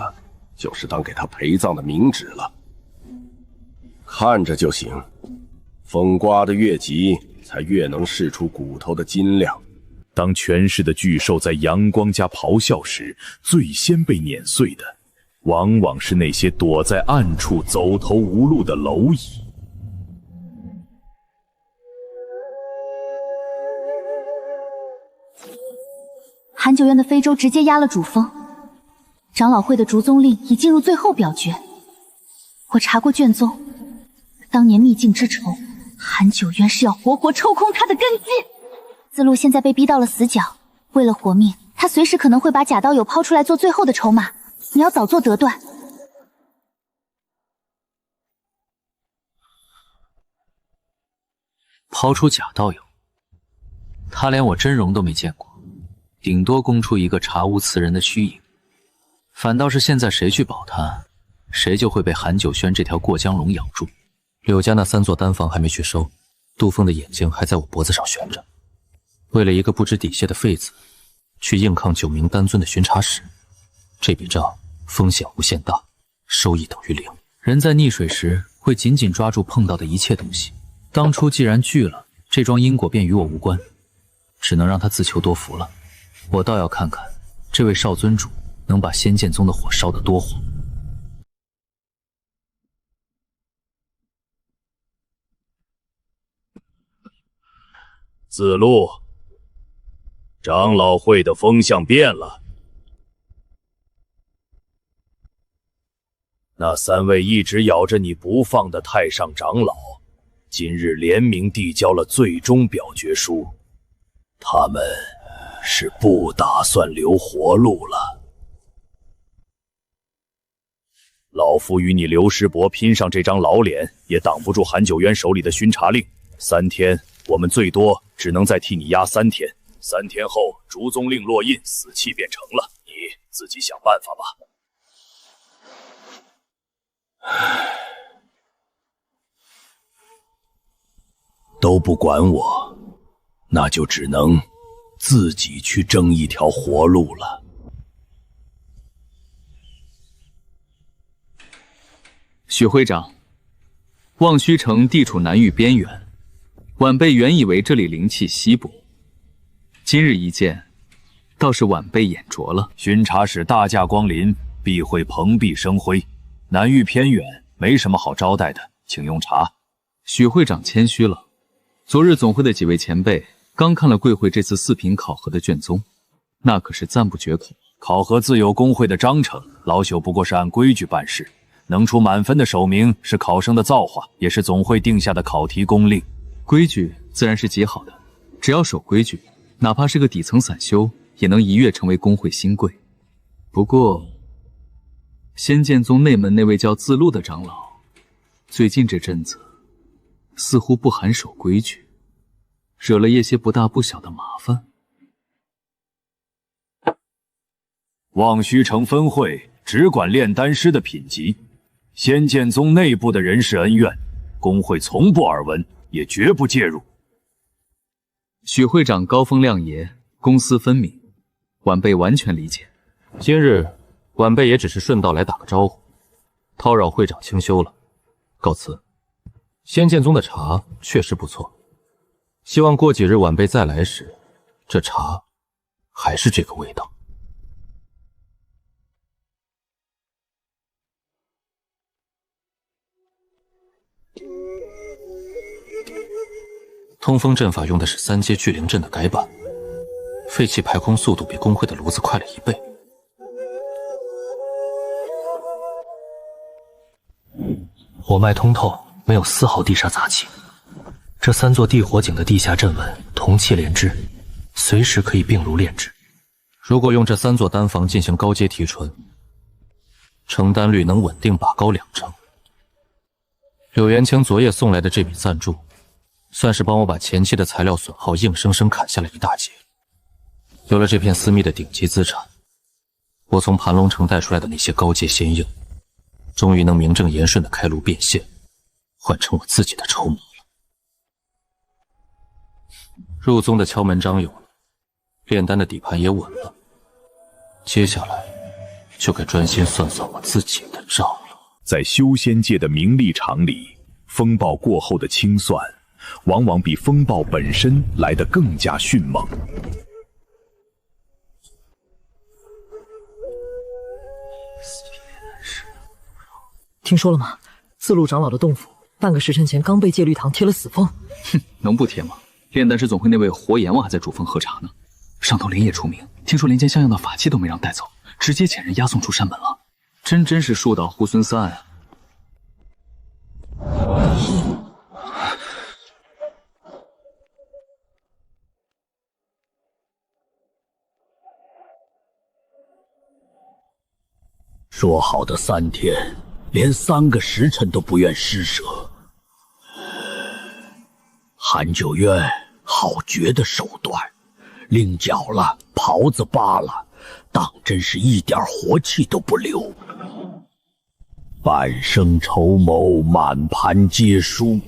就是当给他陪葬的冥纸了。看着就行，风刮得越急，才越能试出骨头的斤两。当权势的巨兽在阳光下咆哮时，最先被碾碎的往往是那些躲在暗处走投无路的蝼蚁。韩九渊的非洲直接压了主峰，长老会的逐宗令已进入最后表决。我查过卷宗，当年秘境之仇，韩九渊是要活活抽空他的根基。自路现在被逼到了死角，为了活命，他随时可能会把假刀友抛出来做最后的筹码。你要早做得断。抛出假道友，他连我真容都没见过，顶多供出一个查无此人的虚影。反倒是现在谁去保他，谁就会被韩九轩这条过江龙咬住。柳家那3座丹房还没去收，杜峰的眼睛还在我脖子上悬着。为了一个不知底细的废子，去硬抗9名丹尊的巡查使，这笔账风险无限大，收益等于0。人在溺水时会紧紧抓住碰到的一切东西，当初既然聚了，这桩因果便与我无关，只能让他自求多福了。我倒要看看这位少尊主能把仙剑宗的火烧得多火。子路，长老会的风向变了。那3位一直咬着你不放的太上长老，今日联名递交了最终表决书，他们是不打算留活路了。老夫与你刘师伯拼上这张老脸，也挡不住韩九渊手里的巡查令。3天，我们最多只能再替你压3天。3天后，逐宗令落印，死期便成了。你自己想办法吧。都不管我，那就只能自己去争一条活路了。许会长，望虚城地处南域边缘，晚辈原以为这里灵气稀薄，今日一见，倒是晚辈眼拙了。巡查使大驾光临，必会蓬荜生辉。南域偏远，没什么好招待的，请用茶。许会长谦虚了。昨日总会的几位前辈刚看了贵会这次4品考核的卷宗，那可是赞不绝口。考核自有工会的章程，老朽不过是按规矩办事。能出满分的首名是考生的造化，也是总会定下的考题公令。规矩自然是极好的，只要守规矩，哪怕是个底层散修，也能一跃成为工会新贵。不过，仙剑宗内门那位叫自路的长老，最近这阵子似乎不含守规矩，惹了一些不大不小的麻烦。望虚城分会只管炼丹师的品级，仙剑宗内部的人事恩怨，工会从不耳闻，也绝不介入。许会长高风亮节，公私分明，晚辈完全理解。今日晚辈也只是顺道来打个招呼，叨扰会长清修了，告辞。仙剑宗的茶确实不错，希望过几日晚辈再来时，这茶还是这个味道。通风阵法用的是3阶聚灵阵的改版，废气排空速度比工会的炉子快了1倍。火脉通透，没有丝毫地煞杂气。这3座地火井的地下阵纹同气连枝，随时可以并如炼制。如果用这3座丹房进行高阶提纯，成丹率能稳定拔高2成。柳元清昨夜送来的这笔赞助，算是帮我把前期的材料损耗硬生生砍下了一大截。有了这片私密的顶级资产，我从盘龙城带出来的那些高阶仙硬，终于能名正言顺的开炉变现，换成我自己的筹码了。入宗的敲门章有了，炼丹的底盘也稳了，接下来就该专心算算我自己的账了。在修仙界的名利场里，风暴过后的清算，往往比风暴本身来得更加迅猛。听说了吗？自路长老的洞府，半个时辰前刚被戒律堂贴了死封。哼，能不贴吗？炼丹师总会那位活阎王还在主峰喝茶呢。上头连夜出名，听说连件像样的法器都没让带走，直接遣人押送出山门了。真是树倒猢狲散啊！说好的3天，连3个时辰都不愿施舍。韩九渊好绝的手段，令绞了，袍子扒了，当真是一点活气都不留。半生筹谋，满盘皆输。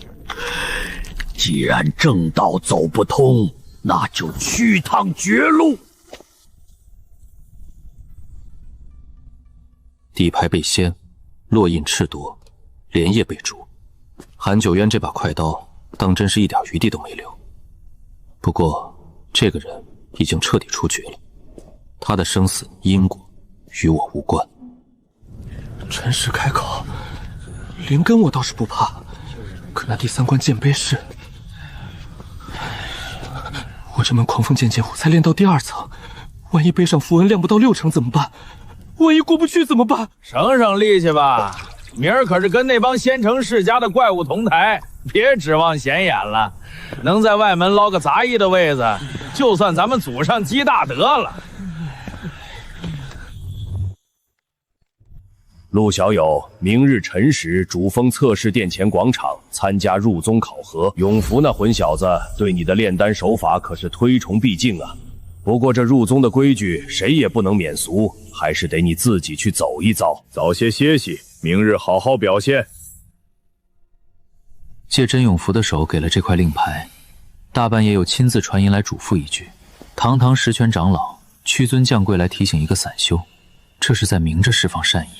既然正道走不通，那就去趟绝路。底牌被掀，落印赤夺，连夜被逐。韩九渊这把快刀，当真是一点余地都没留。不过，这个人已经彻底出局了，他的生死因果与我无关。真是开口，灵根我倒是不怕，可那第3关剑碑是……我这门狂风剑剑谱才练到第2层，万一碑上符文亮不到6成怎么办？万一过不去怎么办？省省力气吧，明儿可是跟那帮仙城世家的怪物同台，别指望显眼了。能在外门捞个杂役的位子，就算咱们祖上积大德了。陆小友，明日辰时，主峰测试殿前广场参加入宗考核。永福那混小子对你的炼丹手法可是推崇必敬啊。不过这入宗的规矩，谁也不能免俗，还是得你自己去走一遭。早些歇息，明日好好表现。借甄永福的手给了这块令牌，大半夜又亲自传音来嘱咐一句：堂堂十全长老，屈尊降贵来提醒一个散修，这是在明着释放善意。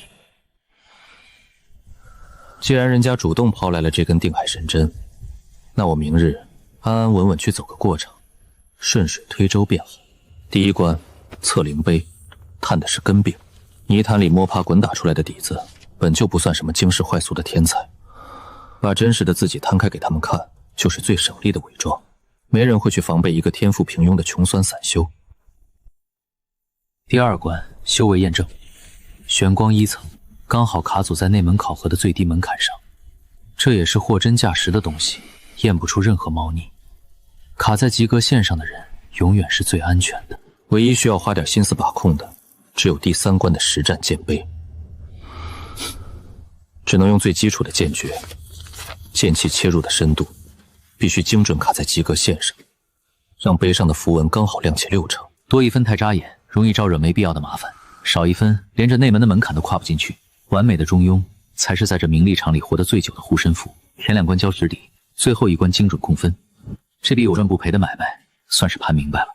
既然人家主动抛来了这根定海神针，那我明日安安稳稳去走个过场，顺水推舟便好。第1关测灵碑，探的是根病，泥潭里摸爬滚打出来的底子，本就不算什么惊世骇俗的天才，把真实的自己摊开给他们看，就是最省力的伪装。没人会去防备一个天赋平庸的穷酸散修。第2关修为验证，玄光1层，刚好卡阻在内门考核的最低门槛上，这也是货真价实的东西，验不出任何猫腻。卡在及格线上的人永远是最安全的，唯一需要花点心思把控的，只有第3关的实战剑碑。只能用最基础的剑诀，剑气切入的深度必须精准卡在及格线上，让碑上的符文刚好亮起6成。多1分太扎眼，容易招惹没必要的麻烦；少1分，连这内门的门槛都跨不进去。完美的中庸，才是在这名利场里活得最久的护身符。前2关交实底，最后1关精准控分，这笔有赚不赔的买卖，算是盘明白了。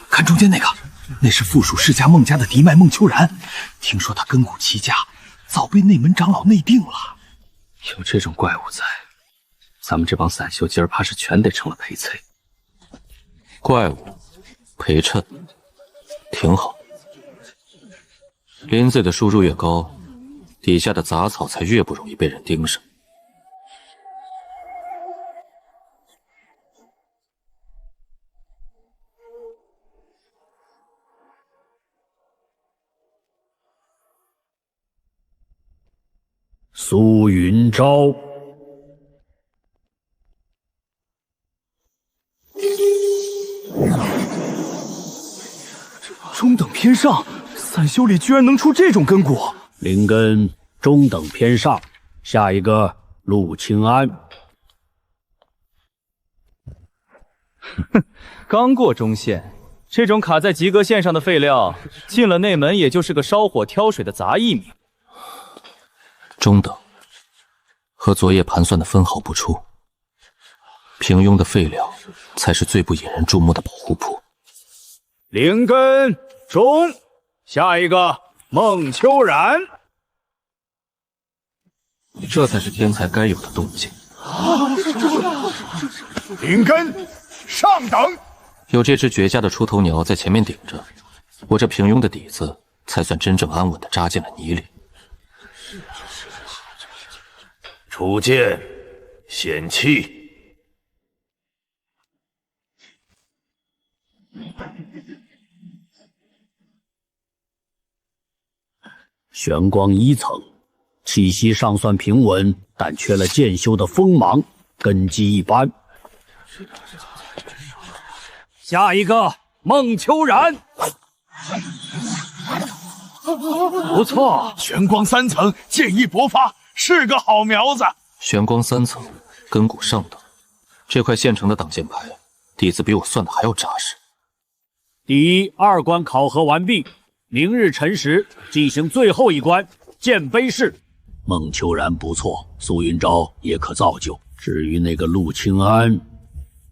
看中间那个，那是附属世家孟家的嫡脉孟秋然，听说他根骨奇佳，早被内门长老内定了。有这种怪物在，咱们这帮散修今儿怕是全得成了陪衬。怪物，陪衬，挺好。林子的输入越高，底下的杂草才越不容易被人盯上。苏云昭，中等偏上，散修里居然能出这种根骨。灵根中等偏上，下一个陆清安。刚过中线，这种卡在及格线上的废料，进了内门也就是个烧火挑水的杂役名。中等，和昨夜盘算的分毫不出。平庸的废料才是最不引人注目的保护铺。灵根中，下一个孟秋然。这才是天才该有的动静。灵根上等，有这只绝佳的出头鸟在前面顶着，我这平庸的底子才算真正安稳地扎进了泥里。初见显气。玄光1层，气息尚算平稳，但缺了剑修的锋芒，根基一般。下一个孟秋然，不错，玄光3层，剑意勃发，是个好苗子。玄光3层，根骨上等，这块现成的挡箭牌，底子比我算的还要扎实。第2关考核完毕，明日辰时进行最后一关剑碑式。孟秋然不错，苏云昭也可造就。至于那个陆清安，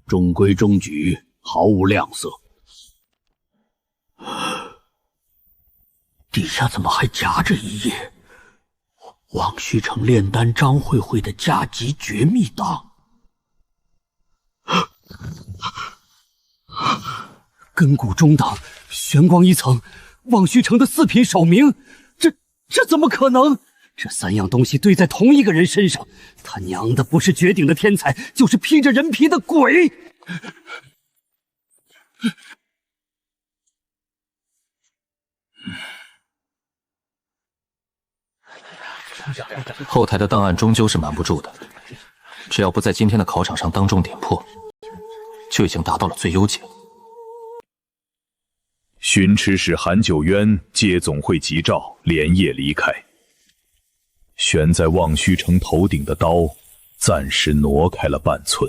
中规中矩，毫无亮色。底下怎么还夹着一页？望虚城炼丹张慧慧的加级绝密档。根骨中档，玄光1层，望虚城的4品首名，这怎么可能？这3样东西堆在同一个人身上，他娘的不是绝顶的天才，就是披着人皮的鬼！后台的档案终究是瞒不住的，只要不在今天的考场上当众点破，就已经达到了最优解。巡池使韩九渊接总会急召，连夜离开。悬在望虚城头顶的刀暂时挪开了半寸。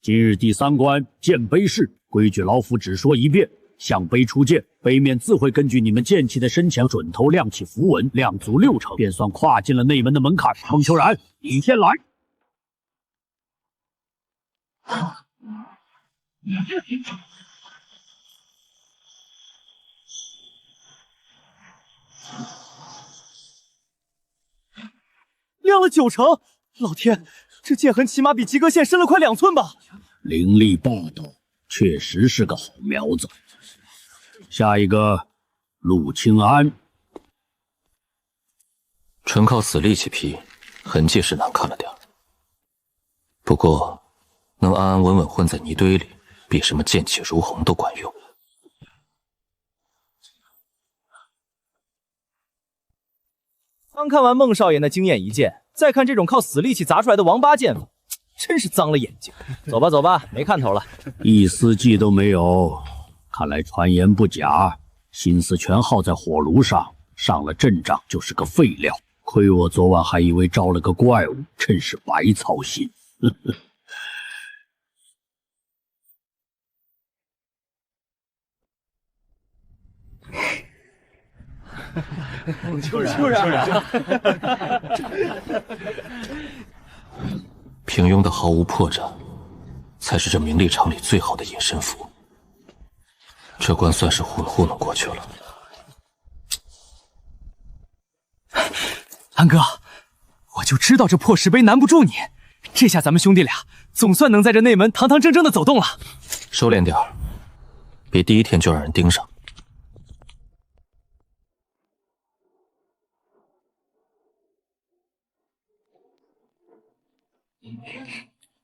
今日第3关剑碑式，规矩老夫只说一遍：向碑出剑，碑面自会根据你们剑气的深浅准头亮起符文，亮足6成，便算跨进了内门的门槛。孟秋然，你先来。亮了9成，老天，这剑痕起码比及格线深了快2寸吧！凌厉霸道，确实是个好苗子。下一个，陆清安。纯靠死力气劈，痕迹是难看了点，不过能安安稳稳混在泥堆里，比什么剑气如虹都管用。刚看完孟少爷那惊艳一剑，再看这种靠死力气砸出来的王八剑法，真是脏了眼睛。走吧走吧，没看头了，一丝迹都没有。看来传言不假，心思全耗在火炉上，上了阵仗就是个废料。亏我昨晚还以为招了个怪物，真是白操心。秋然，平庸的毫无破绽，才是这名利场里最好的隐身符。这关算是糊弄过去了。安哥，我就知道这破石碑难不住你，这下咱们兄弟俩总算能在这内门堂堂正正的走动了。收敛点儿，别第一天就让人盯上。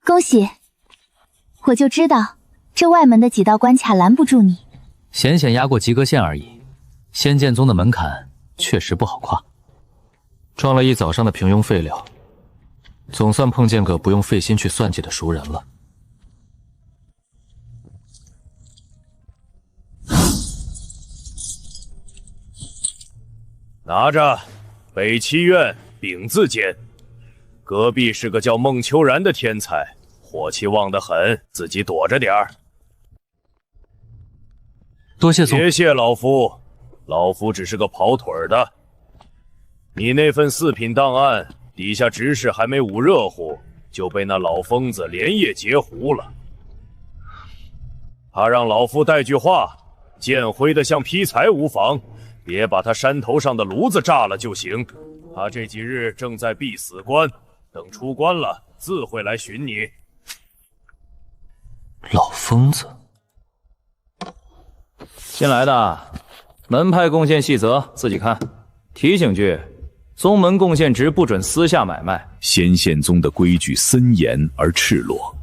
恭喜！我就知道这外门的几道关卡拦不住你。险险压过及格线而已，仙剑宗的门槛确实不好跨。撞了一早上的平庸废料，总算碰见个不用费心去算计的熟人了。拿着，北七院丙字间，隔壁是个叫孟秋然的天才，火气旺得很，自己躲着点儿。多谢宗，别谢老夫，老夫只是个跑腿的。你那份4品档案，底下执事还没捂热乎，就被那老疯子连夜截胡了。他让老夫带句话，剑挥得像劈柴无妨，别把他山头上的炉子炸了就行。他这几日正在闭死关，等出关了，自会来寻你。老疯子，新来的，门派贡献细则自己看。提醒句，宗门贡献值不准私下买卖。仙剑宗的规矩森严而赤裸，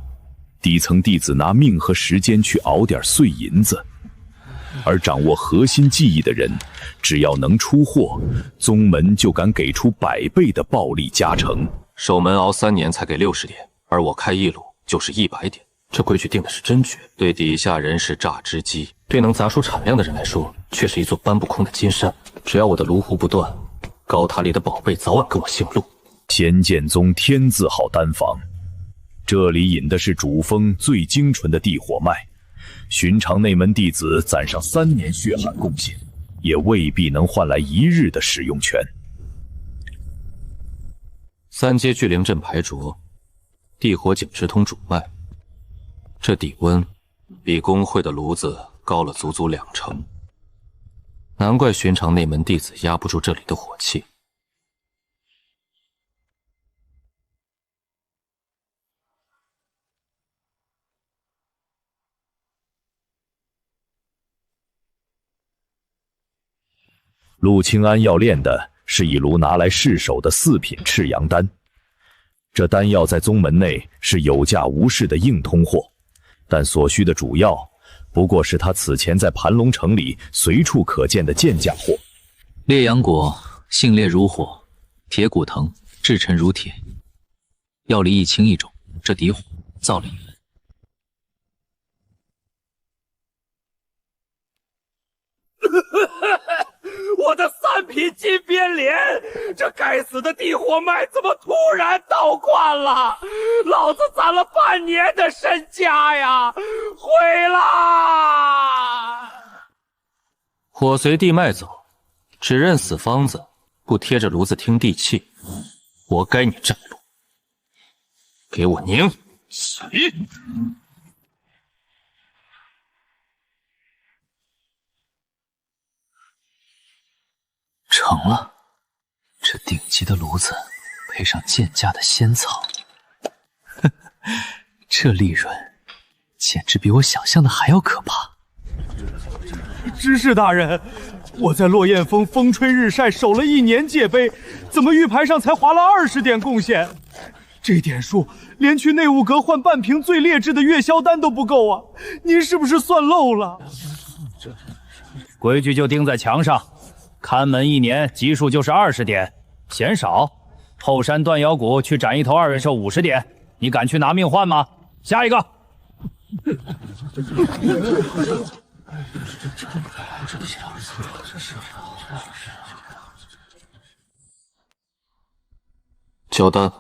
底层弟子拿命和时间去熬点碎银子，而掌握核心技艺的人，只要能出货，宗门就敢给出100倍的暴力加成。守门熬3年才给60点，而我开一炉就是100点。这规矩定的是真绝，对底下人是榨汁机，对能砸出产量的人来说，却是一座搬不空的金山。只要我的炉壶不断，高塔里的宝贝早晚跟我姓陆。仙剑宗天字号丹房，这里引的是主峰最精纯的地火脉，寻常内门弟子攒上3年血汗贡献，也未必能换来1日的使用权。3阶聚灵阵排浊，地火井直通主脉，这底温比工会的炉子高了足足2成，难怪寻常内门弟子压不住这里的火气。陆清安要炼的是一炉拿来试手的4品赤阳丹，这丹药在宗门内是有价无市的硬通货，但所需的主要不过是他此前在盘龙城里随处可见的贱价货。烈阳果性烈如火，铁骨藤至沉如铁，药力一轻一重，这底火造了一人。我的3品金边莲，这该死的地火脉怎么突然倒灌了？老子攒了半年的身家呀，毁啦！火随地脉走，只认死方子，不贴着炉子听地气，活该你占路。给我凝洗！成了，这顶级的炉子配上贱价的仙草，这利润简直比我想象的还要可怕。知事大人，我在落雁峰风吹日晒守了1年界碑，怎么玉牌上才划了20点贡献？这点数连去内务阁换半瓶最劣质的月销丹都不够啊！您是不是算漏了？规矩就钉在墙上。看门1年级数就是20点，嫌少？后山断妖谷去斩一头2元兽50点，你敢去拿命换吗？下一个。交单。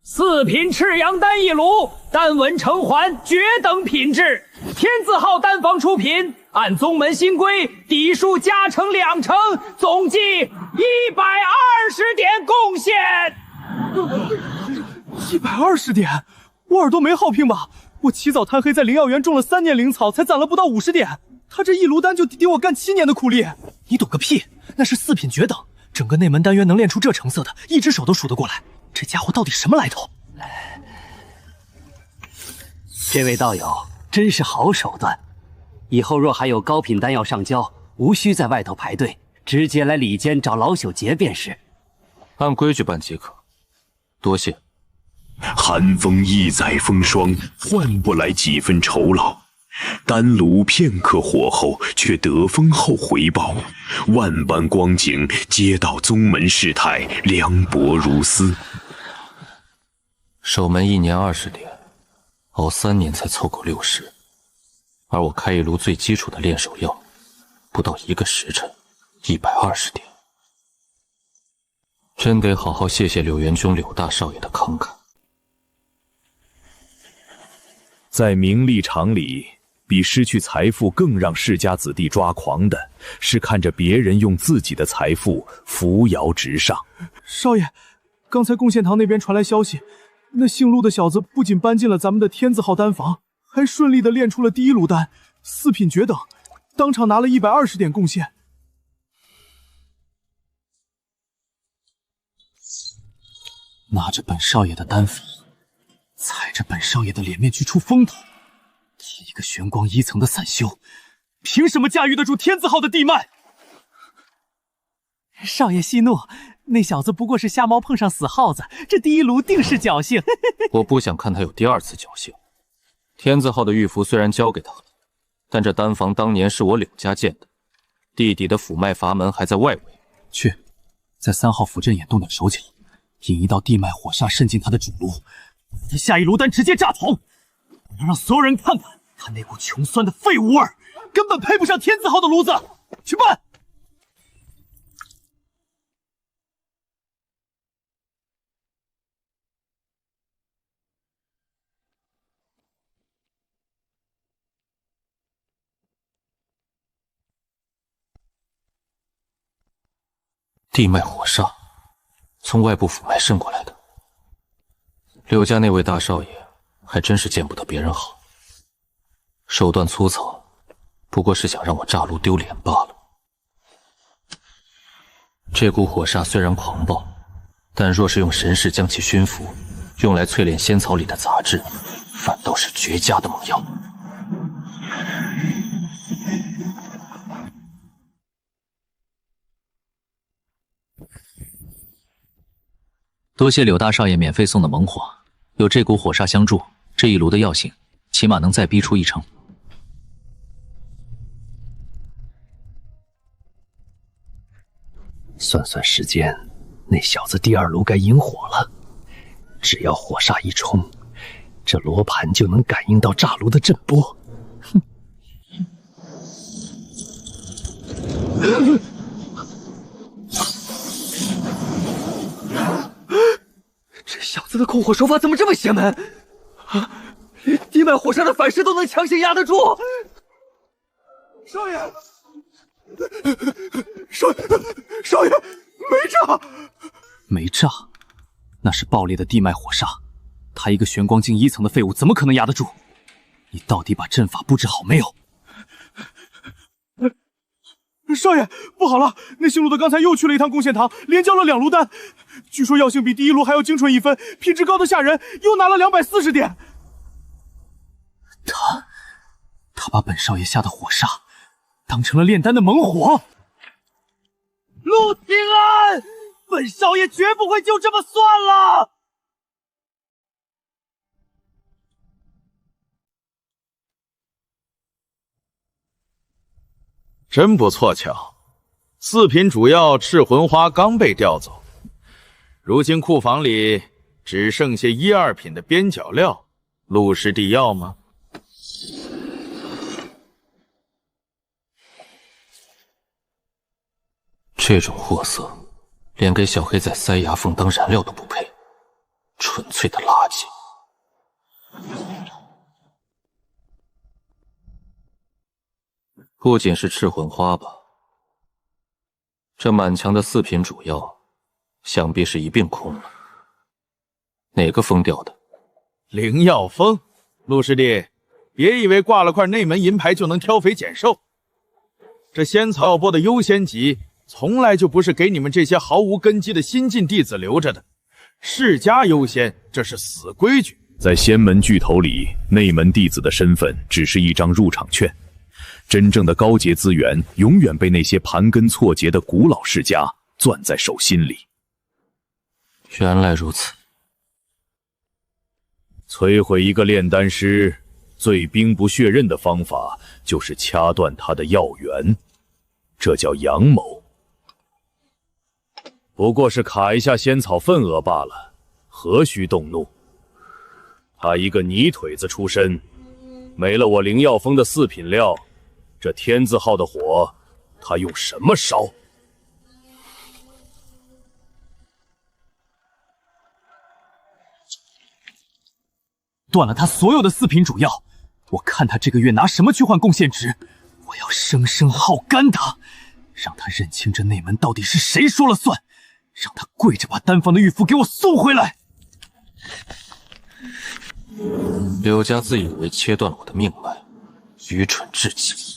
4品赤阳丹一炉，丹纹成环，绝等品质。天字号丹房出品，按宗门新规，底数加成2成，总计120点贡献。120点？我耳朵没好病吧？我起早贪黑在灵药园种了3年灵草，才攒了不到50点。他这一炉丹就抵我干7年的苦力。你懂个屁！那是4品绝等，整个内门丹渊能炼出这成色的，一只手都数得过来。这家伙到底什么来头？这位道友真是好手段，以后若还有高品丹药上交，无需在外头排队，直接来里间找老朽节便是。按规矩办即可。多谢。寒风一载风霜，换不来几分酬劳。丹炉片刻火候，却得风后回报。万般光景，皆道宗门世态凉薄如斯。守门1年20点，熬3年才凑够60，而我开一炉最基础的练手药，不到1个时辰，120点。真得好好谢谢柳元君柳大少爷的慷慨。在名利场里，比失去财富更让世家子弟抓狂的是看着别人用自己的财富扶摇直上。少爷，刚才贡献堂那边传来消息，那姓陆的小子不仅搬进了咱们的天字号丹房，还顺利的练出了第1炉丹，4品绝等，当场拿了120点贡献。拿着本少爷的丹符，踩着本少爷的脸面去出风头，他一个玄光1层的散修，凭什么驾驭得住天字号的地脉？少爷息怒，那小子不过是瞎猫碰上死耗子，这第1炉定是侥幸。我不想看他有第2次侥幸。天字号的玉符虽然交给他了，但这丹房当年是我柳家建的，地底的府脉阀门还在外围。去，在3号府阵眼动点手脚，引一道地脉火煞渗进他的主炉，他下一炉丹直接炸头。我要让所有人看看他那股穷酸的废物味儿，根本配不上天字号的炉子。去办！地脉火煞从外部府脉渗过来的，柳家那位大少爷还真是见不得别人好，手段粗糙，不过是想让我炸炉丢脸罢了。这股火煞虽然狂暴，但若是用神识将其熏服，用来淬炼仙草里的杂质，反倒是绝佳的猛药。多谢柳大少爷免费送的猛火，有这股火煞相助，这一炉的药性起码能再逼出1成。算算时间，那小子第2炉该引火了。只要火煞一冲，这罗盘就能感应到炸炉的震波。哼！这小子的控火手法怎么这么邪门啊！连地脉火煞的反噬都能强行压得住。少爷，少爷，没炸，没炸，那是爆裂的地脉火煞，他一个玄光境1层的废物怎么可能压得住？你到底把阵法布置好没有？少爷，不好了！那姓陆的刚才又去了一趟贡献堂，连交了2炉丹，据说药性比第1炉还要精纯1分，品质高的吓人，又拿了240点。他把本少爷下的火煞当成了炼丹的猛火。陆廷安，本少爷绝不会就这么算了。真不凑巧，4品主药赤魂花刚被调走，如今库房里只剩下1、2品的边角料，陆师弟要吗？这种货色，连给小黑仔塞牙缝当燃料都不配，纯粹的垃圾。不仅是赤魂花吧，这满墙的4品主药，想必是一并空了。哪个疯掉的？灵药蜂，陆师弟，别以为挂了块内门银牌就能挑肥拣瘦。这仙草药钵的优先级，从来就不是给你们这些毫无根基的新进弟子留着的，世家优先，这是死规矩。在仙门巨头里，内门弟子的身份只是一张入场券。真正的高阶资源永远被那些盘根错节的古老世家攥在手心里。原来如此。摧毁一个炼丹师，最兵不血刃的方法就是掐断他的药源，这叫阳谋。不过是卡一下仙草份额罢了，何须动怒？他一个泥腿子出身，没了我灵药峰的4品料，这天字号的火，他用什么烧？断了他所有的4品主药，我看他这个月拿什么去换贡献值？我要生生耗干他，让他认清这内门到底是谁说了算，让他跪着把丹房的玉符给我送回来。柳家自以为切断了我的命脉，愚蠢至极。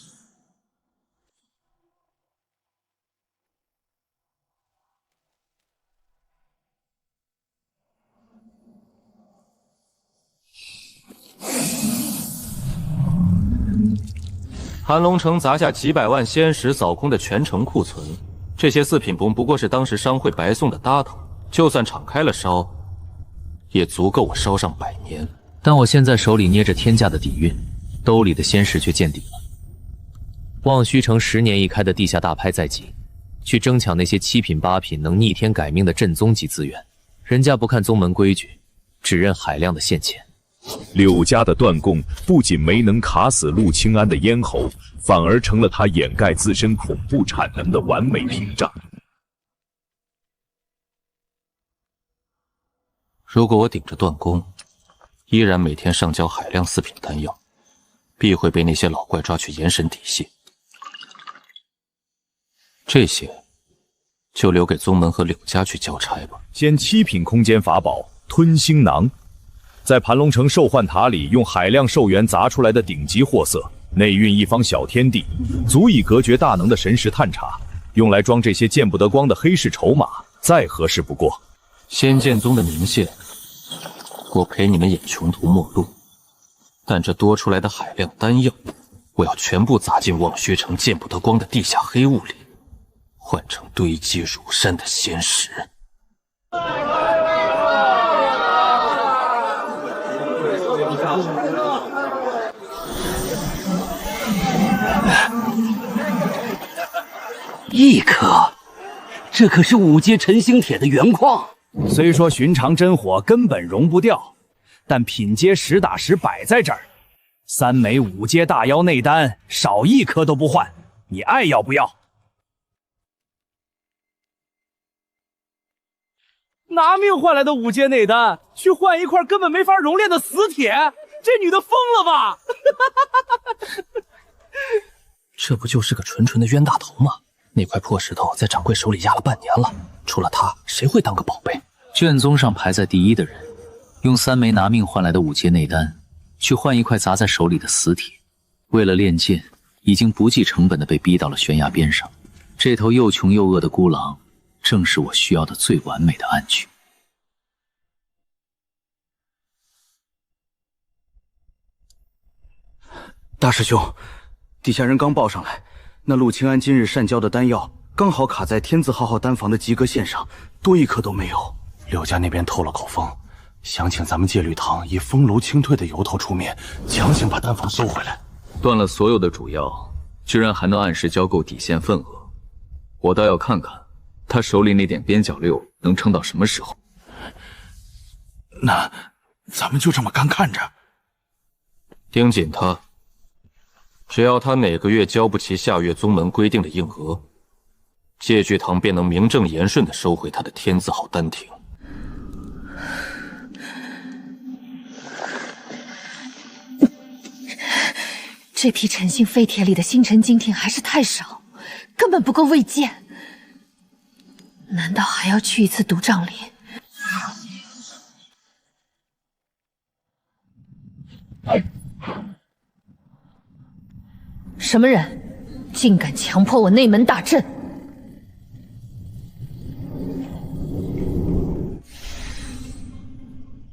盘龙城砸下几百万仙石，扫空的全城库存。这些4品硼不过是当时商会白送的搭头，就算敞开了烧，也足够我烧上100年。但我现在手里捏着天价的底蕴，兜里的仙石却见底了。望虚城10年一开的地下大拍在即，去争抢那些7品8品能逆天改命的正宗级资源，人家不看宗门规矩，只认海量的现钱。柳家的断供不仅没能卡死陆清安的咽喉，反而成了他掩盖自身恐怖产能的完美屏障。如果我顶着断供，依然每天上交海量4品丹药，必会被那些老怪抓去严审底细。这些就留给宗门和柳家去交差吧。兼7品空间法宝吞星囊，在盘龙城兽幻塔里用海量兽源砸出来的顶级货色，内蕴一方小天地，足以隔绝大能的神识探查，用来装这些见不得光的黑市筹码，再合适不过。仙剑宗的名线，我陪你们演穷途末路，但这多出来的海量丹药，我要全部砸进望虚城见不得光的地下黑雾里，换成堆积如山的仙石。1颗，这可是5阶晨星铁的原矿。虽说寻常真火根本熔不掉，但品阶实打实摆在这儿，3枚5阶大妖内丹，少1颗都不换，你爱要不要？拿命换来的5阶内丹，去换一块根本没法熔炼的死铁，这女的疯了吧？这不就是个纯纯的冤大头吗？那块破石头在掌柜手里压了半年了，除了他，谁会当个宝贝？卷宗上排在第1的人，用3枚拿命换来的5阶内丹，去换一块砸在手里的死铁。为了练剑，已经不计成本的被逼到了悬崖边上。这头又穷又饿的孤狼，正是我需要的最完美的暗区。大师兄，底下人刚报上来，那陆清安今日善交的丹药刚好卡在天字浩丹房的及格线上，多1颗都没有。柳家那边透了口风，想请咱们戒律堂以风炉清退的由头出面，强行把丹房收回来。断了所有的主药，居然还能按时交够底线份额，我倒要看看他手里那点边角料能撑到什么时候。那咱们就这么干看着？盯紧他，只要他哪个月交不齐下月宗门规定的硬额，戒具堂便能名正言顺地收回他的天字号丹庭。这批陈姓废铁里的星辰精品还是太少，根本不够喂剑。难道还要去一次毒瘴林？什么人，竟敢强迫我内门大阵？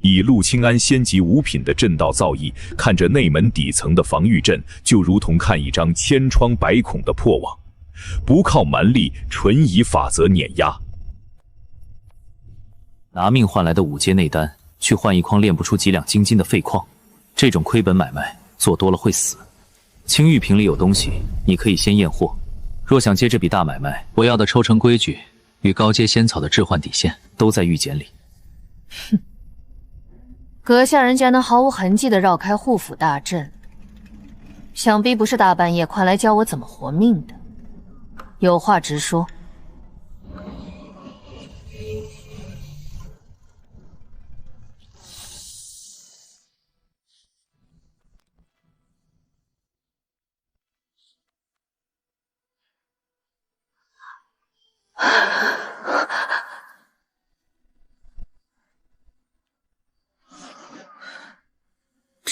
以陆清安仙级5品的阵道造诣，看着内门底层的防御阵，就如同看一张千疮百孔的破网，不靠蛮力，纯以法则碾压。拿命换来的5阶内丹，去换一筐炼不出几两金的废矿，这种亏本买卖做多了会死。青玉瓶里有东西，你可以先验货。若想接这笔大买卖，我要的抽成规矩与高阶仙草的置换底线都在玉简里。哼，阁下人家能毫无痕迹地绕开护府大阵，想必不是大半夜快来教我怎么活命的。有话直说。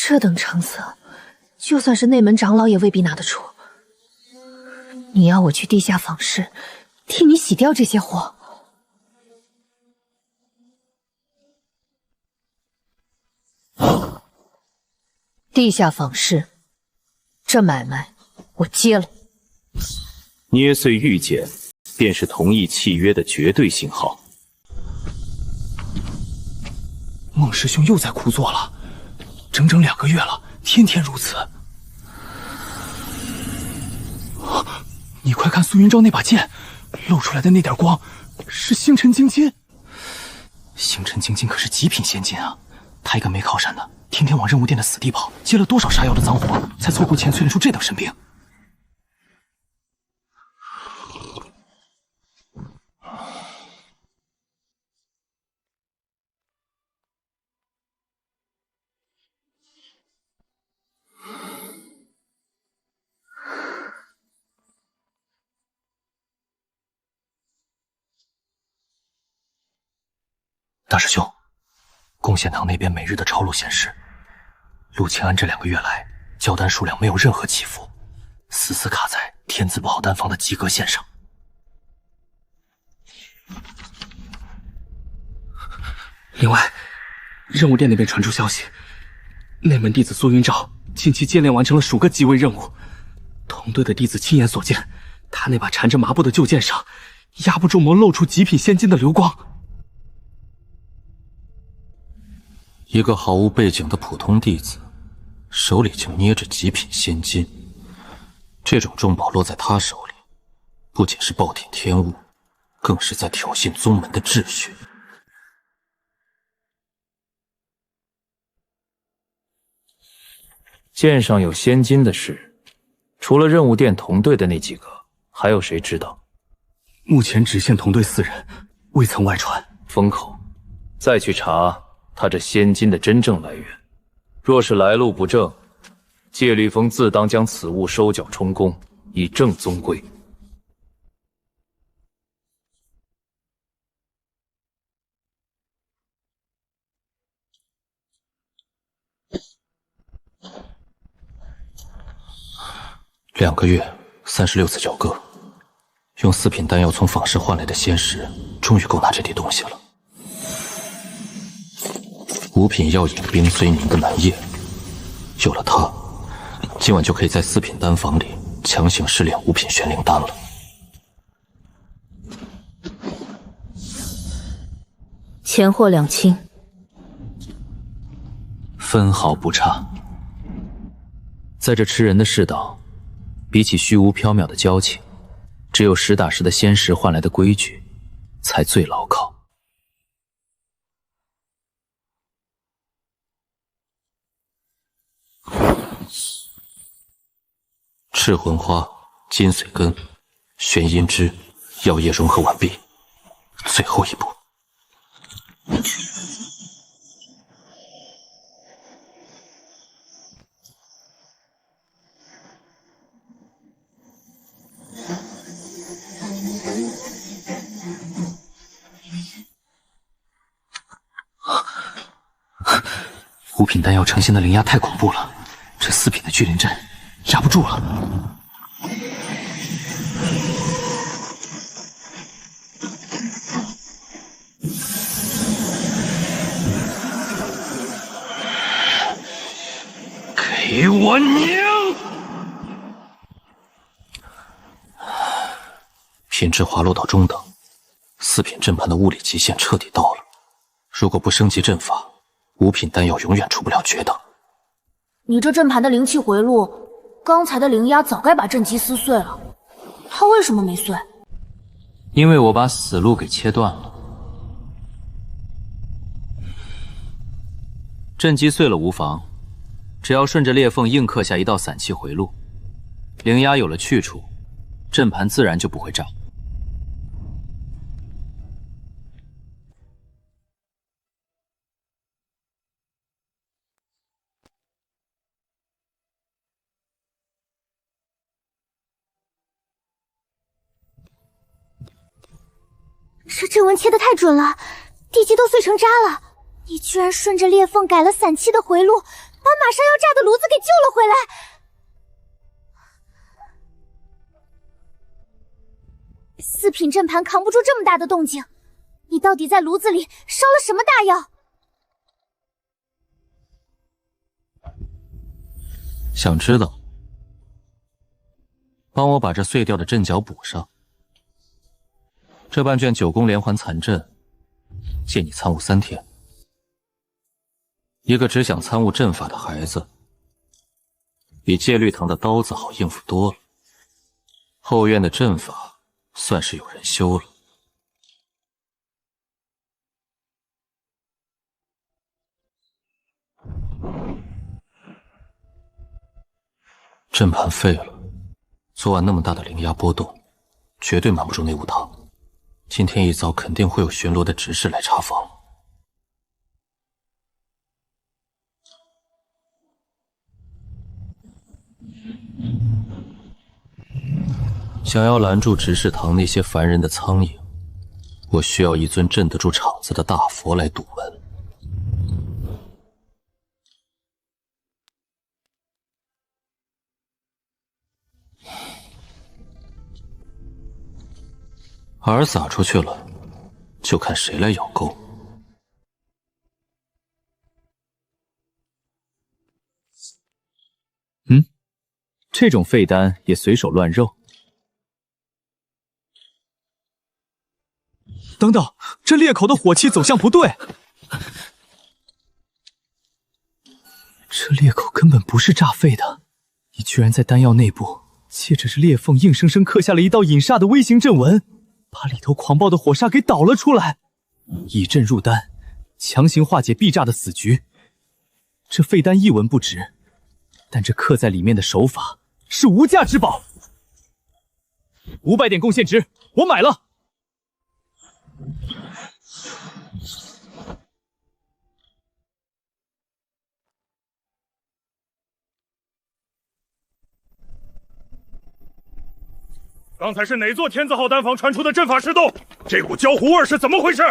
这等成色，就算是内门长老也未必拿得出。你要我去地下坊室，替你洗掉这些货？地下坊室，这买卖我接了。捏碎玉简，便是同意契约的绝对信号。孟师兄又在苦做了，整整2个月了，天天如此。你快看苏云昭那把剑，露出来的那点光，是星辰晶金。星辰晶金可是极品仙金啊！他一个没靠山的，天天往任务殿的死地跑，接了多少杀妖的脏活，才凑够钱淬炼出这等神兵。大师兄，贡献堂那边每日的抄录显示，陆清安这2个月来交单数量没有任何起伏，死死卡在天字宝丹房的及格线上。另外，任务殿那边传出消息，内门弟子苏云昭近期接连完成了数个极位任务，同队的弟子亲眼所见，他那把缠着麻布的旧剑上，压不住磨露出极品仙金的流光。一个毫无背景的普通弟子，手里就捏着极品仙金，这种重宝落在他手里，不仅是暴殄天物，更是在挑衅宗门的秩序。剑上有仙金的事，除了任务殿同队的那几个，还有谁知道？目前只限同队4人，未曾外传。封口，再去查他这仙金的真正来源。若是来路不正，戒律峰自当将此物收缴充公，以正宗规。2个月，36次交割，用4品丹药从坊市换来的仙石，终于够拿这点东西了。5品药引冰虽凝的蓝叶，有了它，今晚就可以在4品丹房里强行试炼5品玄灵丹了。钱货两清，分毫不差。在这吃人的世道，比起虚无缥缈的交情，只有实打实的仙石换来的规矩，才最牢靠。赤魂花、金髓根、玄阴枝、药液融合完毕，最后一步。5品丹药呈现的灵压太恐怖了，这4品的聚灵阵压不住了。给我拧！品质滑落到中等，4品阵盘的物理极限彻底到了，如果不升级阵法，5品丹药永远出不了绝等。你这阵盘的灵气回路，刚才的灵压早该把阵基撕碎了，它为什么没碎？因为我把死路给切断了。阵基碎了无妨，只要顺着裂缝硬刻下一道散气回路，灵压有了去处，阵盘自然就不会炸。这阵纹切得太准了，地基都碎成渣了。你居然顺着裂缝改了散气的回路，把马上要炸的炉子给救了回来。4品阵盘扛不住这么大的动静，你到底在炉子里烧了什么大药？想知道？帮我把这碎掉的阵脚补上。这半卷9宫连环残阵，借你参悟3天。一个只想参悟阵法的孩子，比戒律堂的刀子好应付多了。后院的阵法算是有人修了。阵盘废了，昨晚那么大的灵压波动，绝对瞒不住内务堂。今天一早肯定会有巡逻的执事来查房。想要拦住执事堂那些烦人的苍蝇，我需要一尊镇得住场子的大佛来堵门。饵撒出去了，就看谁来咬钩。这种废丹也随手乱扔。等等，这裂口的火气走向不对。这裂口根本不是炸废的，你居然在丹药内部借着这裂缝硬生生刻下了一道引煞的微型阵纹，把里头狂暴的火煞给导了出来，以阵入丹，强行化解必炸的死局。这废丹一文不值，但这刻在里面的手法是无价之宝。500点贡献值，我买了。刚才是哪座天字号丹房传出的阵法失动？这股焦糊味是怎么回事？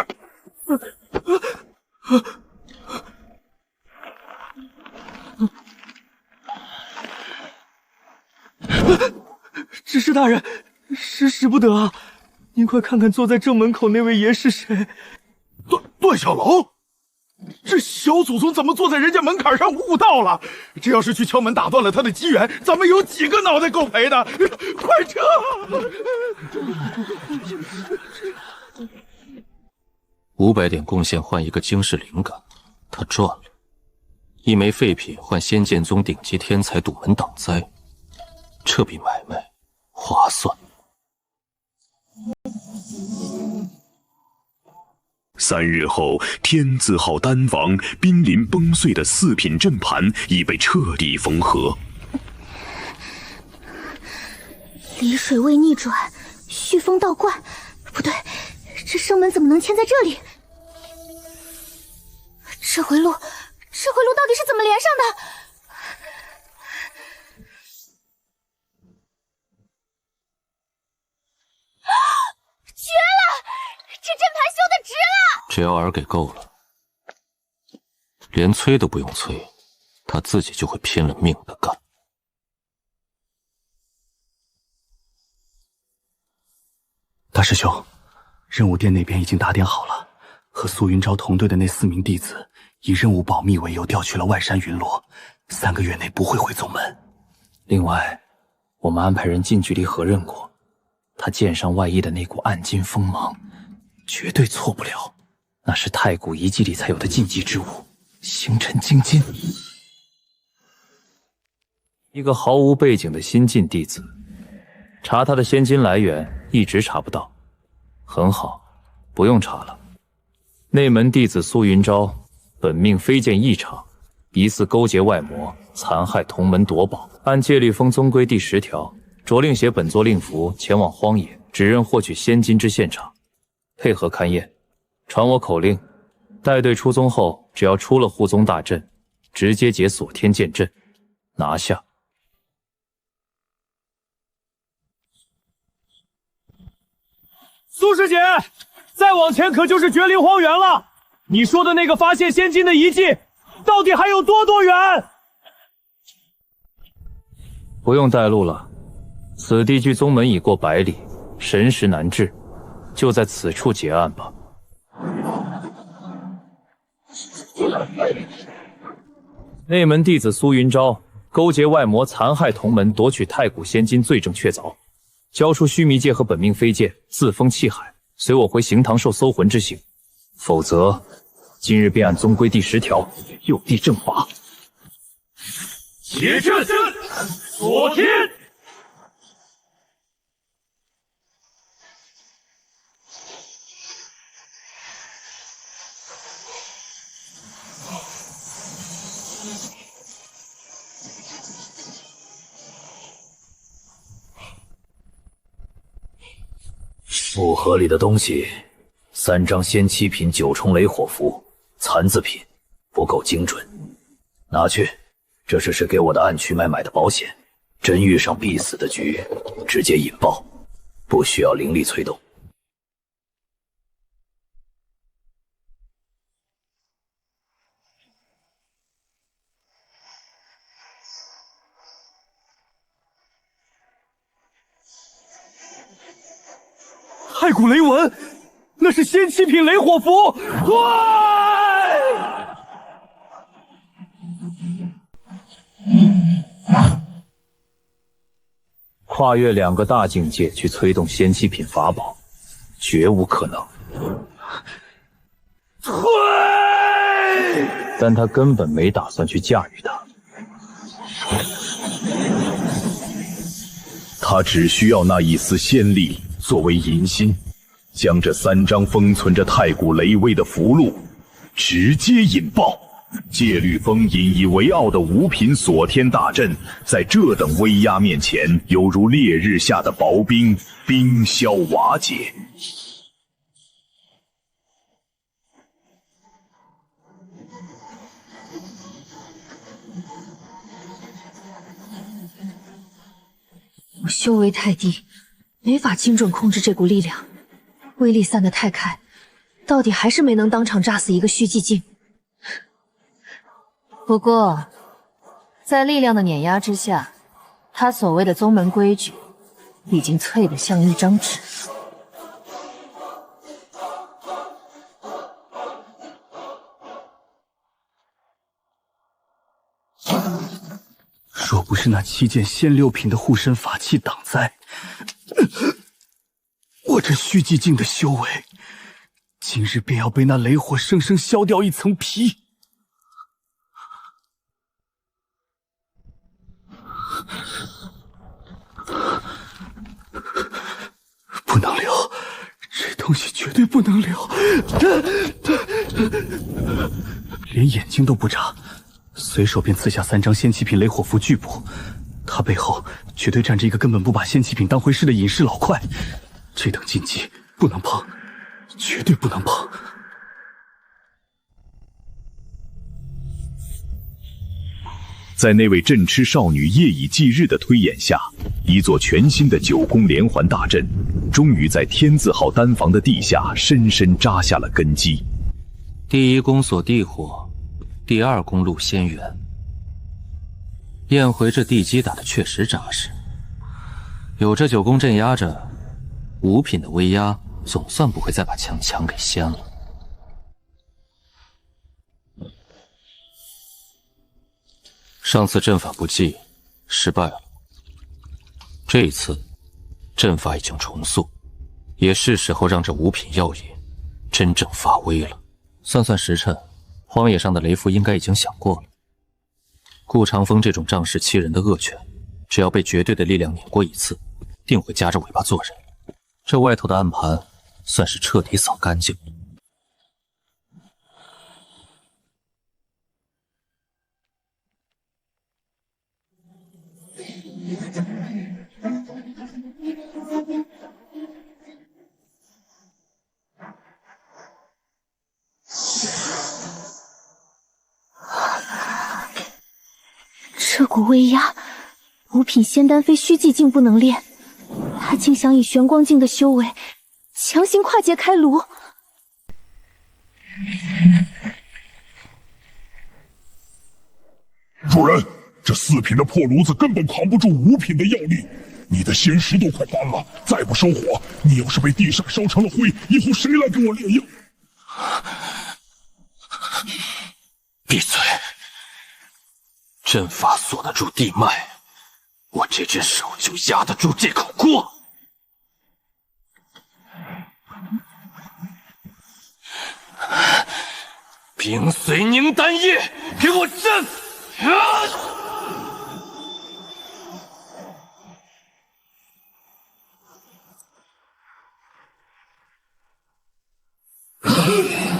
执事大人，使不得啊！您快看看坐在正门口那位爷是谁？段小楼，这小祖宗怎么坐在人家门槛上悟道了？这要是去敲门打断了他的机缘，咱们有几个脑袋够赔的？快撤！500点贡献换一个惊世灵感，他赚了。1枚废品换仙剑宗顶级天才堵门挡灾，这笔买卖划算。3日后，天字号丹房濒临崩碎的4品阵盘已被彻底缝合。离水位逆转，煦风倒灌，不对，这生门怎么能嵌在这里？这回路到底是怎么连上的？绝了！这阵盘修的值了！只要饵给够了，连催都不用催，他自己就会拼了命的干。大师兄，任务殿那边已经打点好了，和苏云昭同队的那4名弟子以任务保密为由调去了外山云罗，3个月内不会回宗门。另外，我们安排人近距离核认过，他剑上外溢的那股暗金锋芒，绝对错不了。那是太古遗迹里才有的禁忌之物——星辰晶金。一个毫无背景的新晋弟子，查他的仙金来源一直查不到。很好，不用查了。内门弟子苏云昭，本命飞剑异常，疑似勾结外魔，残害同门夺宝。按戒律封宗规第10条，着令写本作令符前往荒野，指认获取仙金之现场，配合勘验。传我口令，带队出宗后，只要出了护宗大阵，直接解锁天剑阵，拿下。苏师姐，再往前可就是绝灵荒原了。你说的那个发现仙金的遗迹，到底还有多远？不用带路了，此地距宗门已过100里，神识难至，就在此处结案吧。内门弟子苏云昭勾结外魔，残害同门，夺取太古仙金，罪证确凿。交出须弥戒和本命飞剑，自封弃海，随我回行堂受搜魂之刑。否则，今日便按宗规第10条，就地正法。铁阵锁天。木盒里的东西，3张仙7品9重雷火符，残字品，不够精准，拿去。这是给我的暗渠脉买的保险，真遇上必死的局，直接引爆，不需要灵力催动。太古雷纹，那是仙7品雷火符！对，跨越2个大境界去催动仙7品法宝，绝无可能。但他根本没打算去驾驭它。他只需要那一丝仙力作为引心，将这3张封存着太古雷威的符箓直接引爆。戒律封引以为傲的5品锁天大阵，在这等威压面前，犹如烈日下的薄冰，冰消瓦解。我修为太低，没法精准控制这股力量，威力散得太开，到底还是没能当场炸死一个虚寂境。不过，在力量的碾压之下，他所谓的宗门规矩，已经脆得像一张纸。若不是那7件仙6品的护身法器挡灾，我这虚寂境的修为，今日便要被那雷火生生削掉一层皮。不能留，这东西绝对不能留，连眼睛都不眨，随手便刺下3张仙7品雷火符拒捕。他背后绝对站着一个根本不把仙7品当回事的隐士老怪，这等禁忌不能碰，绝对不能碰。在那位镇痴少女夜以继日的推演下，一座全新的9宫连环大阵，终于在天字号丹房的地下深深扎下了根基。第1宫锁地火，第2宫路仙元。验回这地基打得确实扎实，有这9宫镇压着，5品的威压总算不会再把墙给掀了。上次阵法不济，失败了。这一次，阵法已经重塑，也是时候让这5品药引真正发威了。算算时辰，荒野上的雷夫应该已经想过了。顾长风这种仗势欺人的恶犬，只要被绝对的力量碾过一次，定会夹着尾巴做人。这外头的暗盘，算是彻底扫干净了。这股威压，五品仙丹非虚寂境不能练，他竟想以玄光境的修为强行跨界开炉。主人，这4品的破炉子根本扛不住5品的药力，你的仙石都快干了，再不收火，你要是被地煞烧成了灰，以后谁来给我炼药？闭嘴！阵法锁得住地脉，我这只手就压得住这口锅。冰髓凝丹液，给我震！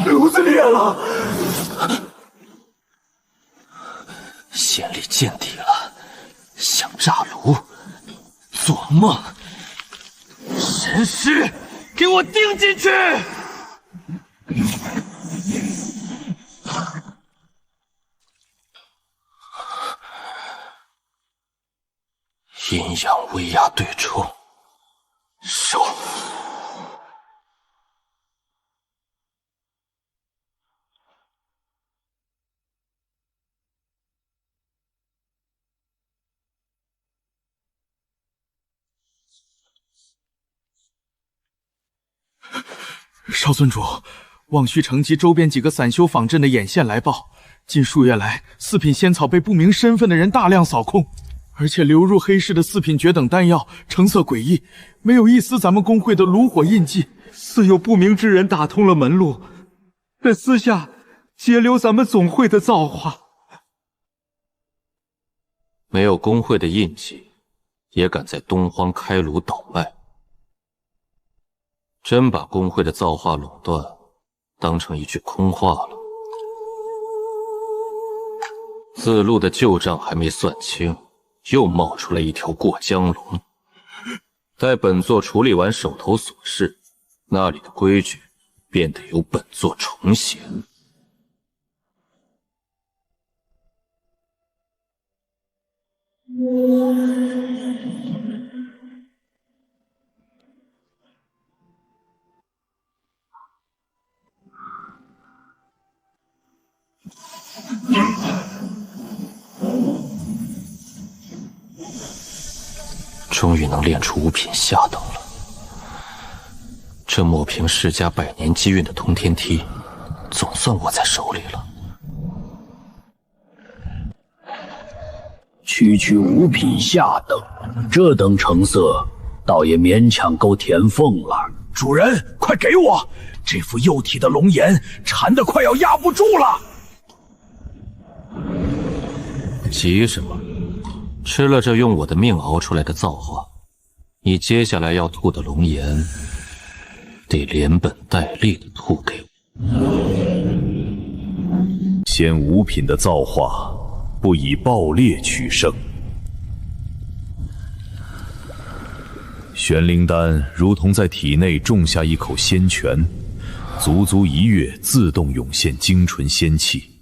炉子裂了，仙力见底了，想炸炉，做梦！神识，给我钉进去！阴阳威压对冲，收！少尊主，望虚城及周边几个散修坊镇的眼线来报，近数月来4品仙草被不明身份的人大量扫空，而且流入黑市的4品诀等丹药成色诡异，没有一丝咱们公会的炉火印记，似有不明之人打通了门路，在私下截留咱们总会的造化。没有公会的印记，也敢在东荒开炉倒卖？真把公会的造化垄断当成一句空话了。自录的旧账还没算清，又冒出来一条过江龙。待本座处理完手头琐事，那里的规矩便得由本座重写。终于能练出5品下等了，这抹平世家100年积运的通天梯，总算握在手里了。区5品下等，这等成色，倒也勉强够填缝了。主人，快给我！这副幼体的龙颜馋得快要压不住了。急什么？吃了这用我的命熬出来的造化，你接下来要吐的龙颜，得连本带利的吐给我。先5品的造化，不以暴烈取胜。玄灵丹如同在体内种下一口仙泉，足足1月，自动涌现精纯仙气。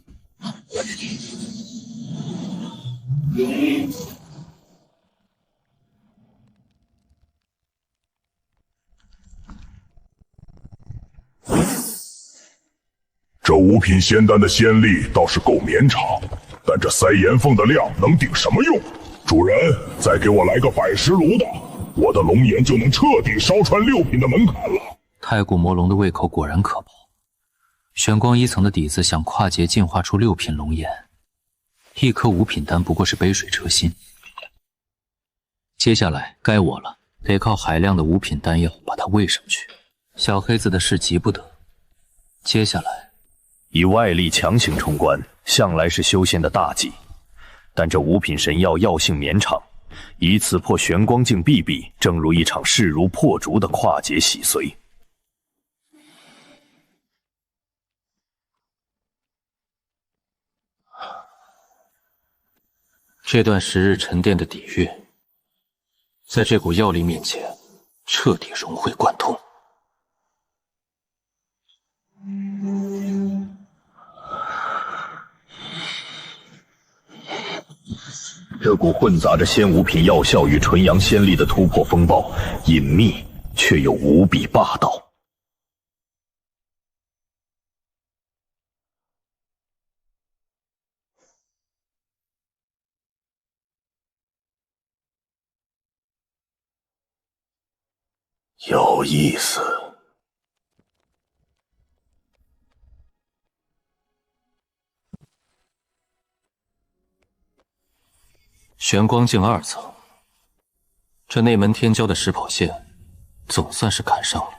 这5品仙丹的仙力倒是够绵长，但这塞岩缝的量能顶什么用？主人，再给我来个百石炉的，我的龙颜就能彻底烧穿6品的门槛了。太古魔龙的胃口果然可薄，玄光1层的底子想跨界进化出6品龙颜，一颗5品丹不过是杯水车薪。接下来该我了，得靠海量的5品丹药把它喂上去。小黑子的事急不得，接下来以外力强行冲关，向来是修仙的大忌。但这五品神药药性绵长，一次破玄光境壁壁，正如一场势如破竹的跨界洗髓。这段时日沉淀的底蕴，在这股药力面前彻底融会贯通。这股混杂着仙五品药效与纯阳仙力的突破风暴，隐秘却又无比霸道。有意思。玄光境2层，这内门天骄的实跑线总算是赶上了。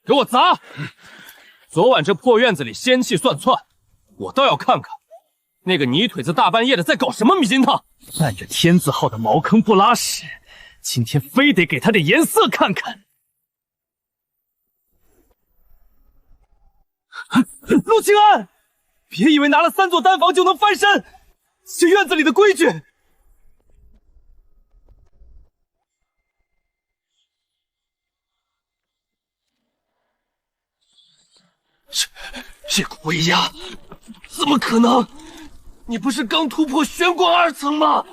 给我砸！昨晚这破院子里仙气算窜，我倒要看看那个泥腿子大半夜的在搞什么迷津汤。按着天字号的茅坑不拉屎，今天非得给他点颜色看看。陆清安，别以为拿了3座丹房就能翻身，这院子里的规矩。这鬼呀，怎么可能？你不是刚突破玄光2层吗？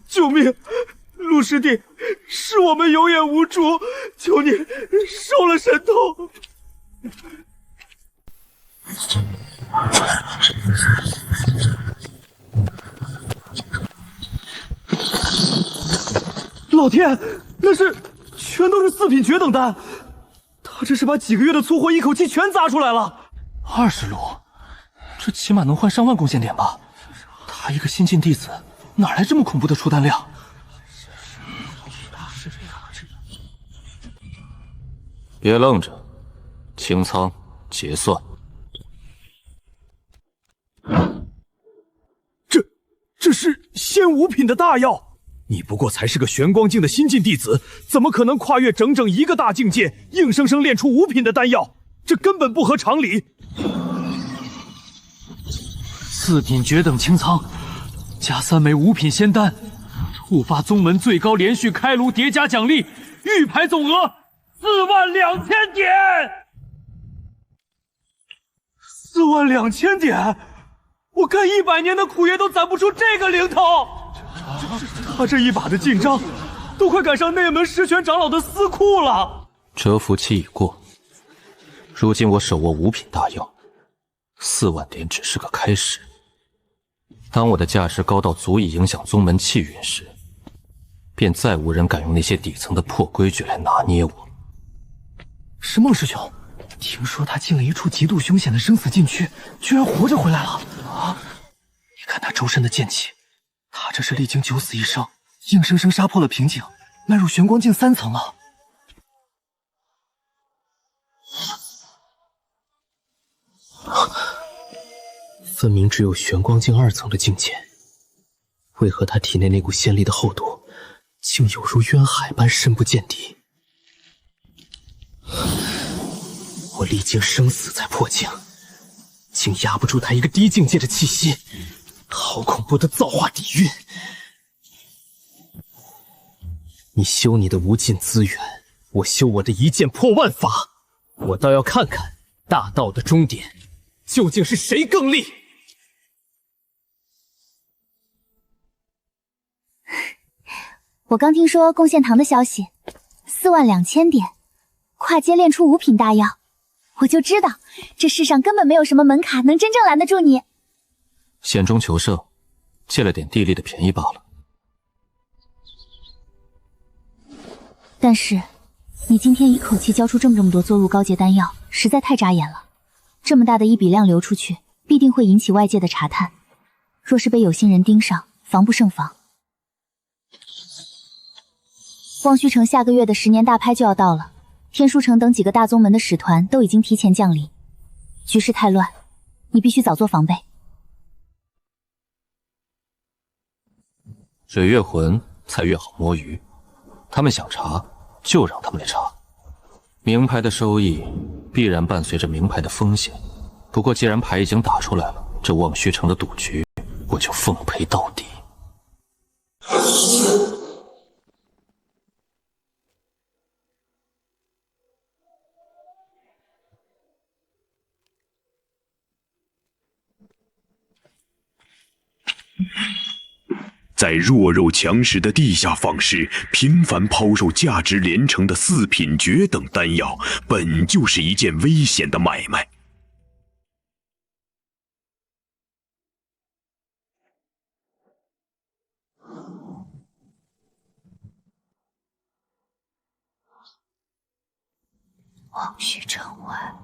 救命！陆师弟，是我们有眼无珠，求你收了神通。老天，那是全都是4品绝等丹，他这是把几个月的粗活一口气全砸出来了。20炉，这起码能换上万贡献点吧？他一个新晋弟子，哪来这么恐怖的出丹量？别愣着，清仓结算。这是仙5品的大药，你不过才是个玄光境的新晋弟子，怎么可能跨越整整1个大境界，硬生生炼出5品的丹药？这根本不合常理。4品绝等清仓，加3枚5品仙丹，触发宗门最高连续开炉叠加奖励，玉牌总额42000点！42000点，我干100年的苦爷都攒不出这个零头。他这一把的进章，都快赶上内门十玄长老的私库了。蛰伏期已过，如今我手握5品大药，4万点只是个开始。当我的价值高到足以影响宗门气运时，便再无人敢用那些底层的破规矩来拿捏我。石梦师兄，听说他进了一处极度凶险的生死禁区，居然活着回来了啊！你看他周身的剑气，他这是历经9死1生，硬生生杀破了瓶颈，迈入玄光境3层了。分明只有玄光境2层的境界，为何他体内那股仙力的厚度，竟有如渊海般深不见底？我历经生死才破境，竟压不住他一个低境界的气息，好恐怖的造化底蕴！你修你的无尽资源，我修我的一剑破万法，我倒要看看大道的终点究竟是谁更厉！我刚听说贡献堂的消息，42000点，跨阶炼出5品大药，我就知道这世上根本没有什么门槛能真正拦得住你。险中求胜，借了点地利的便宜罢了。但是，你今天一口气交出这么多做入高阶丹药，实在太扎眼了。这么大的一笔量流出去，必定会引起外界的查探。若是被有心人盯上，防不胜防。望虚城下个月的10年大拍就要到了，天书城等几个大宗门的使团都已经提前降临，局势太乱，你必须早做防备。水越浑，才越好摸鱼。他们想查，就让他们来查。名牌的收益必然伴随着名牌的风险。不过既然牌已经打出来了，这望虚城的赌局，我就奉陪到底。在弱肉强食的地下坊市，频繁抛售价值连城的4品诀等丹药，本就是一件危险的买卖。望虚城外，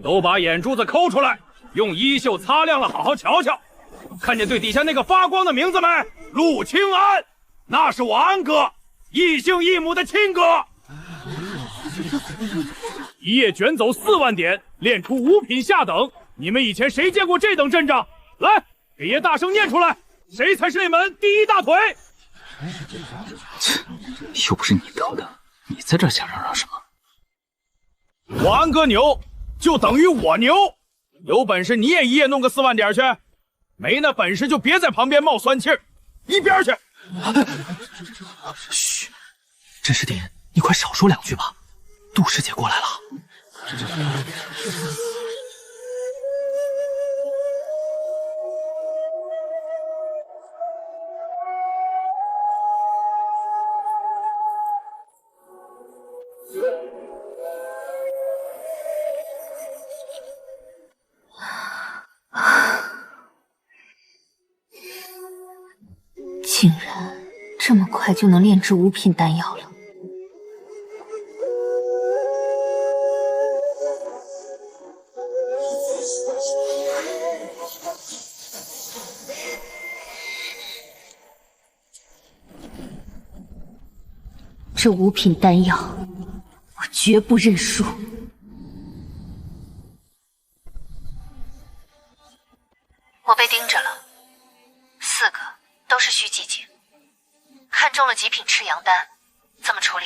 都把眼珠子抠出来，用衣袖擦亮了，好好瞧瞧。看见最底下那个发光的名字没？陆清安，那是我安哥，异姓异母的亲哥。一夜卷走4万点，练出5品下等。你们以前谁见过这等阵仗？来，给爷大声念出来，谁才是那门第1大腿？又不是你得的，你在这瞎嚷嚷什么？我安哥牛，就等于我牛。有本事你也一夜弄个4万点去，没那本事就别在旁边冒酸气儿，一边去。嘘，真师弟，你快少说2句吧。杜师姐过来了。竟然这么快就能炼制5品丹药了。这5品丹药，我绝不认输。我被盯着了，4个都是虚寂境，看中了极品赤阳丹，怎么处理？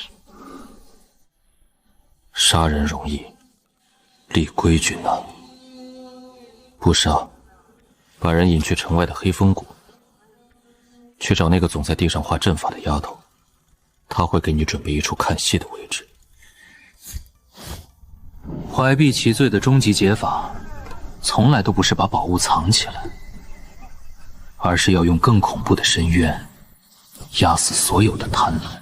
杀人容易，立规矩难。不杀，把人引去城外的黑风谷，去找那个总在地上画阵法的丫头，她会给你准备一处看戏的位置。怀璧其罪的终极解法，从来都不是把宝物藏起来，而是要用更恐怖的深渊压死所有的贪婪。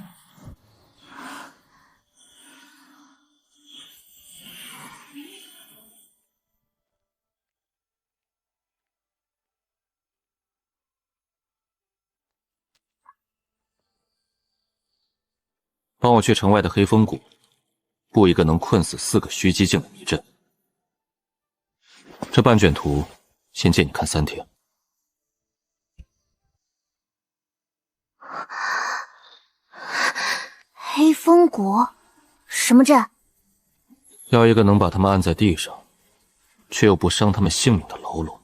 帮我去城外的黑风谷，布一个能困死4个虚寂境的迷阵。这半卷图，先借你看3天。黑风谷，什么阵？要一个能把他们按在地上，却又不伤他们性命的牢笼。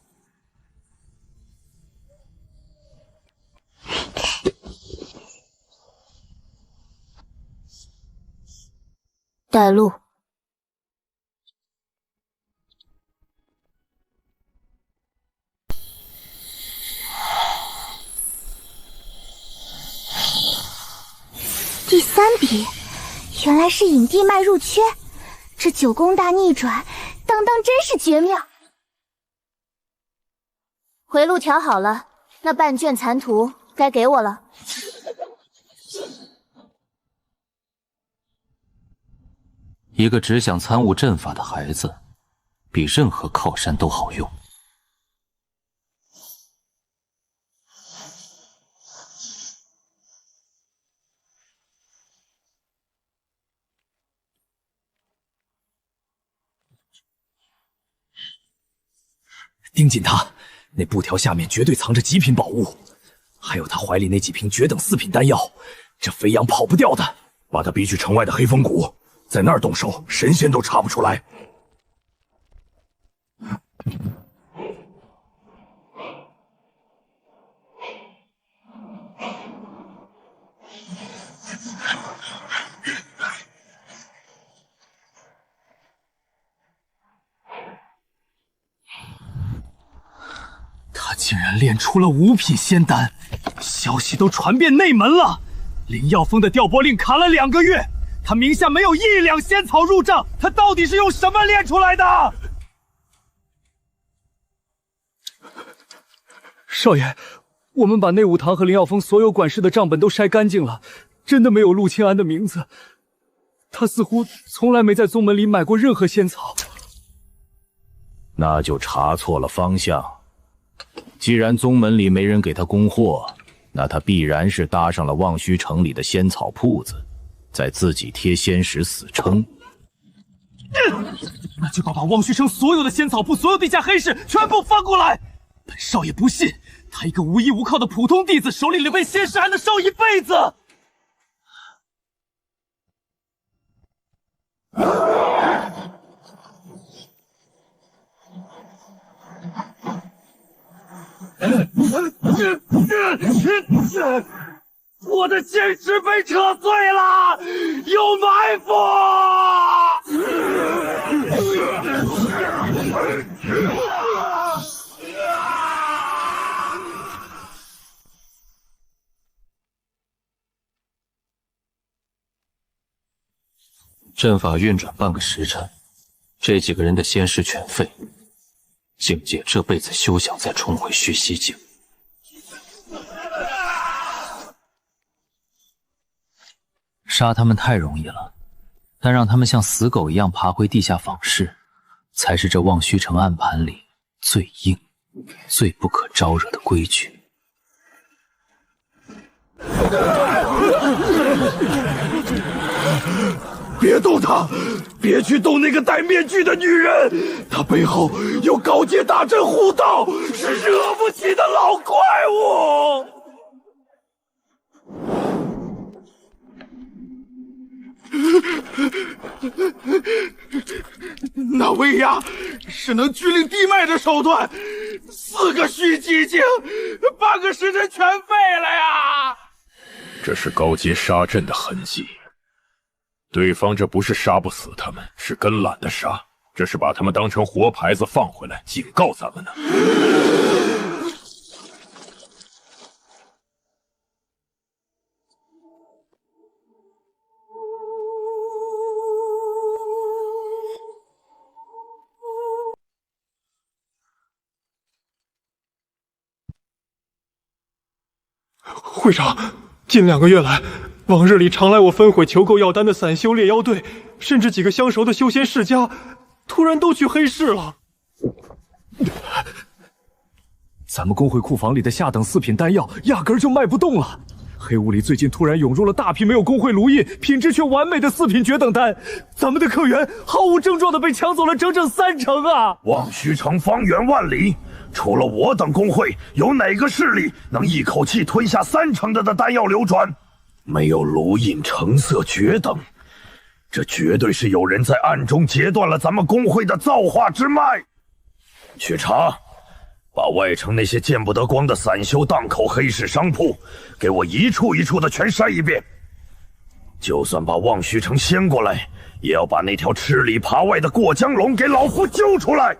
带路。第3笔，原来是影帝脉入缺，这9宫大逆转，当真是绝妙。回路调好了，那半卷残图该给我了。一个只想参悟阵法的孩子，比任何靠山都好用。盯紧他，那布条下面绝对藏着极品宝物，还有他怀里那几瓶绝等4品丹药，这飞扬跑不掉的。把他逼去城外的黑风谷，在那儿动手，神仙都查不出来。他竟然练出了5品仙丹，消息都传遍内门了。林耀峰的调拨令卡了2个月，他名下没有1两仙草入账，他到底是用什么练出来的？少爷，我们把内武堂和林耀峰所有管事的账本都筛干净了，真的没有陆清安的名字。他似乎从来没在宗门里买过任何仙草。那就查错了方向。既然宗门里没人给他供货，那他必然是搭上了望虚城里的仙草铺子，在自己贴仙石死撑。那就把望虚城所有的仙草铺、所有地下黑市全部翻过来。本少爷不信，他一个无依无靠的普通弟子，手里被仙石还能烧一辈子。我的仙石被扯碎了，有埋伏！阵法运转半个时辰，这几个人的仙石全废，境界这辈子休想再重回虚西境。杀他们太容易了，但让他们像死狗一样爬回地下访视，才是这望虚城暗盘里最硬、最不可招惹的规矩。别动他，别去动那个戴面具的女人，她背后有高阶大阵护道，是惹不起的老怪物。那威压是能拘令地脉的手段，4个虚寂境，半个时辰全废了呀！这是高阶杀阵的痕迹。对方这不是杀不死他们，是真懒得杀，这是把他们当成活牌子放回来，警告咱们呢。会长，近2个月来，往日里常来我分会求购药丹的散修猎妖队，甚至几个相熟的修仙世家，突然都去黑市了。咱们工会库房里的下等4品丹药压根儿就卖不动了。黑屋里最近突然涌入了大批没有工会炉印、品质却完美的4品绝等丹，咱们的客源毫无症状的被抢走了整整30%啊！望虚城方圆万里，除了我等工会，有哪个势力能一口气吞下30%的丹药流转？没有炉印成色绝等，这绝对是有人在暗中截断了咱们工会的造化之脉。去查，把外城那些见不得光的散修档口、黑市商铺，给我一处一处的全筛一遍。就算把望虚城掀过来，也要把那条吃里扒外的过江龙给老夫揪出来。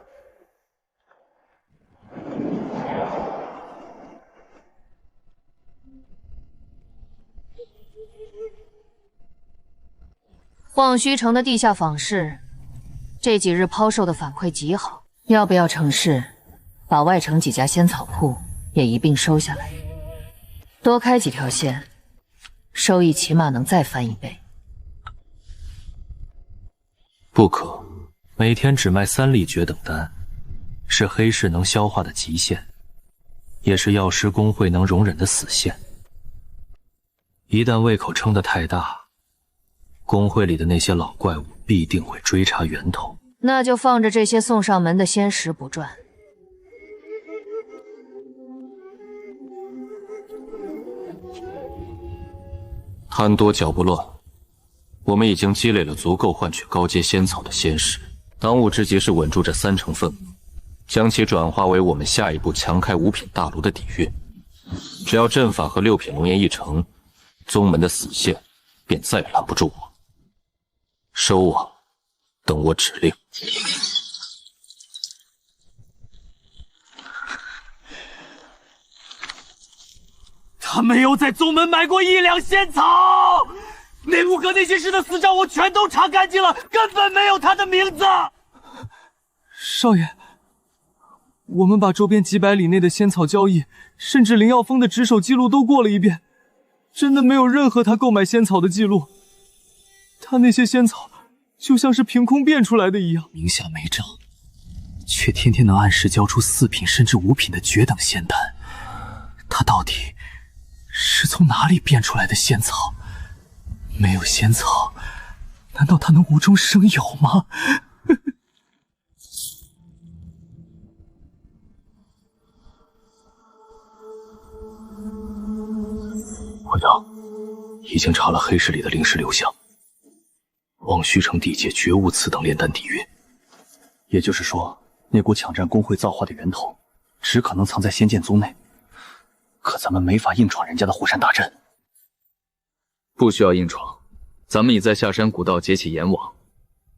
望虚城的地下访视，这几日抛售的反馈极好，要不要成事？把外城几家仙草铺也一并收下来，多开几条线，收益起码能再翻1倍。不可，每天只卖3粒绝等丹，是黑市能消化的极限，也是药师公会能容忍的死线。一旦胃口撑得太大，公会里的那些老怪物必定会追查源头。那就放着这些送上门的仙石不赚，贪多脚不乱，我们已经积累了足够换取高阶仙草的仙石，当务之急是稳住这3成份额，将其转化为我们下一步强开5品大炉的底蕴。只要阵法和6品龙炎一成，宗门的死线便再也拦不住我。收网，等我指令。他没有在宗门买过1两仙草，那5个内仙师的死账我全都查干净了，根本没有他的名字。少爷，我们把周边几百里内的仙草交易，甚至灵药峰的值守记录都过了一遍，真的没有任何他购买仙草的记录。他那些仙草就像是凭空变出来的一样，名下没账，却天天能按时交出4品甚至5品的绝等仙丹，他到底是从哪里变出来的仙草？没有仙草，难道他能无中生有吗？会长，已经查了黑市里的灵石流向，望虚城地界绝无此等炼丹底蕴。也就是说，那股抢占工会造化的源头，只可能藏在仙剑宗内。可咱们没法硬闯人家的虎山大阵。不需要硬闯，咱们已在下山古道结起阎网，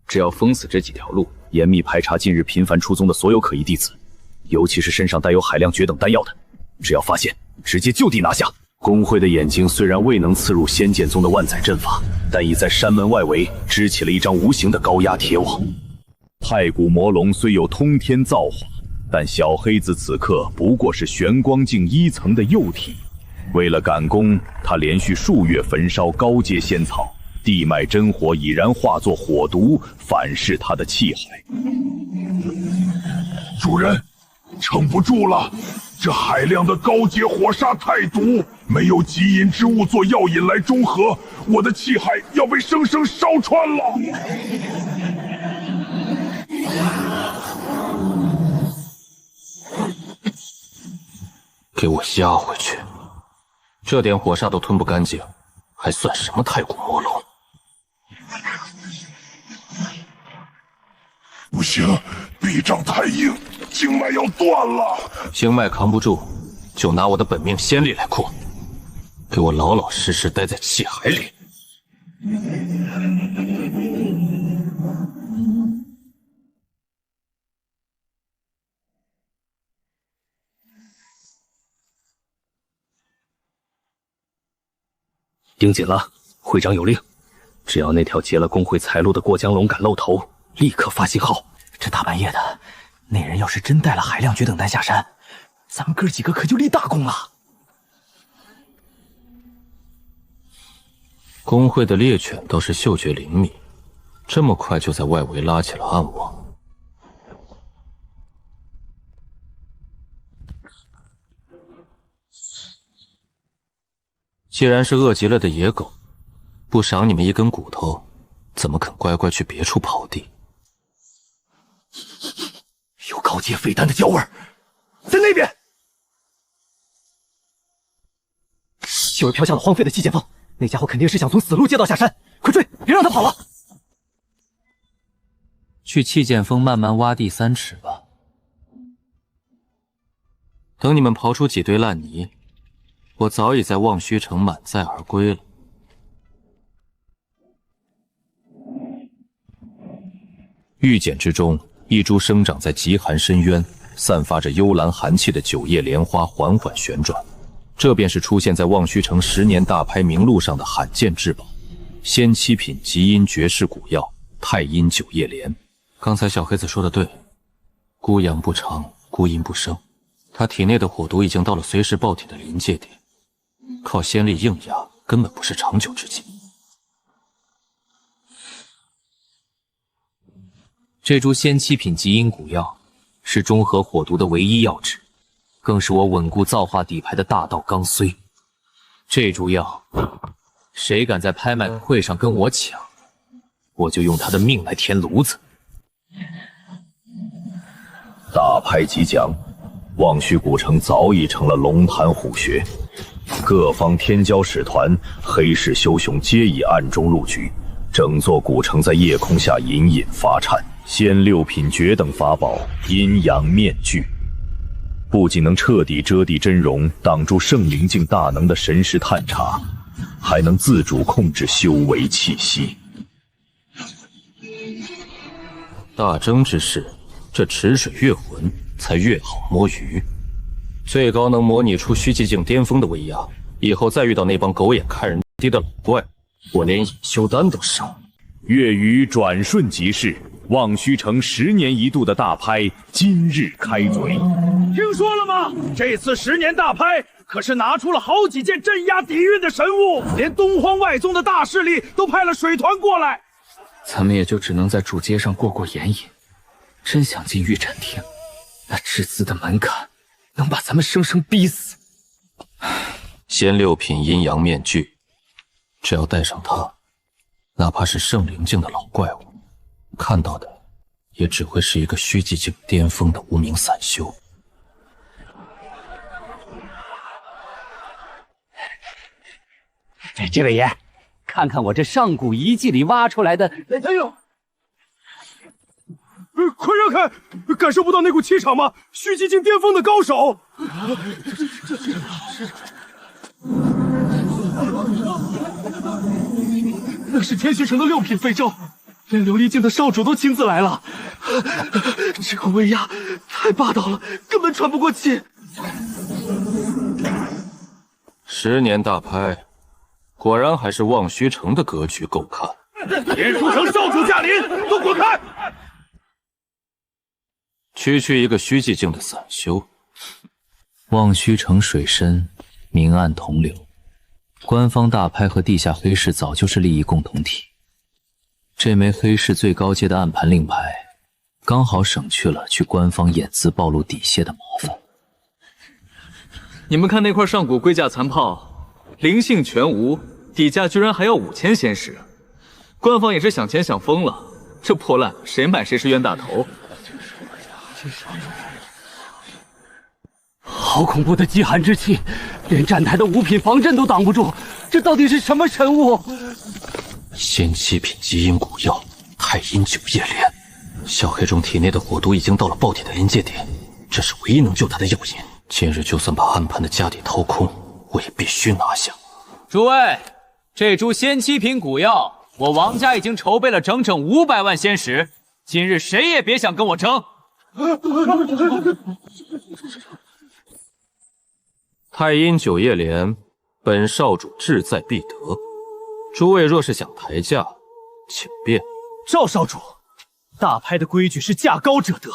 只要封死这几条路，严密排查近日频繁出宗的所有可疑弟子，尤其是身上带有海量绝等丹药的，只要发现，直接就地拿下。工会的眼睛虽然未能刺入仙剑宗的万载阵法，但已在山门外围支起了一张无形的高压铁网。太古魔龙虽有通天造化，但小黑子此刻不过是玄光境1层的幼体。为了赶工，他连续数月焚烧高阶仙草，地脉真火已然化作火毒，反噬他的气海。主人，撑不住了，这海量的高阶火煞太毒，没有极阴之物做药引来中和，我的气海要被生生烧穿了。给我压回去！这点火煞都吞不干净，还算什么太古魔龙？不行，臂杖太硬，经脉要断了。经脉扛不住，就拿我的本命仙力来扩。给我老老实实待在气海里。盯紧了，会长有令，只要那条劫了工会财路的过江龙敢露头，立刻发信号。这大半夜的，那人要是真带了海量绝等丹下山，咱们哥几个可就立大功了。工会的猎犬倒是嗅觉灵敏，这么快就在外围拉起了暗网。既然是饿极了的野狗，不赏你们一根骨头，怎么肯乖乖去别处刨地？有高阶废丹的焦味儿，在那边。就是飘向了荒废的七剑峰，那家伙肯定是想从死路借道下山，快追，别让他跑了。去气剑峰慢慢挖地3尺吧。等你们刨出几堆烂泥，我早已在望虚城满载而归了。玉简之中，一株生长在极寒深渊、散发着幽蓝寒气的九叶莲花缓缓旋转，这便是出现在望虚城10年大拍名录上的罕见至宝——仙7品极阴绝世古药太阴九叶莲。刚才小黑子说的对，孤阳不长，孤阴不生。他体内的火毒已经到了随时爆体的临界点，靠仙力硬压根本不是长久之计。这株仙7品极阴古药是中和火毒的唯一药质，更是我稳固造化底牌的大道钢髓。这株药，谁敢在拍卖会上跟我抢，我就用他的命来填炉子。大拍即将，望虚古城早已成了龙潭虎穴，各方天骄使团、黑氏枭雄皆已暗中入局，整座古城在夜空下隐隐发颤。仙六品诀等法宝，阴阳面具，不仅能彻底遮蔽真容，挡住圣灵境大能的神识探查，还能自主控制修为气息。大征之事，这池水越浑，才越好摸鱼。最高能模拟出虚寂境巅峰的威压，以后再遇到那帮狗眼看人低的老怪，我连隐修丹都上。月余转瞬即逝，望虚城10年一度的大拍今日开嘴。听说了吗？这次10年大拍可是拿出了好几件镇压底蕴的神物，连东荒外宗的大势力都派了水团过来。咱们也就只能在主街上过过眼瘾。真想进御战厅，那至资的门槛能把咱们生生逼死。仙六品阴阳面具，只要戴上它，哪怕是圣灵境的老怪物，看到的也只会是一个虚寂境巅峰的无名散修。这位爷，看看我这上古遗迹里挖出来的。哎呦！快让开！感受不到那股气场吗？虚寂境巅峰的高手！那是天虚城的6品飞舟，连琉璃境的少主都亲自来了。这个威压太霸道了，根本喘不过气。10年大拍，果然还是望虚城的格局够看。天书城少主驾临，都滚开！区一个虚寂境的散修，望虚城水深，明暗同流。官方大拍和地下黑市早就是利益共同体。这枚黑市最高阶的暗盘令牌，刚好省去了去官方掩资暴露底细的麻烦。你们看那块上古龟甲残炮，灵性全无，底价居然还要5000仙石。官方也是想钱想疯了，这破烂谁买谁是冤大头。好恐怖的饥寒之气，连站台的5品防阵都挡不住，这到底是什么神物？仙7品基因古药太阴九叶莲，小黑种体内的火毒已经到了爆体的临界点，这是唯一能救他的药引。今日就算把暗盘的家底掏空，我也必须拿下。诸位，这株仙7品古药，我王家已经筹备了整整500万仙石，今日谁也别想跟我争。太阴九叶莲，本少主志在必得。诸位若是想抬价，请便。赵少主，大拍的规矩是价高者得，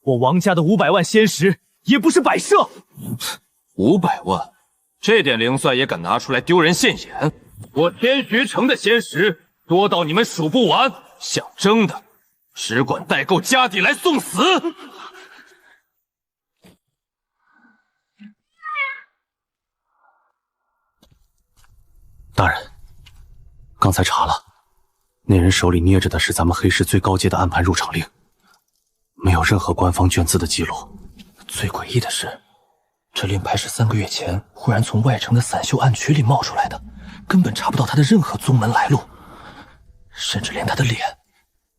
我王家的500万仙石也不是摆设。500万，这点零算也敢拿出来丢人现眼？我天徐城的仙石多到你们数不完，想争的，只管代购家底来送死。大人，刚才查了，那人手里捏着的是咱们黑市最高阶的暗盘入场令，没有任何官方卷资的记录。最诡异的是，这令牌是3个月前忽然从外城的散修暗渠里冒出来的，根本查不到他的任何宗门来路，甚至连他的脸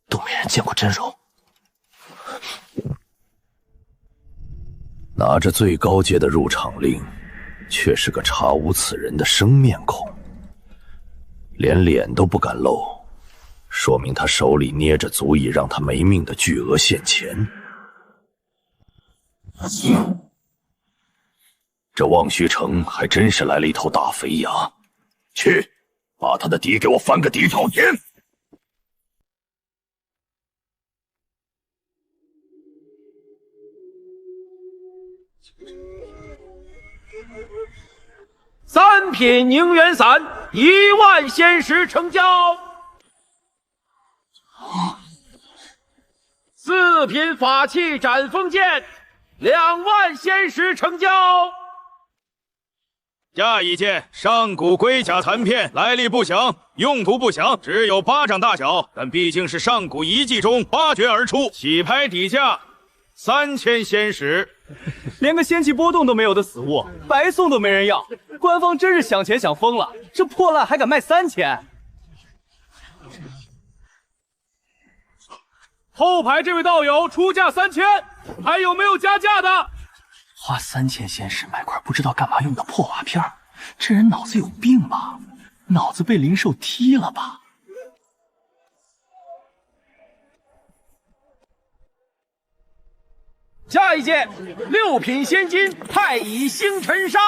都没人见过真容。拿着最高阶的入场令，却是个查无此人的生面孔，连脸都不敢露，说明他手里捏着足以让他没命的巨额现钱。这望虚城还真是来了一头大肥羊，去，把他的底给我翻个底朝天！3品凝元伞1万仙石成交，4品法器斩锋剑2万仙石成交。下一件上古龟甲残片，来历不详，用途不详，只有巴掌大小，但毕竟是上古遗迹中发掘而出，起拍底价3000仙石。连个仙气波动都没有的死物，白送都没人要。官方真是想钱想疯了，这破烂还敢卖3000？后排这位道友出价3000，还有没有加价的？花3000仙石买块不知道干嘛用的破瓦片，这人脑子有病吧？脑子被灵兽踢了吧？下一件6品仙金太乙星辰砂，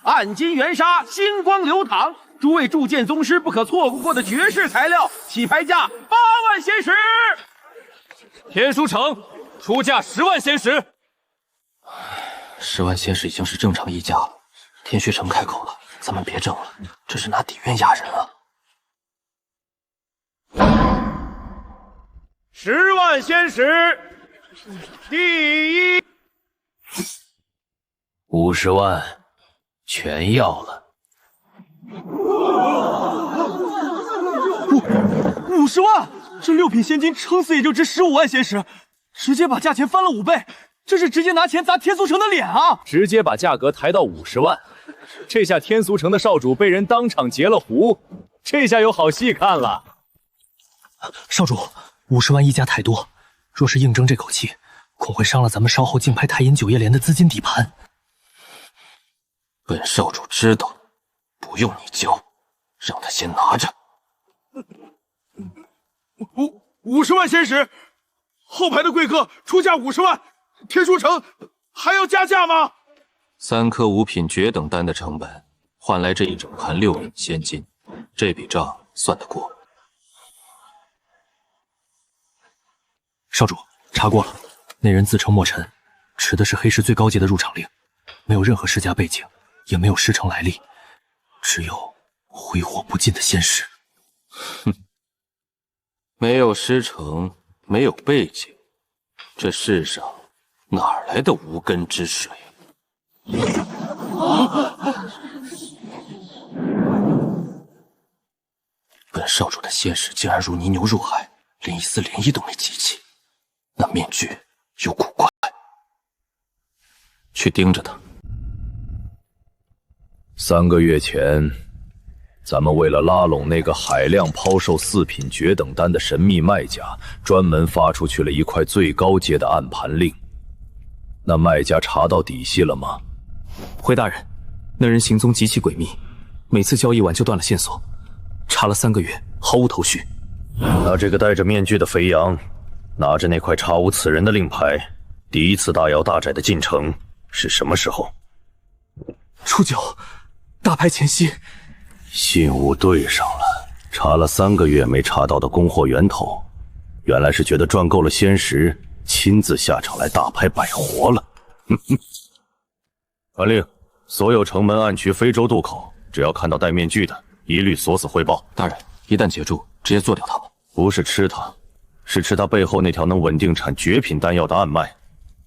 暗金元砂，星光流淌，诸位铸剑宗师不可错过的绝世材料，起拍价8万仙石。天书城出价10万仙石。10万仙石已经是正常溢价了。天虚城开口了，咱们别争了，这是拿底蕴压人啊。 10万仙石，第一。 50万，全要了。 50万！这6品仙金撑死也就值15万仙石，直接把价钱翻了5倍，这是直接拿钱砸天俗城的脸啊！直接把价格抬到50万，这下天俗城的少主被人当场截了胡，这下有好戏看了。少主，50万溢价太多，若是硬争这口气，恐会伤了咱们稍后竞拍太阴酒业连的资金底盘。本少主知道，不用你教，让他先拿着。 50万仙石，后排的贵客出价50万，天书城还要加价吗？3颗5品绝等丹的成本，换来这一整盘6品仙金，这笔账算得过。少主，查过了，那人自称墨尘，持的是黑市最高阶的入场令，没有任何世家背景，也没有师承来历，只有挥霍不尽的仙石。哼。 没有师承，没有背景，这世上哪来的无根之水？本少主的仙石竟然如泥牛入海，连一丝涟漪都没激起。那面具有古怪，去盯着他。3个月前。 咱们为了拉拢那个海量抛售4品绝等丹的神秘卖家，专门发出去了一块最高阶的暗盘令。那卖家查到底细了吗？回大人，那人行踪极其诡秘，每次交易完就断了线索，查了3个月，毫无头绪。那这个戴着面具的肥羊，拿着那块查无此人的令牌，第一次大摇大摆的进城是什么时候？初9，大牌前夕。 信物对上了，查了3个月没查到的供货源头，原来是觉得赚够了仙石，亲自下场来大拍摆活了。传令，所有城门暗渠非洲渡口，只要看到戴面具的，一律锁死汇报。大人，一旦截住，直接做掉他们。不是吃他，是吃他背后那条能稳定产绝品丹药的暗脉，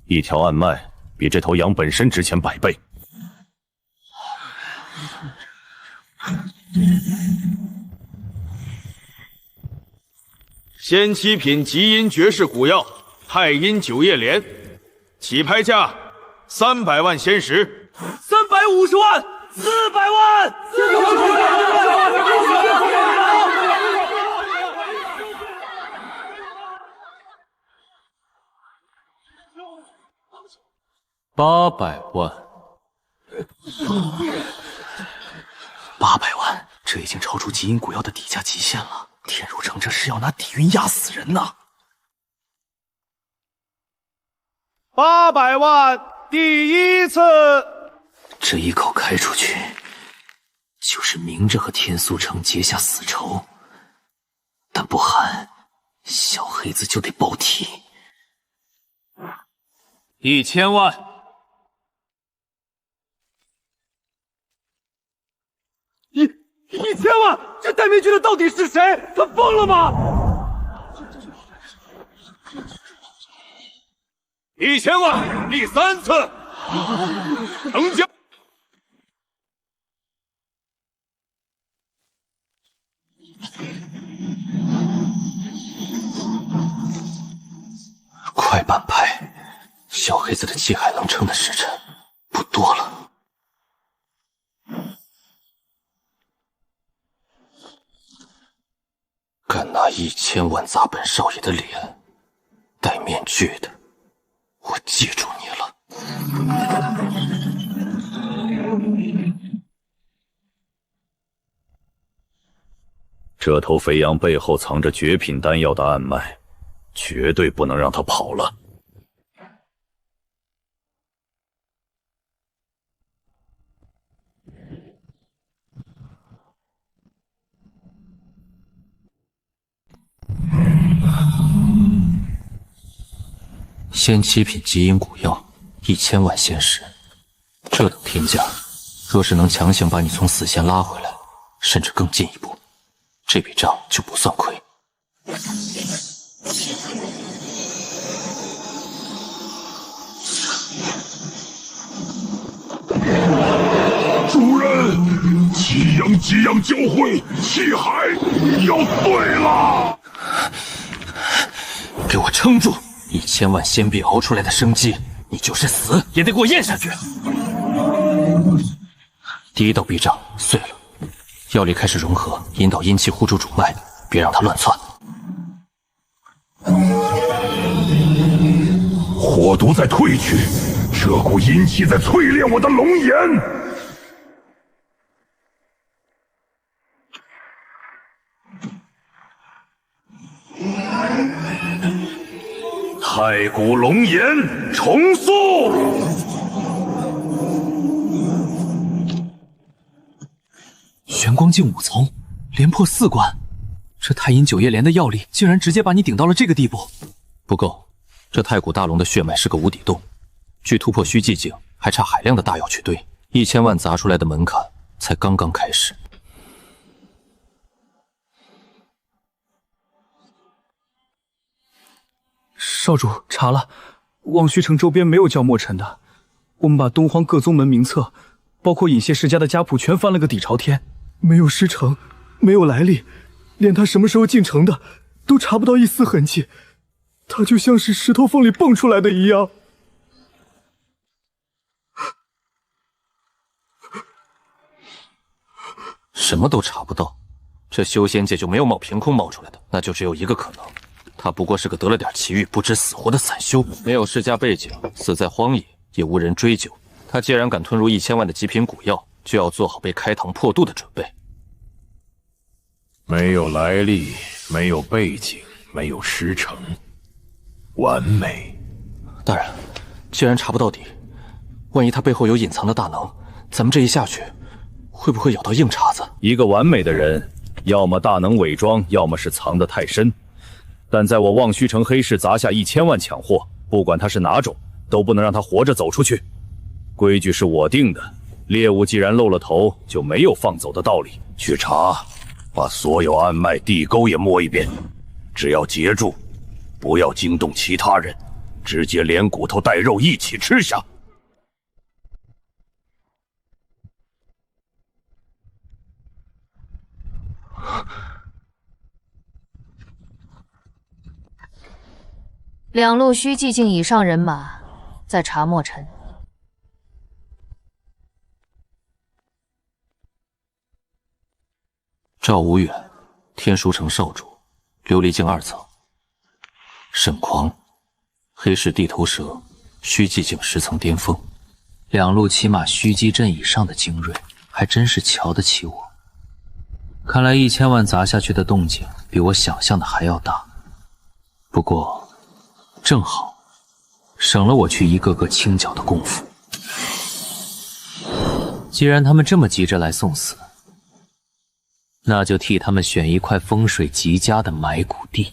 一条暗脉比这头羊本身值钱100倍。 仙7品极阴绝世古药太阴酒业莲，起拍价300万仙石，350万，400万。800万。 800万，这已经超出极阴古药的底价极限了。天如城这是要拿底蕴压死人呐！800万，第一次。这一口开出去，就是明着和天俗城结下死仇。但不喊，小黑子就得爆体。1000万。 1000万！这戴面具的到底是谁？他疯了吗？1000万，第3次，成交。快半拍，小小黑子的气海能撑的时辰不多了。敢拿1000万砸本少爷的脸，戴面具的，我记住你了。这头肥羊背后藏着绝品丹药的暗脉，绝对不能让他跑了。仙7品极阴古药，1000万仙石，这等天价，若是能强行把你从死线拉回来，甚至更进一步，这笔账就不算亏。主人，气阳激阳交汇，气海要对了。给我撑住！1000万仙币熬出来的生机，你就是死也得给我咽下去。第一道壁障碎了，药力开始融合，引导阴气护住主脉，别让它乱窜。火毒在退去，这股阴气在淬炼我的龙颜。太古龙颜重塑。玄光境5丛，连破4关，这太阴9叶莲的药力竟然直接把你顶到了这个地步。不够，这太古大龙的血脉是个无底洞，距突破虚寂境还差海量的大药去堆，1000万砸出来的门槛才刚刚开始。少主查了，望虚城周边没有叫墨尘的。我们把东荒各宗门名册，包括尹谢世家的家谱全翻了个底朝天，没有师承，没有来历，连他什么时候进城的都查不到一丝痕迹。他就像是石头缝里蹦出来的一样。什么都查不到，这修仙界就没有凭空冒出来的，那就只有一个可能。他不过是个得了点奇遇不知死活的散修，没有世家背景，死在荒野也无人追究。他既然敢吞入1000万的极品古药，就要做好被开膛破肚的准备。没有来历，没有背景，没有师承，完美。大人，既然查不到底，万一他背后有隐藏的大能，咱们这一下去，会不会咬到硬茬子？一个完美的人，要么大能伪装，要么是藏得太深。但在我望虚城黑市砸下1000万抢货，不管他是哪种，都不能让他活着走出去。规矩是我定的，猎物既然露了头，就没有放走的道理。去查，把所有暗脉地沟也摸一遍，只要截住，不要惊动其他人，直接连骨头带肉一起吃下。2路虚寂境以上人马在查墨尘。赵无远，天书城少主，琉璃境2层。沈狂，黑市地头蛇，虚寂境10层巅峰。2路起码虚积阵以上的精锐，还真是瞧得起我。看来1000万砸下去的动静比我想象的还要大。不过正好省了我去一个个清剿的功夫。既然他们这么急着来送死，那就替他们选一块风水极佳的埋骨地。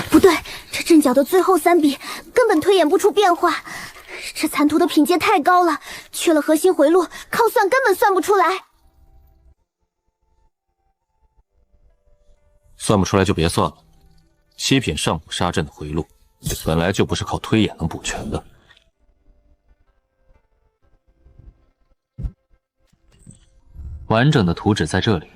不对，这阵脚的最后3笔根本推演不出变化，这残图的品阶太高了，缺了核心回路，靠算根本算不出来。算不出来就别算了。7品上古杀阵的回路，本来就不是靠推演能补全的。完整的图纸在这里。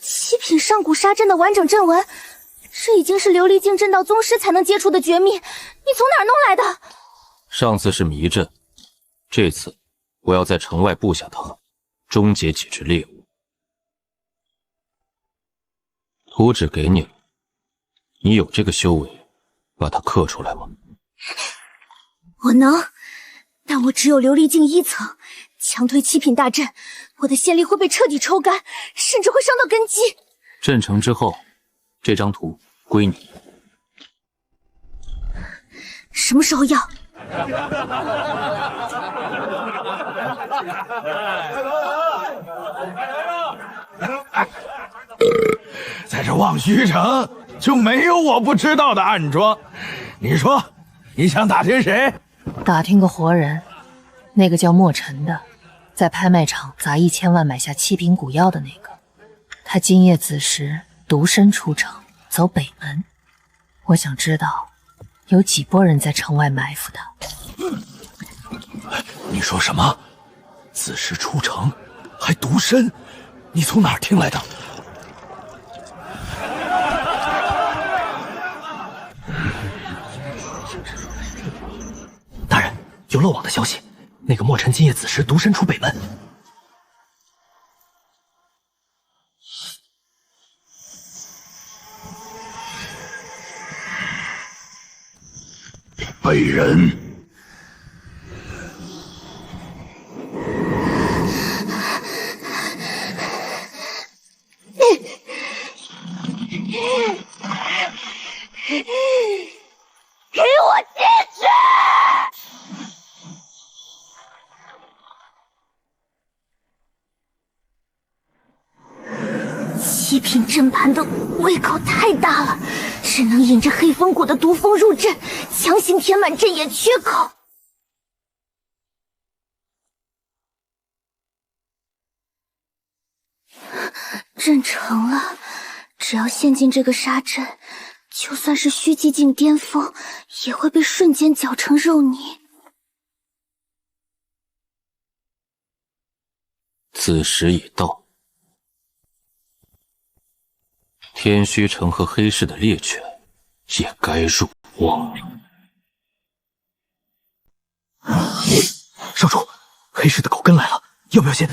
七品上古杀阵的完整阵纹，这已经是琉璃境阵道宗师才能接触的绝密，你从哪儿弄来的？上次是迷阵，这次我要在城外布下它，终结几只猎物。图纸给你了，你有这个修为，把它刻出来吗？我能，但我只有琉璃境1层，强推7品大阵，我的仙力会被彻底抽干，甚至会伤到根基。阵成之后，这张图归你。什么时候要？在这望虚城就没有我不知道的暗桩。你说，你想打听谁？打听个活人，那个叫莫尘的，在拍卖场砸1000万买下7品古药的那个。他今夜子时独身出城，走北门。我想知道有几拨人在城外埋伏他。你说什么？子时出城，还独身？你从哪儿听来的？大人，有漏网的消息，那个莫尘今夜子时独身出北门。北人，给我进去！7品阵盘的胃口太大了，只能引着黑风谷的毒风入阵，强行填满阵眼缺口。阵成了，只要陷进这个杀阵，就算是虚寂境巅峰，也会被瞬间搅成肉泥。子时已到，天虚城和黑市的猎犬也该入窝。少主，黑市的狗跟来了，要不要先？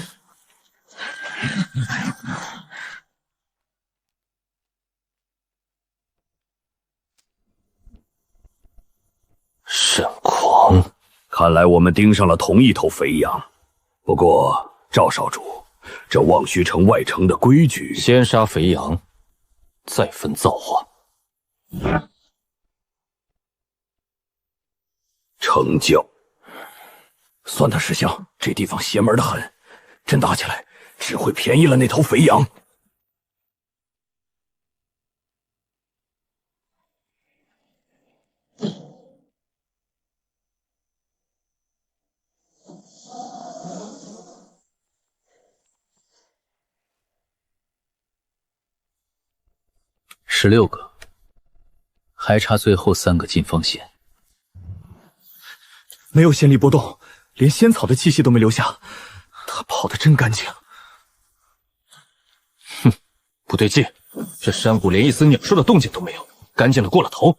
沈狂，看来我们盯上了同一头肥羊。不过，赵少主，这望虚城外城的规矩，先杀肥羊，再分造化。成教，算他识相，这地方邪门的很，真打起来只会便宜了那头肥羊。16个，还差最后3个进方线。没有仙力波动，连仙草的气息都没留下，他跑得真干净。哼，不对劲，这山谷连一丝鸟兽的动静都没有，干净的过了头，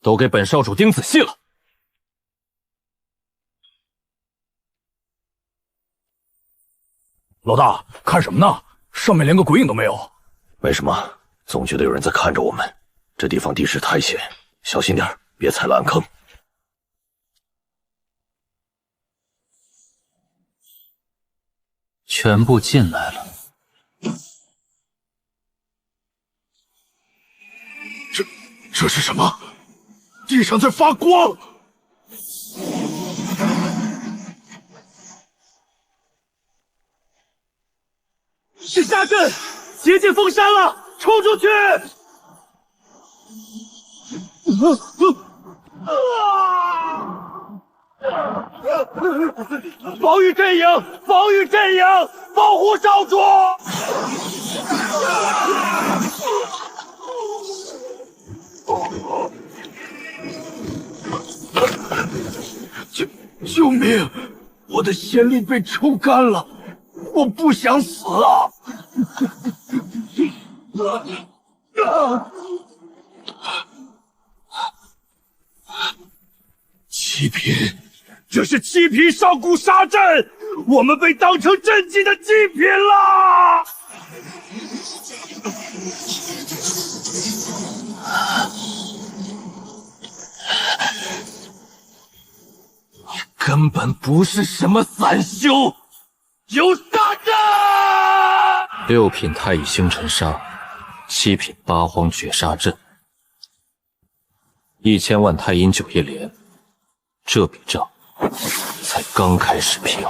都给本少主盯仔细了。老大，看什么呢？上面连个鬼影都没有。没什么，总觉得有人在看着我们。这地方地势太险，小心点，别踩烂坑。全部进来了。这是什么？地上在发光。是杀阵，劫进封山了，冲出去！防御阵营，防御阵营，保护少主！救命！我的仙力被抽干了，我不想死啊！七品，这是七品上古杀阵，我们被当成镇祭的祭品了！你根本不是什么散修，有杀阵！6品太乙星辰杀，7品八荒绝杀阵，1000万太阴9叶莲，这笔账才刚开始平。